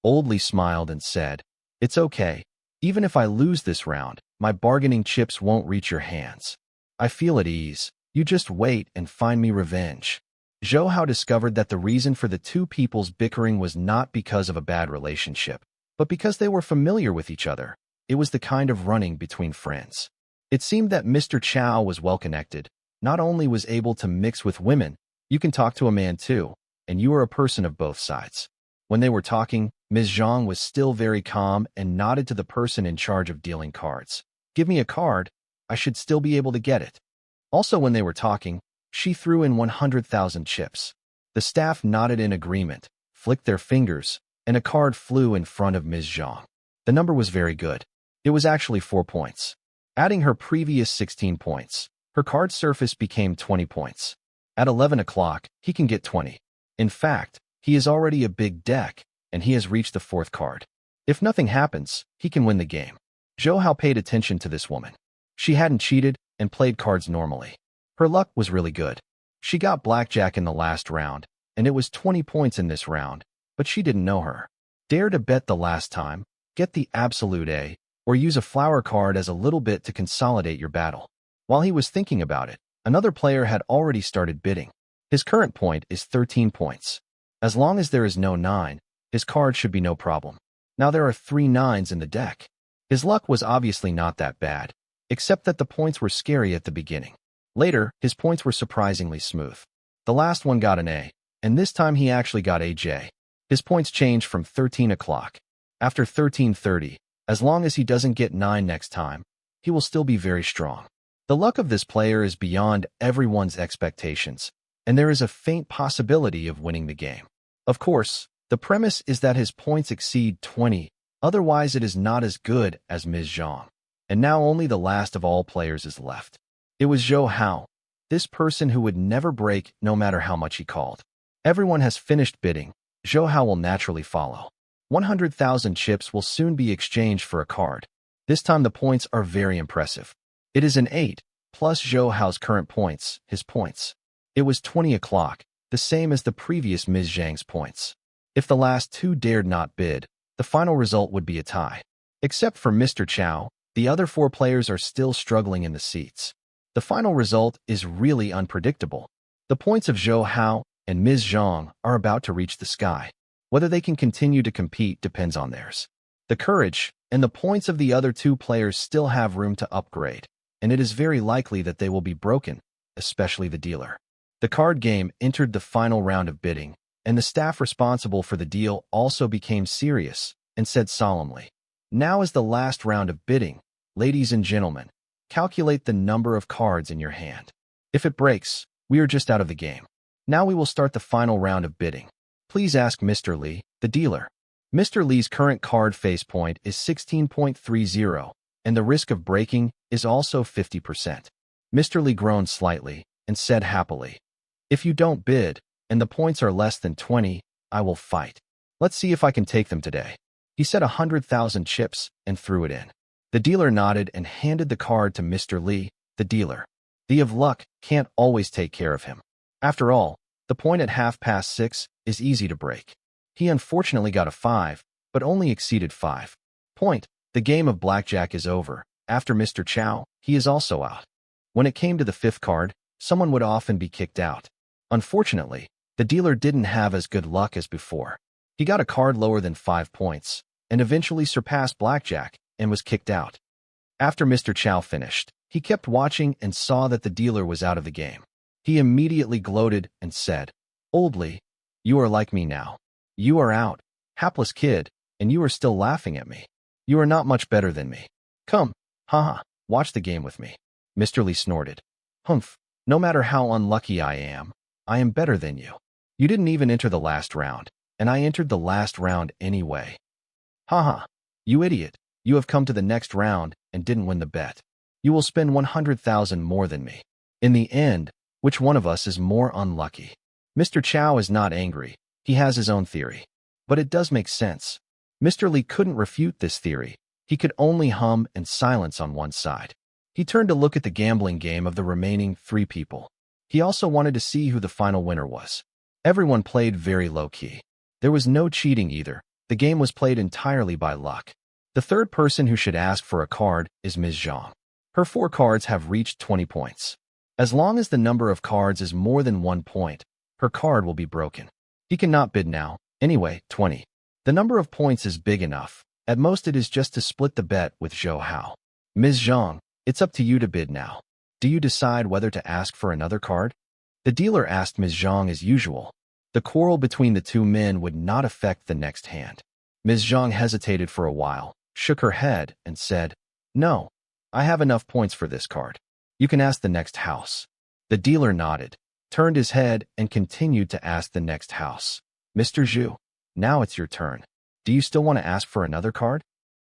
Old Li smiled and said, "It's okay. Even if I lose this round, my bargaining chips won't reach your hands. I feel at ease. You just wait and find me revenge." Zhou Hao discovered that the reason for the two people's bickering was not because of a bad relationship, but because they were familiar with each other. It was the kind of running between friends. It seemed that Mr. Chow was well-connected, not only was able to mix with women, you can talk to a man too, and you are a person of both sides. When they were talking, Ms. Zhang was still very calm and nodded to the person in charge of dealing cards. "Give me a card. I should still be able to get it." Also, when they were talking, she threw in 100,000 chips. The staff nodded in agreement, flicked their fingers, and a card flew in front of Ms. Zhang. The number was very good. It was actually 4 points. Adding her previous 16 points, her card surface became 20 points. At 11 o'clock, he can get 20. In fact, he is already a big deck, and he has reached the 4th card. If nothing happens, he can win the game. Zhou Hao paid attention to this woman. She hadn't cheated and played cards normally. Her luck was really good. She got blackjack in the last round, and it was 20 points in this round, but she didn't know her. Dare to bet the last time, get the absolute A, or use a flower card as a little bit to consolidate your battle. While he was thinking about it, another player had already started bidding. His current point is 13 points. As long as there is no 9, his card should be no problem. Now there are 3 9s in the deck. His luck was obviously not that bad, except that the points were scary at the beginning. Later, his points were surprisingly smooth. The last one got an A. and this time he actually got AJ. His points changed from 13 o'clock. After 13:30, as long as he doesn't get 9 next time, he will still be very strong. The luck of this player is beyond everyone's expectations, and there is a faint possibility of winning the game. Of course, the premise is that his points exceed 20, otherwise it is not as good as Ms. Zhang. And now only the last of all players is left. It was Zhou Hao, this person who would never break no matter how much he called. Everyone has finished bidding. Zhou Hao will naturally follow. 100,000 chips will soon be exchanged for a card. This time the points are very impressive. It is an 8, plus Zhou Hao's current points, his points. It was 20 o'clock, the same as the previous Ms. Zhang's points. If the last two dared not bid, the final result would be a tie. Except for Mr. Chow, the other 4 players are still struggling in the seats. The final result is really unpredictable. The points of Zhou Hao and Ms. Zhang are about to reach the sky. Whether they can continue to compete depends on theirs. The courage and the points of the other 2 players still have room to upgrade, and it is very likely that they will be broken, especially the dealer. The card game entered the final round of bidding, and the staff responsible for the deal also became serious and said solemnly, "Now is the last round of bidding. Ladies and gentlemen, calculate the number of cards in your hand. If it breaks, we are just out of the game. Now we will start the final round of bidding. Please ask Mr. Li, the dealer." Mr. Li's current card face point is 16.30, and the risk of breaking is also 50%. Mr. Li groaned slightly and said happily, "If you don't bid, and the points are less than 20, I will fight. Let's see if I can take them today." He said 100,000 chips and threw it in. The dealer nodded and handed the card to Mr. Li, the dealer. The of luck can't always take care of him. After all, the point at 6:30 is easy to break. He unfortunately got a 5, but only exceeded 5. Point. The game of blackjack is over. After Mr. Chow, he is also out. When it came to the 5th card, someone would often be kicked out. Unfortunately, the dealer didn't have as good luck as before. He got a card lower than 5 points, and eventually surpassed blackjack, and was kicked out. After Mr. Chow finished, he kept watching and saw that the dealer was out of the game. He immediately gloated and said, "Old Li, you are like me now. You are out, hapless kid, and you are still laughing at me. You are not much better than me. Come, haha, watch the game with me." Mr. Li snorted. "Humph, no matter how unlucky I am better than you. You didn't even enter the last round, and I entered the last round anyway. Haha, you idiot, you have come to the next round and didn't win the bet. You will spend 100,000 more than me. In the end, which one of us is more unlucky?" Mr. Chow is not angry. He has his own theory. But it does make sense. Mr. Li couldn't refute this theory. He could only hum and silence on one side. He turned to look at the gambling game of the remaining 3 people. He also wanted to see who the final winner was. Everyone played very low-key. There was no cheating either. The game was played entirely by luck. The third person who should ask for a card is Ms. Zhang. Her 4 cards have reached 20 points. As long as the number of cards is more than 1 point, her card will be broken. He cannot bid now. Anyway, 20. The number of points is big enough. At most it is just to split the bet with Zhou Hao. Ms. Zhang, it's up to you to bid now. Do you decide whether to ask for another card? The dealer asked Ms. Zhang as usual. The quarrel between the 2 men would not affect the next hand. Ms. Zhang hesitated for a while, shook her head, and said, "No, I have enough points for this card. You can ask the next house." The dealer nodded, turned his head, and continued to ask the next house. "Mr. Zhu, now it's your turn. Do you still want to ask for another card?"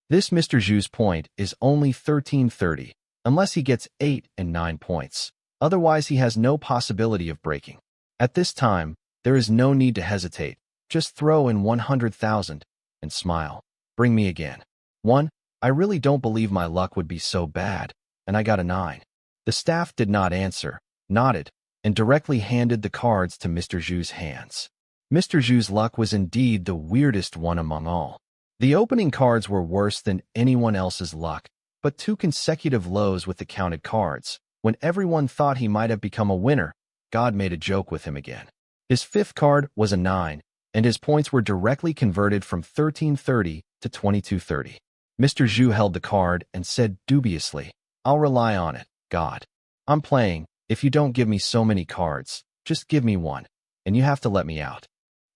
This Mr. Zhu's point is only 1330, unless he gets 8 and 9 points. Otherwise, he has no possibility of breaking. At this time, there is no need to hesitate. Just throw in 100,000 and smile. Bring me again. 1. I really don't believe my luck would be so bad, and I got a 9. The staff did not answer, nodded, and directly handed the cards to Mr. Zhu's hands. Mr. Zhu's luck was indeed the weirdest one among all. The opening cards were worse than anyone else's luck, but 2 consecutive lows with the counted cards. When everyone thought he might have become a winner, God made a joke with him again. His 5th card was a 9, and his points were directly converted from 1330 to 2230. Mr. Zhu held the card and said dubiously, "I'll rely on it, God. I'm playing. If you don't give me so many cards, just give me 1." and you have to let me out."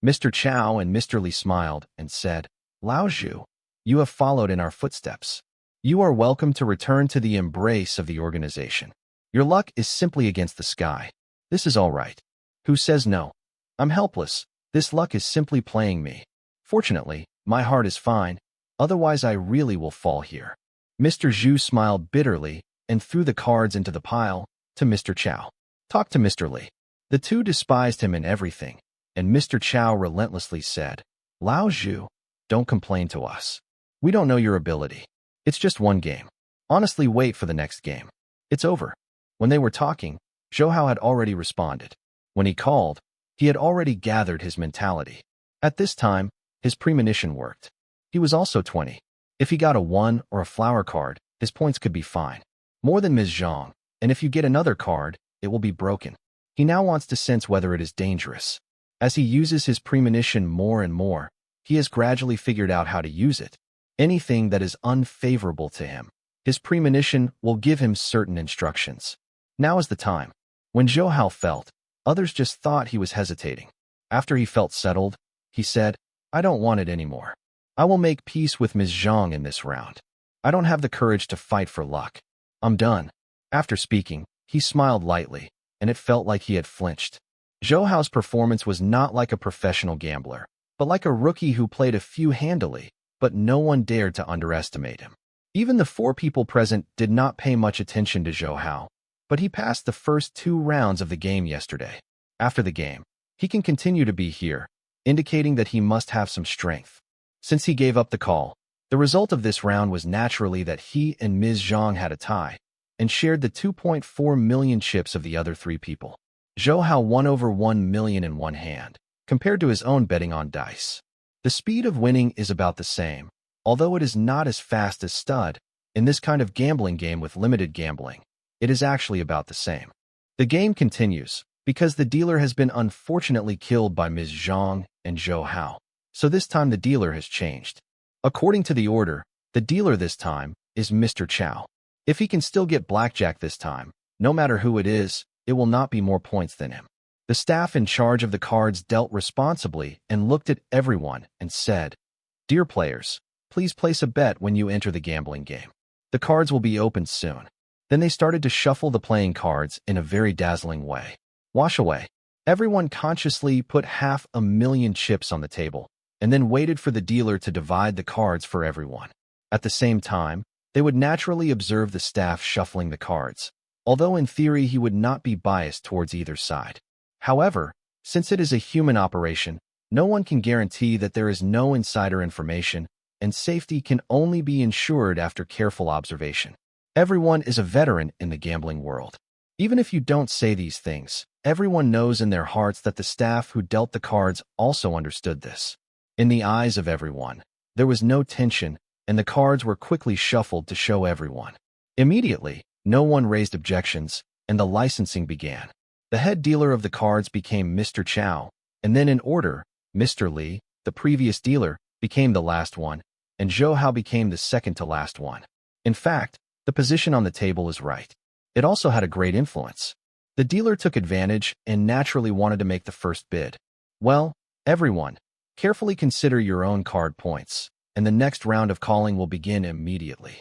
Mr. Chow and Mr. Li smiled and said, "Lao Zhu, you have followed in our footsteps. You are welcome to return to the embrace of the organization. Your luck is simply against the sky. This is all right." "Who says no? I'm helpless. This luck is simply playing me. Fortunately, my heart is fine. Otherwise, I really will fall here." Mr. Zhu smiled bitterly and threw the cards into the pile to Mr. Chow. "Talk to Mr. Li." The two despised him in everything, and Mr. Chow relentlessly said, "Lao Zhu, don't complain to us. We don't know your ability. It's just one game. Honestly, wait for the next game. It's over." When they were talking, Zhou Hao had already responded. When he called, he had already gathered his mentality. At this time, his premonition worked. He was also 20. If he got a 1 or a flower card, his points could be fine. More than Ms. Zhang, and if you get another card, it will be broken. He now wants to sense whether it is dangerous. As he uses his premonition more and more, he has gradually figured out how to use it. Anything that is unfavorable to him, his premonition will give him certain instructions. Now is the time. When Zhou Hao felt, others just thought he was hesitating. After he felt settled, he said, "I don't want it anymore. I will make peace with Ms. Zhang in this round. I don't have the courage to fight for luck. I'm done." After speaking, he smiled lightly, and it felt like he had flinched. Zhou Hao's performance was not like a professional gambler, but like a rookie who played a few handily, but no one dared to underestimate him. Even the 4 people present did not pay much attention to Zhou Hao, but he passed the first 2 rounds of the game yesterday. After the game, he can continue to be here, indicating that he must have some strength. Since he gave up the call, the result of this round was naturally that he and Ms. Zhang had a tie, and shared the 2.4 million chips of the other 3 people. Zhou Hao won over 1 million in one hand, compared to his own betting on dice. The speed of winning is about the same, although it is not as fast as stud. In this kind of gambling game with limited gambling, it is actually about the same. The game continues, because the dealer has been unfortunately killed by Ms. Zhang and Zhou Hao, so this time the dealer has changed. According to the order, the dealer this time is Mr. Chow. If he can still get blackjack this time, no matter who it is, it will not be more points than him. The staff in charge of the cards dealt responsibly and looked at everyone and said, "Dear players, please place a bet when you enter the gambling game. The cards will be opened soon." Then they started to shuffle the playing cards in a very dazzling way. Wash away. Everyone consciously put 500,000 chips on the table, and then waited for the dealer to divide the cards for everyone. At the same time, they would naturally observe the staff shuffling the cards, although in theory he would not be biased towards either side. However, since it is a human operation, no one can guarantee that there is no insider information, and safety can only be ensured after careful observation. Everyone is a veteran in the gambling world. Even if you don't say these things, everyone knows in their hearts that the staff who dealt the cards also understood this. In the eyes of everyone, there was no tension, and the cards were quickly shuffled to show everyone. Immediately, no one raised objections, and the licensing began. The head dealer of the cards became Mr. Chow, and then in order, Mr. Li, the previous dealer, became the last one, and Zhou Hao became the second to last one. In fact, the position on the table is right. It also had a great influence. The dealer took advantage and naturally wanted to make the first bid. Well, everyone, carefully consider your own card points, and the next round of calling will begin immediately.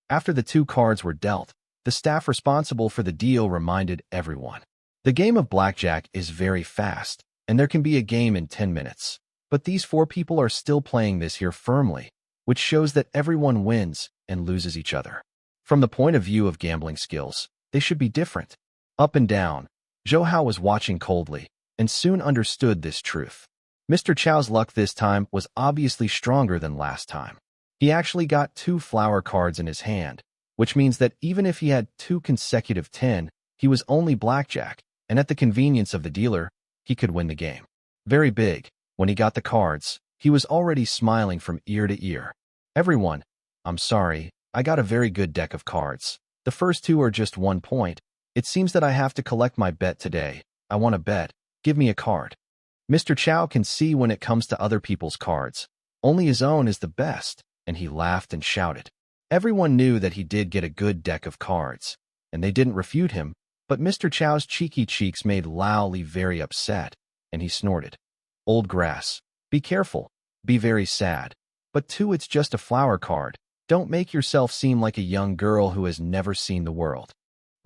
After the 2 cards were dealt, the staff responsible for the deal reminded everyone. The game of blackjack is very fast, and there can be a game in 10 minutes. But these 4 people are still playing this here firmly, which shows that everyone wins and loses each other. From the point of view of gambling skills, they should be different. Up and down, Zhou Hao was watching coldly, and soon understood this truth. Mr. Chow's luck this time was obviously stronger than last time. He actually got 2 flower cards in his hand, which means that even if he had 2 consecutive 10, he was only blackjack, and at the convenience of the dealer, he could win the game. Very big. When he got the cards, he was already smiling from ear to ear. "Everyone, I'm sorry, I got a very good deck of cards. The first 2 are just 1 point. It seems that I have to collect my bet today. I want to bet. Give me a card." Mr. Chow can see when it comes to other people's cards. Only his own is the best, and he laughed and shouted. Everyone knew that he did get a good deck of cards, and they didn't refute him, but Mr. Chow's cheeky cheeks made Lao Li very upset. and he snorted. Old grass. Be careful. Be very sad. But 2, it's just a flower card. Don't make yourself seem like a young girl who has never seen the world.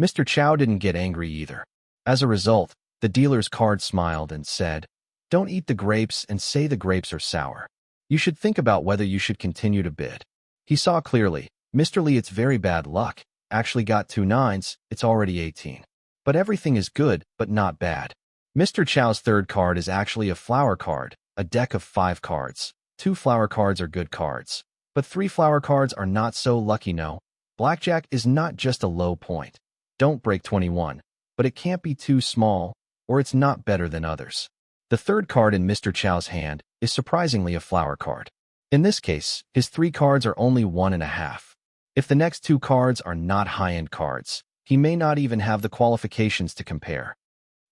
Mr. Chow didn't get angry either. As a result, the dealer's card smiled and said, don't eat the grapes and say the grapes are sour. You should think about whether you should continue to bid. He saw clearly, Mr. Lee, it's very bad luck. Actually got 2 9s, it's already 18. But everything is good, but not bad. Mr. Chow's third card is actually a flower card, a deck of 5 cards. 2 flower cards are good cards. But 3 flower cards are not so lucky. No. Blackjack is not just a low point. Don't break 21. But it can't be too small, or it's not better than others. The third card in Mr. Chow's hand is surprisingly a flower card. In this case, his 3 cards are only 1.5. If the next 2 cards are not high-end cards, he may not even have the qualifications to compare.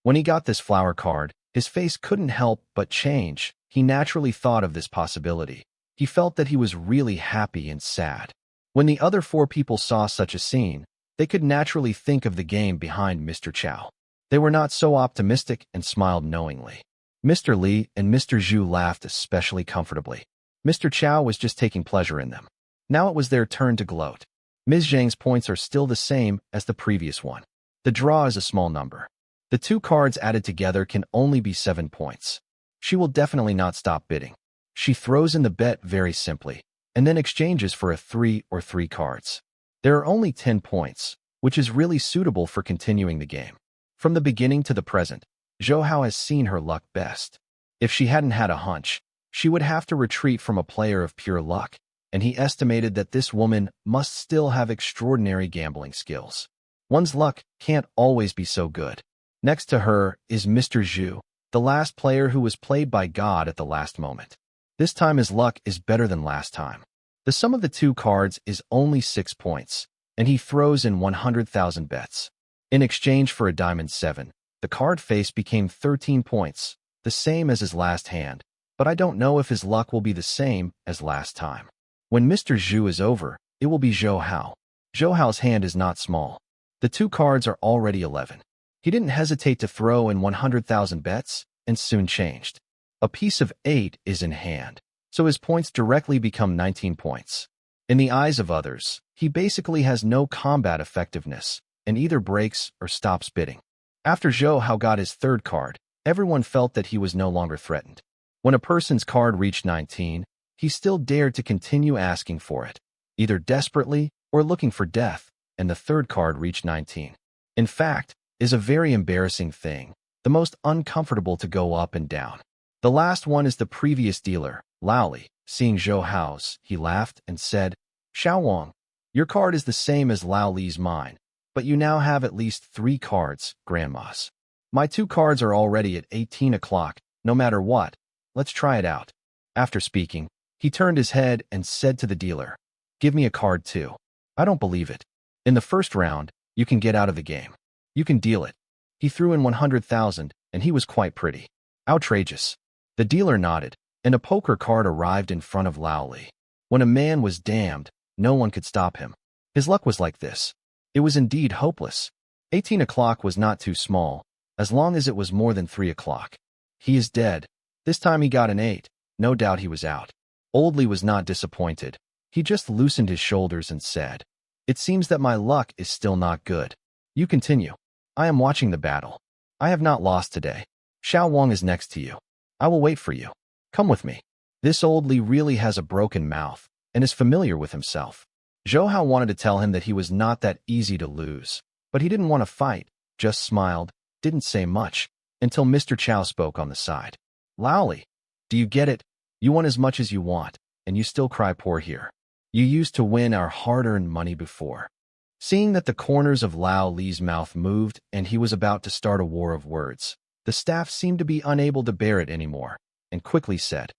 When he got this flower card, his face couldn't help but change. He naturally thought of this possibility. He felt that he was really happy and sad. When the other 4 people saw such a scene, they could naturally think of the game behind Mr. Chow. They were not so optimistic and smiled knowingly. Mr. Lee and Mr. Zhu laughed especially comfortably. Mr. Chow was just taking pleasure in them. Now it was their turn to gloat. Ms. Zhang's points are still the same as the previous one. The draw is a small number. The 2 cards added together can only be 7 points. She will definitely not stop bidding. She throws in the bet very simply, and then exchanges for a 3 or 3 cards. There are only 10 points, which is really suitable for continuing the game. From the beginning to the present, Zhou Hao has seen her luck best. If she hadn't had a hunch, she would have to retreat from a player of pure luck, and he estimated that this woman must still have extraordinary gambling skills. One's luck can't always be so good. Next to her is Mr. Zhu, the last player who was played by God at the last moment. This time his luck is better than last time. The sum of the 2 cards is only 6 points, and he throws in 100,000 bets. In exchange for a diamond 7, the card face became 13 points, the same as his last hand, but I don't know if his luck will be the same as last time. When Mr. Zhu is over, it will be Zhou Hao. Zhou Hao's hand is not small. The 2 cards are already 11. He didn't hesitate to throw in 100,000 bets, and soon changed. A piece of 8 is in hand, so his points directly become 19 points. In the eyes of others, he basically has no combat effectiveness, and either breaks or stops bidding. After Zhou Hao got his third card, everyone felt that he was no longer threatened. When a person's card reached 19, he still dared to continue asking for it, either desperately or looking for death, and the third card reached 19. In fact, is a very embarrassing thing, the most uncomfortable to go up and down. The last one is the previous dealer, Lao Li. Seeing Zhou Hao's, he laughed and said, Xiao Wang, your card is the same as Lao Li's mine, but you now have at least 3 cards, grandmas. My 2 cards are already at 18 o'clock, no matter what. Let's try it out. After speaking, he turned his head and said to the dealer, give me a card too. I don't believe it. In the first round, you can get out of the game. You can deal it. He threw in 100,000, and he was quite pretty. Outrageous. The dealer nodded, and a poker card arrived in front of Lao Li. When a man was damned, no one could stop him. His luck was like this. It was indeed hopeless. 18 o'clock was not too small, as long as it was more than 3 o'clock. He is dead. This time he got an 8. No doubt he was out. Old Li was not disappointed. He just loosened his shoulders and said, it seems that my luck is still not good. You continue. I am watching the battle. I have not lost today. Xiao Wang is next to you. I will wait for you. Come with me. This old Li really has a broken mouth and is familiar with himself. Zhou Hao wanted to tell him that he was not that easy to lose, but he didn't want to fight, just smiled, didn't say much, until Mr. Chow spoke on the side. Lao Li, do you get it? You won as much as you want, and you still cry poor here. You used to win our hard-earned money before. Seeing that the corners of Lao Li's mouth moved and he was about to start a war of words, the staff seemed to be unable to bear it anymore, and quickly said,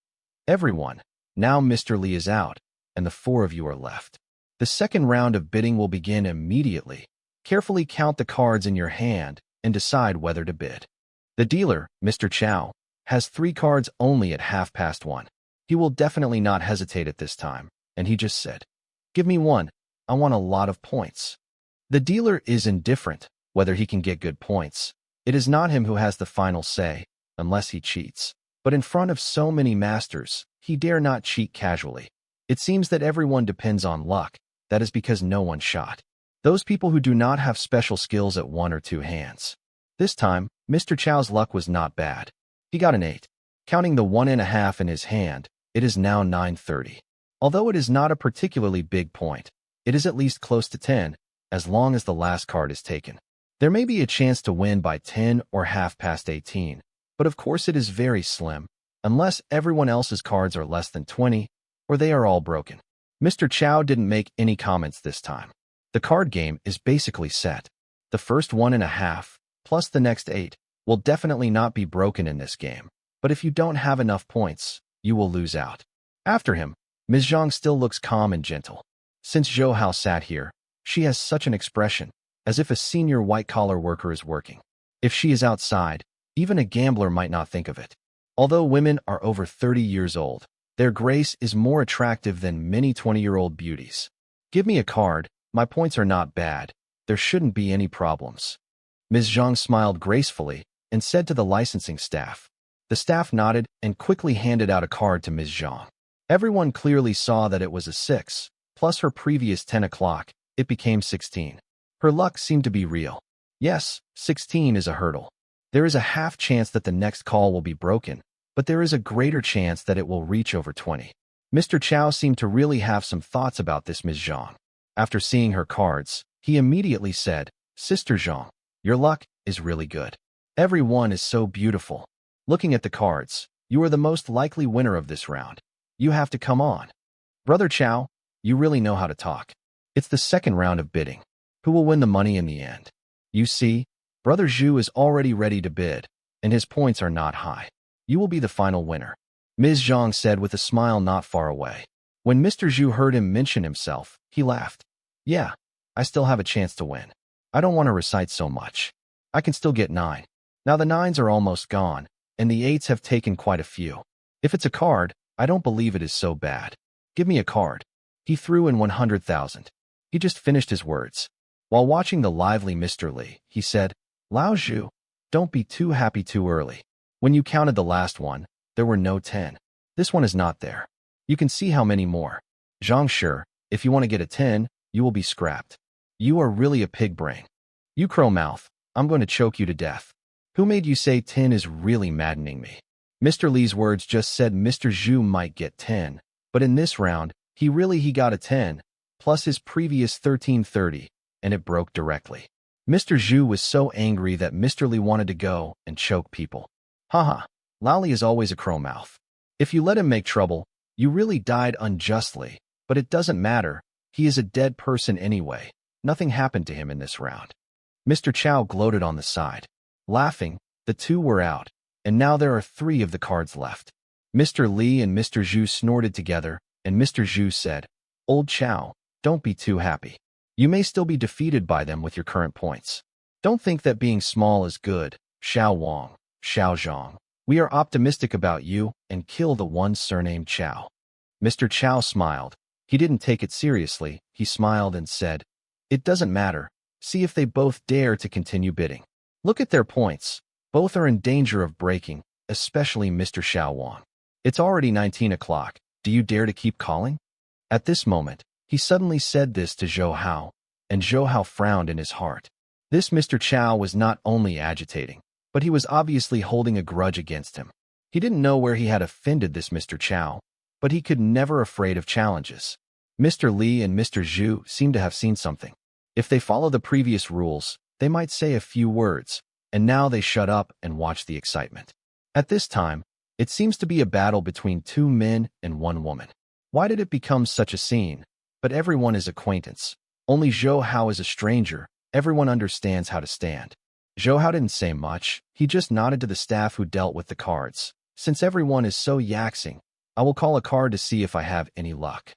everyone, now Mr. Li is out, and the 4 of you are left. The second round of bidding will begin immediately. Carefully count the cards in your hand and decide whether to bid. The dealer, Mr. Chow, has 3 cards only at 1:30. He will definitely not hesitate at this time, and he just said, give me 1. I want a lot of points. The dealer is indifferent whether he can get good points. It is not him who has the final say, unless he cheats. But in front of so many masters, he dare not cheat casually. It seems that everyone depends on luck. That is because no one shot. Those people who do not have special skills at 1 or 2 hands. This time, Mr. Chow's luck was not bad. He got an 8. Counting the 1.5 in his hand, it is now 930. Although it is not a particularly big point, it is at least close to 10, as long as the last card is taken. There may be a chance to win by 10 or half past 18, but of course it is very slim, unless everyone else's cards are less than 20, or they are all broken. Mr. Chow didn't make any comments this time. The card game is basically set. The first 1.5, plus the next 8, will definitely not be broken in this game, but if you don't have enough points, you will lose out. After him, Ms. Zhang still looks calm and gentle. Since Zhou Hao sat here, she has such an expression, as if a senior white-collar worker is working. If she is outside, even a gambler might not think of it. Although women are over 30 years old, their grace is more attractive than many 20-year-old beauties. Give me a card, my points are not bad, there shouldn't be any problems. Ms. Zhang smiled gracefully and said to the licensing staff. The staff nodded and quickly handed out a card to Ms. Zhang. Everyone clearly saw that it was a 6, plus her previous 10 o'clock, it became 16. Her luck seemed to be real. Yes, 16 is a hurdle. There is a half chance that the next call will be broken, but there is a greater chance that it will reach over 20. Mr. Chow seemed to really have some thoughts about this Ms. Zhang. After seeing her cards, he immediately said, Sister Zhang, your luck is really good. Everyone is so beautiful. Looking at the cards, you are the most likely winner of this round. You have to come on. Brother Chow, you really know how to talk. It's the second round of bidding. Who will win the money in the end? You see, Brother Zhu is already ready to bid, and his points are not high. You will be the final winner, Ms. Zhang said with a smile not far away. When Mr. Zhu heard him mention himself, he laughed. Yeah, I still have a chance to win. I don't want to recite so much. I can still get 9. Now the 9s are almost gone, and the 8s have taken quite a few. If it's a card, I don't believe it is so bad. Give me a card. He threw in 100,000. He just finished his words. While watching the lively Mr. Li, he said, Lao Zhu, don't be too happy too early. When you counted the last one, there were no 10. This one is not there. You can see how many more. Zhang sure, if you want to get a 10, you will be scrapped. You are really a pig brain. You crow mouth, I'm going to choke you to death. Who made you say 10 is really maddening me? Mr. Li's words just said Mr. Zhu might get 10, but in this round, he got a 10, plus his previous 1330, and it broke directly. Mr. Zhu was so angry that Mr. Li wanted to go and choke people. Haha, Lali is always a crow mouth. If you let him make trouble, you really died unjustly, but it doesn't matter, he is a dead person anyway. Nothing happened to him in this round. Mr. Chow gloated on the side. Laughing, the 2 were out, and now there are 3 of the cards left. Mr. Li and Mr. Zhu snorted together, and Mr. Zhu said, Old Chow, don't be too happy. You may still be defeated by them with your current points. Don't think that being small is good, Xiao Wang, Xiao Zhang. We are optimistic about you and kill the one surnamed Chow. Mr. Chow smiled. He didn't take it seriously. He smiled and said, It doesn't matter. See if they both dare to continue bidding. Look at their points. Both are in danger of breaking, especially Mr. Xiao Wang. It's already 19 o'clock. Do you dare to keep calling? At this moment, he suddenly said this to Zhou Hao, and Zhou Hao frowned in his heart. This Mr. Chow was not only agitating, but he was obviously holding a grudge against him. He didn't know where he had offended this Mr. Chow, but he could never afraid of challenges. Mr. Li and Mr. Zhu seemed to have seen something. If they follow the previous rules, they might say a few words, and now they shut up and watch the excitement. At this time, it seems to be a battle between 2 men and 1 woman. Why did it become such a scene? But everyone is acquaintance. Only Zhou Hao is a stranger. Everyone understands how to stand. Zhou Hao didn't say much. He just nodded to the staff who dealt with the cards. Since everyone is so yaxing, I will call a card to see if I have any luck.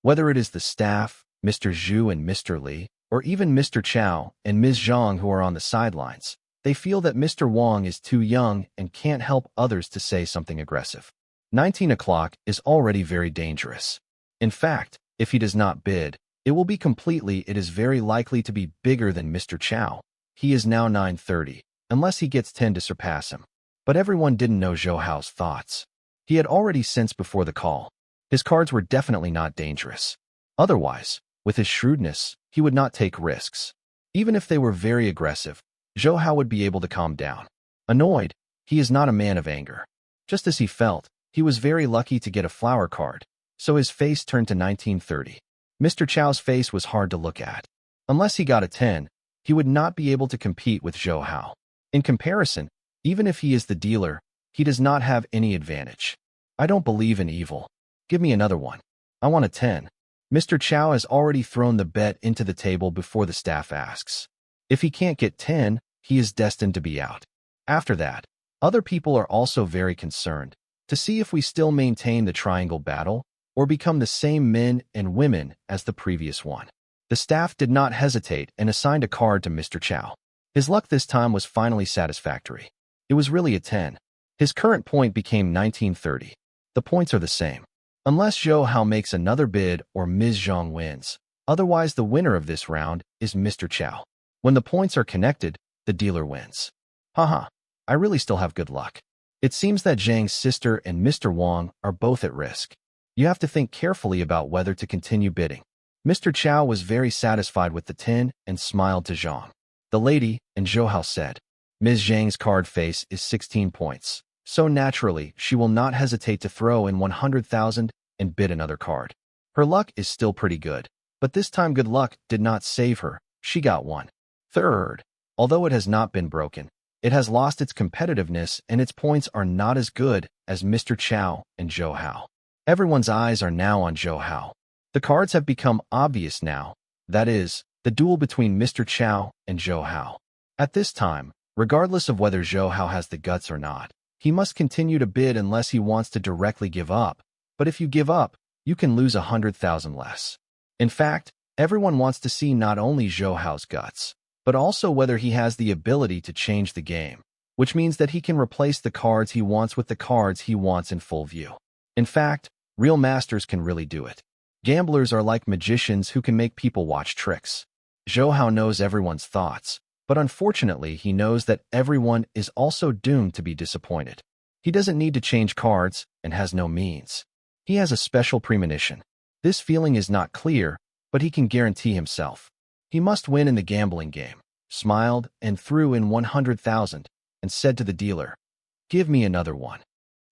Whether it is the staff, Mr. Zhu and Mr. Li, or even Mr. Chow and Ms. Zhang who are on the sidelines, they feel that Mr. Wang is too young and can't help others to say something aggressive. 19 o'clock is already very dangerous. In fact, if he does not bid, it is very likely to be bigger than Mr. Chow. He is now 930, unless he gets 10 to surpass him. But everyone didn't know Zhou Hao's thoughts. He had already sensed before the call. His cards were definitely not dangerous. Otherwise, with his shrewdness, he would not take risks. Even if they were very aggressive, Zhou Hao would be able to calm down. Annoyed, he is not a man of anger. Just as he felt, he was very lucky to get a flower card, so his face turned to 1930. Mr. Chow's face was hard to look at. Unless he got a 10, he would not be able to compete with Zhou Hao. In comparison, even if he is the dealer, he does not have any advantage. I don't believe in evil. Give me another one. I want a 10. Mr. Chow has already thrown the bet into the table before the staff asks. If he can't get 10, he is destined to be out. After that, other people are also very concerned to see if we still maintain the triangle battle or become the same men and women as the previous one. The staff did not hesitate and assigned a card to Mr. Chow. His luck this time was finally satisfactory. It was really a 10. His current point became 1930. The points are the same. Unless Zhou Hao makes another bid or Ms. Zhang wins. Otherwise, the winner of this round is Mr. Chow. When the points are connected, the dealer wins. Haha, I really still have good luck. It seems that Zhang's sister and Mr. Wang are both at risk. You have to think carefully about whether to continue bidding. Mr. Chow was very satisfied with the 10 and smiled to Zhang. The lady, and Zhou Hao said, Ms. Zhang's card face is 16 points. So naturally, she will not hesitate to throw in 100,000 and bid another card. Her luck is still pretty good, but this time good luck did not save her. She got 1/3. Although it has not been broken, it has lost its competitiveness and its points are not as good as Mr. Chow and Zhou Hao. Everyone's eyes are now on Zhou Hao. The cards have become obvious now, that is, the duel between Mr. Chow and Zhou Hao. At this time, regardless of whether Zhou Hao has the guts or not, he must continue to bid unless he wants to directly give up. But if you give up, you can lose 100,000 less. In fact, everyone wants to see not only Zhou Hao's guts, but also whether he has the ability to change the game, which means that he can replace the cards he wants with the cards he wants in full view. In fact, real masters can really do it. Gamblers are like magicians who can make people watch tricks. Zhou Hao knows everyone's thoughts, but unfortunately he knows that everyone is also doomed to be disappointed. He doesn't need to change cards and has no means. He has a special premonition. This feeling is not clear, but he can guarantee himself. He must win in the gambling game. Smiled and threw in 100,000 and said to the dealer, Give me another one.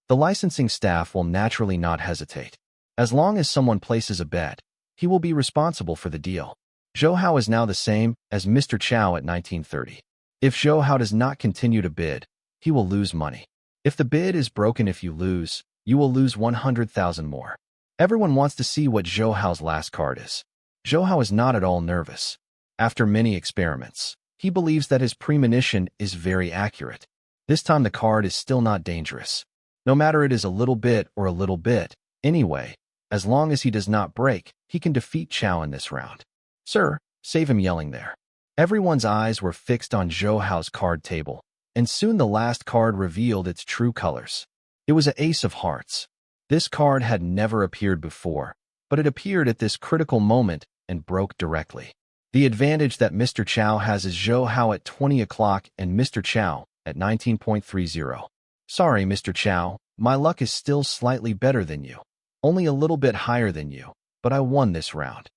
The licensing staff will naturally not hesitate. As long as someone places a bet, he will be responsible for the deal. Zhou Hao is now the same as Mr. Chow at 1930. If Zhou Hao does not continue to bid, he will lose money. If the bid is broken, if you lose, you will lose 100,000 more. Everyone wants to see what Zhou Hao's last card is. Zhou Hao is not at all nervous. After many experiments, he believes that his premonition is very accurate. This time the card is still not dangerous. No matter it is a little bit or a little bit, anyway, as long as he does not break, he can defeat Chow in this round. Sir, save him yelling there. Everyone's eyes were fixed on Zhou Hao's card table, and soon the last card revealed its true colors. It was an ace of hearts. This card had never appeared before, but it appeared at this critical moment and broke directly. The advantage that Mr. Chow has is Zhou Hao at 20 o'clock and Mr. Chow at 19.30. Sorry, Mr. Chow, my luck is still slightly better than you. Only a little bit higher than you, but I won this round.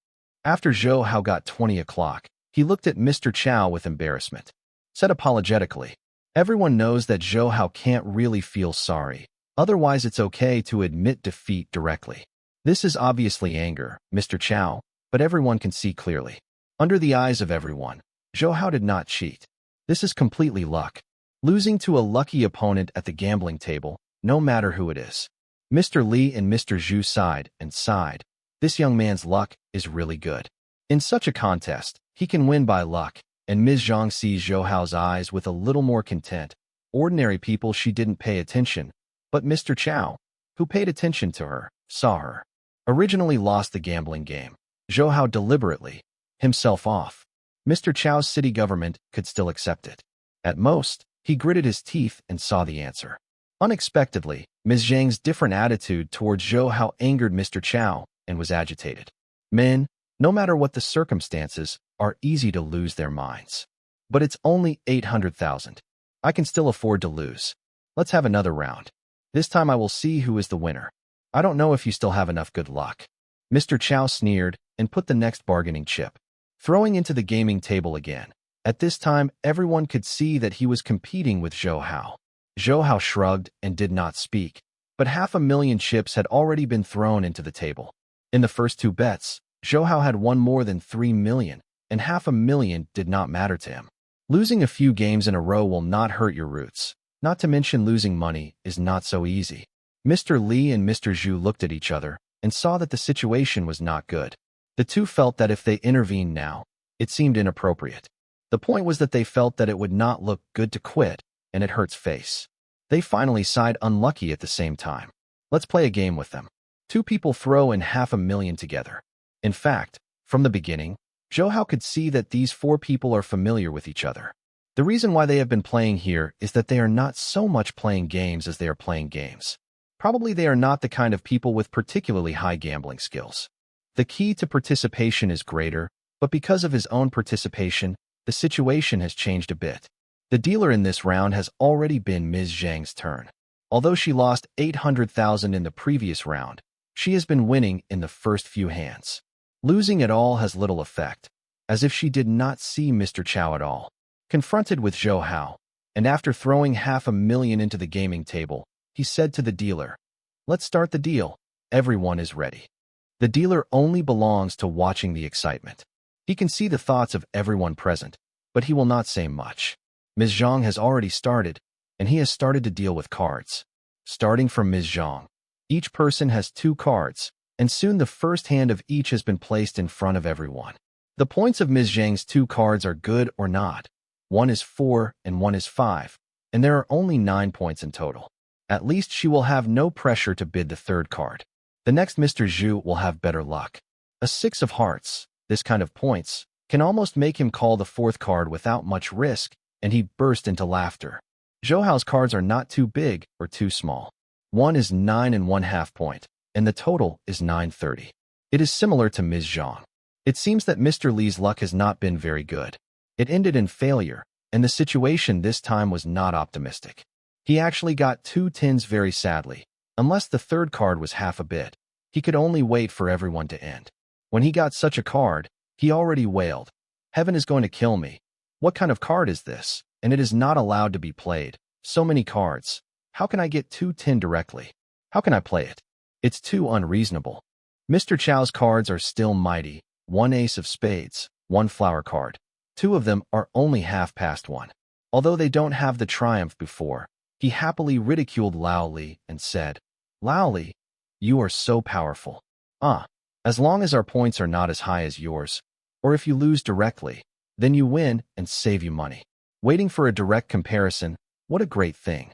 After Zhou Hao got 20 o'clock, he looked at Mr. Chow with embarrassment. Said apologetically, Everyone knows that Zhou Hao can't really feel sorry. Otherwise, it's okay to admit defeat directly. This is obviously anger, Mr. Chow, but everyone can see clearly. Under the eyes of everyone, Zhou Hao did not cheat. This is completely luck. Losing to a lucky opponent at the gambling table, no matter who it is. Mr. Li and Mr. Zhu sighed and sighed. This young man's luck is really good. In such a contest, he can win by luck, and Ms. Zhang sees Zhou Hao's eyes with a little more content. Ordinary people, she didn't pay attention, but Mr. Chow, who paid attention to her, saw her. Originally lost the gambling game. Zhou Hao deliberately himself off. Mr. Chow's city government could still accept it. At most, he gritted his teeth and saw the answer. Unexpectedly, Ms. Zhang's different attitude towards Zhou Hao angered Mr. Chow and was agitated. Men, no matter what the circumstances, are easy to lose their minds. But it's only 800,000. I can still afford to lose. Let's have another round. This time I will see who is the winner. I don't know if you still have enough good luck. Mr. Chow sneered and put the next bargaining chip, throwing into the gaming table again. At this time, everyone could see that he was competing with Zhou Hao. Zhou Hao shrugged and did not speak, but 500,000 chips had already been thrown into the table. In the first two bets, Zhou Hao had won more than 3 million, and 500,000 did not matter to him. Losing a few games in a row will not hurt your roots. Not to mention losing money is not so easy. Mr. Li and Mr. Zhu looked at each other and saw that the situation was not good. The two felt that if they intervened now, it seemed inappropriate. The point was that they felt that it would not look good to quit, and it hurts face. They finally sighed unlucky at the same time. Let's play a game with them. Two people throw in 500,000 together. In fact, from the beginning, Zhou Hao could see that these four people are familiar with each other. The reason why they have been playing here is that they are not so much playing games as they are playing games. Probably they are not the kind of people with particularly high gambling skills. The key to participation is greater, but because of his own participation, the situation has changed a bit. The dealer in this round has already been Ms. Zhang's turn. Although she lost 800,000 in the previous round, she has been winning in the first few hands. Losing at all has little effect, as if she did not see Mr. Chow at all. Confronted with Zhou Hao, and after throwing 500,000 into the gaming table, he said to the dealer, "Let's start the deal. Everyone is ready." The dealer only belongs to watching the excitement. He can see the thoughts of everyone present, but he will not say much. Ms. Zhang has already started, and he has started to deal with cards. Starting from Ms. Zhang, each person has 2 cards, and soon the first hand of each has been placed in front of everyone. The points of Ms. Zhang's 2 cards are good or not. One is 4 and one is 5, and there are only 9 points in total. At least she will have no pressure to bid the third card. The next Mr. Zhu will have better luck. A 6 of hearts, this kind of points, can almost make him call the fourth card without much risk, and he burst into laughter. Zhou Hao's cards are not too big or too small. One is 9 and 1/2 point, and the total is 930. It is similar to Ms. Zhang. It seems that Mr. Li's luck has not been very good. It ended in failure, and the situation this time was not optimistic. He actually got 2 tens very sadly. Unless the third card was half a bit, he could only wait for everyone to end. When he got such a card, he already wailed, "Heaven is going to kill me. What kind of card is this? And it is not allowed to be played. So many cards. How can I get 2 10 directly? How can I play it? It's too unreasonable." Mr. Chow's cards are still mighty. 1 ace of spades, 1 flower card. 2 of them are only half past 1. Although they don't have the triumph before, he happily ridiculed Lao Li and said, "Lao Li, you are so powerful. As long as our points are not as high as yours, or if you lose directly, then you win and save you money. Waiting for a direct comparison, what a great thing."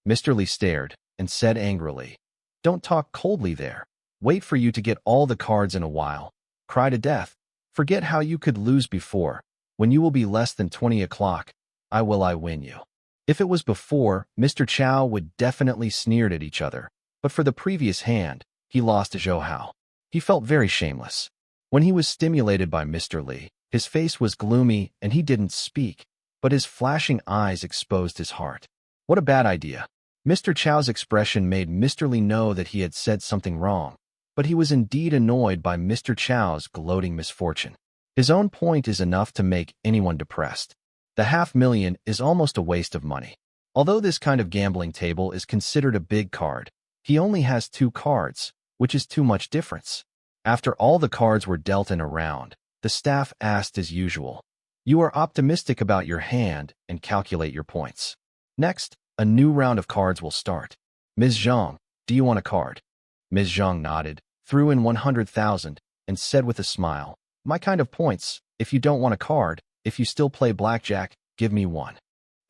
Mr. Li stared and said angrily, "Don't talk coldly there. Wait for you to get all the cards in a while. Cry to death. Forget how you could lose before. When you will be less than 20 o'clock, I win you." If it was before, Mr. Chow would definitely sneered at each other, but for the previous hand, he lost to Zhou Hao. He felt very shameless. When he was stimulated by Mr. Li, his face was gloomy and he didn't speak, but his flashing eyes exposed his heart. What a bad idea. Mr. Chow's expression made Mr. Li know that he had said something wrong, but he was indeed annoyed by Mr. Chow's gloating misfortune. His own point is enough to make anyone depressed. The 500,000 is almost a waste of money. Although this kind of gambling table is considered a big card, he only has 2 cards, which is too much difference. After all the cards were dealt in a round, the staff asked as usual, "You are optimistic about your hand and calculate your points. Next, a new round of cards will start. Ms. Zhang, do you want a card?" Ms. Zhang nodded, threw in 100,000, and said with a smile, "My kind of points. If you don't want a card, if you still play blackjack, give me 1.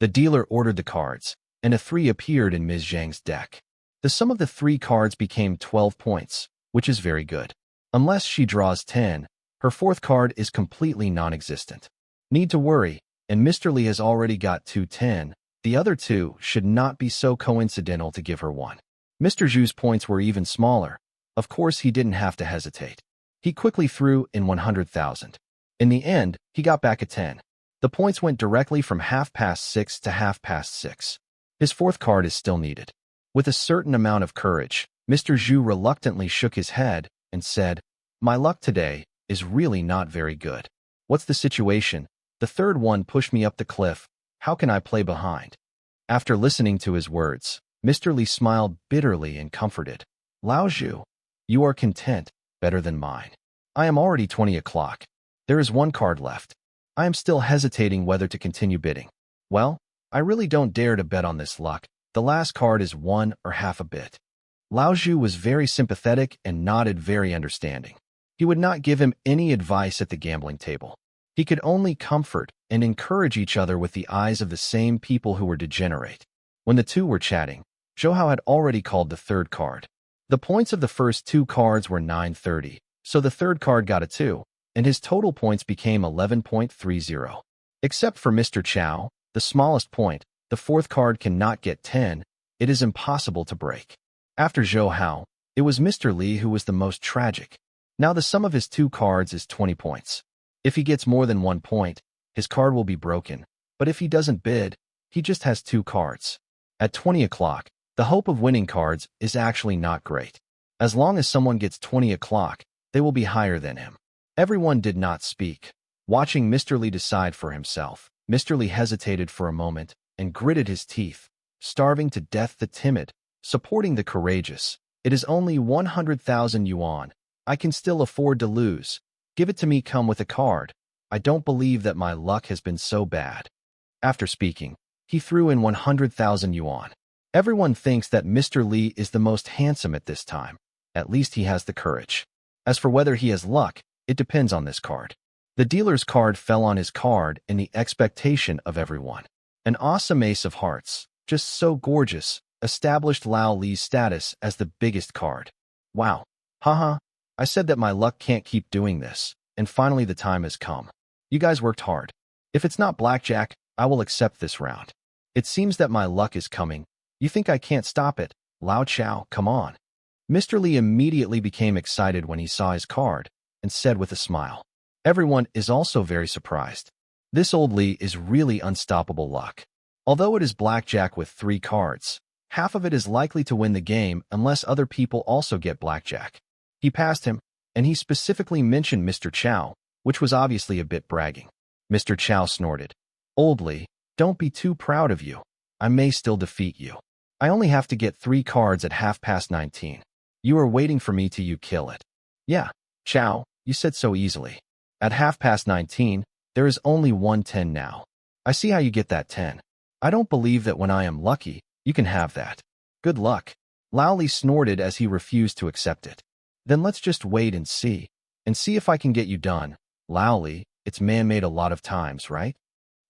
The dealer ordered the cards, and a 3 appeared in Ms. Zhang's deck. The sum of the 3 cards became 12 points, which is very good. Unless she draws 10, her 4th card is completely non-existent. Need to worry, and Mr. Li has already got 2 10. The other 2 should not be so coincidental to give her 1. Mr. Zhu's points were even smaller. Of course, he didn't have to hesitate. He quickly threw in 100,000. In the end, he got back a 10. The points went directly from 6:30 to 6:30. His fourth card is still needed. With a certain amount of courage, Mr. Zhu reluctantly shook his head and said, "My luck today is really not very good. What's the situation? The third one pushed me up the cliff. How can I play behind?" After listening to his words, Mr. Li smiled bitterly and comforted. "Lao Zhu, you are content, better than mine. I am already 20 o'clock. There is one card left. I am still hesitating whether to continue bidding. Well, I really don't dare to bet on this luck. The last card is 1 or half a bit." Lao Zhu was very sympathetic and nodded very understanding. He would not give him any advice at the gambling table. He could only comfort and encourage each other with the eyes of the same people who were degenerate. When the two were chatting, Zhou Hao had already called the third card. The points of the first two cards were 930, so the third card got a 2, and his total points became 11.30. Except for Mr. Chow, the smallest point, the fourth card cannot get 10. It is impossible to break. After Zhou Hao, it was Mr. Li who was the most tragic. Now the sum of his two cards is 20 points. If he gets more than 1 point, his card will be broken, but if he doesn't bid, he just has 2 cards. At 20 o'clock, the hope of winning cards is actually not great. As long as someone gets 20 o'clock, they will be higher than him. Everyone did not speak. Watching Mr. Li decide for himself, Mr. Li hesitated for a moment and gritted his teeth, starving to death the timid, supporting the courageous. "It is only 100,000 yuan. I can still afford to lose. Give it to me, come with a card. I don't believe that my luck has been so bad." After speaking, he threw in 100,000 yuan. Everyone thinks that Mr. Li is the most handsome at this time. At least he has the courage. As for whether he has luck, it depends on this card. The dealer's card fell on his card in the expectation of everyone. An awesome ace of hearts, just so gorgeous, established Lao Li's status as the biggest card. Wow. Haha. I said that my luck can't keep doing this, and finally the time has come. You guys worked hard. If it's not blackjack, I will accept this round. It seems that my luck is coming. You think I can't stop it? Lao Chow, come on. Mr. Li immediately became excited when he saw his card, and said with a smile. Everyone is also very surprised. This old Li is really unstoppable luck. Although it is blackjack with 3 cards, half of it is likely to win the game unless other people also get blackjack. He passed him, and he specifically mentioned Mr. Chow, which was obviously a bit bragging. Mr. Chow snorted. "Old Li, don't be too proud of you. I may still defeat you. I only have to get 3 cards at 19:30. You are waiting for me till you kill it." "Yeah, Chow, you said so easily. At 19:30, there is only 110 now. I see how you get that 10. I don't believe that when I am lucky, you can have that. Good luck." Lao Li snorted as he refused to accept it. "Then let's just wait and see if I can get you done. Lao Li, it's man-made a lot of times, right?"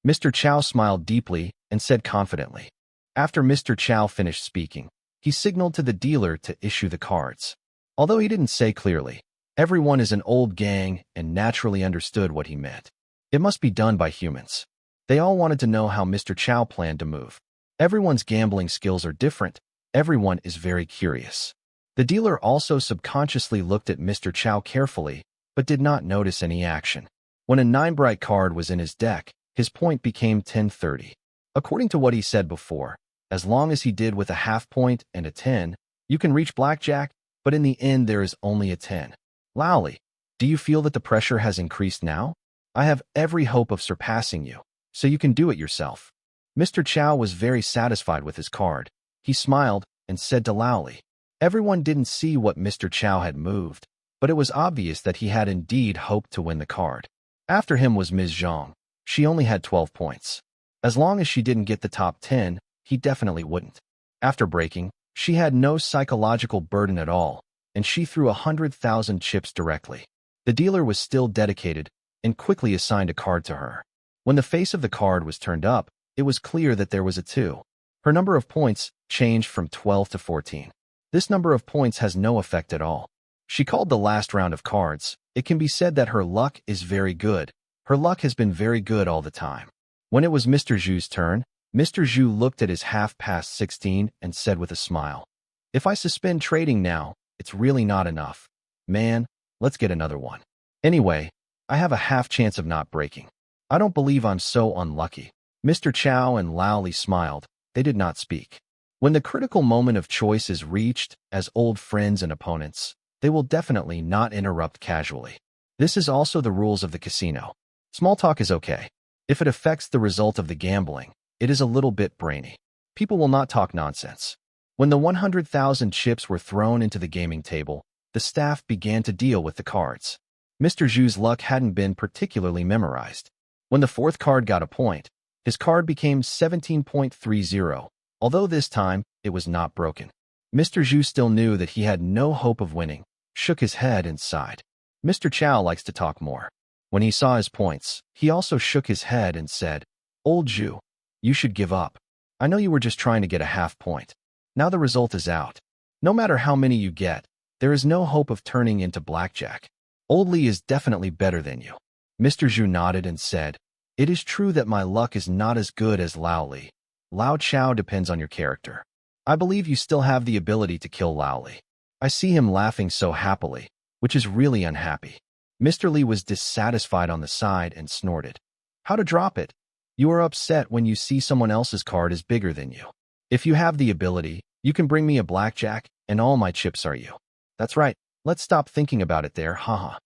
Mr. Chow smiled deeply and said confidently. After Mr. Chow finished speaking, he signaled to the dealer to issue the cards. Although he didn't say clearly, everyone is an old gang and naturally understood what he meant. It must be done by humans. They all wanted to know how Mr. Chow planned to move. Everyone's gambling skills are different. Everyone is very curious. The dealer also subconsciously looked at Mr. Chow carefully, but did not notice any action. When a 9 bright card was in his deck, his point became 1030. According to what he said before, as long as he did with a half point and a 10, you can reach blackjack, but in the end there is only a 10. Lao Li, do you feel that the pressure has increased now? I have every hope of surpassing you, so you can do it yourself. Mr. Chow was very satisfied with his card. He smiled and said to Lao Li. Everyone didn't see what Mr. Chow had moved, but it was obvious that he had indeed hoped to win the card. After him was Ms. Zhang. She only had 12 points. As long as she didn't get the top 10, he definitely wouldn't. After breaking, she had no psychological burden at all, and she threw 100,000 chips directly. The dealer was still dedicated and quickly assigned a card to her. When the face of the card was turned up, it was clear that there was a 2. Her number of points changed from 12 to 14. This number of points has no effect at all. She called the last round of cards. It can be said that her luck is very good. Her luck has been very good all the time. When it was Mr. Zhu's turn, Mr. Zhu looked at his 16 and said with a smile, "If I suspend trading now, it's really not enough. Man, let's get another one. Anyway, I have a half chance of not breaking. I don't believe I'm so unlucky." Mr. Chow and Lao Li smiled, they did not speak. When the critical moment of choice is reached, as old friends and opponents, they will definitely not interrupt casually. This is also the rules of the casino. Small talk is okay. If it affects the result of the gambling, it is a little bit brainy. People will not talk nonsense. When the 100,000 chips were thrown into the gaming table, the staff began to deal with the cards. Mr. Zhu's luck hadn't been particularly memorized. When the fourth card got a point, his card became 17.30, although this time it was not broken. Mr. Zhu still knew that he had no hope of winning, shook his head and sighed. Mr. Chow likes to talk more. When he saw his points, he also shook his head and said, "Old Zhu, you should give up. I know you were just trying to get a half point. Now the result is out. No matter how many you get, there is no hope of turning into blackjack. Old Li is definitely better than you." Mr. Zhu nodded and said, "It is true that my luck is not as good as Lao Li. Lao Chao depends on your character. I believe you still have the ability to kill Lao Li. I see him laughing so happily, which is really unhappy." Mr. Li was dissatisfied on the side and snorted. "How to drop it? You are upset when you see someone else's card is bigger than you. If you have the ability, you can bring me a blackjack, and all my chips are you. That's right, let's stop thinking about it there, haha."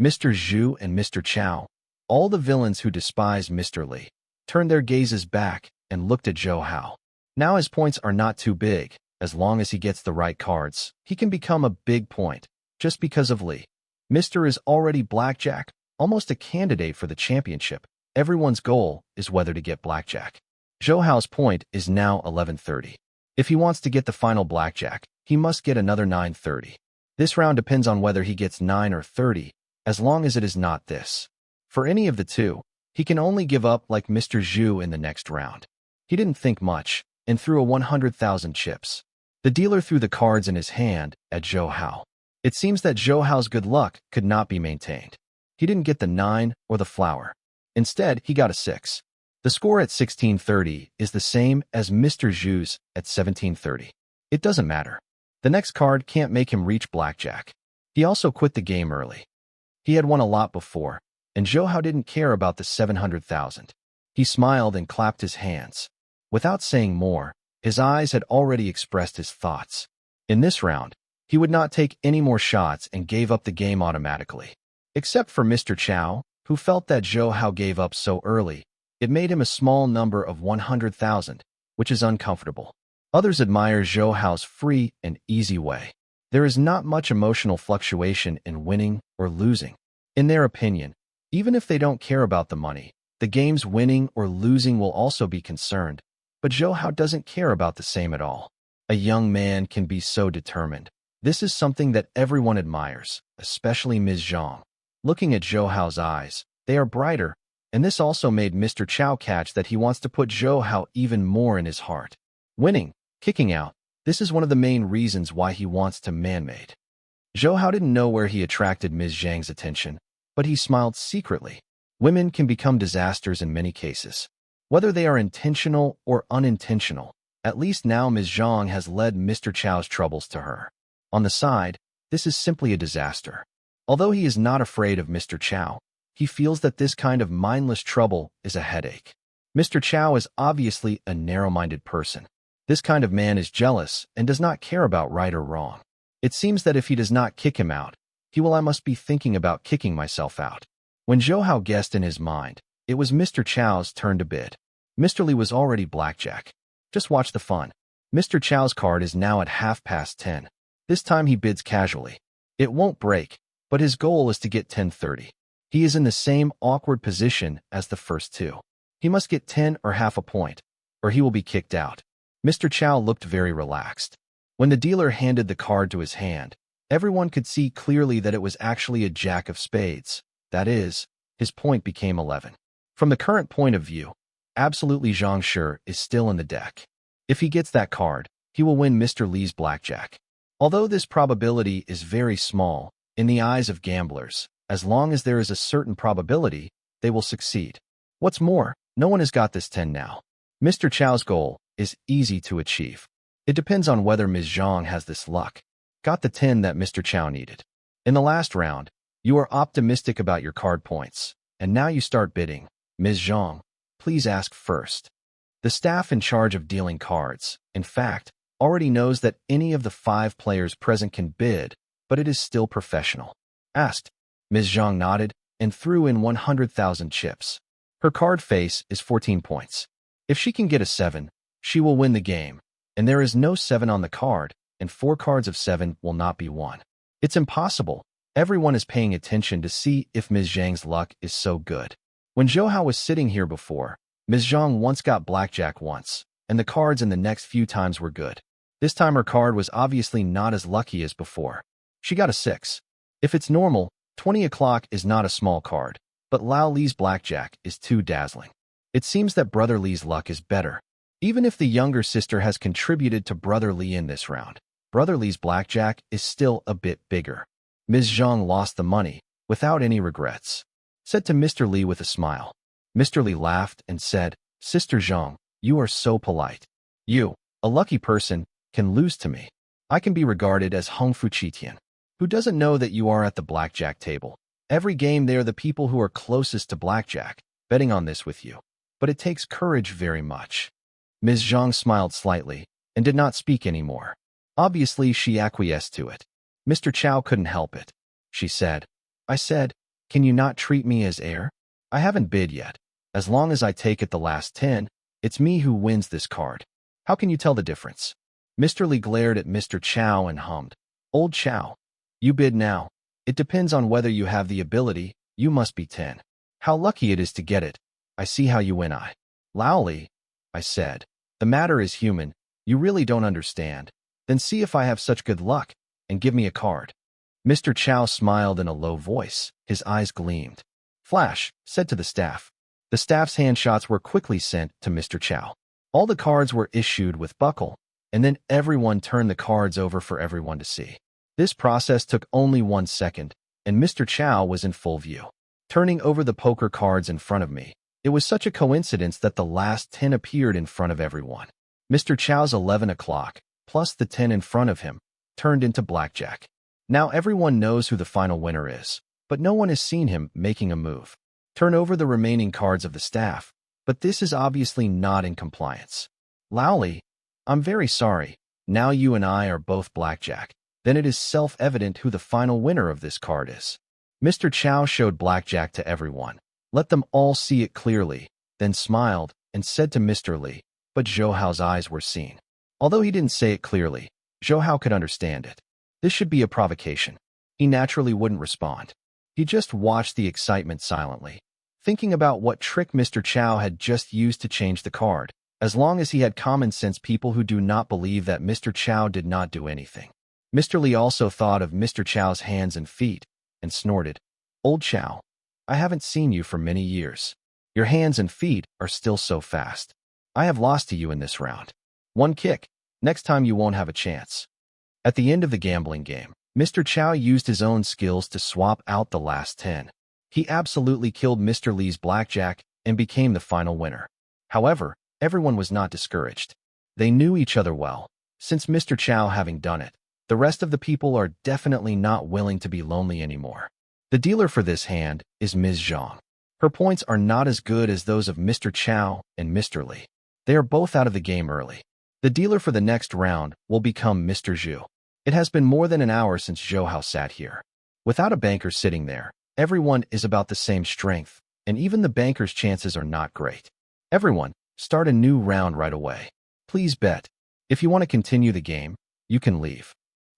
Mr. Zhu and Mr. Chow, all the villains who despised Mr. Li, turned their gazes back and looked at Zhou Hao. Now his points are not too big. As long as he gets the right cards, he can become a big point, just because of Li. Mr. is already blackjack, almost a candidate for the championship. Everyone's goal is whether to get blackjack. Zhou Hao's point is now 1130. If he wants to get the final blackjack, he must get another 930. This round depends on whether he gets 9 or 30, as long as it is not this. For any of the two, he can only give up like Mr. Zhu in the next round. He didn't think much and threw a 100,000 chips. The dealer threw the cards in his hand at Zhou Hao. It seems that Zhou Hao's good luck could not be maintained. He didn't get the 9 or the flower. Instead, he got a 6. The score at 1630 is the same as Mr. Zhu's at 1730. It doesn't matter. The next card can't make him reach blackjack. He also quit the game early. He had won a lot before, and Zhou Hao didn't care about the 700,000. He smiled and clapped his hands. Without saying more, his eyes had already expressed his thoughts. In this round, he would not take any more shots and gave up the game automatically. Except for Mr. Chow, who felt that Zhou Hao gave up so early, it made him a small number of 100,000, which is uncomfortable. Others admire Zhou Hao's free and easy way. There is not much emotional fluctuation in winning or losing. In their opinion, even if they don't care about the money, the game's winning or losing will also be concerned. But Zhou Hao doesn't care about the same at all. A young man can be so determined. This is something that everyone admires, especially Ms. Zhang. Looking at Zhou Hao's eyes, they are brighter, and this also made Mr. Chow catch that he wants to put Zhou Hao even more in his heart. Winning, kicking out, this is one of the main reasons why he wants to man-made. Zhou Hao didn't know where he attracted Ms. Zhang's attention, but he smiled secretly. Women can become disasters in many cases. Whether they are intentional or unintentional, at least now Ms. Zhang has led Mr. Chow's troubles to her. On the side, this is simply a disaster. Although he is not afraid of Mr. Chow, he feels that this kind of mindless trouble is a headache. Mr. Chow is obviously a narrow-minded person. This kind of man is jealous and does not care about right or wrong. It seems that if he does not kick him out, I must be thinking about kicking myself out. When Zhou Hao guessed in his mind, it was Mr. Chow's turn to bid. Mr. Li was already blackjack. Just watch the fun. Mr. Chow's card is now at 10:30. This time he bids casually. It won't break, but his goal is to get 1030. He is in the same awkward position as the first two. He must get 10 or half a point, or he will be kicked out. Mr. Chow looked very relaxed. When the dealer handed the card to his hand, everyone could see clearly that it was actually a jack of spades. That is, his point became 11. From the current point of view, absolutely Zhang Shi is still in the deck. If he gets that card, he will win Mr. Li's blackjack. Although this probability is very small, in the eyes of gamblers, as long as there is a certain probability, they will succeed. What's more, no one has got this 10 now. Mr. Chow's goal is easy to achieve. It depends on whether Ms. Zhang has this luck. Got the 10 that Mr. Chow needed. In the last round, you are optimistic about your card points, and now you start bidding. Ms. Zhang, please ask first. The staff in charge of dealing cards, in fact, already knows that any of the 5 players present can bid, but it is still professional. Asked. Ms. Zhang nodded and threw in 100,000 chips. Her card face is 14 points. If she can get a 7, she will win the game, and there is no 7 on the card, and 4 cards of 7 will not be won. It's impossible. Everyone is paying attention to see if Ms. Zhang's luck is so good. When Zhou Hao was sitting here before, Ms. Zhang once got blackjack once, and the cards in the next few times were good. This time her card was obviously not as lucky as before. She got a 6. If it's normal, 20 o'clock is not a small card, but Lao Li's blackjack is too dazzling. It seems that Brother Li's luck is better. Even if the younger sister has contributed to Brother Li in this round, Brother Li's blackjack is still a bit bigger. Ms. Zhang lost the money, without any regrets. Said to Mr. Li with a smile. Mr. Li laughed and said, Sister Zhang, you are so polite. You, a lucky person, can lose to me. I can be regarded as Heng Fu Qitian. Who doesn't know that you are at the blackjack table? Every game they are the people who are closest to blackjack, betting on this with you. But it takes courage very much. Ms. Zhang smiled slightly and did not speak anymore. Obviously, she acquiesced to it. Mr. Chow couldn't help it. She said, I said, can you not treat me as heir? I haven't bid yet. As long as I take it the last 10, it's me who wins this card. How can you tell the difference? Mr. Li glared at Mr. Chow and hummed. Old Chow, you bid now. It depends on whether you have the ability. You must be 10. How lucky it is to get it. I see how you win. Lao Li, I said. The matter is human. You really don't understand. Then see if I have such good luck, and give me a card. Mr. Chow smiled in a low voice. His eyes gleamed. Flash, said to the staff. The staff's handshots were quickly sent to Mr. Chow. All the cards were issued with buckle, and then everyone turned the cards over for everyone to see. This process took only 1 second, and Mr. Chow was in full view. Turning over the poker cards in front of me, it was such a coincidence that the last 10 appeared in front of everyone. Mr. Chow's 11 o'clock, plus the 10 in front of him, turned into blackjack. Now everyone knows who the final winner is, but no one has seen him making a move. Turn over the remaining cards of the staff, but this is obviously not in compliance. Lao Li, I'm very sorry. Now you and I are both blackjack. Then it is self-evident who the final winner of this card is. Mr. Chow showed blackjack to everyone. Let them all see it clearly, then smiled and said to Mr. Li, but Zhou Hao's eyes were seen. Although he didn't say it clearly, Zhou Hao could understand it. This should be a provocation. He naturally wouldn't respond. He just watched the excitement silently, thinking about what trick Mr. Chow had just used to change the card, as long as he had common sense people who do not believe that Mr. Chow did not do anything. Mr. Li also thought of Mr. Chow's hands and feet, and snorted, Old Chow, I haven't seen you for many years. Your hands and feet are still so fast. I have lost to you in this round. 1 kick. Next time you won't have a chance. At the end of the gambling game, Mr. Chow used his own skills to swap out the last 10. He absolutely killed Mr. Li's blackjack and became the final winner. However, everyone was not discouraged. They knew each other well. Since Mr. Chow having done it, the rest of the people are definitely not willing to be lonely anymore. The dealer for this hand is Ms. Zhang. Her points are not as good as those of Mr. Chow and Mr. Li. They are both out of the game early. The dealer for the next round will become Mr. Zhu. It has been more than an hour since Zhou Hao sat here. Without a banker sitting there, everyone is about the same strength, and even the banker's chances are not great. Everyone, start a new round right away. Please bet. If you want to continue the game, you can leave.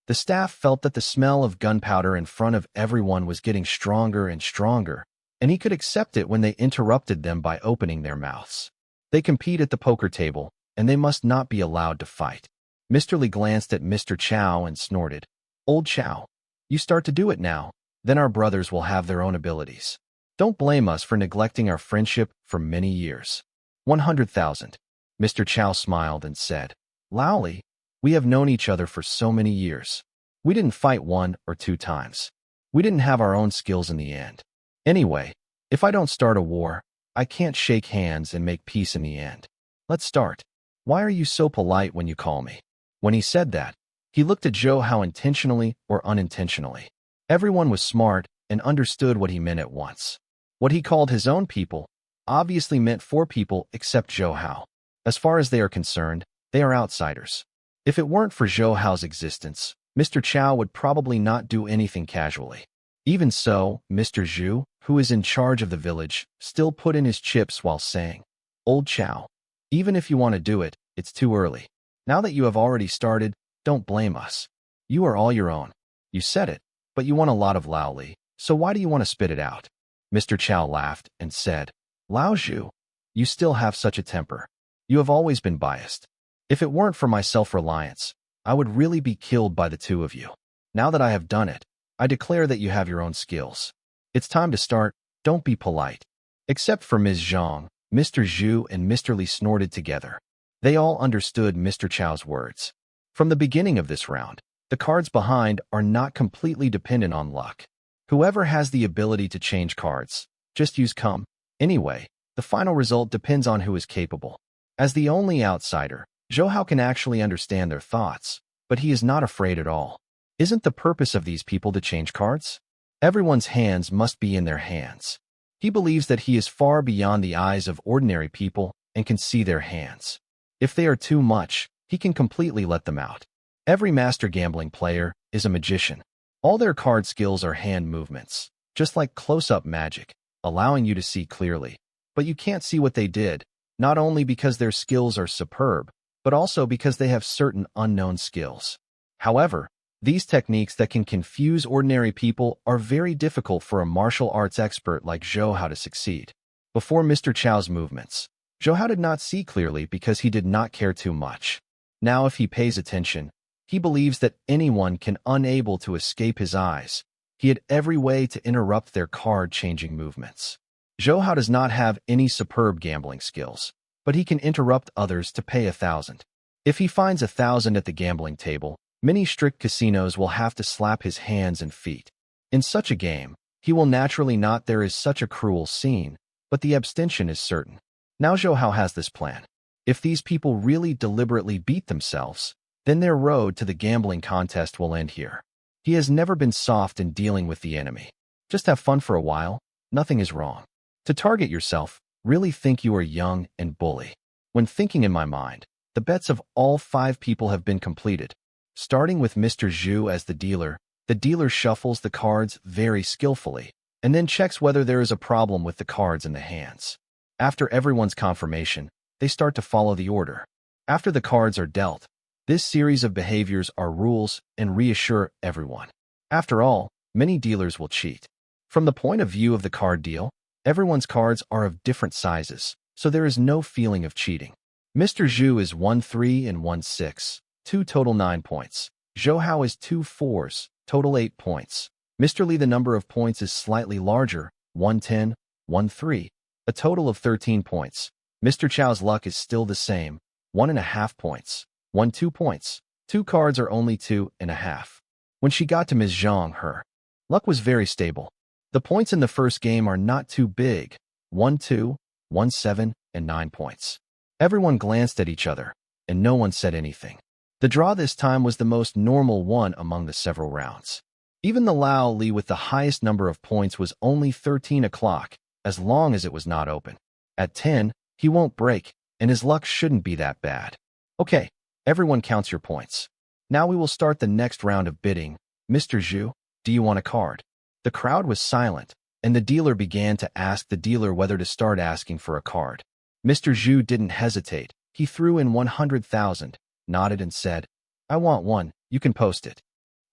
The staff felt that the smell of gunpowder in front of everyone was getting stronger and stronger, and he could accept it when they interrupted them by opening their mouths. They compete at the poker table, and they must not be allowed to fight. Mr. Li glanced at Mr. Chow and snorted, Old Chow, you start to do it now, then our brothers will have their own abilities. Don't blame us for neglecting our friendship for many years. 100,000. Mr. Chow smiled and said, Lao Li, we have known each other for so many years. We didn't fight 1 or 2 times. We didn't have our own skills in the end. Anyway, if I don't start a war, I can't shake hands and make peace in the end. Let's start. Why are you so polite when you call me? When he said that, he looked at Zhou Hao intentionally or unintentionally. Everyone was smart and understood what he meant at once. What he called his own people obviously meant 4 people except Zhou Hao. As far as they are concerned, they are outsiders. If it weren't for Zhou Hao's existence, Mr. Chow would probably not do anything casually. Even so, Mr. Zhu, who is in charge of the village, still put in his chips while saying, "Old Chow, even if you want to do it, it's too early. Now that you have already started, don't blame us. You are all your own. You said it, but you want a lot of Lao Li, so why do you want to spit it out?" Mr. Chow laughed and said, "Lao Zhu, you still have such a temper. You have always been biased. If it weren't for my self-reliance, I would really be killed by the two of you. Now that I have done it, I declare that you have your own skills. It's time to start, don't be polite." Except for Ms. Zhang, Mr. Zhu and Mr. Li snorted together. They all understood Mr. Chow's words. From the beginning of this round, the cards behind are not completely dependent on luck. Whoever has the ability to change cards, just use come. Anyway, the final result depends on who is capable. As the only outsider, Zhou Hao can actually understand their thoughts, but he is not afraid at all. Isn't the purpose of these people to change cards? Everyone's hands must be in their hands. He believes that he is far beyond the eyes of ordinary people and can see their hands. If they are too much, he can completely let them out. Every master gambling player is a magician. All their card skills are hand movements, just like close-up magic, allowing you to see clearly. But you can't see what they did, not only because their skills are superb, but also because they have certain unknown skills. However, these techniques that can confuse ordinary people are very difficult for a martial arts expert like Zhou Hao to succeed. Before Mr. Chow's movements, Zhou Hao did not see clearly because he did not care too much. Now if he pays attention, he believes that anyone can unable to escape his eyes. He had every way to interrupt their card-changing movements. Zhou Hao does not have any superb gambling skills, but he can interrupt others to pay 1,000. If he finds 1,000 at the gambling table, many strict casinos will have to slap his hands and feet. In such a game, he will naturally not. There is such a cruel scene, but the abstention is certain. Now Zhou Hao has this plan. If these people really deliberately beat themselves, then their road to the gambling contest will end here. He has never been soft in dealing with the enemy. Just have fun for a while, nothing is wrong. To target yourself, really think you are young and bully. When thinking in my mind, the bets of all 5 people have been completed. Starting with Mr. Zhu as the dealer shuffles the cards very skillfully, and then checks whether there is a problem with the cards in the hands. After everyone's confirmation, they start to follow the order. After the cards are dealt, this series of behaviors are rules and reassure everyone. After all, many dealers will cheat. From the point of view of the card deal, everyone's cards are of different sizes, so there is no feeling of cheating. Mr. Zhu is 1-3 and 1-6, 2 total 9 points. Zhou Hao is 2 4s, total 8 points. Mr. Li, the number of points is slightly larger, 1-10, 1-3, a total of 13 points. Mr. Chow's luck is still the same, 1.5 points. 1-2 points. 2 cards are only 2.5. When she got to Ms. Zhang, her luck was very stable. The points in the first game are not too big, 1-2, 1-7, and 9 points. Everyone glanced at each other, and no one said anything. The draw this time was the most normal one among the several rounds. Even the Lao Li with the highest number of points was only 13 o'clock, as long as it was not open. At 10, he won't break, and his luck shouldn't be that bad. Okay, everyone counts your points. Now we will start the next round of bidding. Mr. Zhu, do you want a card? The crowd was silent, and the dealer began to ask the dealer whether to start asking for a card. Mr. Zhu didn't hesitate. He threw in 100,000, nodded and said, "I want one, you can post it."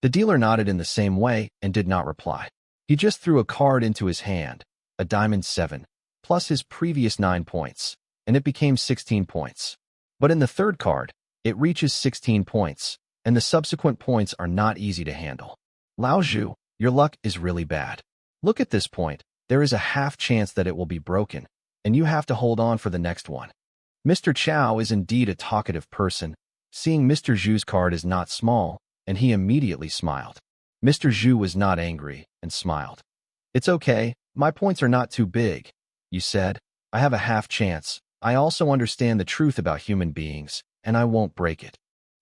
The dealer nodded in the same way and did not reply. He just threw a card into his hand, a diamond 7, plus his previous 9 points, and it became 16 points. But in the third card, it reaches 16 points, and the subsequent points are not easy to handle. Lao Zhu, your luck is really bad. Look at this point, there is a half chance that it will be broken, and you have to hold on for the next one. Mr. Chow is indeed a talkative person. Seeing Mr. Zhu's card is not small, and he immediately smiled. Mr. Zhu was not angry and smiled. "It's okay, my points are not too big. You said, I have a half chance. I also understand the truth about human beings, and I won't break it."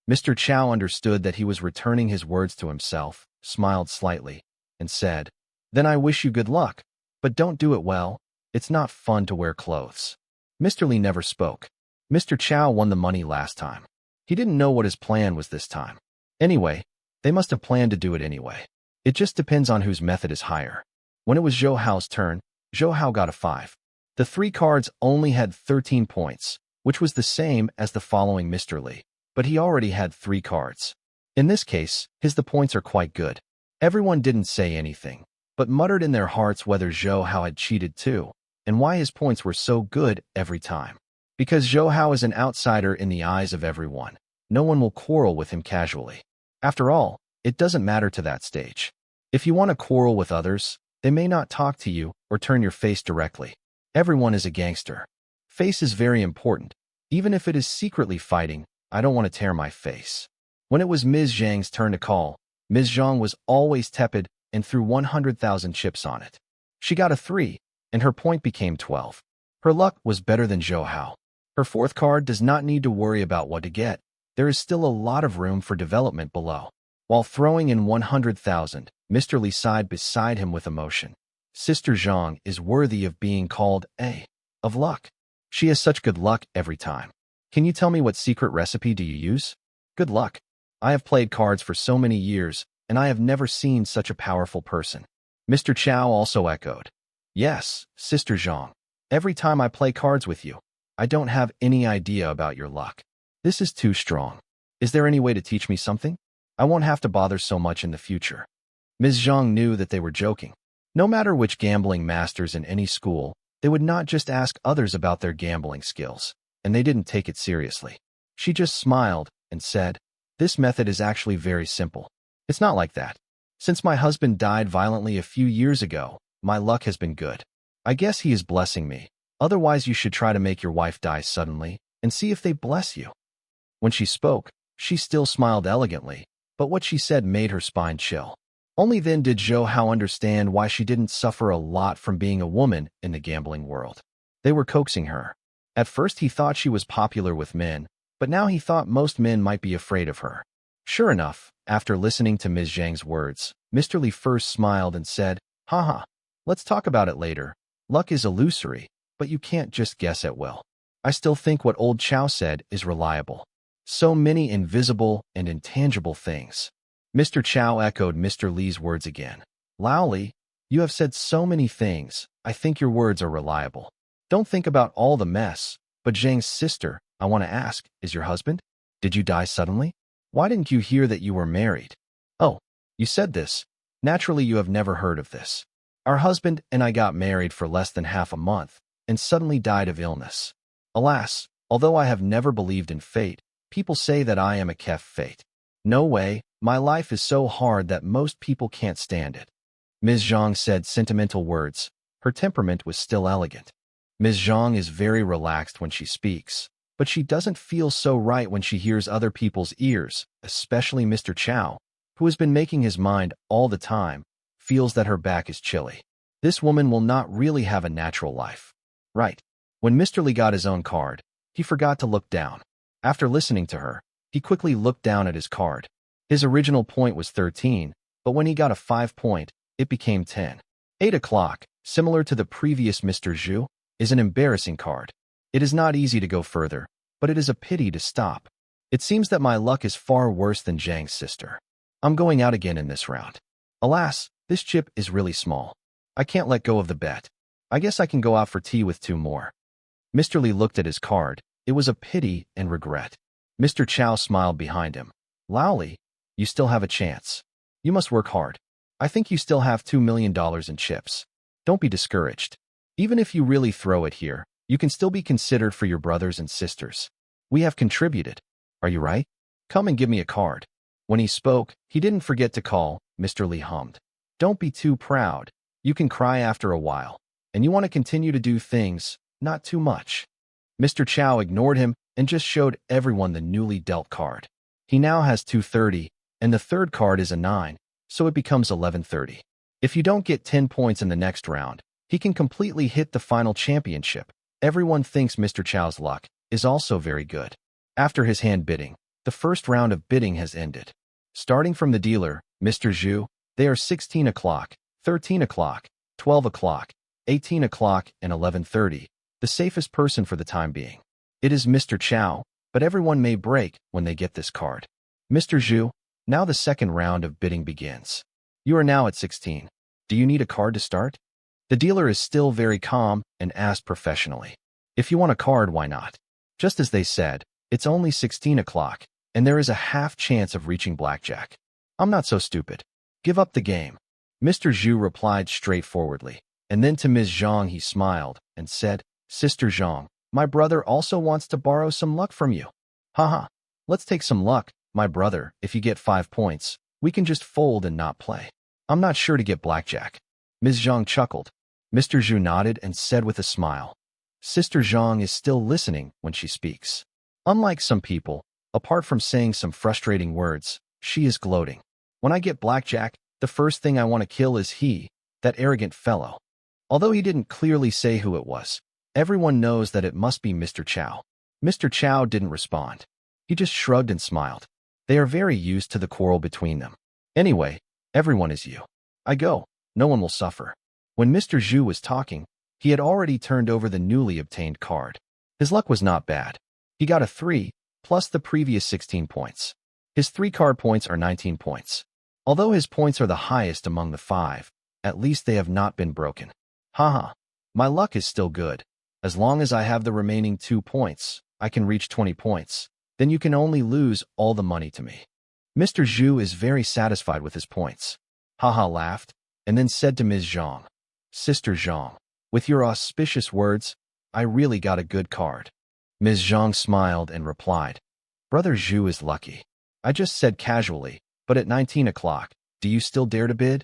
Mr. Chow understood that he was returning his words to himself, smiled slightly, and said, "Then I wish you good luck, but don't do it well. It's not fun to wear clothes." Mr. Li never spoke. Mr. Chow won the money last time. He didn't know what his plan was this time. Anyway, they must have planned to do it anyway. It just depends on whose method is higher. When it was Zhou Hao's turn, Zhou Hao got a 5. The 3 cards only had 13 points, which was the same as the following Mr. Li, but he already had 3 cards. In this case, the points are quite good. Everyone didn't say anything, but muttered in their hearts whether Zhou Hao had cheated too, and why his points were so good every time. Because Zhou Hao is an outsider in the eyes of everyone, no one will quarrel with him casually. After all, it doesn't matter to that stage. If you want to quarrel with others, they may not talk to you or turn your face directly. Everyone is a gangster. Face is very important. Even if it is secretly fighting, I don't want to tear my face. When it was Ms. Zhang's turn to call, Ms. Zhang was always tepid and threw 100,000 chips on it. She got a 3, and her point became 12. Her luck was better than Zhou Hao. Her 4th card does not need to worry about what to get. There is still a lot of room for development below. While throwing in 100,000, Mr. Li sighed beside him with emotion. Sister Zhang is worthy of being called A of luck. She has such good luck every time. Can you tell me what secret recipe do you use? Good luck. I have played cards for so many years, and I have never seen such a powerful person. Mr. Chow also echoed. Yes, Sister Zhang. Every time I play cards with you, I don't have any idea about your luck. This is too strong. Is there any way to teach me something? I won't have to bother so much in the future. Ms. Zhang knew that they were joking. No matter which gambling masters in any school, they would not just ask others about their gambling skills, and they didn't take it seriously. She just smiled and said, "This method is actually very simple. It's not like that. Since my husband died violently a few years ago, my luck has been good. I guess he is blessing me. Otherwise, you should try to make your wife die suddenly and see if they bless you." When she spoke, she still smiled elegantly, but what she said made her spine chill. Only then did Zhou Hao understand why she didn't suffer a lot from being a woman in the gambling world. They were coaxing her. At first he thought she was popular with men, but now he thought most men might be afraid of her. Sure enough, after listening to Ms. Zhang's words, Mr. Li first smiled and said, "Haha, let's talk about it later. Luck is illusory, but you can't just guess at will. I still think what old Chow said is reliable. So many invisible and intangible things." Mr. Chow echoed Mr. Li's words again. "Lao Li, you have said so many things. I think your words are reliable. Don't think about all the mess. But Zhang's sister, I want to ask, is your husband? Did you die suddenly? Why didn't you hear that you were married? Oh, you said this. Naturally, you have never heard of this. Our husband and I got married for less than half a month and suddenly died of illness. Alas, although I have never believed in fate, people say that I am a kef fate. No way, my life is so hard that most people can't stand it." Ms. Zhang said sentimental words. Her temperament was still elegant. Ms. Zhang is very relaxed when she speaks, but she doesn't feel so right when she hears other people's ears, especially Mr. Chow, who has been making his mind all the time, feels that her back is chilly. This woman will not really have a natural life. Right. When Mr. Li got his own card, he forgot to look down. After listening to her, he quickly looked down at his card. His original point was 13, but when he got a 5 point, it became 10. 8 o'clock, similar to the previous Mr. Zhu, is an embarrassing card. It is not easy to go further, but it is a pity to stop. It seems that my luck is far worse than Zhang's sister. I'm going out again in this round. Alas, this chip is really small. I can't let go of the bet. I guess I can go out for tea with 2 more. Mr. Li looked at his card. It was a pity and regret. Mr. Chow smiled behind him. "Lao Li, you still have a chance. You must work hard. I think you still have $2 million in chips. Don't be discouraged. Even if you really throw it here, you can still be considered for your brothers and sisters. We have contributed. Are you right? Come and give me a card." When he spoke, he didn't forget to call. Mr. Li hummed. "Don't be too proud. You can cry after a while. And you want to continue to do things, not too much." Mr. Chow ignored him and just showed everyone the newly dealt card. He now has 230, and the third card is a 9, so it becomes 1130. If you don't get 10 points in the next round, he can completely hit the final championship. Everyone thinks Mr. Chow's luck is also very good. After his hand bidding, the first round of bidding has ended. Starting from the dealer, Mr. Zhu, they are 16 o'clock, 13 o'clock, 12 o'clock, 18 o'clock, and 11:30, the safest person for the time being. It is Mr. Chow, but everyone may break when they get this card. Mr. Zhu, now the second round of bidding begins. You are now at 16. Do you need a card to start? The dealer is still very calm and asked professionally. If you want a card, why not? Just as they said, it's only 16 o'clock, and there is a half chance of reaching blackjack. I'm not so stupid. Give up the game. Mr. Zhu replied straightforwardly, and then to Ms. Zhang he smiled and said, Sister Zhang, my brother also wants to borrow some luck from you. Haha, let's take some luck, my brother. If you get 5 points, we can just fold and not play. I'm not sure to get blackjack. Ms. Zhang chuckled. Mr. Zhu nodded and said with a smile, Sister Zhang is still listening when she speaks. Unlike some people, apart from saying some frustrating words, she is gloating. When I get blackjack, the first thing I want to kill is that arrogant fellow. Although he didn't clearly say who it was, everyone knows that it must be Mr. Chow. Mr. Chow didn't respond. He just shrugged and smiled. They are very used to the quarrel between them. Anyway, everyone is you. I go. No one will suffer. When Mr. Zhu was talking, he had already turned over the newly obtained card. His luck was not bad. He got a 3, plus the previous 16 points. His 3-card points are 19 points. Although his points are the highest among the 5, at least they have not been broken. Haha, my luck is still good. As long as I have the remaining 2 points, I can reach 20 points. Then you can only lose all the money to me. Mr. Zhu is very satisfied with his points. Haha laughed, and then said to Ms. Zhang, Sister Zhang, with your auspicious words, I really got a good card. Ms. Zhang smiled and replied, Brother Zhu is lucky. I just said casually, but at 19 o'clock, do you still dare to bid?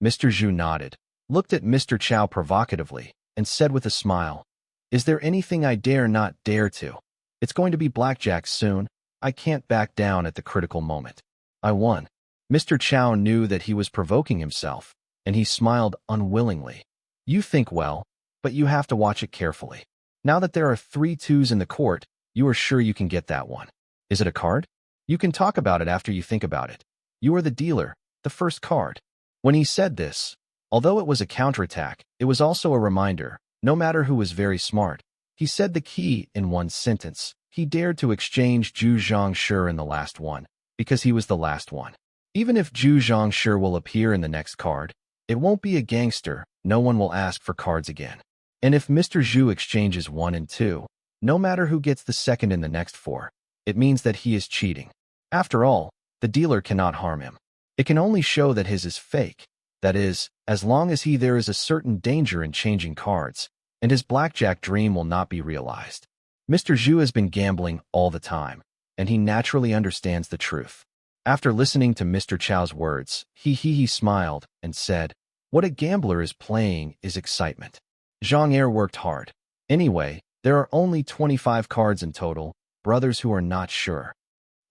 Mr. Zhu nodded, looked at Mr. Chow provocatively, and said with a smile, Is there anything I dare not dare to? It's going to be blackjack soon. I can't back down at the critical moment. I won. Mr. Chow knew that he was provoking himself, and he smiled unwillingly. You think well, but you have to watch it carefully. Now that there are 3 2s in the court, you are sure you can get that one. Is it a card? You can talk about it after you think about it. You are the dealer, the first card. When he said this, although it was a counterattack, it was also a reminder, no matter who was very smart. He said the key in one sentence. He dared to exchange Zhu Zhangshi in the last one, because he was the last one. Even if Zhu Zhangshi will appear in the next card, it won't be a gangster. No one will ask for cards again. And if Mr. Zhu exchanges 1 and 2, no matter who gets the second in the next 4, it means that he is cheating. After all, the dealer cannot harm him. It can only show that his is fake. That is, as long as there is a certain danger in changing cards, and his blackjack dream will not be realized. Mr. Zhu has been gambling all the time, and he naturally understands the truth. After listening to Mr. Chow's words, he smiled and said, What a gambler is playing is excitement. Zhang Er worked hard. Anyway, there are only 25 cards in total, brothers who are not sure.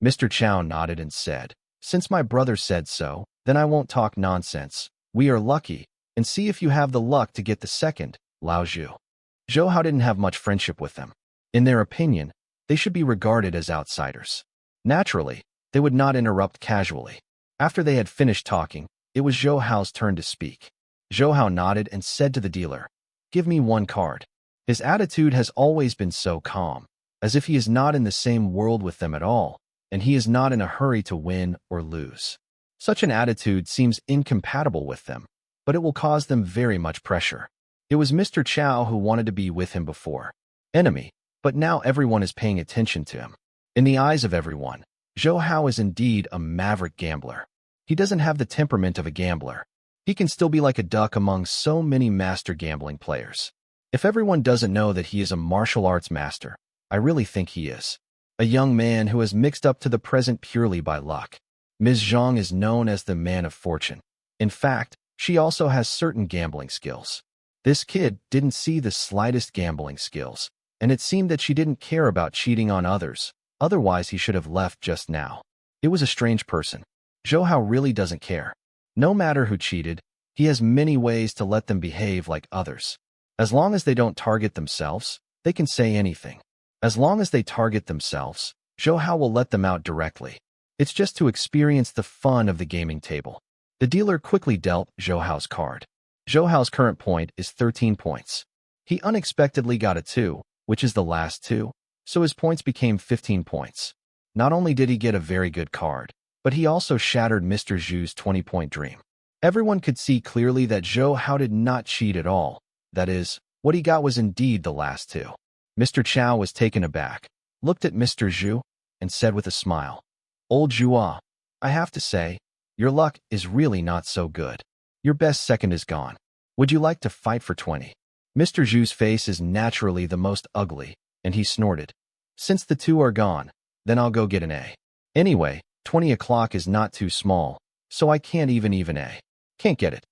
Mr. Chow nodded and said, Since my brother said so, then I won't talk nonsense. We are lucky, and see if you have the luck to get the second, Lao Zhu. Zhou Hao didn't have much friendship with them. In their opinion, they should be regarded as outsiders. Naturally, they would not interrupt casually. After they had finished talking, it was Zhou Hao's turn to speak. Zhou Hao nodded and said to the dealer, Give me 1 card. His attitude has always been so calm, as if he is not in the same world with them at all, and he is not in a hurry to win or lose. Such an attitude seems incompatible with them, but it will cause them very much pressure. It was Mr. Chow who wanted to be with him before. Enemy, but now everyone is paying attention to him. In the eyes of everyone, Zhou Hao is indeed a maverick gambler. He doesn't have the temperament of a gambler. He can still be like a duck among so many master gambling players. If everyone doesn't know that he is a martial arts master, I really think he is. A young man who has mixed up to the present purely by luck. Ms. Zhang is known as the man of fortune. In fact, she also has certain gambling skills. This kid didn't see the slightest gambling skills, and it seemed that she didn't care about cheating on others. Otherwise, he should have left just now. It was a strange person. Zhou Hao really doesn't care. No matter who cheated, he has many ways to let them behave like others. As long as they don't target themselves, they can say anything. As long as they target themselves, Zhou Hao will let them out directly. It's just to experience the fun of the gaming table. The dealer quickly dealt Zhou Hao's card. Zhou Hao's current point is 13 points. He unexpectedly got a 2, which is the last 2. so his points became 15 points. Not only did he get a very good card, but he also shattered Mr. Zhu's 20-point dream. Everyone could see clearly that Zhou Hao did not cheat at all. That is, what he got was indeed the last two. Mr. Chow was taken aback, looked at Mr. Zhu, and said with a smile, "Old Zhua, I have to say, your luck is really not so good. Your best second is gone. Would you like to fight for 20? Mr. Zhu's face is naturally the most ugly, and he snorted. "Since the two are gone, then I'll go get an A. Anyway, 20 o'clock is not too small, so I can't even A. Can't get it."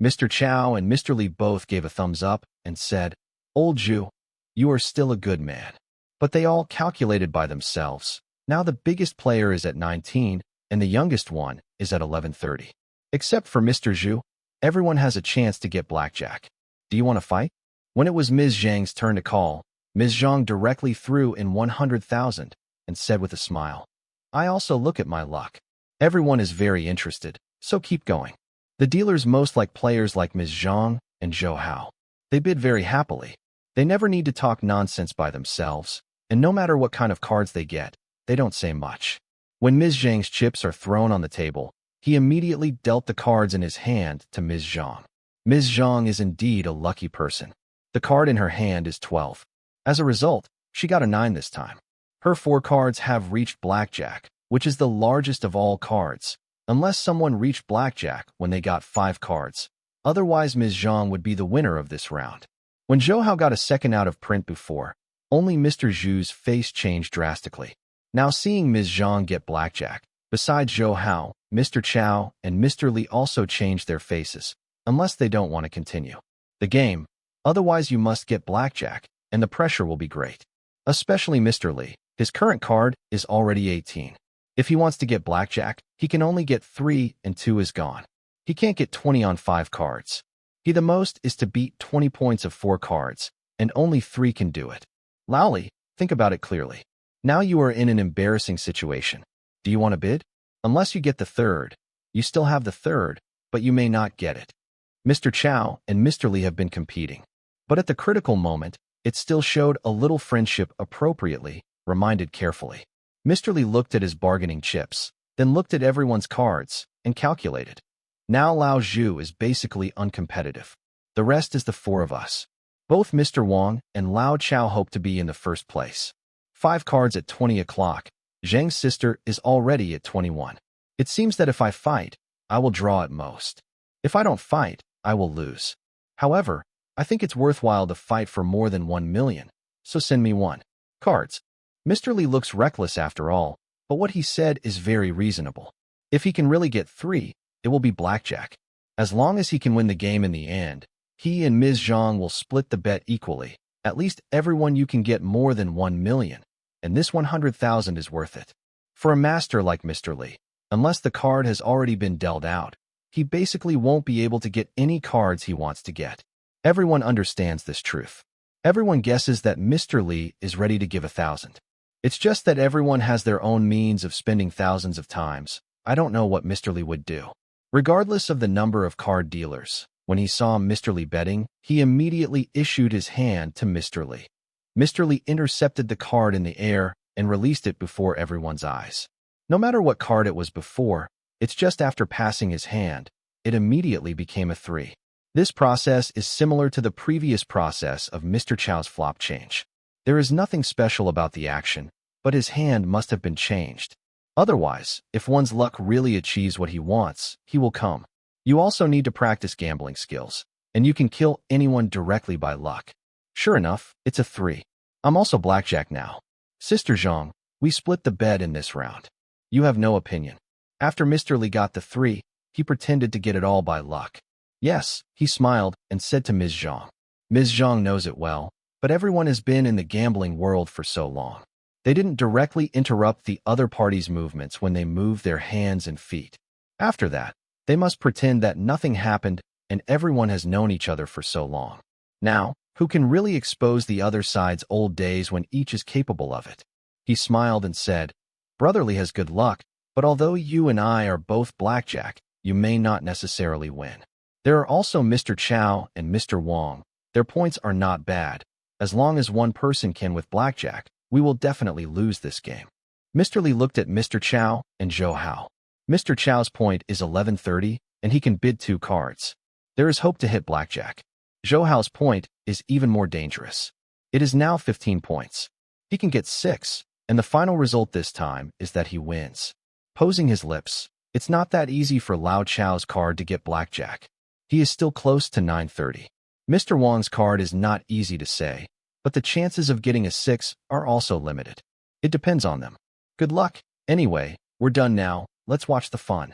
Mr. Chow and Mr. Li both gave a thumbs up and said, "Old Zhu, you are still a good man." But they all calculated by themselves. Now the biggest player is at 19, and the youngest one is at 11:30. Except for Mr. Zhu, everyone has a chance to get blackjack. Do you want to fight? When it was Ms. Zhang's turn to call, Ms. Zhang directly threw in 100,000 and said with a smile, "I also look at my luck. Everyone is very interested, so keep going." The dealers most like players like Ms. Zhang and Zhou Hao. They bid very happily. They never need to talk nonsense by themselves, and no matter what kind of cards they get, they don't say much. When Ms. Zhang's chips are thrown on the table, he immediately dealt the cards in his hand to Ms. Zhang. Ms. Zhang is indeed a lucky person. The card in her hand is 12. As a result, she got a 9 this time. Her 4 cards have reached blackjack, which is the largest of all cards, unless someone reached blackjack when they got 5 cards. Otherwise, Ms. Zhang would be the winner of this round. When Zhou Hao got a second out of print before, only Mr. Zhu's face changed drastically. Now seeing Ms. Zhang get blackjack, besides Zhou Hao, Mr. Chow and Mr. Li also changed their faces, unless they don't want to continue the game. Otherwise, you must get blackjack, and the pressure will be great. Especially Mr. Li. His current card is already 18. If he wants to get blackjack, he can only get 3 and 2 is gone. He can't get 20 on 5 cards. He the most is to beat 20 points of 4 cards, and only 3 can do it. Laoli, think about it clearly. Now you are in an embarrassing situation. Do you want to bid? Unless you get the third. You still have the third, but you may not get it. Mr. Chow and Mr. Li have been competing. But at the critical moment, it still showed a little friendship appropriately, reminded carefully. Mr. Li looked at his bargaining chips, then looked at everyone's cards, and calculated. Now Lao Zhu is basically uncompetitive. The rest is the 4 of us. Both Mr. Wang and Lao Chao hope to be in the first place. 5 cards at 20 o'clock. Zhang's sister is already at 21. It seems that if I fight, I will draw at most. If I don't fight, I will lose. However, I think it's worthwhile to fight for more than 1 million, so send me 1. Cards. Mr. Li looks reckless after all, but what he said is very reasonable. If he can really get 3, it will be blackjack. As long as he can win the game in the end, he and Ms. Zhang will split the bet equally. At least everyone you can get more than 1 million, and this 100,000 is worth it. For a master like Mr. Li, unless the card has already been dealt out, he basically won't be able to get any cards he wants to get. Everyone understands this truth. Everyone guesses that Mr. Li is ready to give 1,000. It's just that everyone has their own means of spending thousands of times. I don't know what Mr. Li would do. Regardless of the number of card dealers, when he saw Mr. Li betting, he immediately issued his hand to Mr. Li. Mr. Li intercepted the card in the air and released it before everyone's eyes. No matter what card it was before, it's just after passing his hand, it immediately became a 3. This process is similar to the previous process of Mr. Chow's flop change. There is nothing special about the action, but his hand must have been changed. Otherwise, if one's luck really achieves what he wants, he will come. You also need to practice gambling skills, and you can kill anyone directly by luck. Sure enough, it's a 3. I'm also blackjack now. Sister Zhang, we split the bet in this round. You have no opinion. After Mr. Li got the 3, he pretended to get it all by luck. Yes, he smiled and said to Ms. Zhang. Ms. Zhang knows it well, but everyone has been in the gambling world for so long. They didn't directly interrupt the other party's movements when they moved their hands and feet. After that, they must pretend that nothing happened and everyone has known each other for so long. Now, who can really expose the other side's old days when each is capable of it? He smiled and said, "Brotherly has good luck, but although you and I are both blackjack, you may not necessarily win. There are also Mr. Chow and Mr. Wang. Their points are not bad. As long as one person can with blackjack, We will definitely lose this game. Mr. Li looked at Mr. Chow and Zhou Hao. Mr. Chow's point is 1130, and he can bid 2 cards. There is hope to hit blackjack. Zhou Hao's point is even more dangerous. It is now 15 points. He can get 6, and the final result this time is that he wins. Posing his lips, it's not that easy for Lao Chow's card to get blackjack. He is still close to 930. Mr. Wang's card is not easy to say, but the chances of getting a 6 are also limited. It depends on them. Good luck. Anyway, we're done now. Let's watch the fun.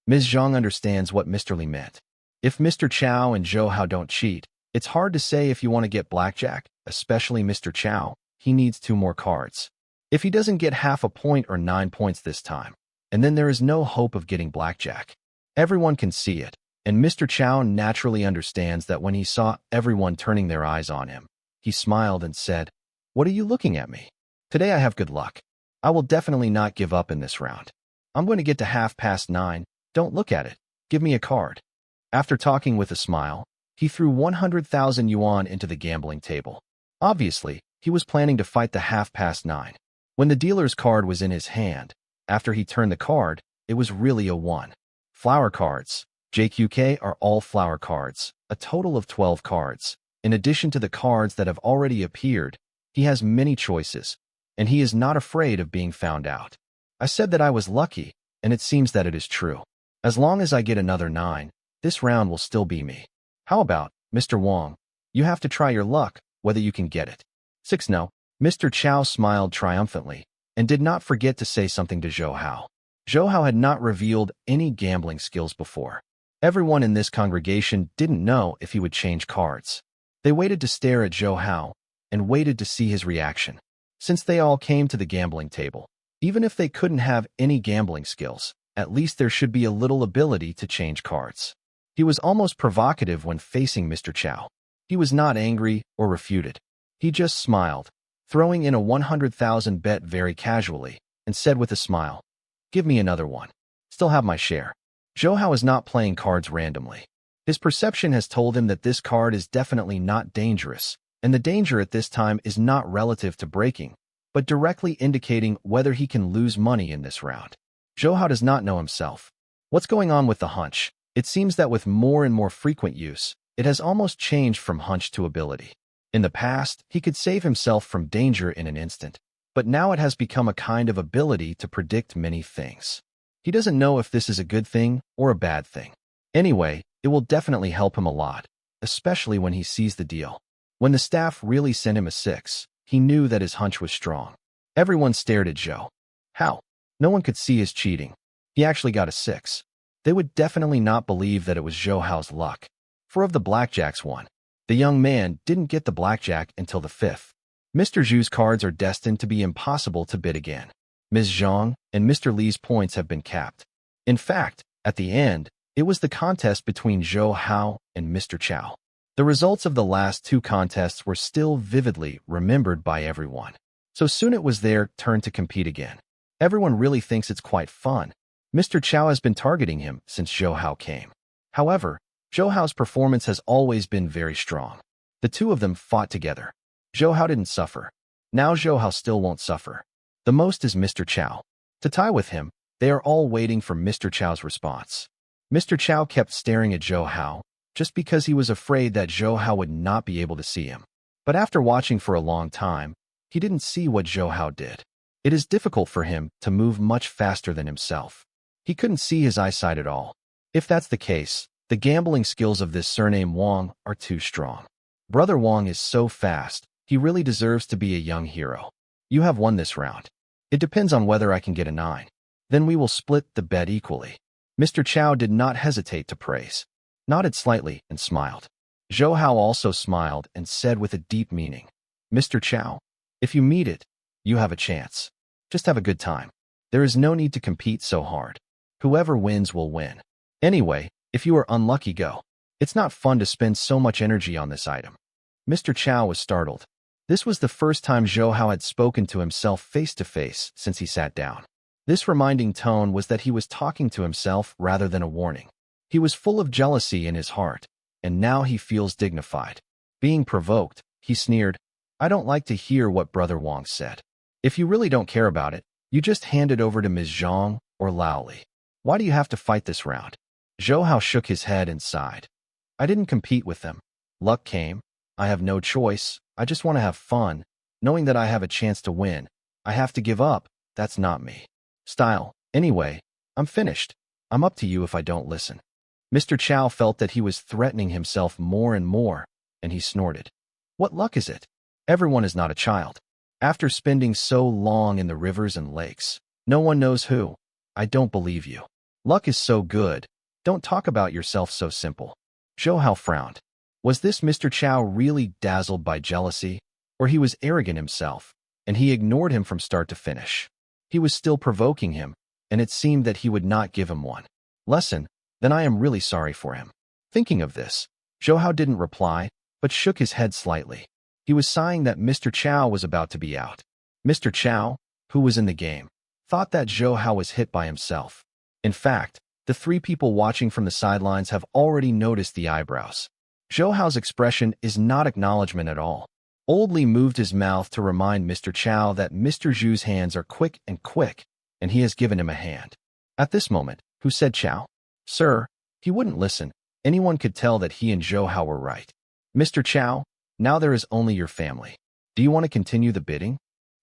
Ms. Zhang understands what Mr. Li meant. If Mr. Chow and Zhou Hao don't cheat, it's hard to say if you want to get blackjack, especially Mr. Chow. He needs 2 more cards. If he doesn't get half a point or 9 points this time, and then there is no hope of getting blackjack. Everyone can see it, and Mr. Chow naturally understands that when he saw everyone turning their eyes on him. He smiled and said, "What are you looking at me? Today I have good luck. I will definitely not give up in this round. I'm going to get to 9:30. Don't look at it. Give me a card." After talking with a smile, he threw 100,000 yuan into the gambling table. Obviously, he was planning to fight the 9:30. When the dealer's card was in his hand, after he turned the card, it was really a 1. Flower cards. JQK are all flower cards, a total of 12 cards. In addition to the cards that have already appeared, he has many choices, and he is not afraid of being found out. I said that I was lucky, and it seems that it is true. As long as I get another 9, this round will still be me. How about, Mr. Wang? You have to try your luck, whether you can get it. 6 no. Mr. Chow smiled triumphantly, and did not forget to say something to Zhou Hao. Zhou Hao had not revealed any gambling skills before. Everyone in this congregation didn't know if he would change cards. They waited to stare at Zhou Hao, and waited to see his reaction. Since they all came to the gambling table, even if they couldn't have any gambling skills, at least there should be a little ability to change cards. He was almost provocative when facing Mr. Chow. He was not angry or refuted. He just smiled, throwing in a 100,000 bet very casually, and said with a smile, "Give me another one. Still have my share." Zhou Hao is not playing cards randomly. His perception has told him that this card is definitely not dangerous, and the danger at this time is not relative to breaking, but directly indicating whether he can lose money in this round. Zhou Hao does not know himself. What's going on with the hunch? It seems that with more and more frequent use, it has almost changed from hunch to ability. In the past, he could save himself from danger in an instant, but now it has become a kind of ability to predict many things. He doesn't know if this is a good thing or a bad thing. Anyway, it will definitely help him a lot, especially when he sees the deal. When the staff really sent him a 6, he knew that his hunch was strong. Everyone stared at Zhou Hao. No one could see his cheating. He actually got a 6. They would definitely not believe that it was Zhou Hao's luck. For of the blackjacks won, the young man didn't get the blackjack until the 5th. Mr. Zhu's cards are destined to be impossible to bid again. Ms. Zhang and Mr. Li's points have been capped. In fact, at the end, it was the contest between Zhou Hao and Mr. Chow. The results of the last 2 contests were still vividly remembered by everyone. So soon it was their turn to compete again. Everyone really thinks it's quite fun. Mr. Chow has been targeting him since Zhou Hao came. However, Zhou Hao's performance has always been very strong. The 2 of them fought together. Zhou Hao didn't suffer. Now Zhou Hao still won't suffer. The most is Mr. Chow. To tie with him, they are all waiting for Mr. Chow's response. Mr. Chow kept staring at Zhou Hao, just because he was afraid that Zhou Hao would not be able to see him. But after watching for a long time, he didn't see what Zhou Hao did. It is difficult for him to move much faster than himself. He couldn't see his eyesight at all. If that's the case, the gambling skills of this surname Wang are too strong. Brother Wang is so fast, he really deserves to be a young hero. You have won this round. It depends on whether I can get a 9. Then we will split the bet equally. Mr. Chow did not hesitate to praise, nodded slightly, and smiled. Zhou Hao also smiled and said with a deep meaning, "Mr. Chow, if you meet it, you have a chance. Just have a good time. There is no need to compete so hard. Whoever wins will win. Anyway, if you are unlucky, go. It's not fun to spend so much energy on this item." Mr. Chow was startled. This was the first time Zhou Hao had spoken to himself face-to-face since he sat down. This reminding tone was that he was talking to himself rather than a warning. He was full of jealousy in his heart, and now he feels dignified. Being provoked, he sneered, "I don't like to hear what Brother Wang said. If you really don't care about it, you just hand it over to Ms. Zhang or Lao Li. Why do you have to fight this round? Zhou Hao shook his head and sighed. I didn't compete with them. Luck came. I have no choice. I just want to have fun, knowing that I have a chance to win. I have to give up. That's not me. Style. Anyway, I'm finished. I'm up to you if I don't listen. Mr. Chow felt that he was threatening himself more and more, and he snorted. What luck is it? Everyone is not a child. After spending so long in the rivers and lakes, no one knows who. I don't believe you. Luck is so good. Don't talk about yourself so simple. Zhou Hao frowned. Was this Mr. Chow really dazzled by jealousy? Or he was arrogant himself, and he ignored him from start to finish? He was still provoking him, and it seemed that he would not give him one lesson. Then I am really sorry for him. Thinking of this, Zhou Hao didn't reply, but shook his head slightly. He was sighing that Mr. Chow was about to be out. Mr. Chow, who was in the game, thought that Zhou Hao was hit by himself. In fact, the three people watching from the sidelines have already noticed the eyebrows. Zhou Hao's expression is not acknowledgement at all. Old Li moved his mouth to remind Mr. Chow that Mr. Zhu's hands are quick, and he has given him a hand. At this moment, who said Chow? Sir, he wouldn't listen. Anyone could tell that he and Zhou Hao were right. Mr. Chow, now there is only your family. Do you want to continue the bidding?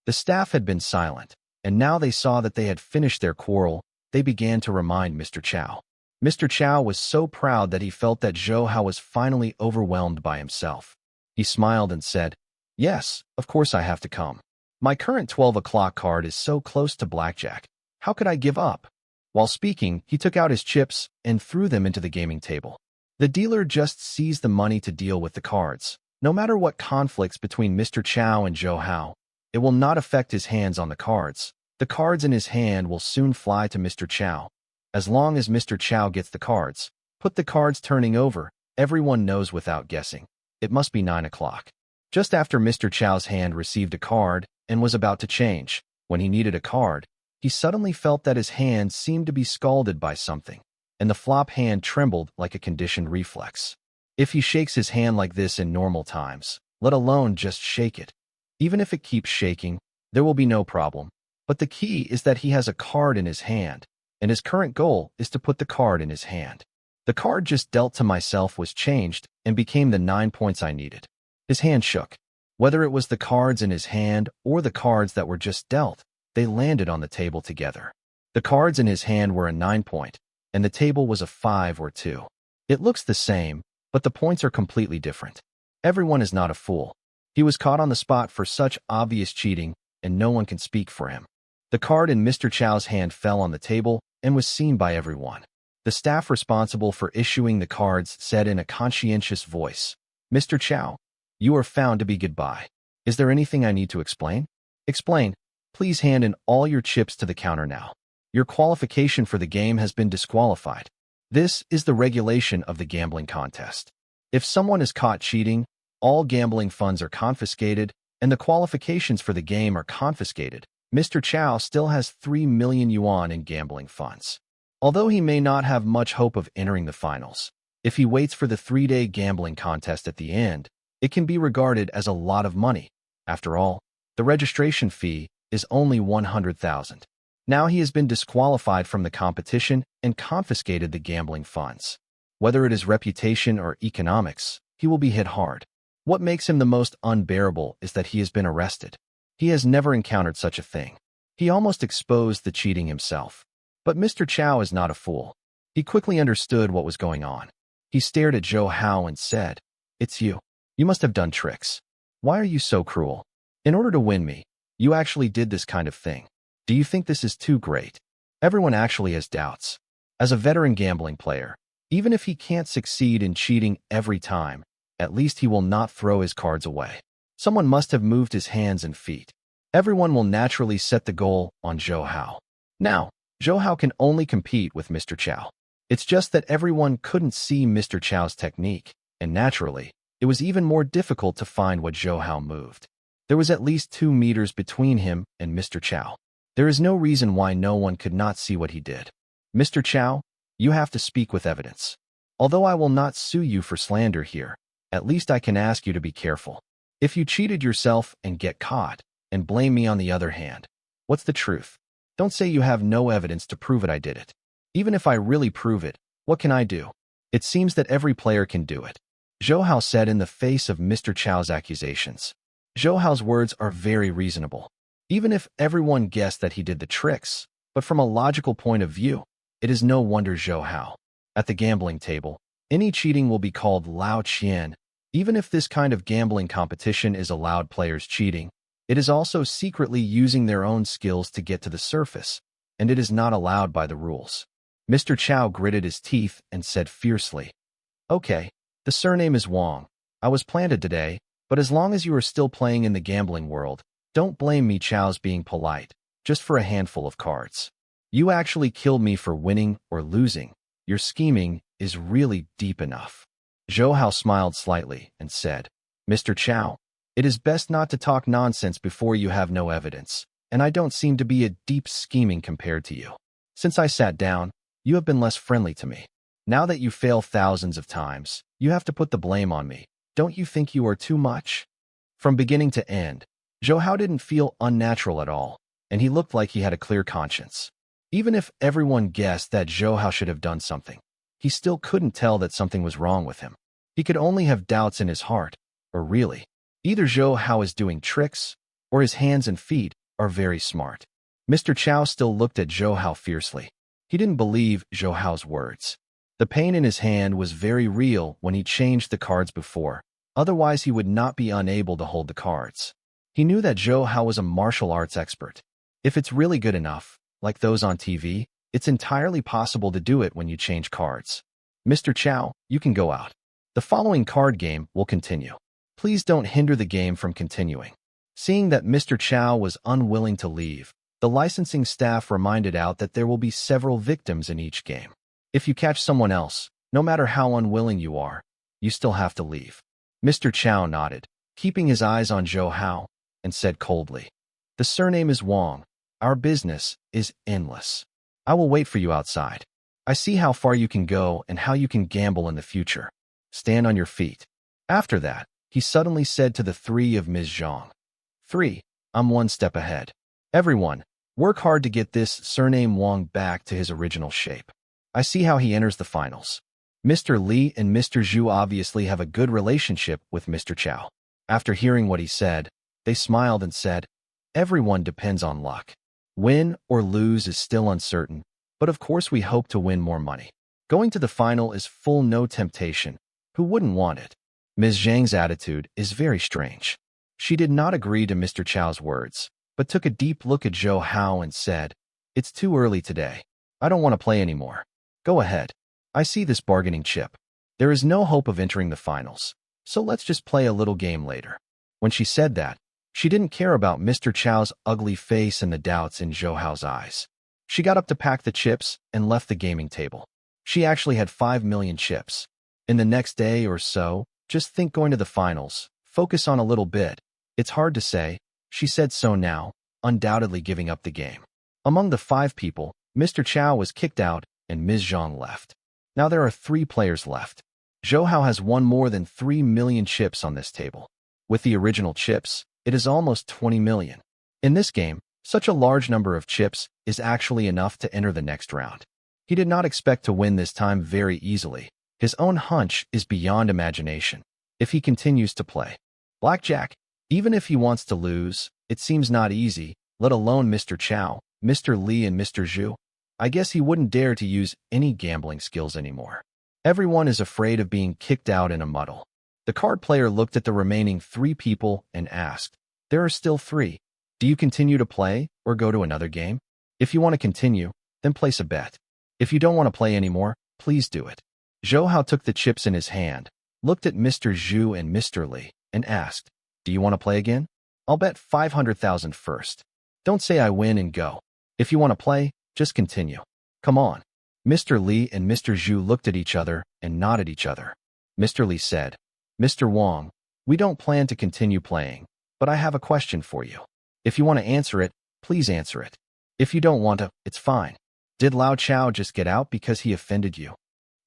The staff had been silent, and now they saw that they had finished their quarrel. They began to remind Mr. Chow. Mr. Chow was so proud that he felt that Zhou Hao was finally overwhelmed by himself. He smiled and said, Yes, of course I have to come. My current 12 o'clock card is so close to blackjack. How could I give up? While speaking, he took out his chips and threw them into the gaming table. The dealer just seized the money to deal with the cards. No matter what conflicts between Mr. Chow and Zhou Hao, it will not affect his hands on the cards. The cards in his hand will soon fly to Mr. Chow. As long as Mr. Chow gets the cards, put the cards turning over, everyone knows without guessing. It must be 9 o'clock. Just after Mr. Chow's hand received a card and was about to change, when he needed a card, he suddenly felt that his hand seemed to be scalded by something, and the flop hand trembled like a conditioned reflex. If he shakes his hand like this in normal times, let alone just shake it, even if it keeps shaking, there will be no problem. But the key is that he has a card in his hand, and his current goal is to put the card in his hand. The card just dealt to myself was changed and became the 9 points I needed. His hand shook. Whether it was the cards in his hand or the cards that were just dealt, they landed on the table together. The cards in his hand were a 9 point, and the table was a 5 or 2. It looks the same, but the points are completely different. Everyone is not a fool. He was caught on the spot for such obvious cheating, and no one can speak for him. The card in Mr. Chow's hand fell on the table and was seen by everyone. The staff responsible for issuing the cards said in a conscientious voice, Mr. Chow, you are found to be goodbye. Is there anything I need to explain? Explain. Please hand in all your chips to the counter now. Your qualification for the game has been disqualified. This is the regulation of the gambling contest. If someone is caught cheating, all gambling funds are confiscated and the qualifications for the game are confiscated. Mr. Chow still has 3 million yuan in gambling funds. Although he may not have much hope of entering the finals, if he waits for the 3-day gambling contest at the end, it can be regarded as a lot of money. After all, the registration fee is only 100,000. Now he has been disqualified from the competition and confiscated the gambling funds. Whether it is reputation or economics, he will be hit hard. What makes him the most unbearable is that he has been arrested. He has never encountered such a thing. He almost exposed the cheating himself. But Mr. Chow is not a fool. He quickly understood what was going on. He stared at Zhou Hao and said, It's you. You must have done tricks. Why are you so cruel? In order to win me, you actually did this kind of thing. Do you think this is too great? Everyone actually has doubts. As a veteran gambling player, even if he can't succeed in cheating every time, at least he will not throw his cards away. Someone must have moved his hands and feet. Everyone will naturally set the goal on Zhou Hao. Now, Zhou Hao can only compete with Mr. Chow. It's just that everyone couldn't see Mr. Chow's technique, and naturally, it was even more difficult to find what Zhou Hao moved. There was at least 2 meters between him and Mr. Chow. There is no reason why no one could not see what he did. Mr. Chow, you have to speak with evidence. Although I will not sue you for slander here, at least I can ask you to be careful. If you cheated yourself and get caught, and blame me on the other hand. What's the truth? Don't say you have no evidence to prove it I did it. Even if I really prove it, what can I do? It seems that every player can do it. Zhou Hao said in the face of Mr. Chao's accusations. Zhou Hao's words are very reasonable. Even if everyone guessed that he did the tricks, but from a logical point of view, it is no wonder Zhou Hao. At the gambling table, any cheating will be called Lao Qian. Even if this kind of gambling competition is allowed players cheating, it is also secretly using their own skills to get to the surface, and it is not allowed by the rules. Mr. Chao gritted his teeth and said fiercely, "Okay, the surname is Wang. I was planted today, but as long as you are still playing in the gambling world, don't blame me Chao's being polite, just for a handful of cards. You actually killed me for winning or losing. Your scheming is really deep enough." Zhou Hao smiled slightly and said, "Mr. Chao, it is best not to talk nonsense before you have no evidence, and I don't seem to be a deep scheming compared to you. Since I sat down, you have been less friendly to me. Now that you fail thousands of times, you have to put the blame on me. Don't you think you are too much?" From beginning to end, Zhou Hao didn't feel unnatural at all, and he looked like he had a clear conscience. Even if everyone guessed that Zhou Hao should have done something, he still couldn't tell that something was wrong with him. He could only have doubts in his heart, or really, either Zhou Hao is doing tricks, or his hands and feet are very smart. Mr. Chao still looked at Zhou Hao fiercely. He didn't believe Zhou Hao's words. The pain in his hand was very real when he changed the cards before, otherwise he would not be unable to hold the cards. He knew that Zhou Hao was a martial arts expert. If it's really good enough, like those on TV, it's entirely possible to do it when you change cards. Mr. Chao, you can go out. The following card game will continue. Please don't hinder the game from continuing. Seeing that Mr. Chao was unwilling to leave, the licensing staff reminded out that there will be several victims in each game. If you catch someone else, no matter how unwilling you are, you still have to leave. Mr. Chao nodded, keeping his eyes on Zhou Hao, and said coldly, "The surname is Wang. Our business is endless. I will wait for you outside. I see how far you can go and how you can gamble in the future. Stand on your feet." After that, he suddenly said to the three of Ms. Zhang, "3, I'm one step ahead. Everyone, work hard to get this surname Wang back to his original shape. I see how he enters the finals." Mr. Li and Mr. Zhu obviously have a good relationship with Mr. Chao. After hearing what he said, they smiled and said, "Everyone depends on luck. Win or lose is still uncertain, but of course we hope to win more money. Going to the final is full no temptation. Who wouldn't want it?" Ms. Zhang's attitude is very strange. She did not agree to Mr. Chao's words, but took a deep look at Zhou Hao and said, "It's too early today. I don't want to play anymore. Go ahead. I see this bargaining chip. There is no hope of entering the finals, so let's just play a little game later." When she said that, she didn't care about Mr. Chao's ugly face and the doubts in Zhou Hao's eyes. She got up to pack the chips and left the gaming table. She actually had 5 million chips. In the next day or so, just think going to the finals, focus on a little bit. It's hard to say. She said so now, undoubtedly giving up the game. Among the 5 people, Mr. Chao was kicked out and Ms. Zhang left. Now there are 3 players left. Zhou Hao has won more than 3 million chips on this table. With the original chips, it is almost 20 million. In this game, such a large number of chips is actually enough to enter the next round. He did not expect to win this time very easily. His own hunch is beyond imagination. If he continues to play blackjack, even if he wants to lose, it seems not easy, let alone Mr. Chao, Mr. Li and Mr. Zhu. I guess he wouldn't dare to use any gambling skills anymore. Everyone is afraid of being kicked out in a muddle. The card player looked at the remaining 3 people and asked, "There are still 3. Do you continue to play or go to another game? If you want to continue, then place a bet. If you don't want to play anymore, please do it." Zhou Hao took the chips in his hand, looked at Mr. Zhu and Mr. Li, and asked, "Do you want to play again? I'll bet 500,000 first. Don't say I win and go. If you want to play, just continue. Come on." Mr. Li and Mr. Zhu looked at each other and nodded each other. Mr. Li said, "Mr. Wang, we don't plan to continue playing, but I have a question for you. If you want to answer it, please answer it. If you don't want to, it's fine. Did Lao Chao just get out because he offended you?"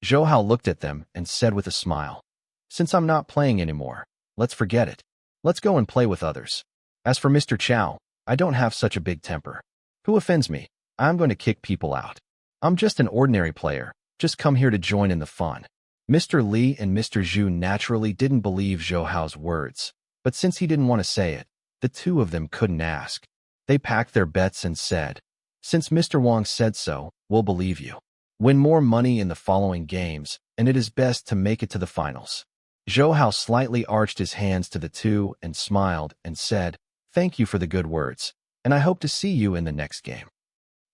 Zhou Hao looked at them and said with a smile, "Since I'm not playing anymore, let's forget it. Let's go and play with others. As for Mr. Chow, I don't have such a big temper. Who offends me, I'm going to kick people out. I'm just an ordinary player, just come here to join in the fun. Mr. Li and Mr. Zhu naturally didn't believe Zhou Hao's words, but since he didn't want to say it, the two of them couldn't ask. They packed their bets and said, "Since Mr. Wang said so, we'll believe you. Win more money in the following games, and it is best to make it to the finals." Zhou Hao slightly arched his hands to the two and smiled and said, "Thank you for the good words, and I hope to see you in the next game."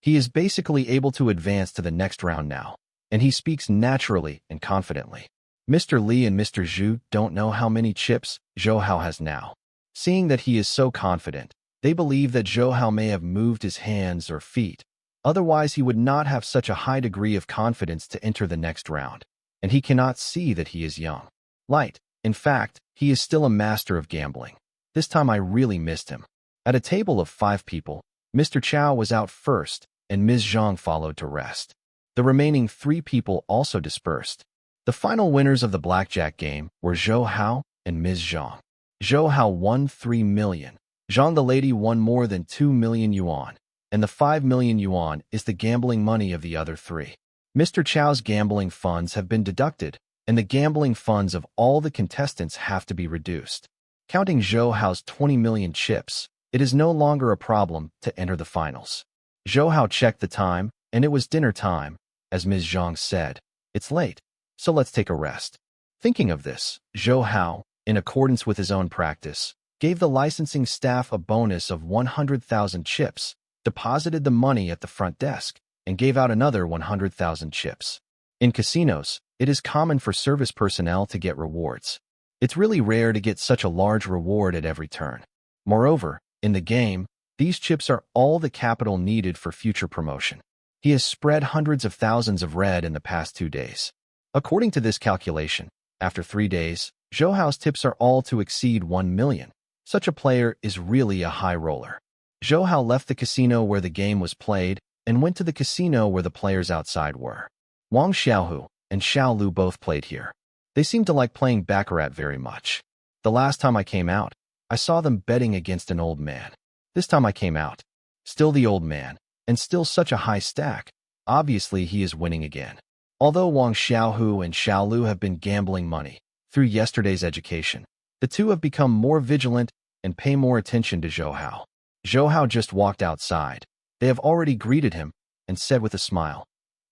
He is basically able to advance to the next round now, and he speaks naturally and confidently. Mr. Li and Mr. Zhu don't know how many chips Zhou Hao has now. Seeing that he is so confident, they believe that Zhou Hao may have moved his hands or feet. Otherwise, he would not have such a high degree of confidence to enter the next round, and he cannot see that he is young. Light. In fact, he is still a master of gambling. This time I really missed him. At a table of 5 people, Mr. Chow was out first, and Ms. Zhang followed to rest. The remaining 3 people also dispersed. The final winners of the blackjack game were Zhou Hao and Ms. Zhang. Zhou Hao won 3 million. Zhang the lady won more than 2 million yuan, and the 5 million yuan is the gambling money of the other 3. Mr. Chow's gambling funds have been deducted, and the gambling funds of all the contestants have to be reduced. Counting Zhou Hao's 20 million chips, it is no longer a problem to enter the finals. Zhou Hao checked the time, and it was dinner time. As Ms. Zhang said, "It's late, so let's take a rest." Thinking of this, Zhou Hao, in accordance with his own practice, gave the licensing staff a bonus of 100,000 chips, deposited the money at the front desk, and gave out another 100,000 chips. In casinos, it is common for service personnel to get rewards. It's really rare to get such a large reward at every turn. Moreover, in the game, these chips are all the capital needed for future promotion. He has spread hundreds of thousands of red in the past 2 days. According to this calculation, after 3 days, Zhou Hao's tips are all to exceed 1 million. Such a player is really a high roller. Zhou Hao left the casino where the game was played and went to the casino where the players outside were. Wang Xiaohu and Xiao Lu both played here. They seemed to like playing baccarat very much. The last time I came out, I saw them betting against an old man. This time I came out, still the old man, and still such a high stack. Obviously, he is winning again. Although Wang Xiaohu and Xiao Lu have been gambling money through yesterday's education, the two have become more vigilant and pay more attention to Zhou Hao. Zhou Hao just walked outside. They have already greeted him and said with a smile,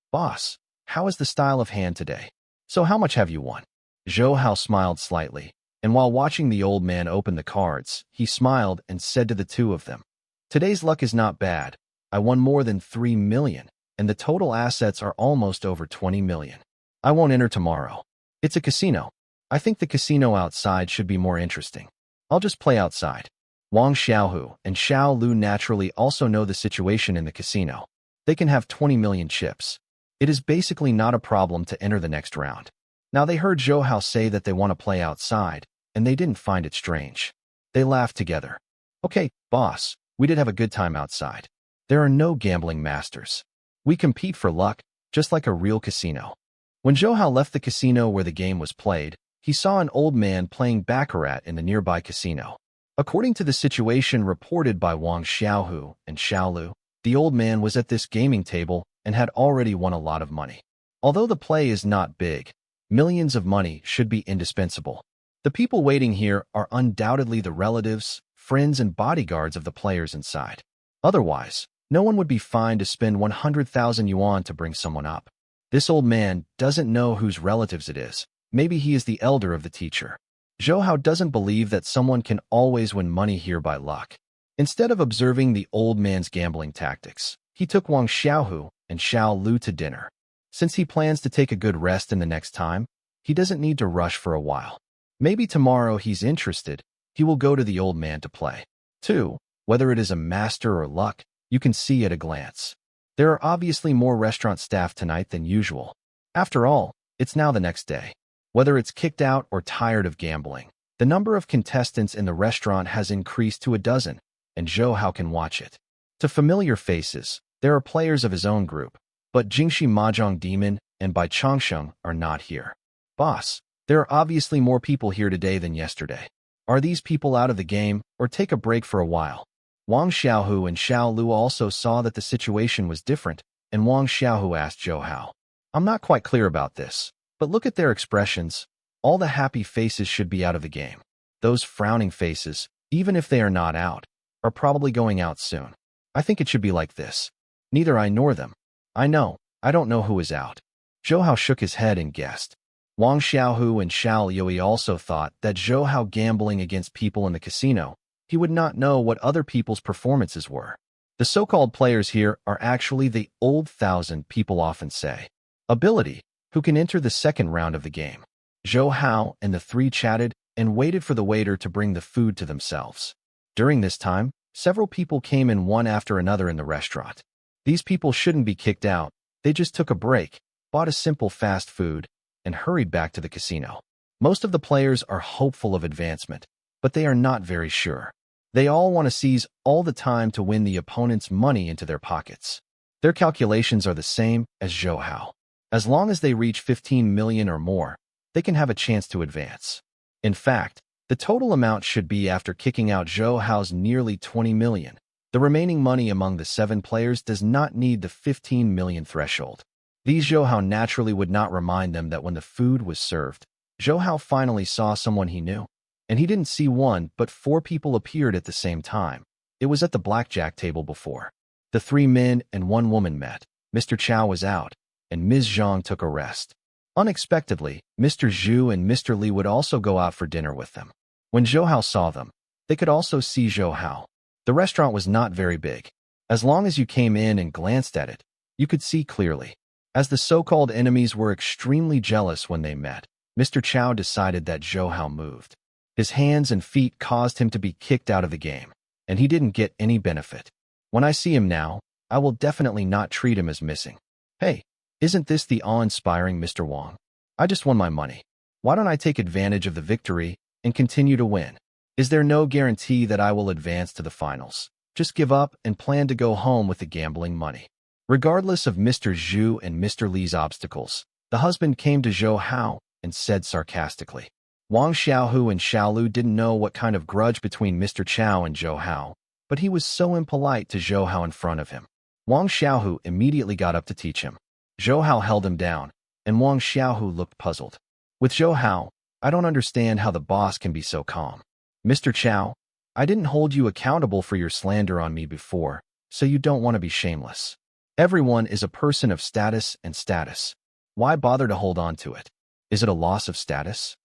"Boss, how is the style of hand today? So how much have you won?" Zhou Hao smiled slightly, and while watching the old man open the cards, he smiled and said to the two of them, "Today's luck is not bad. I won more than 3 million, and the total assets are almost over 20 million. I won't enter tomorrow. It's a casino. I think the casino outside should be more interesting. I'll just play outside." Wang Xiaohu and Xiao Lu naturally also know the situation in the casino. They can have 20 million chips. It is basically not a problem to enter the next round. Now they heard Zhou Hao say that they want to play outside, and they didn't find it strange. They laughed together. "Okay, boss, we did have a good time outside. There are no gambling masters. We compete for luck, just like a real casino." When Zhou Hao left the casino where the game was played, he saw an old man playing baccarat in the nearby casino. According to the situation reported by Wang Xiaohu and Xiao Lu, the old man was at this gaming table and had already won a lot of money. Although the play is not big, millions of money should be indispensable. The people waiting here are undoubtedly the relatives, friends, and bodyguards of the players inside. Otherwise, no one would be fined to spend 100,000 yuan to bring someone up. This old man doesn't know whose relatives it is. Maybe he is the elder of the teacher. Zhou Hao doesn't believe that someone can always win money here by luck. Instead of observing the old man's gambling tactics, he took Wang Xiaohu and Xiao Lu to dinner. Since he plans to take a good rest in the next time, he doesn't need to rush for a while. Maybe tomorrow he's interested, he will go to the old man to play. 2. Whether it is a master or luck, you can see at a glance. There are obviously more restaurant staff tonight than usual. After all, it's now the next day. Whether it's kicked out or tired of gambling, the number of contestants in the restaurant has increased to 12, and Zhou Hao can watch it. To familiar faces, there are players of his own group, but Jingxi Mahjong Demon and Bai Changsheng are not here. Boss, there are obviously more people here today than yesterday. Are these people out of the game, or take a break for a while? Wang Xiaohu and Xiao Lu also saw that the situation was different, and Wang Xiaohu asked Zhou Hao, I'm not quite clear about this, but look at their expressions. All the happy faces should be out of the game. Those frowning faces, even if they are not out, are probably going out soon. I think it should be like this. Neither I nor them. I don't know who is out. Zhou Hao shook his head and guessed. Wang Xiaohu and Xiao Yui also thought that Zhou Hao gambling against people in the casino, he would not know what other people's performances were. The so-called players here are actually the old thousand people often say. Ability, who can enter the second round of the game. Zhou Hao and the three chatted and waited for the waiter to bring the food to themselves. During this time, several people came in one after another in the restaurant. These people shouldn't be kicked out. They just took a break, bought a simple fast food, and hurried back to the casino. Most of the players are hopeful of advancement, but they are not very sure. They all want to seize all the time to win the opponent's money into their pockets. Their calculations are the same as Zhou Hao. As long as they reach 15 million or more, they can have a chance to advance. In fact, the total amount should be after kicking out Zhou Hao's nearly 20 million. The remaining money among the 7 players does not need the 15 million threshold. These Zhou Hao naturally would not remind them that when the food was served, Zhou Hao finally saw someone he knew. And he didn't see one, but 4 people appeared at the same time. It was at the blackjack table before. The 3 men and 1 woman met. Mr. Chow was out, and Ms. Zhang took a rest. Unexpectedly, Mr. Zhu and Mr. Li would also go out for dinner with them. When Zhou Hao saw them, they could also see Zhou Hao. The restaurant was not very big. As long as you came in and glanced at it, you could see clearly. As the so-called enemies were extremely jealous when they met, Mr. Chow decided that Zhou Hao moved. His hands and feet caused him to be kicked out of the game, and he didn't get any benefit. When I see him now, I will definitely not treat him as missing. Hey, isn't this the awe-inspiring Mr. Wang? I just won my money. Why don't I take advantage of the victory and continue to win? Is there no guarantee that I will advance to the finals? Just give up and plan to go home with the gambling money. Regardless of Mr. Zhu and Mr. Li's obstacles, the husband came to Zhou Hao and said sarcastically. Wang Xiaohu and Xiao Lu didn't know what kind of grudge between Mr. Chow and Zhou Hao, but he was so impolite to Zhou Hao in front of him. Wang Xiaohu immediately got up to teach him. Zhou Hao held him down, and Wang Xiaohu looked puzzled. With Zhou Hao, I don't understand how the boss can be so calm. Mr. Chow, I didn't hold you accountable for your slander on me before, so you don't want to be shameless. Everyone is a person of status and status. Why bother to hold on to it? Is it a loss of status?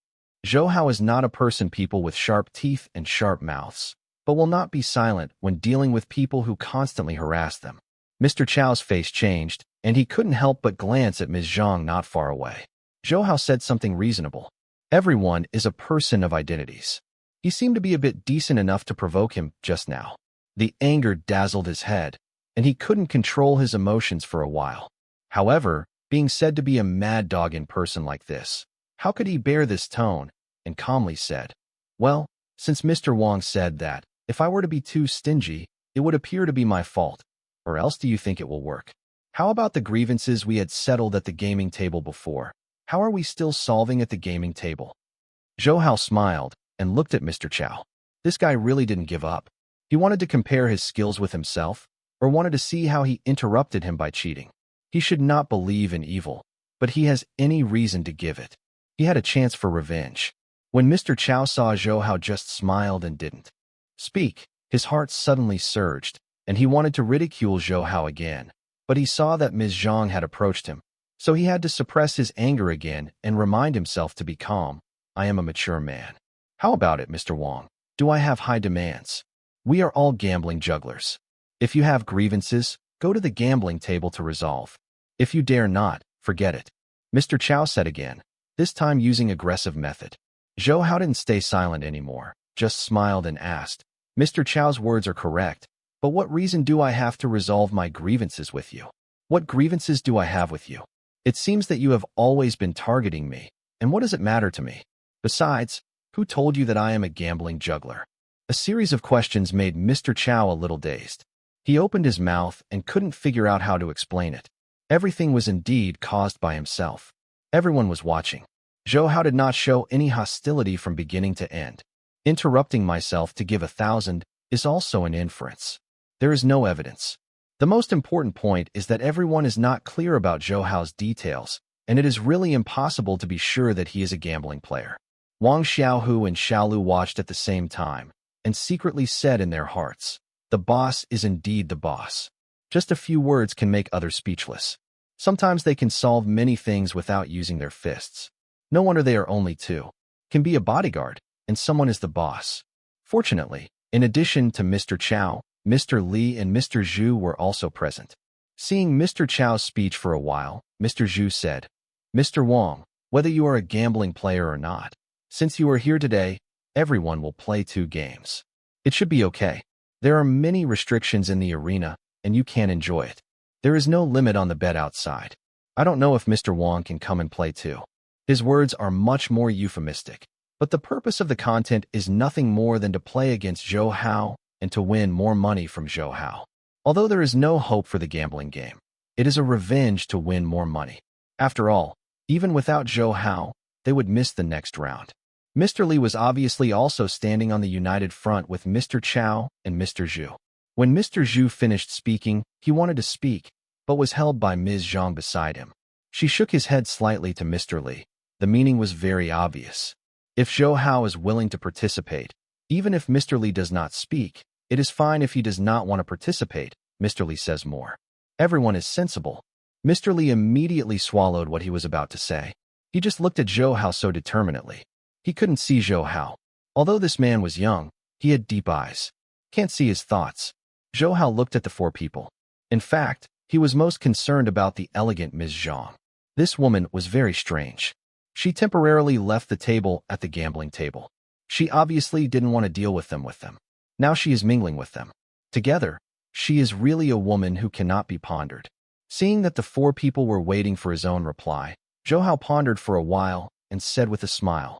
Zhou Hao is not a person people with sharp teeth and sharp mouths, but will not be silent when dealing with people who constantly harass them. Mr. Chow's face changed, and he couldn't help but glance at Ms. Zhang not far away. Zhou Hao said something reasonable. Everyone is a person of identities. He seemed to be a bit decent enough to provoke him just now. The anger dazzled his head, and he couldn't control his emotions for a while. However, being said to be a mad dog in person like this, how could he bear this tone, and calmly said, well, since Mr. Wang said that, if I were to be too stingy, it would appear to be my fault. Or else do you think it will work? How about the grievances we had settled at the gaming table before? How are we still solving at the gaming table? Zhou Hao smiled and looked at Mr. Chow. This guy really didn't give up. He wanted to compare his skills with himself, or wanted to see how he interrupted him by cheating. He should not believe in evil, but he has any reason to give it. He had a chance for revenge. When Mr. Chow saw Zhou Hao just smiled and didn't speak, his heart suddenly surged, and he wanted to ridicule Zhou Hao again. But he saw that Ms. Zhang had approached him, so he had to suppress his anger again and remind himself to be calm. I am a mature man. How about it, Mr. Wang? Do I have high demands? We are all gambling jugglers. If you have grievances, go to the gambling table to resolve. If you dare not, forget it. Mr. Chow said again, this time using aggressive method. Zhou Hao didn't stay silent anymore, just smiled and asked, Mr. Chow's words are correct, but what reason do I have to resolve my grievances with you? What grievances do I have with you? It seems that you have always been targeting me, and what does it matter to me? Besides, who told you that I am a gambling juggler? A series of questions made Mr. Chow a little dazed. He opened his mouth and couldn't figure out how to explain it. Everything was indeed caused by himself. Everyone was watching. Zhou Hao did not show any hostility from beginning to end. Interrupting myself to give 1,000 is also an inference. There is no evidence. The most important point is that everyone is not clear about Zhou Hao's details, and it is really impossible to be sure that he is a gambling player. Wang Xiaohu and Xiaolu watched at the same time, and secretly said in their hearts, "The boss is indeed the boss." Just a few words can make others speechless. Sometimes they can solve many things without using their fists. No wonder they are only two. Can be a bodyguard, and someone is the boss. Fortunately, in addition to Mr. Chao, Mr. Li and Mr. Zhu were also present. Seeing Mr. Chao's speech for a while, Mr. Zhu said, "Mr. Wang, whether you are a gambling player or not, since you are here today, everyone will play 2 games. It should be okay. There are many restrictions in the arena, and you can enjoy it. There is no limit on the bet outside. I don't know if Mr. Wang can come and play too." His words are much more euphemistic, but the purpose of the content is nothing more than to play against Zhou Hao and to win more money from Zhou Hao. Although there is no hope for the gambling game, it is a revenge to win more money. After all, even without Zhou Hao, they would miss the next round. Mr. Li was obviously also standing on the united front with Mr. Chao and Mr. Zhu. When Mr. Zhu finished speaking, he wanted to speak, but was held by Ms. Zhang beside him. She shook his head slightly to Mr. Li. The meaning was very obvious. If Zhou Hao is willing to participate, even if Mr. Li does not speak, it is fine if he does not want to participate, Mr. Li says more. Everyone is sensible. Mr. Li immediately swallowed what he was about to say. He just looked at Zhou Hao so determinedly. He couldn't see Zhou Hao. Although this man was young, he had deep eyes. Can't see his thoughts. Zhou Hao looked at the 4 people. In fact, he was most concerned about the elegant Ms. Zhang. This woman was very strange. She temporarily left the table at the gambling table. She obviously didn't want to deal with them. Now she is mingling with them. Together, she is really a woman who cannot be pondered. Seeing that the 4 people were waiting for his own reply, Zhou Hao pondered for a while and said with a smile,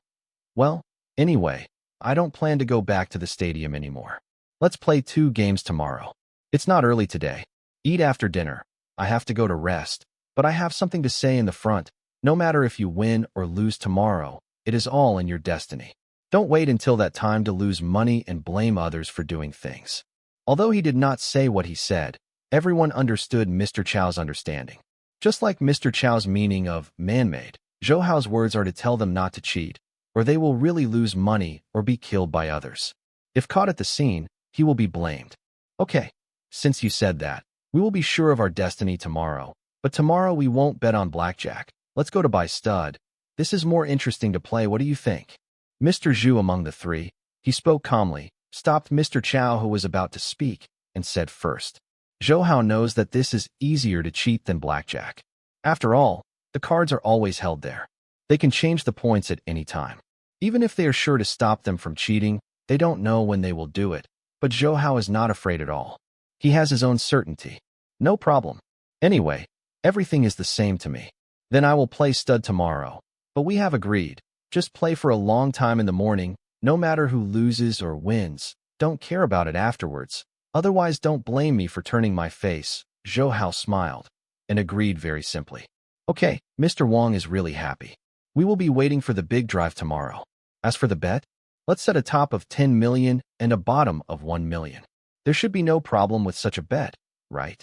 "Well, anyway, I don't plan to go back to the stadium anymore. Let's play 2 games tomorrow. It's not early today. Eat after dinner. I have to go to rest, but I have something to say in the front. No matter if you win or lose tomorrow, it is all in your destiny. Don't wait until that time to lose money and blame others for doing things." Although he did not say what he said, everyone understood Mr. Chao's understanding. Just like Mr. Chao's meaning of man-made, Zhou Hao's words are to tell them not to cheat, or they will really lose money or be killed by others. If caught at the scene, he will be blamed. "Okay, since you said that, we will be sure of our destiny tomorrow, but tomorrow we won't bet on blackjack. Let's go to buy stud. This is more interesting to play. What do you think?" Mr. Zhu, among the 3, he spoke calmly, stopped Mr. Chao, who was about to speak, and said first, "Zhou Hao knows that this is easier to cheat than blackjack. After all, the cards are always held there. They can change the points at any time. Even if they are sure to stop them from cheating, they don't know when they will do it. But Zhou Hao is not afraid at all. He has his own certainty. No problem. Anyway, everything is the same to me. Then I will play stud tomorrow. But we have agreed. Just play for a long time in the morning, no matter who loses or wins. Don't care about it afterwards. Otherwise, don't blame me for turning my face." Zhou Hao smiled and agreed very simply. "Okay, Mr. Wang is really happy. We will be waiting for the big drive tomorrow. As for the bet, let's set a top of 10 million and a bottom of 1 million. There should be no problem with such a bet, right?"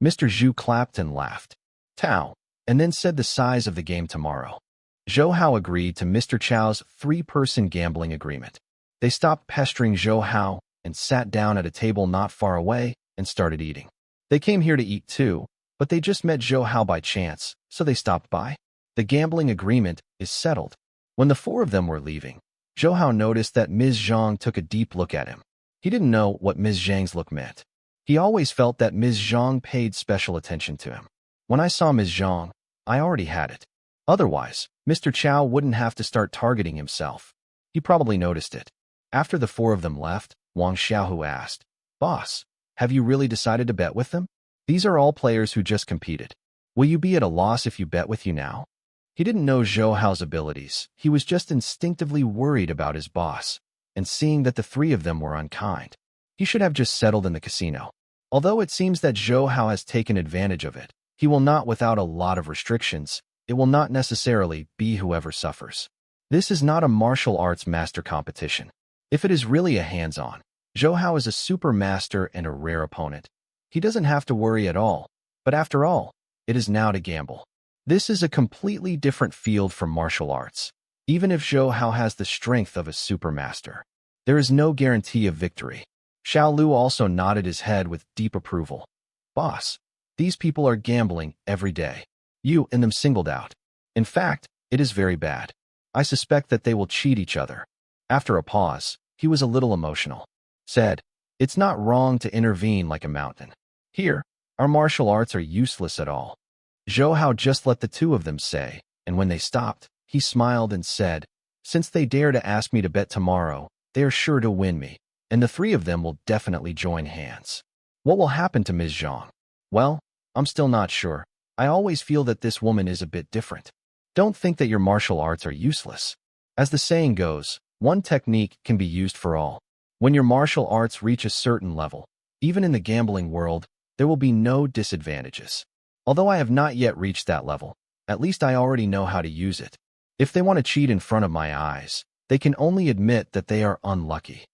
Mr. Zhu clapped and laughed. Tao, and then said the size of the game tomorrow. Zhou Hao agreed to Mr. Chao's 3-person gambling agreement. They stopped pestering Zhou Hao and sat down at a table not far away and started eating. They came here to eat too, but they just met Zhou Hao by chance, so they stopped by. The gambling agreement is settled. When the 4 of them were leaving, Zhou Hao noticed that Ms. Zhang took a deep look at him. He didn't know what Ms. Zhang's look meant. He always felt that Ms. Zhang paid special attention to him. When I saw Ms. Zhang, I already had it. Otherwise, Mr. Chao wouldn't have to start targeting himself. He probably noticed it. After the 4 of them left, Wang Xiaohu asked, "Boss, have you really decided to bet with them? These are all players who just competed. Will you be at a loss if you bet with you now?" He didn't know Zhou Hao's abilities. He was just instinctively worried about his boss, and seeing that the 3 of them were unkind. He should have just settled in the casino. Although it seems that Zhou Hao has taken advantage of it, he will not without a lot of restrictions. It will not necessarily be whoever suffers. This is not a martial arts master competition. If it is really a hands-on, Zhou Hao is a super master and a rare opponent. He doesn't have to worry at all, but after all, it is now to gamble. This is a completely different field from martial arts. Even if Zhou Hao has the strength of a supermaster, there is no guarantee of victory. Xiao Lu also nodded his head with deep approval. Boss, these people are gambling every day. You and them singled out. In fact, it is very bad. I suspect that they will cheat each other. After a pause, he was a little emotional. Said, it's not wrong to intervene like a mountain. Here, our martial arts are useless at all. Zhou Hao just let the two of them say, and when they stopped, he smiled and said, since they dare to ask me to bet tomorrow, they are sure to win me, and the three of them will definitely join hands. What will happen to Ms. Zhang? Well, I'm still not sure. I always feel that this woman is a bit different. Don't think that your martial arts are useless. As the saying goes, one technique can be used for all. When your martial arts reach a certain level, even in the gambling world, there will be no disadvantages. Although I have not yet reached that level, at least I already know how to use it. If they want to cheat in front of my eyes, they can only admit that they are unlucky.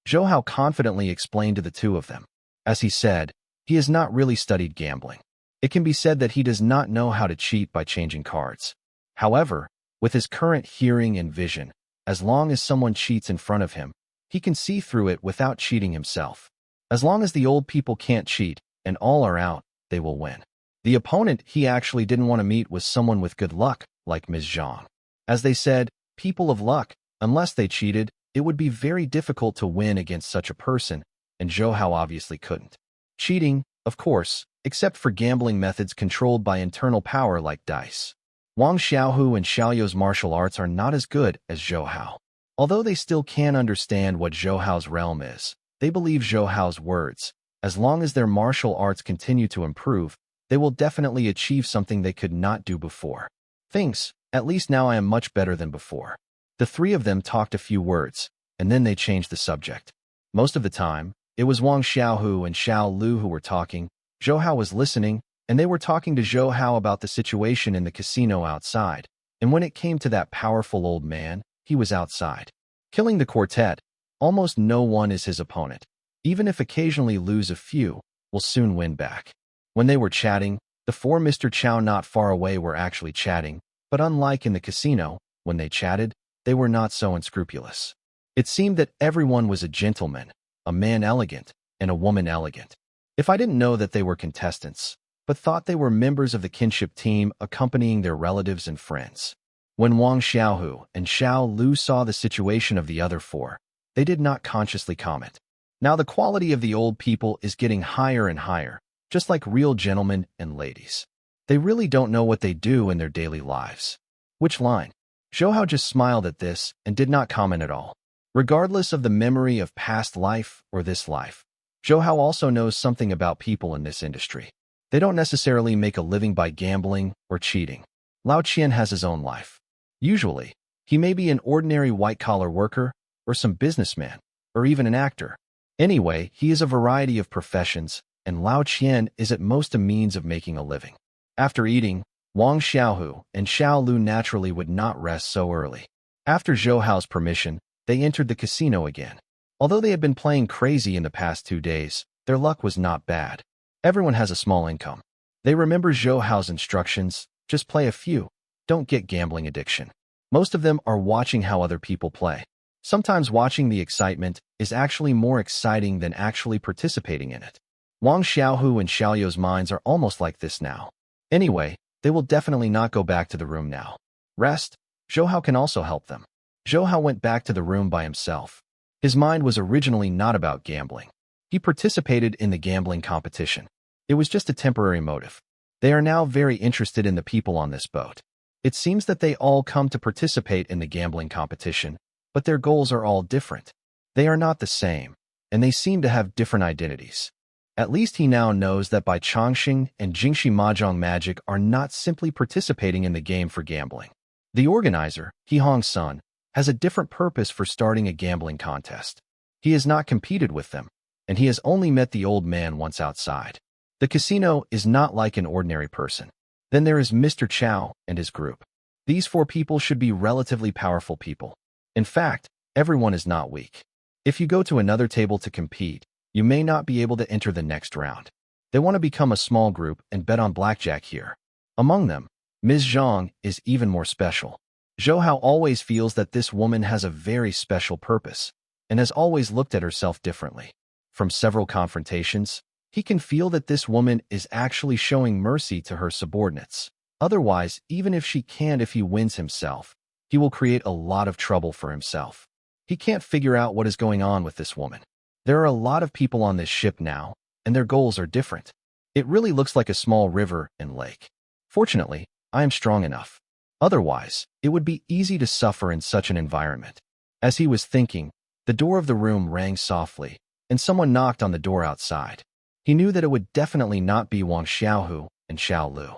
Zhou Hao confidently explained to the two of them. As he said, he has not really studied gambling. It can be said that he does not know how to cheat by changing cards. However, with his current hearing and vision, as long as someone cheats in front of him, he can see through it without cheating himself. As long as the old people can't cheat, and all are out, they will win. The opponent he actually didn't want to meet was someone with good luck, like Ms. Zhang. As they said, people of luck, unless they cheated, it would be very difficult to win against such a person, and Zhou Hao obviously couldn't. Cheating, of course, except for gambling methods controlled by internal power like dice. Wang Xiaohu and Xiaoyou's martial arts are not as good as Zhou Hao. Although they still can't understand what Zhou Hao's realm is, they believe Zhou Hao's words. As long as their martial arts continue to improve, they will definitely achieve something they could not do before. Thinks, at least now I am much better than before. The three of them talked a few words, and then they changed the subject. Most of the time, it was Wang Xiaohu and Xiao Lu who were talking. Zhou Hao was listening, and they were talking to Zhou Hao about the situation in the casino outside. And when it came to that powerful old man, he was outside. Killing the quartet, almost no one is his opponent. Even if occasionally lose a few, will soon win back. When they were chatting, the four Mr. Chow not far away were actually chatting, but unlike in the casino, when they chatted, they were not so unscrupulous. It seemed that everyone was a gentleman, a man elegant, and a woman elegant. If I didn't know that they were contestants, but thought they were members of the kinship team accompanying their relatives and friends. When Wang Xiaohu and Xiao Lu saw the situation of the other four, they did not consciously comment. Now the quality of the old people is getting higher and higher, just like real gentlemen and ladies. They really don't know what they do in their daily lives. Which line? Zhou Hao just smiled at this and did not comment at all. Regardless of the memory of past life or this life, Zhou Hao also knows something about people in this industry. They don't necessarily make a living by gambling or cheating. Lao Qian has his own life. Usually, he may be an ordinary white-collar worker, or some businessman, or even an actor. Anyway, he is a variety of professions, and Lao Qian is at most a means of making a living. After eating, Wang Xiaohu and Xiao Lu naturally would not rest so early. After Zhou Hao's permission, they entered the casino again. Although they had been playing crazy in the past 2 days, their luck was not bad. Everyone has a small income. They remember Zhou Hao's instructions, just play a few, don't get gambling addiction. Most of them are watching how other people play. Sometimes watching the excitement is actually more exciting than actually participating in it. Wang Xiaohu and Xiaoyou's minds are almost like this now. Anyway, they will definitely not go back to the room now. Rest, Zhou Hao can also help them. Zhou Hao went back to the room by himself. His mind was originally not about gambling. He participated in the gambling competition. It was just a temporary motive. They are now very interested in the people on this boat. It seems that they all come to participate in the gambling competition, but their goals are all different. They are not the same, and they seem to have different identities. At least he now knows that by Chongqing and Jingxi Mahjong magic are not simply participating in the game for gambling. The organizer, He Hong's son, has a different purpose for starting a gambling contest. He has not competed with them, and he has only met the old man once outside. The casino is not like an ordinary person. Then there is Mr. Chow and his group. These 4 people should be relatively powerful people. In fact, everyone is not weak. If you go to another table to compete, you may not be able to enter the next round. They want to become a small group and bet on blackjack here. Among them, Ms. Zhang is even more special. Zhou Hao always feels that this woman has a very special purpose and has always looked at herself differently. From several confrontations, he can feel that this woman is actually showing mercy to her subordinates. Otherwise, even if he wins himself, he will create a lot of trouble for himself. He can't figure out what is going on with this woman. There are a lot of people on this ship now, and their goals are different. It really looks like a small river and lake. Fortunately, I am strong enough. Otherwise, it would be easy to suffer in such an environment. As he was thinking, the door of the room rang softly, and someone knocked on the door outside. He knew that it would definitely not be Wang Xiaohu and Xiao Lu.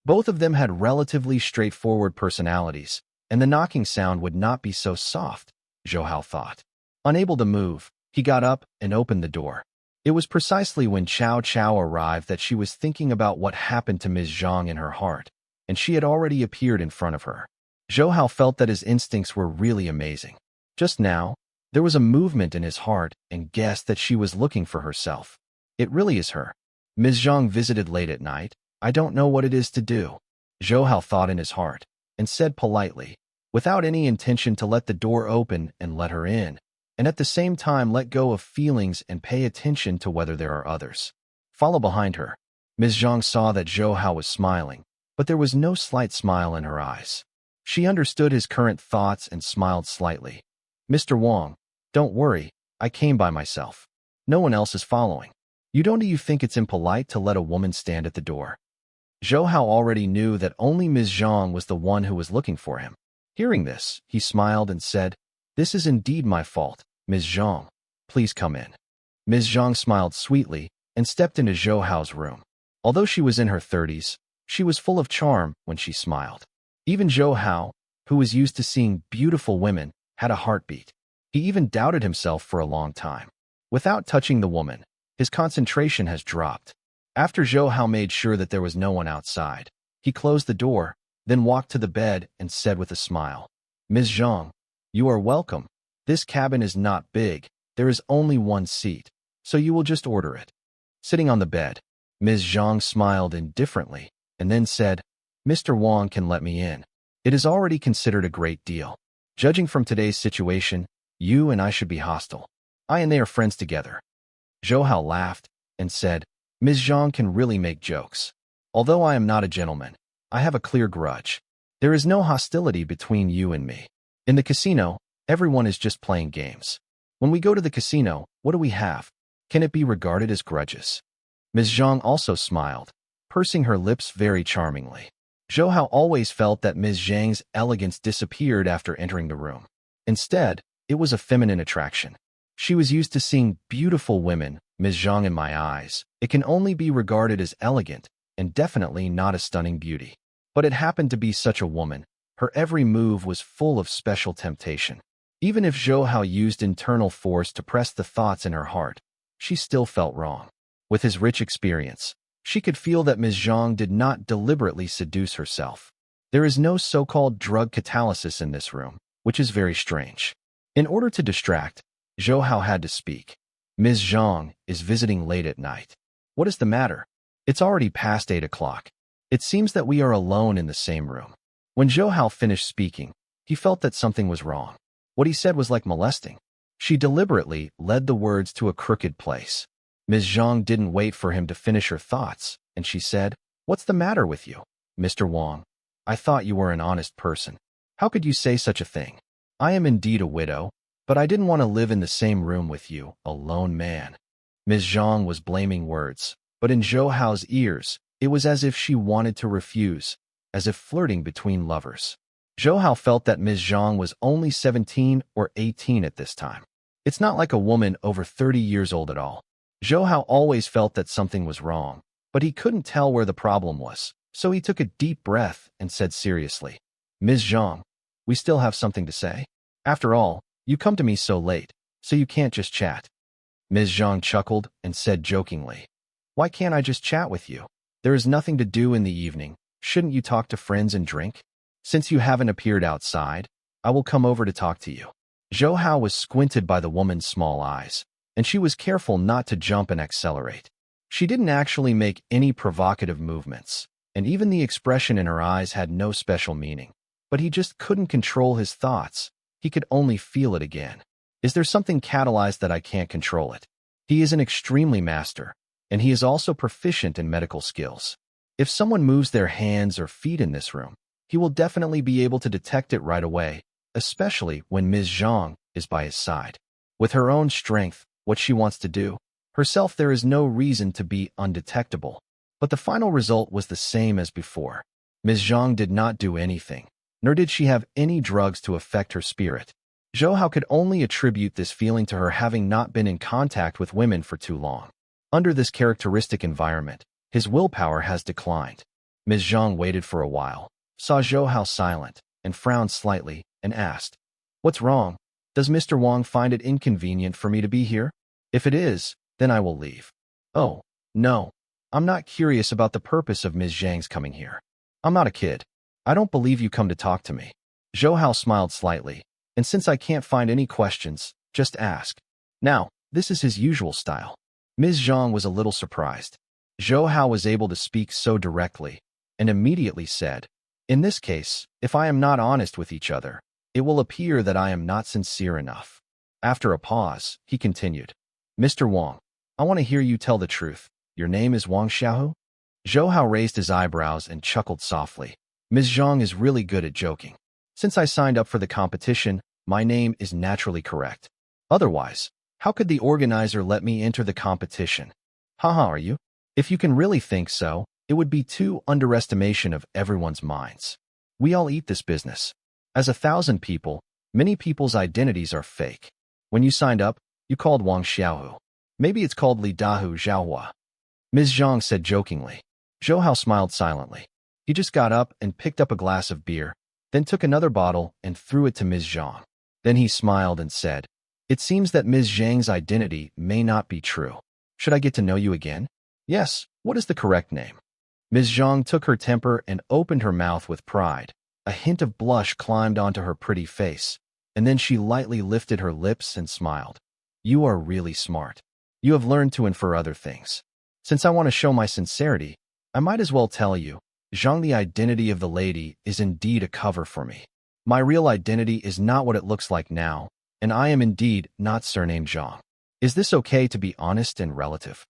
Both of them had relatively straightforward personalities, and the knocking sound would not be so soft, Zhou Hao thought. Unable to move, he got up and opened the door. It was precisely when Chao Chao arrived that she was thinking about what happened to Ms. Zhang in her heart, and she had already appeared in front of her. Zhou Hao felt that his instincts were really amazing. Just now, there was a movement in his heart and guessed that she was looking for herself. It really is her. Ms. Zhang visited late at night. I don't know what it is to do, Zhou Hao thought in his heart, and said politely, without any intention to let the door open and let her in, and at the same time let go of feelings and pay attention to whether there are others. Follow behind her. Ms. Zhang saw that Zhou Hao was smiling, but there was no slight smile in her eyes. She understood his current thoughts and smiled slightly. Mr. Wang, don't worry, I came by myself. No one else is following. Do you think it's impolite to let a woman stand at the door? Zhou Hao already knew that only Ms. Zhang was the one who was looking for him. Hearing this, he smiled and said, "This is indeed my fault, Ms. Zhang. Please come in." Ms. Zhang smiled sweetly and stepped into Zhou Hao's room. Although she was in her 30s, she was full of charm when she smiled. Even Zhou Hao, who was used to seeing beautiful women, had a heartbeat. He even doubted himself for a long time. Without touching the woman, his concentration has dropped. After Zhou Hao made sure that there was no one outside, he closed the door, then walked to the bed and said with a smile, "Ms. Zhang, you are welcome. This cabin is not big, there is only one seat, so you will just order it." Sitting on the bed, Ms. Zhang smiled indifferently and then said, "Mr. Wang can let me in. It is already considered a great deal. Judging from today's situation, you and I should be hostile. I and they are friends together." Zhou Hao laughed and said, "Ms. Zhang can really make jokes. Although I am not a gentleman, I have a clear grudge. There is no hostility between you and me. In the casino, everyone is just playing games. When we go to the casino, what do we have? Can it be regarded as grudges?" Ms. Zhang also smiled, pursing her lips very charmingly. Zhou Hao always felt that Ms. Zhang's elegance disappeared after entering the room. Instead, it was a feminine attraction. She was used to seeing beautiful women. Ms. Zhang, in my eyes, it can only be regarded as elegant and definitely not a stunning beauty. But it happened to be such a woman. Her every move was full of special temptation. Even if Zhou Hao used internal force to press the thoughts in her heart, she still felt wrong. With his rich experience, she could feel that Ms. Zhang did not deliberately seduce herself. There is no so-called drug catalysis in this room, which is very strange. In order to distract, Zhou Hao had to speak. "Ms. Zhang is visiting late at night. What is the matter? It's already past 8 o'clock. It seems that we are alone in the same room." When Zhou Hao finished speaking, he felt that something was wrong. What he said was like molesting. She deliberately led the words to a crooked place. Ms. Zhang didn't wait for him to finish her thoughts, and she said, "What's the matter with you, Mr. Wang? I thought you were an honest person. How could you say such a thing? I am indeed a widow, but I didn't want to live in the same room with you, a lone man." Ms. Zhang was blaming words, but in Zhou Hao's ears, it was as if she wanted to refuse, as if flirting between lovers. Zhou Hao felt that Ms. Zhang was only 17 or 18 at this time. It's not like a woman over 30 years old at all. Zhou Hao always felt that something was wrong, but he couldn't tell where the problem was, so he took a deep breath and said seriously, "Ms. Zhang, we still have something to say? After all, you come to me so late, so you can't just chat." Ms. Zhang chuckled and said jokingly, "Why can't I just chat with you? There is nothing to do in the evening. Shouldn't you talk to friends and drink? Since you haven't appeared outside, I will come over to talk to you." Zhou Hao was squinted by the woman's small eyes, and she was careful not to jump and accelerate. She didn't actually make any provocative movements, and even the expression in her eyes had no special meaning. But he just couldn't control his thoughts. He could only feel it again. Is there something catalyzed that I can't control it? He is an extremely master, and he is also proficient in medical skills. If someone moves their hands or feet in this room, he will definitely be able to detect it right away, especially when Ms. Zhang is by his side. With her own strength, what she wants to do, herself, there is no reason to be undetectable. But the final result was the same as before. Ms. Zhang did not do anything, nor did she have any drugs to affect her spirit. Zhou Hao could only attribute this feeling to her having not been in contact with women for too long. Under this characteristic environment, his willpower has declined. Ms. Zhang waited for a while, saw Zhou Hao silent, and frowned slightly, and asked, "What's wrong? Does Mr. Wang find it inconvenient for me to be here? If it is, then I will leave." "Oh, no. I'm not curious about the purpose of Ms. Zhang's coming here. I'm not a kid. I don't believe you come to talk to me." Zhou Hao smiled slightly, and since I can't find any questions, just ask. Now, this is his usual style. Ms. Zhang was a little surprised. Zhou Hao was able to speak so directly, and immediately said, "In this case, if I am not honest with each other, it will appear that I am not sincere enough." After a pause, he continued, "Mr. Wang, I want to hear you tell the truth. Your name is Wang Xiaohu?" Zhou Hao raised his eyebrows and chuckled softly. Ms. Zhang is really good at joking. Since I signed up for the competition, my name is naturally correct. Otherwise, how could the organizer let me enter the competition? Haha, are you? If you can really think so, it would be too underestimation of everyone's minds. We all eat this business. As 1,000 people, many people's identities are fake. When you signed up, you called Wang Xiaohu. Maybe it's called Li Dahu Zhaohua. Ms. Zhang said jokingly. Zhou Hao smiled silently. He just got up and picked up a glass of beer, then took another bottle and threw it to Ms. Zhang. Then he smiled and said, "It seems that Ms. Zhang's identity may not be true. Should I get to know you again?" "Yes, what is the correct name?" Ms. Zhang took her temper and opened her mouth with pride. A hint of blush climbed onto her pretty face, and then she lightly lifted her lips and smiled. "You are really smart. You have learned to infer other things. Since I want to show my sincerity, I might as well tell you, Zhang, the identity of the lady is indeed a cover for me. My real identity is not what it looks like now, and I am indeed not surnamed Zhang. Is this okay to be honest and relative?"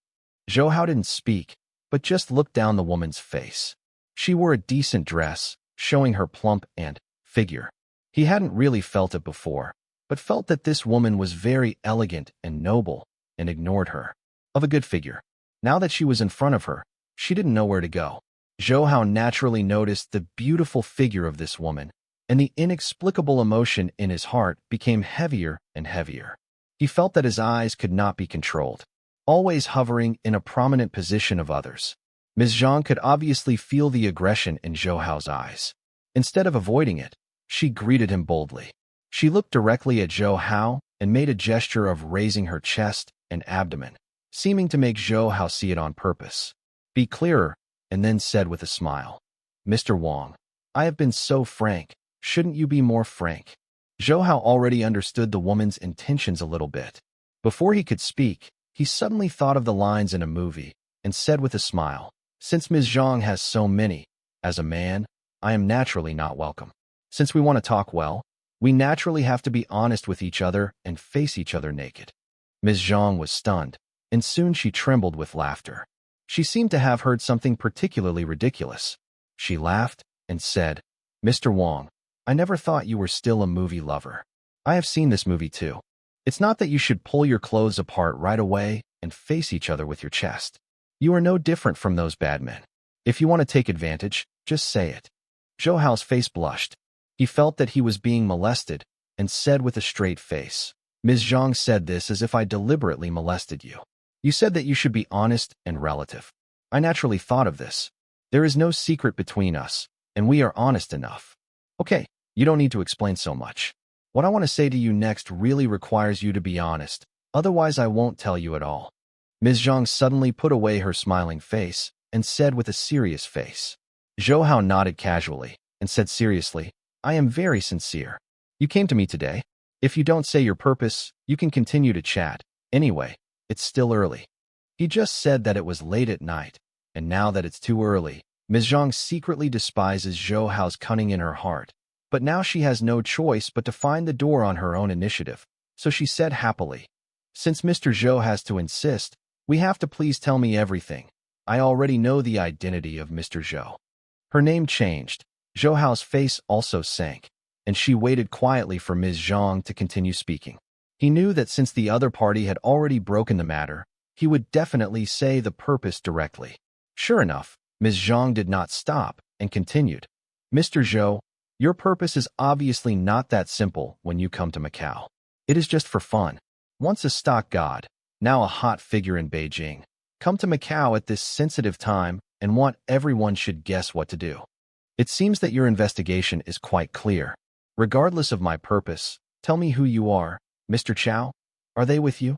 Zhou Hao didn't speak, but just looked down the woman's face. She wore a decent dress, showing her plump and figure. He hadn't really felt it before, but felt that this woman was very elegant and noble, and ignored her. Of a good figure. Now that she was in front of her, she didn't know where to go. Zhou Hao naturally noticed the beautiful figure of this woman, and the inexplicable emotion in his heart became heavier and heavier. He felt that his eyes could not be controlled, always hovering in a prominent position of others. Ms. Zhang could obviously feel the aggression in Zhou Hao's eyes. Instead of avoiding it, she greeted him boldly. She looked directly at Zhou Hao and made a gesture of raising her chest and abdomen, seeming to make Zhou Hao see it on purpose. "Be clearer," and then said with a smile, "Mr. Wang, I have been so frank. Shouldn't you be more frank?" Zhou Hao already understood the woman's intentions a little bit. Before he could speak, he suddenly thought of the lines in a movie and said with a smile, "Since Ms. Zhang has so many, as a man, I am naturally not welcome. Since we want to talk well, we naturally have to be honest with each other and face each other naked." Ms. Zhang was stunned, and soon she trembled with laughter. She seemed to have heard something particularly ridiculous. She laughed and said, "Mr. Wang, I never thought you were still a movie lover. I have seen this movie too. It's not that you should pull your clothes apart right away and face each other with your chest. You are no different from those bad men. If you want to take advantage, just say it." Zhou Hao's face blushed. He felt that he was being molested and said with a straight face, "Ms. Zhang said this as if I deliberately molested you. You said that you should be honest and relative. I naturally thought of this. There is no secret between us, and we are honest enough. Okay, you don't need to explain so much. What I want to say to you next really requires you to be honest, otherwise I won't tell you at all." Ms. Zhang suddenly put away her smiling face and said with a serious face. Zhou Hao nodded casually and said seriously, "I am very sincere. You came to me today? If you don't say your purpose, you can continue to chat. Anyway, it's still early. He just said that it was late at night, and now that it's too early, Ms. Zhang secretly despises Zhou Hao's cunning in her heart. But now she has no choice but to find the door on her own initiative, so she said happily, "Since Mr. Zhou has to insist, we have to please tell me everything. I already know the identity of Mr. Zhou." Her name changed. Zhou Hao's face also sank, and she waited quietly for Ms. Zhang to continue speaking. He knew that since the other party had already broken the matter, he would definitely say the purpose directly. Sure enough, Ms. Zhang did not stop and continued. "Mr. Zhou, your purpose is obviously not that simple when you come to Macau. It is just for fun. Once a stock god, now a hot figure in Beijing, come to Macau at this sensitive time and want everyone should guess what to do. It seems that your investigation is quite clear. Regardless of my purpose, tell me who you are. Mr. Chow, are they with you?"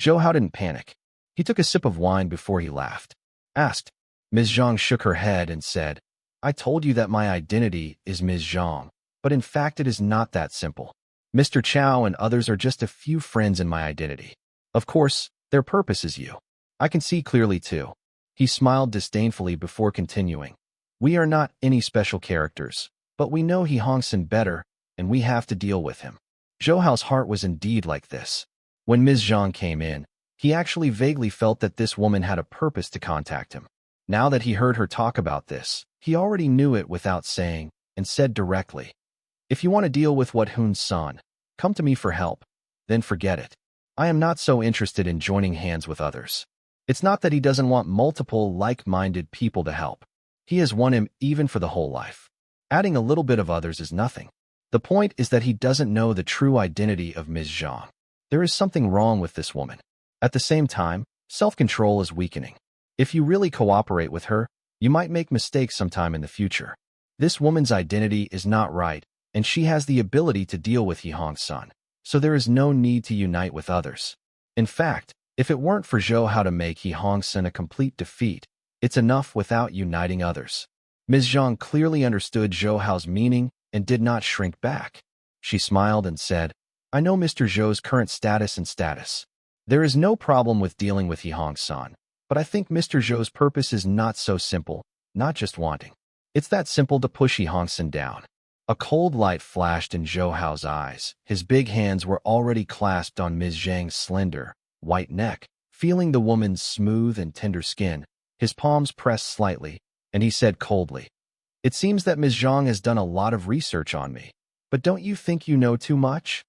Zhou Hao didn't panic. He took a sip of wine before he laughed. Asked. Ms. Zhang shook her head and said, "I told you that my identity is Ms. Zhang, but in fact it is not that simple. Mr. Chow and others are just a few friends in my identity. Of course, their purpose is you. I can see clearly too." He smiled disdainfully before continuing. "We are not any special characters, but we know He Hongsen better, and we have to deal with him." Zhou Hao's heart was indeed like this. When Ms. Zhang came in, he actually vaguely felt that this woman had a purpose to contact him. Now that he heard her talk about this, he already knew it without saying, and said directly, "If you want to deal with what Hun's son, come to me for help, then forget it. I am not so interested in joining hands with others." It's not that he doesn't want multiple like-minded people to help. He has won him even for the whole life. Adding a little bit of others is nothing. The point is that he doesn't know the true identity of Ms. Zhang. There is something wrong with this woman. At the same time, self-control is weakening. If you really cooperate with her, you might make mistakes sometime in the future. This woman's identity is not right, and she has the ability to deal with He Hongsan, so there is no need to unite with others. In fact, if it weren't for Zhou Hao to make He Hongsan a complete defeat, it's enough without uniting others. Ms. Zhang clearly understood Zhou Hao's meaning and did not shrink back. She smiled and said, "I know Mr. Zhou's current status and status. There is no problem with dealing with He Hongsan, but I think Mr. Zhou's purpose is not so simple, not just wanting. It's that simple to push He Hongsan down." A cold light flashed in Zhou Hao's eyes. His big hands were already clasped on Ms. Zhang's slender, white neck. Feeling the woman's smooth and tender skin, his palms pressed slightly, and he said coldly, "It seems that Ms. Zhang has done a lot of research on me, but don't you think you know too much?"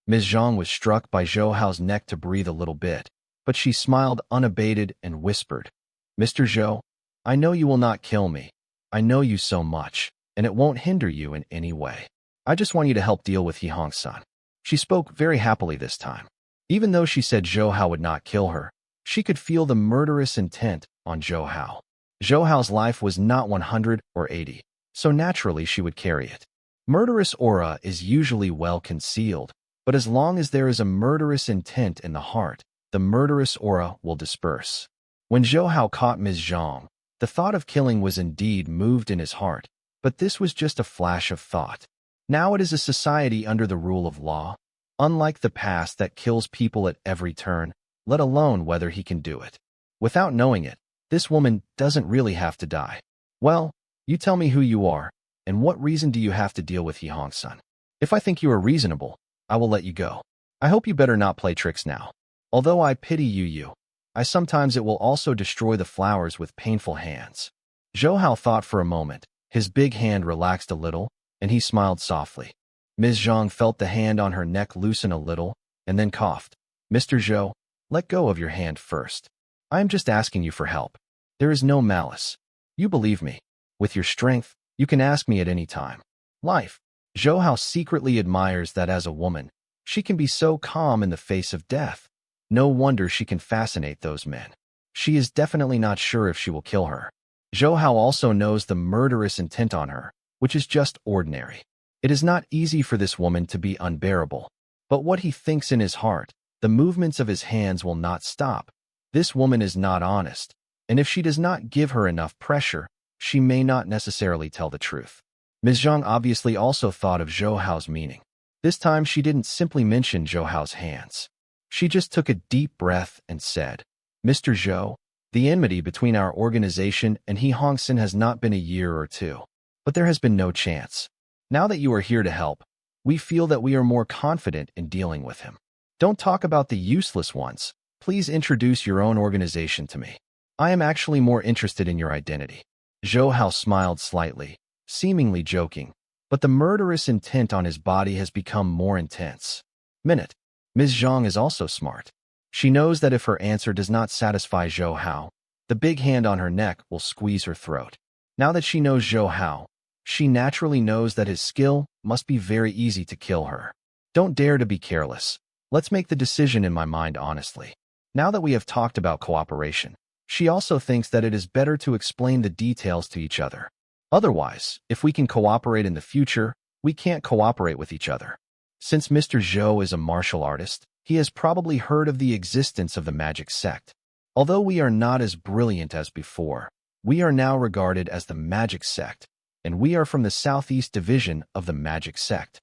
Ms. Zhang was struck by Zhou Hao's neck to breathe a little bit, but she smiled unabated and whispered, "Mr. Zhou, I know you will not kill me. I know you so much, and it won't hinder you in any way. I just want you to help deal with He Hongsan." She spoke very happily this time. Even though she said Zhou Hao would not kill her, she could feel the murderous intent on Zhou Hao. Zhou Hao's life was not 100 or 80, so naturally she would carry it. Murderous aura is usually well concealed, but as long as there is a murderous intent in the heart, the murderous aura will disperse. When Zhou Hao caught Ms. Zhang, the thought of killing was indeed moved in his heart, but this was just a flash of thought. Now it is a society under the rule of law, unlike the past that kills people at every turn, let alone whether he can do it. Without knowing it, this woman doesn't really have to die. "Well, you tell me who you are, and what reason do you have to deal with He Hongsan? If I think you are reasonable, I will let you go. I hope you better not play tricks now. Although I pity you, I sometimes it will also destroy the flowers with painful hands." Zhou Hao thought for a moment. His big hand relaxed a little, and he smiled softly. Ms. Zhang felt the hand on her neck loosen a little, and then coughed. "Mr. Zhou, let go of your hand first. I am just asking you for help. There is no malice. You believe me. With your strength, you can ask me at any time." Life. Zhou Hao secretly admires that as a woman, she can be so calm in the face of death. No wonder she can fascinate those men. She is definitely not sure if she will kill her. Zhou Hao also knows the murderous intent on her, which is just ordinary. It is not easy for this woman to be unbearable. But what he thinks in his heart, the movements of his hands will not stop. This woman is not honest, and if she does not give her enough pressure, she may not necessarily tell the truth. Ms. Zhang obviously also thought of Zhou Hao's meaning. This time she didn't simply mention Zhou Hao's hands. She just took a deep breath and said, Mr. Zhou, the enmity between our organization and He Hongsen has not been a year or two, but there has been no chance. Now that you are here to help, we feel that we are more confident in dealing with him. Don't talk about the useless ones. Please introduce your own organization to me. I am actually more interested in your identity. Zhou Hao smiled slightly, seemingly joking, but the murderous intent on his body has become more intense. Minute. Ms. Zhang is also smart. She knows that if her answer does not satisfy Zhou Hao, the big hand on her neck will squeeze her throat. Now that she knows Zhou Hao, she naturally knows that his skill must be very easy to kill her. Don't dare to be careless. Let's make the decision in my mind honestly. Now that we have talked about cooperation, she also thinks that it is better to explain the details to each other. Otherwise, if we can cooperate in the future, we can't cooperate with each other. Since Mr. Zhou is a martial artist, he has probably heard of the existence of the magic sect. Although we are not as brilliant as before, we are now regarded as the magic sect, and we are from the southeast division of the magic sect.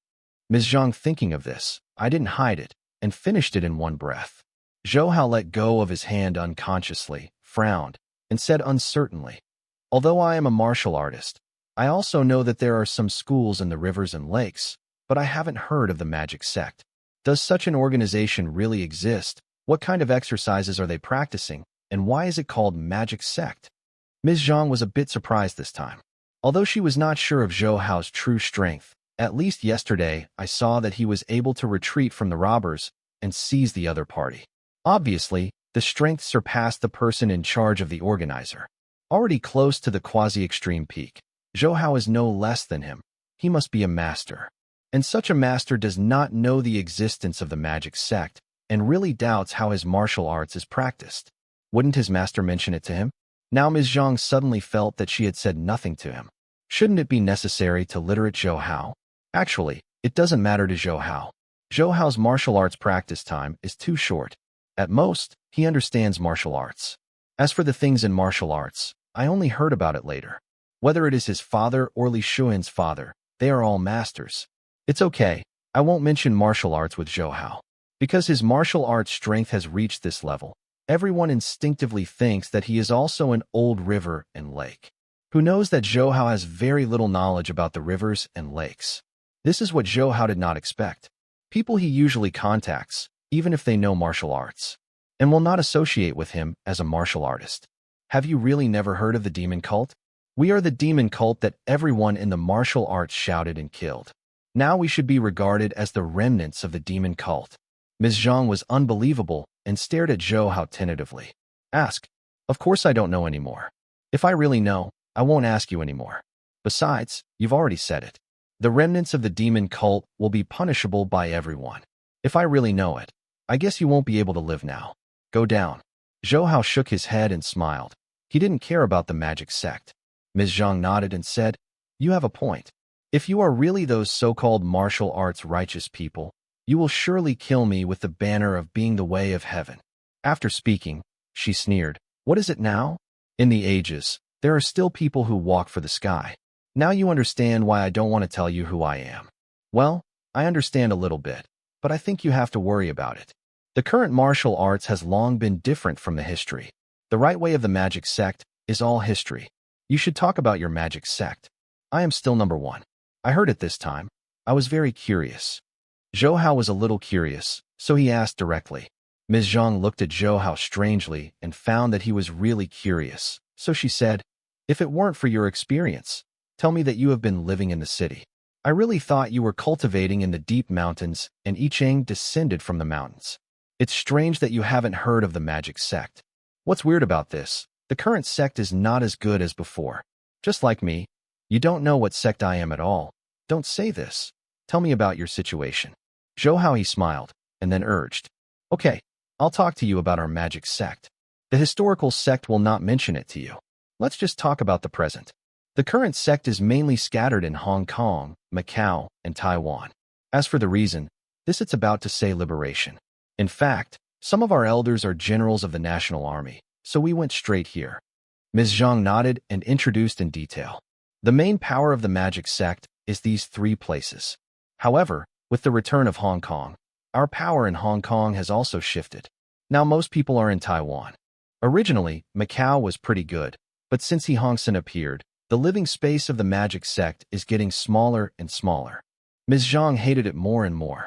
Ms. Zhang, thinking of this, I didn't hide it, and finished it in one breath. Zhou Hao let go of his hand unconsciously, frowned, and said uncertainly, Although I am a martial artist, I also know that there are some schools in the rivers and lakes, but I haven't heard of the magic sect. Does such an organization really exist? What kind of exercises are they practicing? And why is it called magic sect? Ms. Zhang was a bit surprised this time. Although she was not sure of Zhou Hao's true strength, at least yesterday I saw that he was able to retreat from the robbers and seize the other party. Obviously, the strength surpassed the person in charge of the organizer. Already close to the quasi-extreme peak, Zhou Hao is no less than him. He must be a master. And such a master does not know the existence of the magic sect and really doubts how his martial arts is practiced. Wouldn't his master mention it to him? Now Ms. Zhang suddenly felt that she had said nothing to him. Shouldn't it be necessary to literate Zhou Hao? Actually, it doesn't matter to Zhou Hao. Zhou Hao's martial arts practice time is too short. At most, he understands martial arts. As for the things in martial arts, I only heard about it later. Whether it is his father or Li Shuin's father, they are all masters. It's okay, I won't mention martial arts with Zhou Hao. Because his martial arts strength has reached this level, everyone instinctively thinks that he is also an old river and lake. Who knows that Zhou Hao has very little knowledge about the rivers and lakes? This is what Zhou Hao did not expect. People he usually contacts, even if they know martial arts, and will not associate with him as a martial artist. Have you really never heard of the demon cult? We are the demon cult that everyone in the martial arts shouted and killed. Now we should be regarded as the remnants of the demon cult. Ms. Zhang was unbelievable and stared at Zhou Hao tentatively. Ask. Of course I don't know anymore. If I really know, I won't ask you anymore. Besides, you've already said it. The remnants of the demon cult will be punishable by everyone. If I really know it, I guess you won't be able to live now. Go down. Zhou Hao shook his head and smiled. He didn't care about the magic sect. Ms. Zhang nodded and said, You have a point. If you are really those so-called martial arts righteous people, you will surely kill me with the banner of being the way of heaven. After speaking, she sneered. What is it now? In the ages, there are still people who walk for the sky. Now you understand why I don't want to tell you who I am. Well, I understand a little bit, but I think you have to worry about it. The current martial arts has long been different from the history. The right way of the magic sect is all history. You should talk about your magic sect. I am still number one. I heard it this time. I was very curious. Zhou Hao was a little curious, so he asked directly. Ms. Zhang looked at Zhou Hao strangely and found that he was really curious, so she said, If it weren't for your experience, tell me that you have been living in the city. I really thought you were cultivating in the deep mountains and I Ching descended from the mountains. It's strange that you haven't heard of the magic sect. What's weird about this? The current sect is not as good as before. Just like me, you don't know what sect I am at all. Don't say this. Tell me about your situation. Zhou Hao he smiled, and then urged. Okay, I'll talk to you about our magic sect. The historical sect will not mention it to you. Let's just talk about the present. The current sect is mainly scattered in Hong Kong, Macau, and Taiwan. As for the reason, this it's about to say liberation. In fact, some of our elders are generals of the National Army, so we went straight here. Ms. Zhang nodded and introduced in detail. The main power of the magic sect is these 3 places. However, With the return of Hong Kong, our power in Hong Kong has also shifted. Now most people are in Taiwan. Originally, Macau was pretty good, but since He Hongsan appeared, the living space of the magic sect is getting smaller and smaller. Ms. Zhang hated it more and more.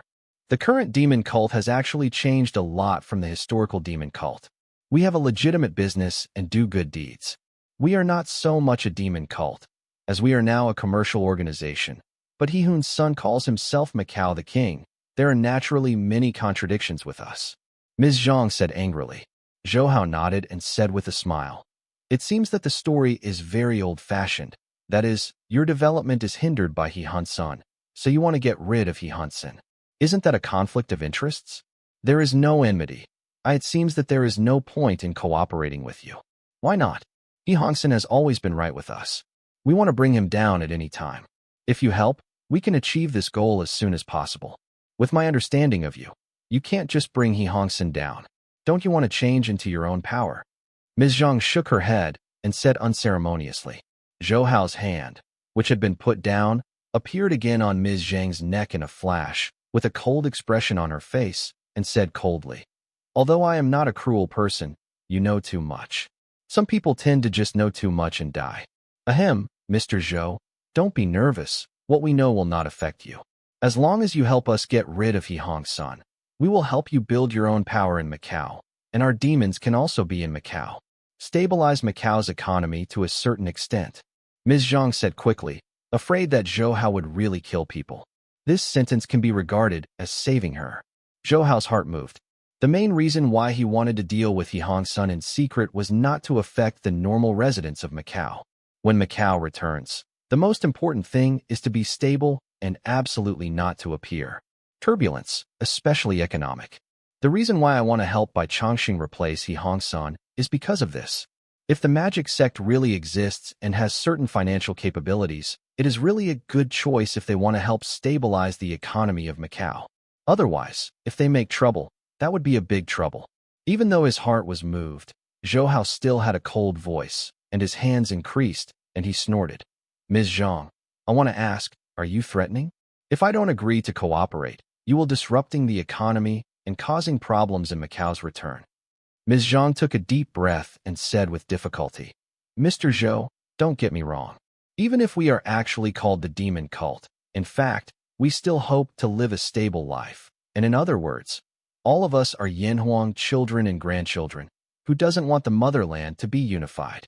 The current demon cult has actually changed a lot from the historical demon cult. We have a legitimate business and do good deeds. We are not so much a demon cult, as we are now a commercial organization. But He Hun's son calls himself Macau the King. There are naturally many contradictions with us. Ms. Zhang said angrily. Zhou Hao nodded and said with a smile. It seems that the story is very old-fashioned. That is, your development is hindered by He Hongsan, so you want to get rid of He Hongsan. Isn't that a conflict of interests? There is no enmity. It seems that there is no point in cooperating with you. Why not? He Hongsan has always been right with us. We want to bring him down at any time. If you help, we can achieve this goal as soon as possible. With my understanding of you, you can't just bring He Hongsan down. Don't you want to change into your own power? Ms. Zhang shook her head and said unceremoniously. Zhou Hao's hand, which had been put down, appeared again on Ms. Zhang's neck in a flash, with a cold expression on her face, and said coldly, although I am not a cruel person, you know too much. Some people tend to just know too much and die. Ahem, Mr. Zhou, don't be nervous. What we know will not affect you. As long as you help us get rid of He Hongsan, we will help you build your own power in Macau, and our demons can also be in Macau. Stabilize Macau's economy to a certain extent. Ms. Zhang said quickly, afraid that Zhou Hao would really kill people. This sentence can be regarded as saving her. Zhou Hao's heart moved. The main reason why he wanted to deal with He Hongsan in secret was not to affect the normal residents of Macau. When Macau returns, the most important thing is to be stable and absolutely not to appear turbulence, especially economic. The reason why I want to help by Chongqing replace He Hongsan is because of this. If the magic sect really exists and has certain financial capabilities, it is really a good choice if they want to help stabilize the economy of Macau. Otherwise, if they make trouble, that would be a big trouble. Even though his heart was moved, Zhou Hao still had a cold voice, and his hands increased, and he snorted. Ms. Zhang, I want to ask, are you threatening? If I don't agree to cooperate, you will disrupting the economy and causing problems in Macau's return. Ms. Zhang took a deep breath and said with difficulty, Mr. Zhou, don't get me wrong. Even if we are actually called the demon cult, in fact, we still hope to live a stable life. And in other words, all of us are Yanhuang children and grandchildren, who doesn't want the motherland to be unified.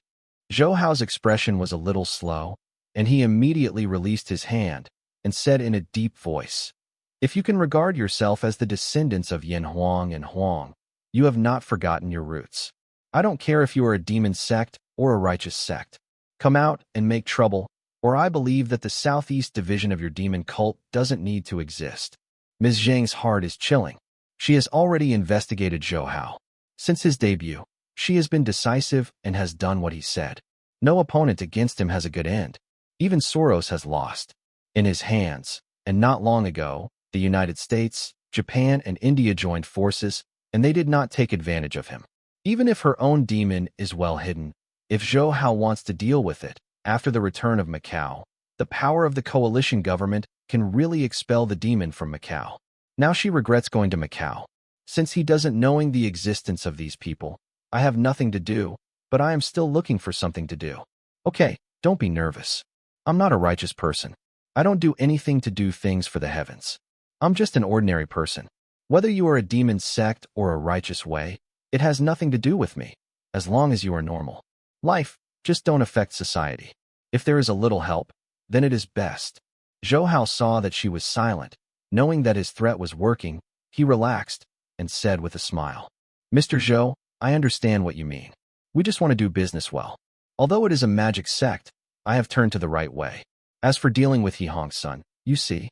Zhou Hao's expression was a little slow, and he immediately released his hand and said in a deep voice, if you can regard yourself as the descendants of Yanhuang and Huang, you have not forgotten your roots. I don't care if you are a demon sect or a righteous sect. Come out and make trouble, or I believe that the southeast division of your demon cult doesn't need to exist. Ms. Zhang's heart is chilling. She has already investigated Zhou Hao. Since his debut, she has been decisive and has done what he said. No opponent against him has a good end. Even Soros has lost. In his hands, and not long ago, the United States, Japan, and India joined forces, and they did not take advantage of him. Even if her own demon is well hidden, if Zhou Hao wants to deal with it, after the return of Macau, the power of the coalition government can really expel the demon from Macau. Now she regrets going to Macau. Since he doesn't knowing the existence of these people, I have nothing to do, but I am still looking for something to do. Okay, don't be nervous. I'm not a righteous person. I don't do anything to do things for the heavens. I'm just an ordinary person. Whether you are a demon sect or a righteous way, it has nothing to do with me, as long as you are normal. Life, just don't affect society. If there is a little help, then it is best. Zhou Hao saw that she was silent. Knowing that his threat was working, he relaxed and said with a smile, Mr. Zhou, I understand what you mean. We just want to do business well. Although it is a magic sect, I have turned to the right way. As for dealing with He Hongsan, you see.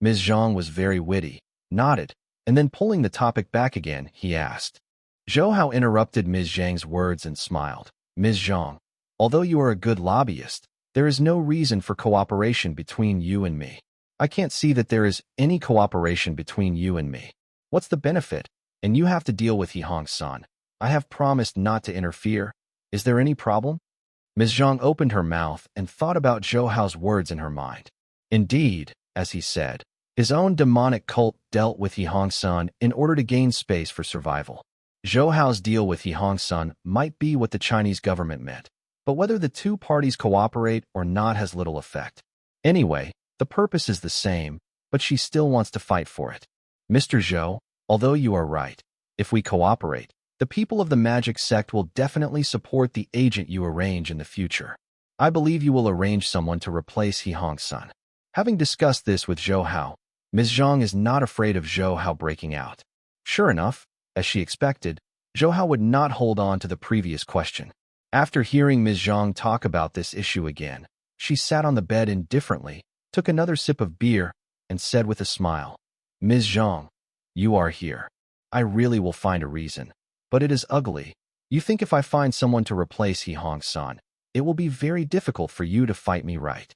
Ms. Zhang was very witty, nodded, and then pulling the topic back again, he asked. Zhou Hao interrupted Ms. Zhang's words and smiled. Ms. Zhang, although you are a good lobbyist, there is no reason for cooperation between you and me. I can't see that there is any cooperation between you and me. What's the benefit? And you have to deal with He Hongsan. I have promised not to interfere. Is there any problem? Ms. Zhang opened her mouth and thought about Zhou Hao's words in her mind. Indeed, as he said, His own demonic cult dealt with He Hongsun in order to gain space for survival. Zhou Hao's deal with He Hongsun might be what the Chinese government meant, but whether the two parties cooperate or not has little effect. Anyway, the purpose is the same, but she still wants to fight for it. Mr. Zhou, although you are right, if we cooperate, the people of the magic sect will definitely support the agent you arrange in the future. I believe you will arrange someone to replace He Hongsun. Having discussed this with Zhou Hao, Ms. Zhang is not afraid of Zhou Hao breaking out. Sure enough, as she expected, Zhou Hao would not hold on to the previous question. After hearing Ms. Zhang talk about this issue again, she sat on the bed indifferently, took another sip of beer, and said with a smile, Ms. Zhang, you are here. I really will find a reason, but it is ugly. You think if I find someone to replace He Hongsun, it will be very difficult for you to fight me, right?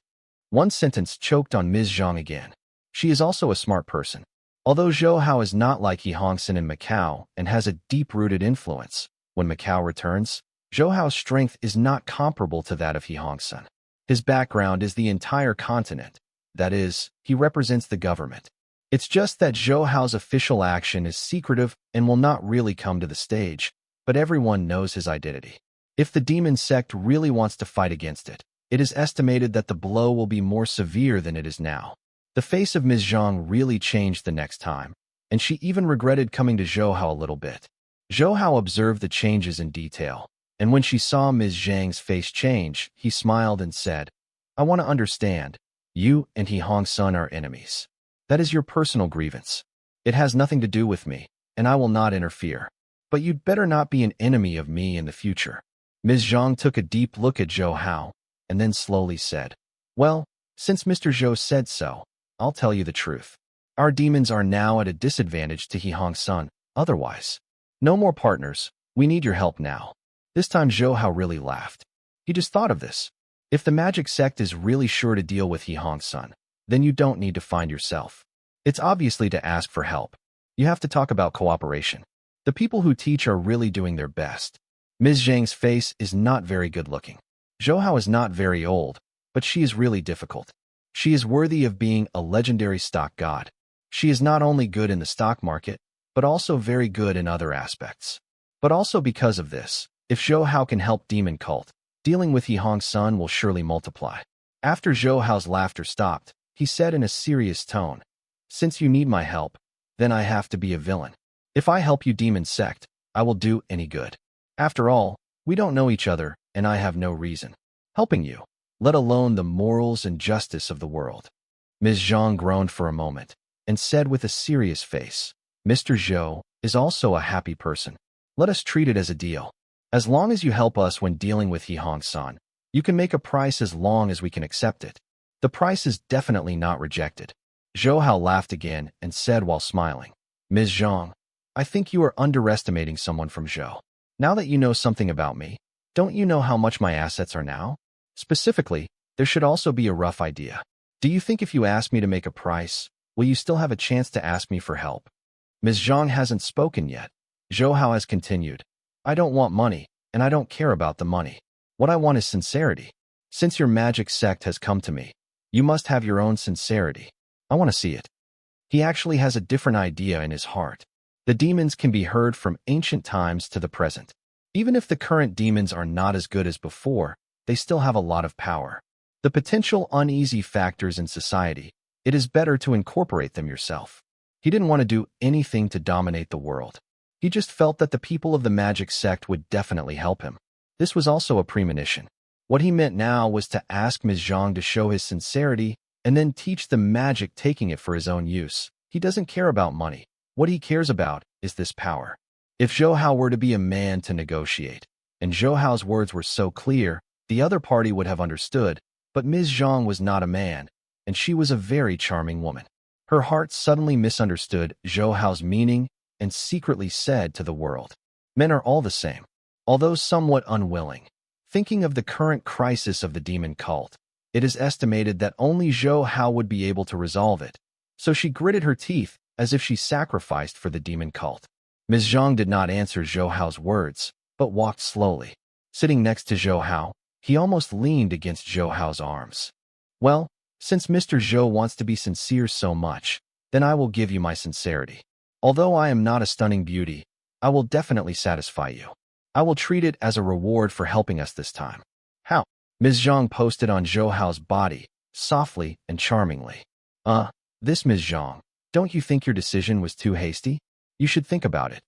One sentence choked on Ms. Zhang again. She is also a smart person. Although Zhou Hao is not like He Hongsun in Macau and has a deep-rooted influence, when Macau returns, Zhou Hao's strength is not comparable to that of He Hongsun. His background is the entire continent. That is, he represents the government. It's just that Zhou Hao's official action is secretive and will not really come to the stage, but everyone knows his identity. If the demon sect really wants to fight against it, it is estimated that the blow will be more severe than it is now. The face of Ms. Zhang really changed the next time, and she even regretted coming to Zhou Hao a little bit. Zhou Hao observed the changes in detail, and when she saw Ms. Zhang's face change, he smiled and said, I want to understand. You and He Hongsun are enemies. That is your personal grievance. It has nothing to do with me, and I will not interfere. But you'd better not be an enemy of me in the future. Ms. Zhang took a deep look at Zhou Hao, and then slowly said, Well, since Mr. Zhou said so, I'll tell you the truth. Our demons are now at a disadvantage to He Hongsun, otherwise. No more partners, we need your help now. This time Zhou Hao really laughed. He just thought of this. If the magic sect is really sure to deal with He Hongsun, then you don't need to find yourself. It's obviously to ask for help. You have to talk about cooperation. The people who teach are really doing their best. Ms. Zhang's face is not very good looking. Zhou Hao is not very old, but she is really difficult. She is worthy of being a legendary stock god. She is not only good in the stock market, but also very good in other aspects. But also because of this, if Zhou Hao can help demon cult, dealing with He Hongsun will surely multiply. After Zhou Hao's laughter stopped, he said in a serious tone, Since you need my help, then I have to be a villain. If I help you demon sect, I will do any good. After all, we don't know each other, and I have no reason helping you, let alone the morals and justice of the world. Ms. Zhang groaned for a moment, and said with a serious face, Mr. Zhou is also a happy person. Let us treat it as a deal. As long as you help us when dealing with He Hongsun, you can make a price as long as we can accept it. The price is definitely not rejected. Zhou Hao laughed again and said while smiling, Ms. Zhang, I think you are underestimating someone from Zhou. Now that you know something about me, don't you know how much my assets are now? Specifically, there should also be a rough idea. Do you think if you ask me to make a price, will you still have a chance to ask me for help? Ms. Zhang hasn't spoken yet. Zhou Hao has continued, I don't want money, and I don't care about the money. What I want is sincerity. Since your magic sect has come to me, you must have your own sincerity. I want to see it. He actually has a different idea in his heart. The demons can be heard from ancient times to the present. Even if the current demons are not as good as before, they still have a lot of power. The potential uneasy factors in society, it is better to incorporate them yourself. He didn't want to do anything to dominate the world. He just felt that the people of the magic sect would definitely help him. This was also a premonition. What he meant now was to ask Ms. Zhang to show his sincerity and then teach the magic, taking it for his own use. He doesn't care about money. What he cares about is this power. If Zhou Hao were to be a man to negotiate, and Zhou Hao's words were so clear, the other party would have understood, but Ms. Zhang was not a man, and she was a very charming woman. Her heart suddenly misunderstood Zhou Hao's meaning and secretly said to the world, Men are all the same. Although somewhat unwilling, thinking of the current crisis of the demon cult, it is estimated that only Zhou Hao would be able to resolve it. So she gritted her teeth as if she sacrificed for the demon cult. Ms. Zhang did not answer Zhou Hao's words, but walked slowly. Sitting next to Zhou Hao, he almost leaned against Zhou Hao's arms. Well, since Mr. Zhou wants to be sincere so much, then I will give you my sincerity. Although I am not a stunning beauty, I will definitely satisfy you. I will treat it as a reward for helping us this time. How? Ms. Zhang posted on Zhou Hao's body, softly and charmingly. This Ms. Zhang, don't you think your decision was too hasty? You should think about it.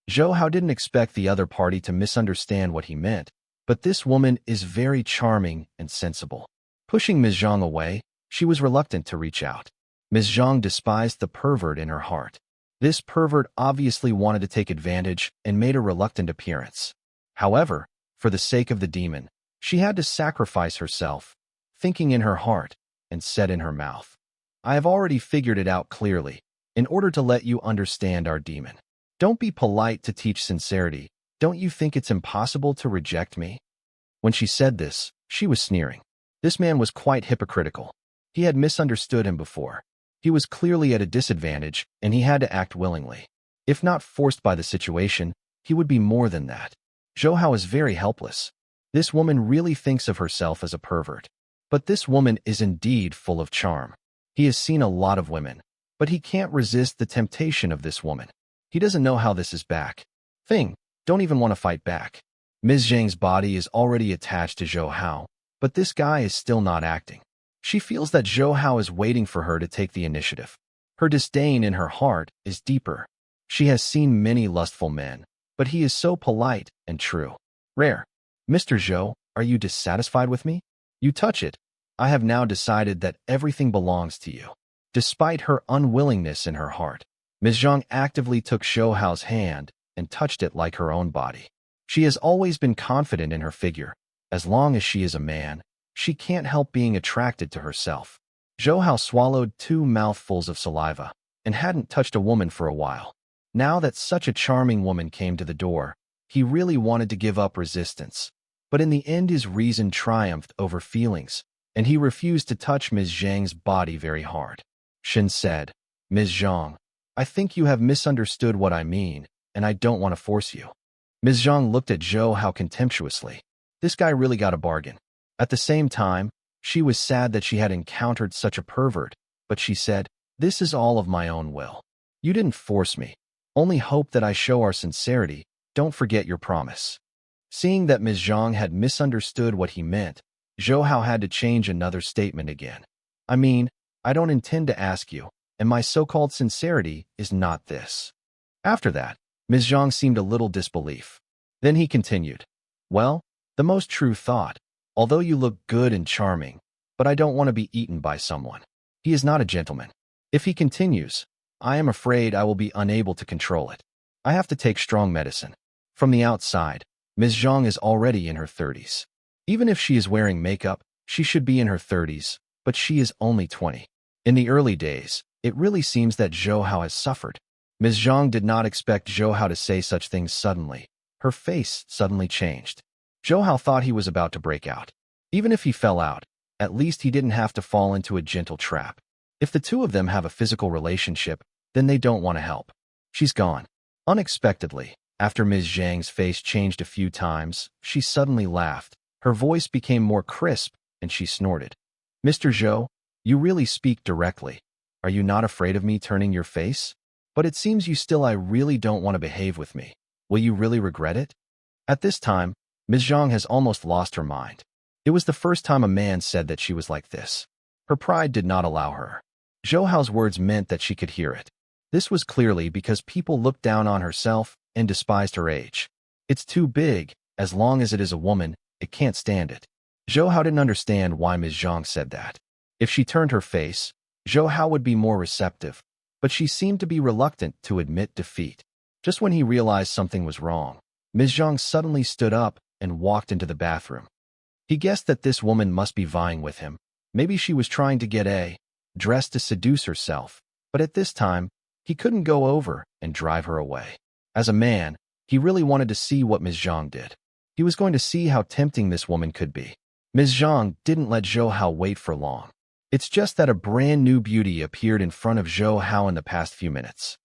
Zhou Hao didn't expect the other party to misunderstand what he meant, but this woman is very charming and sensible. Pushing Ms. Zhang away, she was reluctant to reach out. Ms. Zhang despised the pervert in her heart. This pervert obviously wanted to take advantage and made a reluctant appearance. However, for the sake of the demon, she had to sacrifice herself, thinking in her heart and said in her mouth, I have already figured it out clearly, in order to let you understand our demon. Don't be polite to teach sincerity. Don't you think it's impossible to reject me? When she said this, she was sneering. This man was quite hypocritical. He had misunderstood him before. He was clearly at a disadvantage, and he had to act willingly. If not forced by the situation, he would be more than that. Zhou Hao is very helpless. This woman really thinks of herself as a pervert. But this woman is indeed full of charm. He has seen a lot of women, but he can't resist the temptation of this woman. He doesn't know how this is back. Don't even want to fight back. Ms. Zhang's body is already attached to Zhou Hao, but this guy is still not acting. She feels that Zhou Hao is waiting for her to take the initiative. Her disdain in her heart is deeper. She has seen many lustful men, but he is so polite and true. Rare. Mr. Zhou, are you dissatisfied with me? You touch it. I have now decided that everything belongs to you. Despite her unwillingness in her heart, Ms. Zhang actively took Zhou Hao's hand and touched it like her own body. She has always been confident in her figure. As long as she is a man, she can't help being attracted to herself. Zhou Hao swallowed 2 mouthfuls of saliva and hadn't touched a woman for a while. Now that such a charming woman came to the door, he really wanted to give up resistance. But in the end his reason triumphed over feelings, and he refused to touch Ms. Zhang's body very hard. Shen said, Ms. Zhang, I think you have misunderstood what I mean, and I don't want to force you. Ms. Zhang looked at Zhou Hao contemptuously. This guy really got a bargain. At the same time, she was sad that she had encountered such a pervert, but she said, This is all of my own will. You didn't force me. Only hope that I show our sincerity. Don't forget your promise. Seeing that Ms. Zhang had misunderstood what he meant, Zhou Hao had to change another statement again. I mean, I don't intend to ask you, and my so-called sincerity is not this. After that, Ms. Zhang seemed a little disbelief. Then he continued, Well, the most true thought, although you look good and charming, but I don't want to be eaten by someone. He is not a gentleman. If he continues, I am afraid I will be unable to control it. I have to take strong medicine. From the outside, Ms. Zhang is already in her 30s. Even if she is wearing makeup, she should be in her 30s, but she is only 20. In the early days, it really seems that Zhou Hao has suffered. Ms. Zhang did not expect Zhou Hao to say such things suddenly. Her face suddenly changed. Zhou Hao thought he was about to break out. Even if he fell out, at least he didn't have to fall into a gentle trap. If the two of them have a physical relationship, then they don't want to help. She's gone. Unexpectedly, after Ms. Zhang's face changed a few times, she suddenly laughed. Her voice became more crisp, and she snorted. Mr. Zhou, you really speak directly. Are you not afraid of me turning your face? But it seems you still I really don't want to behave with me. Will you really regret it? At this time, Ms. Zhang has almost lost her mind. It was the first time a man said that she was like this. Her pride did not allow her. Zhou Hao's words meant that she could hear it. This was clearly because people looked down on herself and despised her age. It's too big. As long as it is a woman, it can't stand it. Zhou Hao didn't understand why Ms. Zhang said that. If she turned her face, Zhou Hao would be more receptive, but she seemed to be reluctant to admit defeat. Just when he realized something was wrong, Ms. Zhang suddenly stood up and walked into the bathroom. He guessed that this woman must be vying with him. Maybe she was trying to get a dress to seduce herself, but at this time, he couldn't go over and drive her away. As a man, he really wanted to see what Ms. Zhang did. He was going to see how tempting this woman could be. Ms. Zhang didn't let Zhou Hao wait for long. It's just that a brand new beauty appeared in front of Zhou Hao in the past few minutes.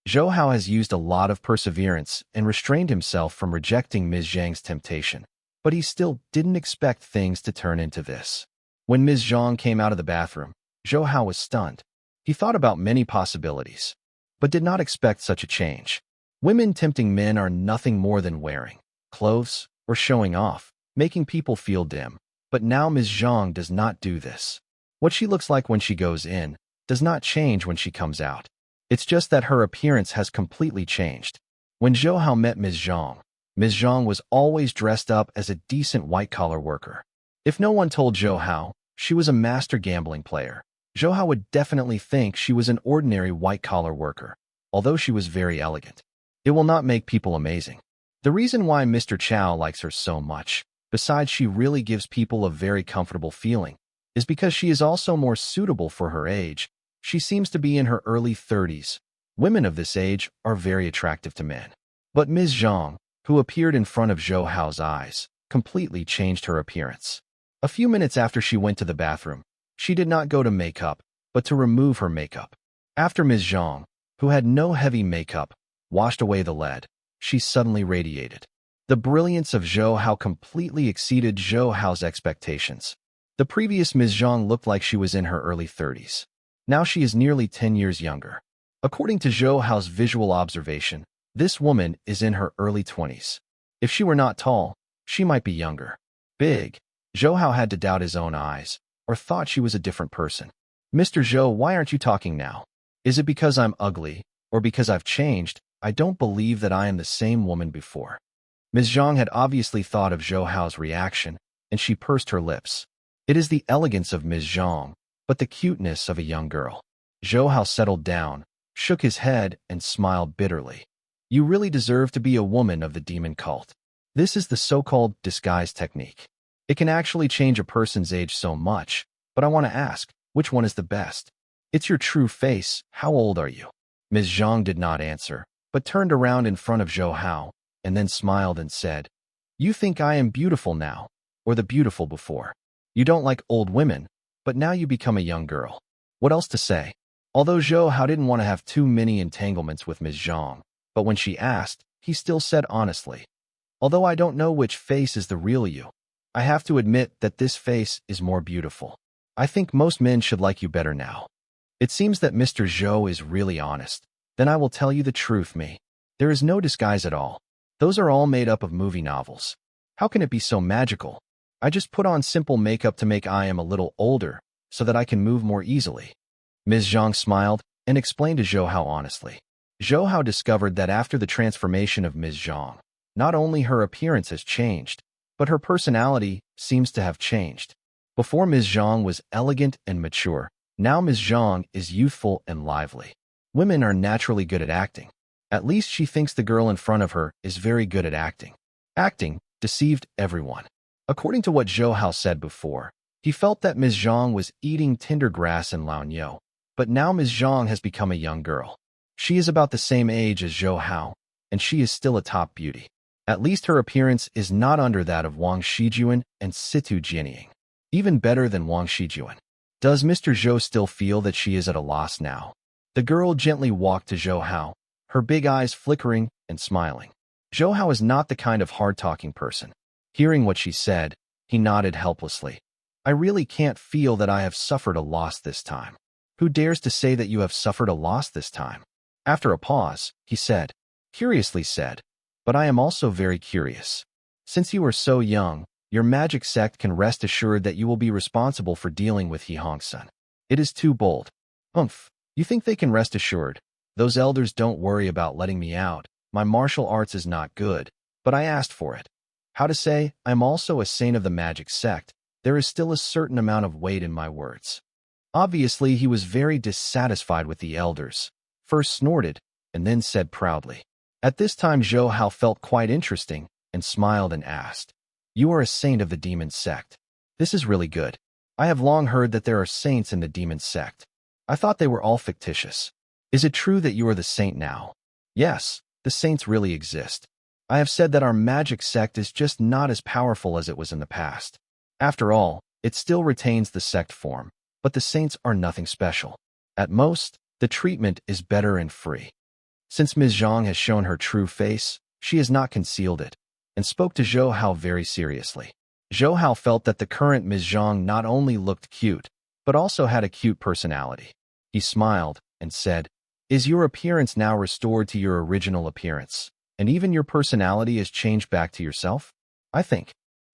Zhou Hao has used a lot of perseverance and restrained himself from rejecting Ms. Zhang's temptation, but he still didn't expect things to turn into this. When Ms. Zhang came out of the bathroom, Zhou Hao was stunned. He thought about many possibilities, but did not expect such a change. Women tempting men are nothing more than wearing clothes or showing off, making people feel dim. But now Ms. Zhang does not do this. What she looks like when she goes in does not change when she comes out. It's just that her appearance has completely changed. When Zhou Hao met Ms. Zhang was always dressed up as a decent white-collar worker. If no one told Zhou Hao she was a master gambling player, Zhou Hao would definitely think she was an ordinary white-collar worker, although she was very elegant. It will not make people amazing. The reason why Mr. Chow likes her so much, besides she really gives people a very comfortable feeling, is because she is also more suitable for her age. She seems to be in her early 30s. Women of this age are very attractive to men. But Ms. Zhang, who appeared in front of Zhou Hao's eyes, completely changed her appearance. A few minutes after she went to the bathroom, she did not go to makeup, but to remove her makeup. After Ms. Zhang, who had no heavy makeup, washed away the lead, she suddenly radiated. The brilliance of Zhou Hao completely exceeded Zhou Hao's expectations. The previous Ms. Zhang looked like she was in her early 30s. Now she is nearly 10 years younger. According to Zhou Hao's visual observation, this woman is in her early 20s. If she were not tall, she might be younger. Big. Zhou Hao had to doubt his own eyes, or thought she was a different person. Mr. Zhou, why aren't you talking now? Is it because I'm ugly, or because I've changed? I don't believe that I am the same woman before. Ms. Zhang had obviously thought of Zhou Hao's reaction, and she pursed her lips. It is the elegance of Ms. Zhang, but the cuteness of a young girl. Zhou Hao settled down, shook his head, and smiled bitterly. You really deserve to be a woman of the demon cult. This is the so-called disguise technique. It can actually change a person's age so much, but I want to ask, which one is the best? It's your true face. How old are you? Ms. Zhang did not answer, but turned around in front of Zhou Hao, and then smiled and said, You think I am beautiful now, or the beautiful before? You don't like old women, but now you become a young girl. What else to say? Although Zhou Hao didn't want to have too many entanglements with Ms. Zhang, but when she asked, he still said honestly, Although I don't know which face is the real you, I have to admit that this face is more beautiful. I think most men should like you better now. It seems that Mr. Zhou is really honest. Then I will tell you the truth, me. There is no disguise at all. Those are all made up of movie novels. How can it be so magical? I just put on simple makeup to make I am a little older, so that I can move more easily. Ms. Zhang smiled and explained to Zhou Hao honestly. Zhou Hao discovered that after the transformation of Ms. Zhang, not only her appearance has changed, but her personality seems to have changed. Before Ms. Zhang was elegant and mature, now Ms. Zhang is youthful and lively. Women are naturally good at acting. At least she thinks the girl in front of her is very good at acting. Acting deceived everyone. According to what Zhou Hao said before, he felt that Ms. Zhang was eating tender grass in Laonyo, but now Ms. Zhang has become a young girl. She is about the same age as Zhou Hao, and she is still a top beauty. At least her appearance is not under that of Wang Shijuan and Situ Jianying. Even better than Wang Shijuan. Does Mr. Zhou still feel that she is at a loss now? The girl gently walked to Zhou Hao, her big eyes flickering and smiling. Zhou Hao is not the kind of hard-talking person. Hearing what she said, he nodded helplessly. I really can't feel that I have suffered a loss this time. Who dares to say that you have suffered a loss this time? After a pause, he said, curiously said, but I am also very curious. Since you are so young, your magic sect can rest assured that you will be responsible for dealing with He Hongsun. It is too bold. Humph, you think they can rest assured? Those elders don't worry about letting me out. My martial arts is not good, but I asked for it. How to say, I'm also a saint of the magic sect. There is still a certain amount of weight in my words. Obviously, he was very dissatisfied with the elders. First snorted, and then said proudly. At this time Zhou Hao felt quite interesting, and smiled and asked, You are a saint of the demon sect. This is really good. I have long heard that there are saints in the demon sect. I thought they were all fictitious. Is it true that you are the saint now? Yes, the saints really exist. I have said that our magic sect is just not as powerful as it was in the past. After all, it still retains the sect form, but the saints are nothing special. At most, the treatment is better and free. Since Ms. Zhang has shown her true face, she has not concealed it, and spoke to Zhou Hao very seriously. Zhou Hao felt that the current Ms. Zhang not only looked cute, but also had a cute personality. He smiled and said, "Is your appearance now restored to your original appearance, and even your personality is changed back to yourself? I think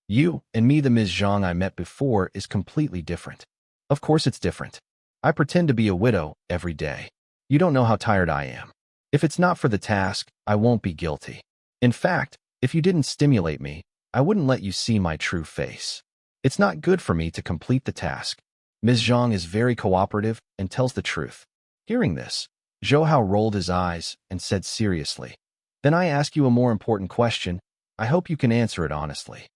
you and me, the Ms. Zhang I met before, is completely different." "Of course it's different. I pretend to be a widow every day. You don't know how tired I am. If it's not for the task, I won't be guilty. In fact, if you didn't stimulate me, I wouldn't let you see my true face. It's not good for me to complete the task." Ms. Zhang is very cooperative and tells the truth. Hearing this, Zhou Hao rolled his eyes and said seriously, "Then I ask you a more important question. I hope you can answer it honestly."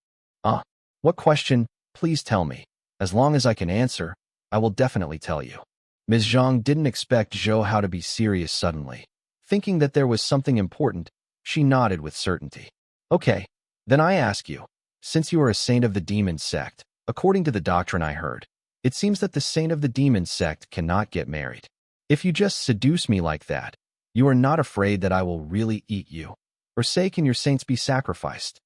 What question? Please tell me. As long as I can answer, I will definitely tell you." Ms. Zhang didn't expect Zhou Hao to be serious suddenly. Thinking that there was something important, she nodded with certainty. "Okay, then I ask you, since you are a saint of the demon sect, according to the doctrine I heard, it seems that the saint of the demon sect cannot get married. If you just seduce me like that, you are not afraid that I will really eat you? Or say, can your saints be sacrificed?"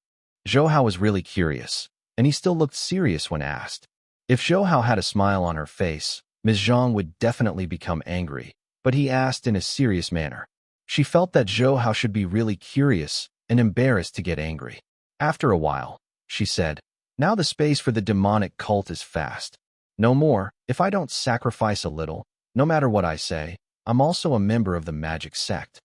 Zhou Hao was really curious, and he still looked serious when asked. If Zhou Hao had a smile on her face, Ms. Zhang would definitely become angry, but he asked in a serious manner. She felt that Zhou Hao should be really curious and embarrassed to get angry. After a while, she said, "Now the space for the demonic cult is fast. No more, if I don't sacrifice a little, no matter what I say, I'm also a member of the magic sect."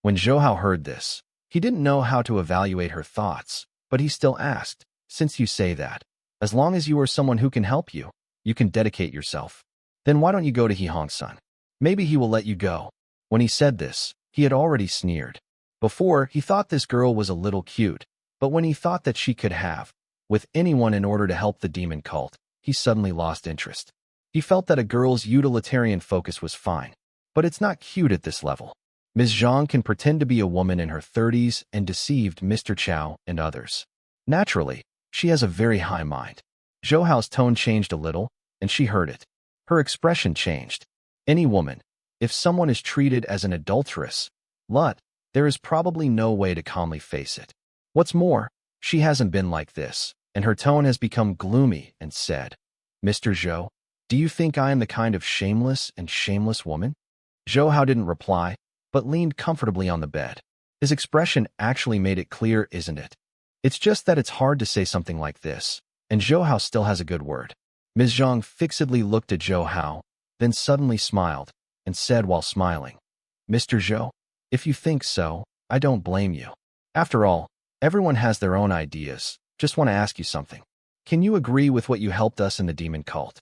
When Zhou Hao heard this, he didn't know how to evaluate her thoughts, but he still asked, "Since you say that, as long as you are someone who can help you, you can dedicate yourself. Then why don't you go to He Hong-san? Maybe he will let you go." When he said this, he had already sneered. Before, he thought this girl was a little cute, but when he thought that she could have with anyone in order to help the demon cult, he suddenly lost interest. He felt that a girl's utilitarian focus was fine, but it's not cute at this level. Ms. Zhang can pretend to be a woman in her 30s and deceived Mr. Chow and others. Naturally, she has a very high mind. Zhou Hao's tone changed a little, and she heard it. Her expression changed. Any woman, if someone is treated as an adulteress, there is probably no way to calmly face it. What's more, she hasn't been like this, and her tone has become gloomy and said, "Mr. Zhou, do you think I am the kind of shameless woman?" Zhou Hao didn't reply, but leaned comfortably on the bed. His expression actually made it clear, isn't it? It's just that it's hard to say something like this, and Zhou Hao still has a good word. Ms. Zhang fixedly looked at Zhou Hao, then suddenly smiled, and said while smiling, "Mr. Zhou, if you think so, I don't blame you. After all, everyone has their own ideas. Just want to ask you something. Can you agree with what you helped us in the demon cult?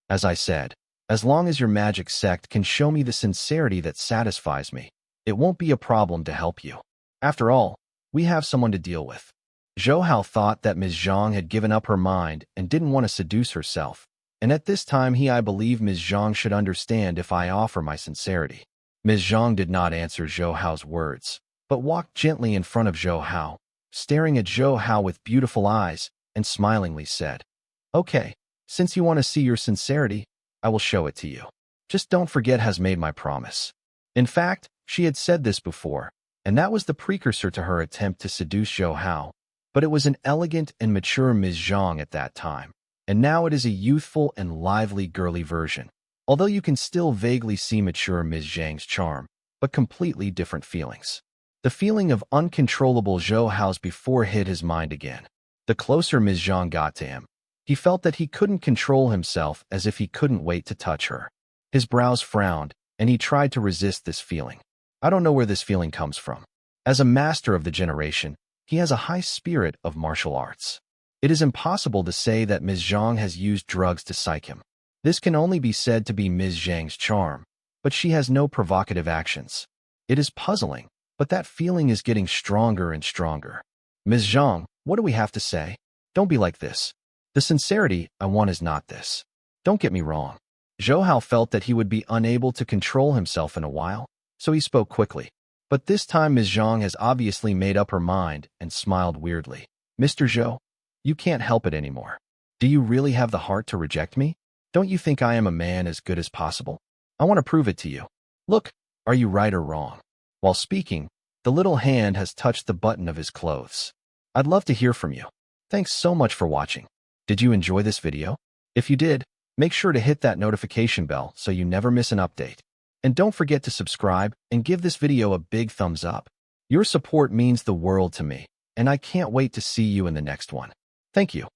As I said, as long as your magic sect can show me the sincerity that satisfies me, it won't be a problem to help you. After all, we have someone to deal with." Zhou Hao thought that Ms. Zhang had given up her mind and didn't want to seduce herself, and at this time I believe Ms. Zhang should understand if I offer my sincerity. Ms. Zhang did not answer Zhou Hao's words, but walked gently in front of Zhou Hao, staring at Zhou Hao with beautiful eyes, and smilingly said, "Okay, since you want to see your sincerity, I will show it to you. Just don't forget has made my promise." In fact, she had said this before, and that was the precursor to her attempt to seduce Zhou Hao. But it was an elegant and mature Ms. Zhang at that time, and now it is a youthful and lively girly version. Although you can still vaguely see mature Ms. Zhang's charm, but completely different feelings. The feeling of uncontrollable Zhou Hao's before hit his mind again. The closer Ms. Zhang got to him, he felt that he couldn't control himself, as if he couldn't wait to touch her. His brows frowned, and he tried to resist this feeling. I don't know where this feeling comes from. As a master of the generation, he has a high spirit of martial arts. It is impossible to say that Ms. Zhang has used drugs to psych him. This can only be said to be Ms. Zhang's charm, but she has no provocative actions. It is puzzling, but that feeling is getting stronger and stronger. "Ms. Zhang, what do we have to say? Don't be like this. The sincerity I want is not this. Don't get me wrong." Zhou Hao felt that he would be unable to control himself in a while, so he spoke quickly. But this time Ms. Zhang has obviously made up her mind and smiled weirdly. "Mr. Zhou, you can't help it anymore. Do you really have the heart to reject me? Don't you think I am a man as good as possible? I want to prove it to you. Look, are you right or wrong?" While speaking, the little hand has touched the button of his clothes. I'd love to hear from you. Thanks so much for watching. Did you enjoy this video? If you did, make sure to hit that notification bell so you never miss an update. And don't forget to subscribe and give this video a big thumbs up. Your support means the world to me, and I can't wait to see you in the next one. Thank you.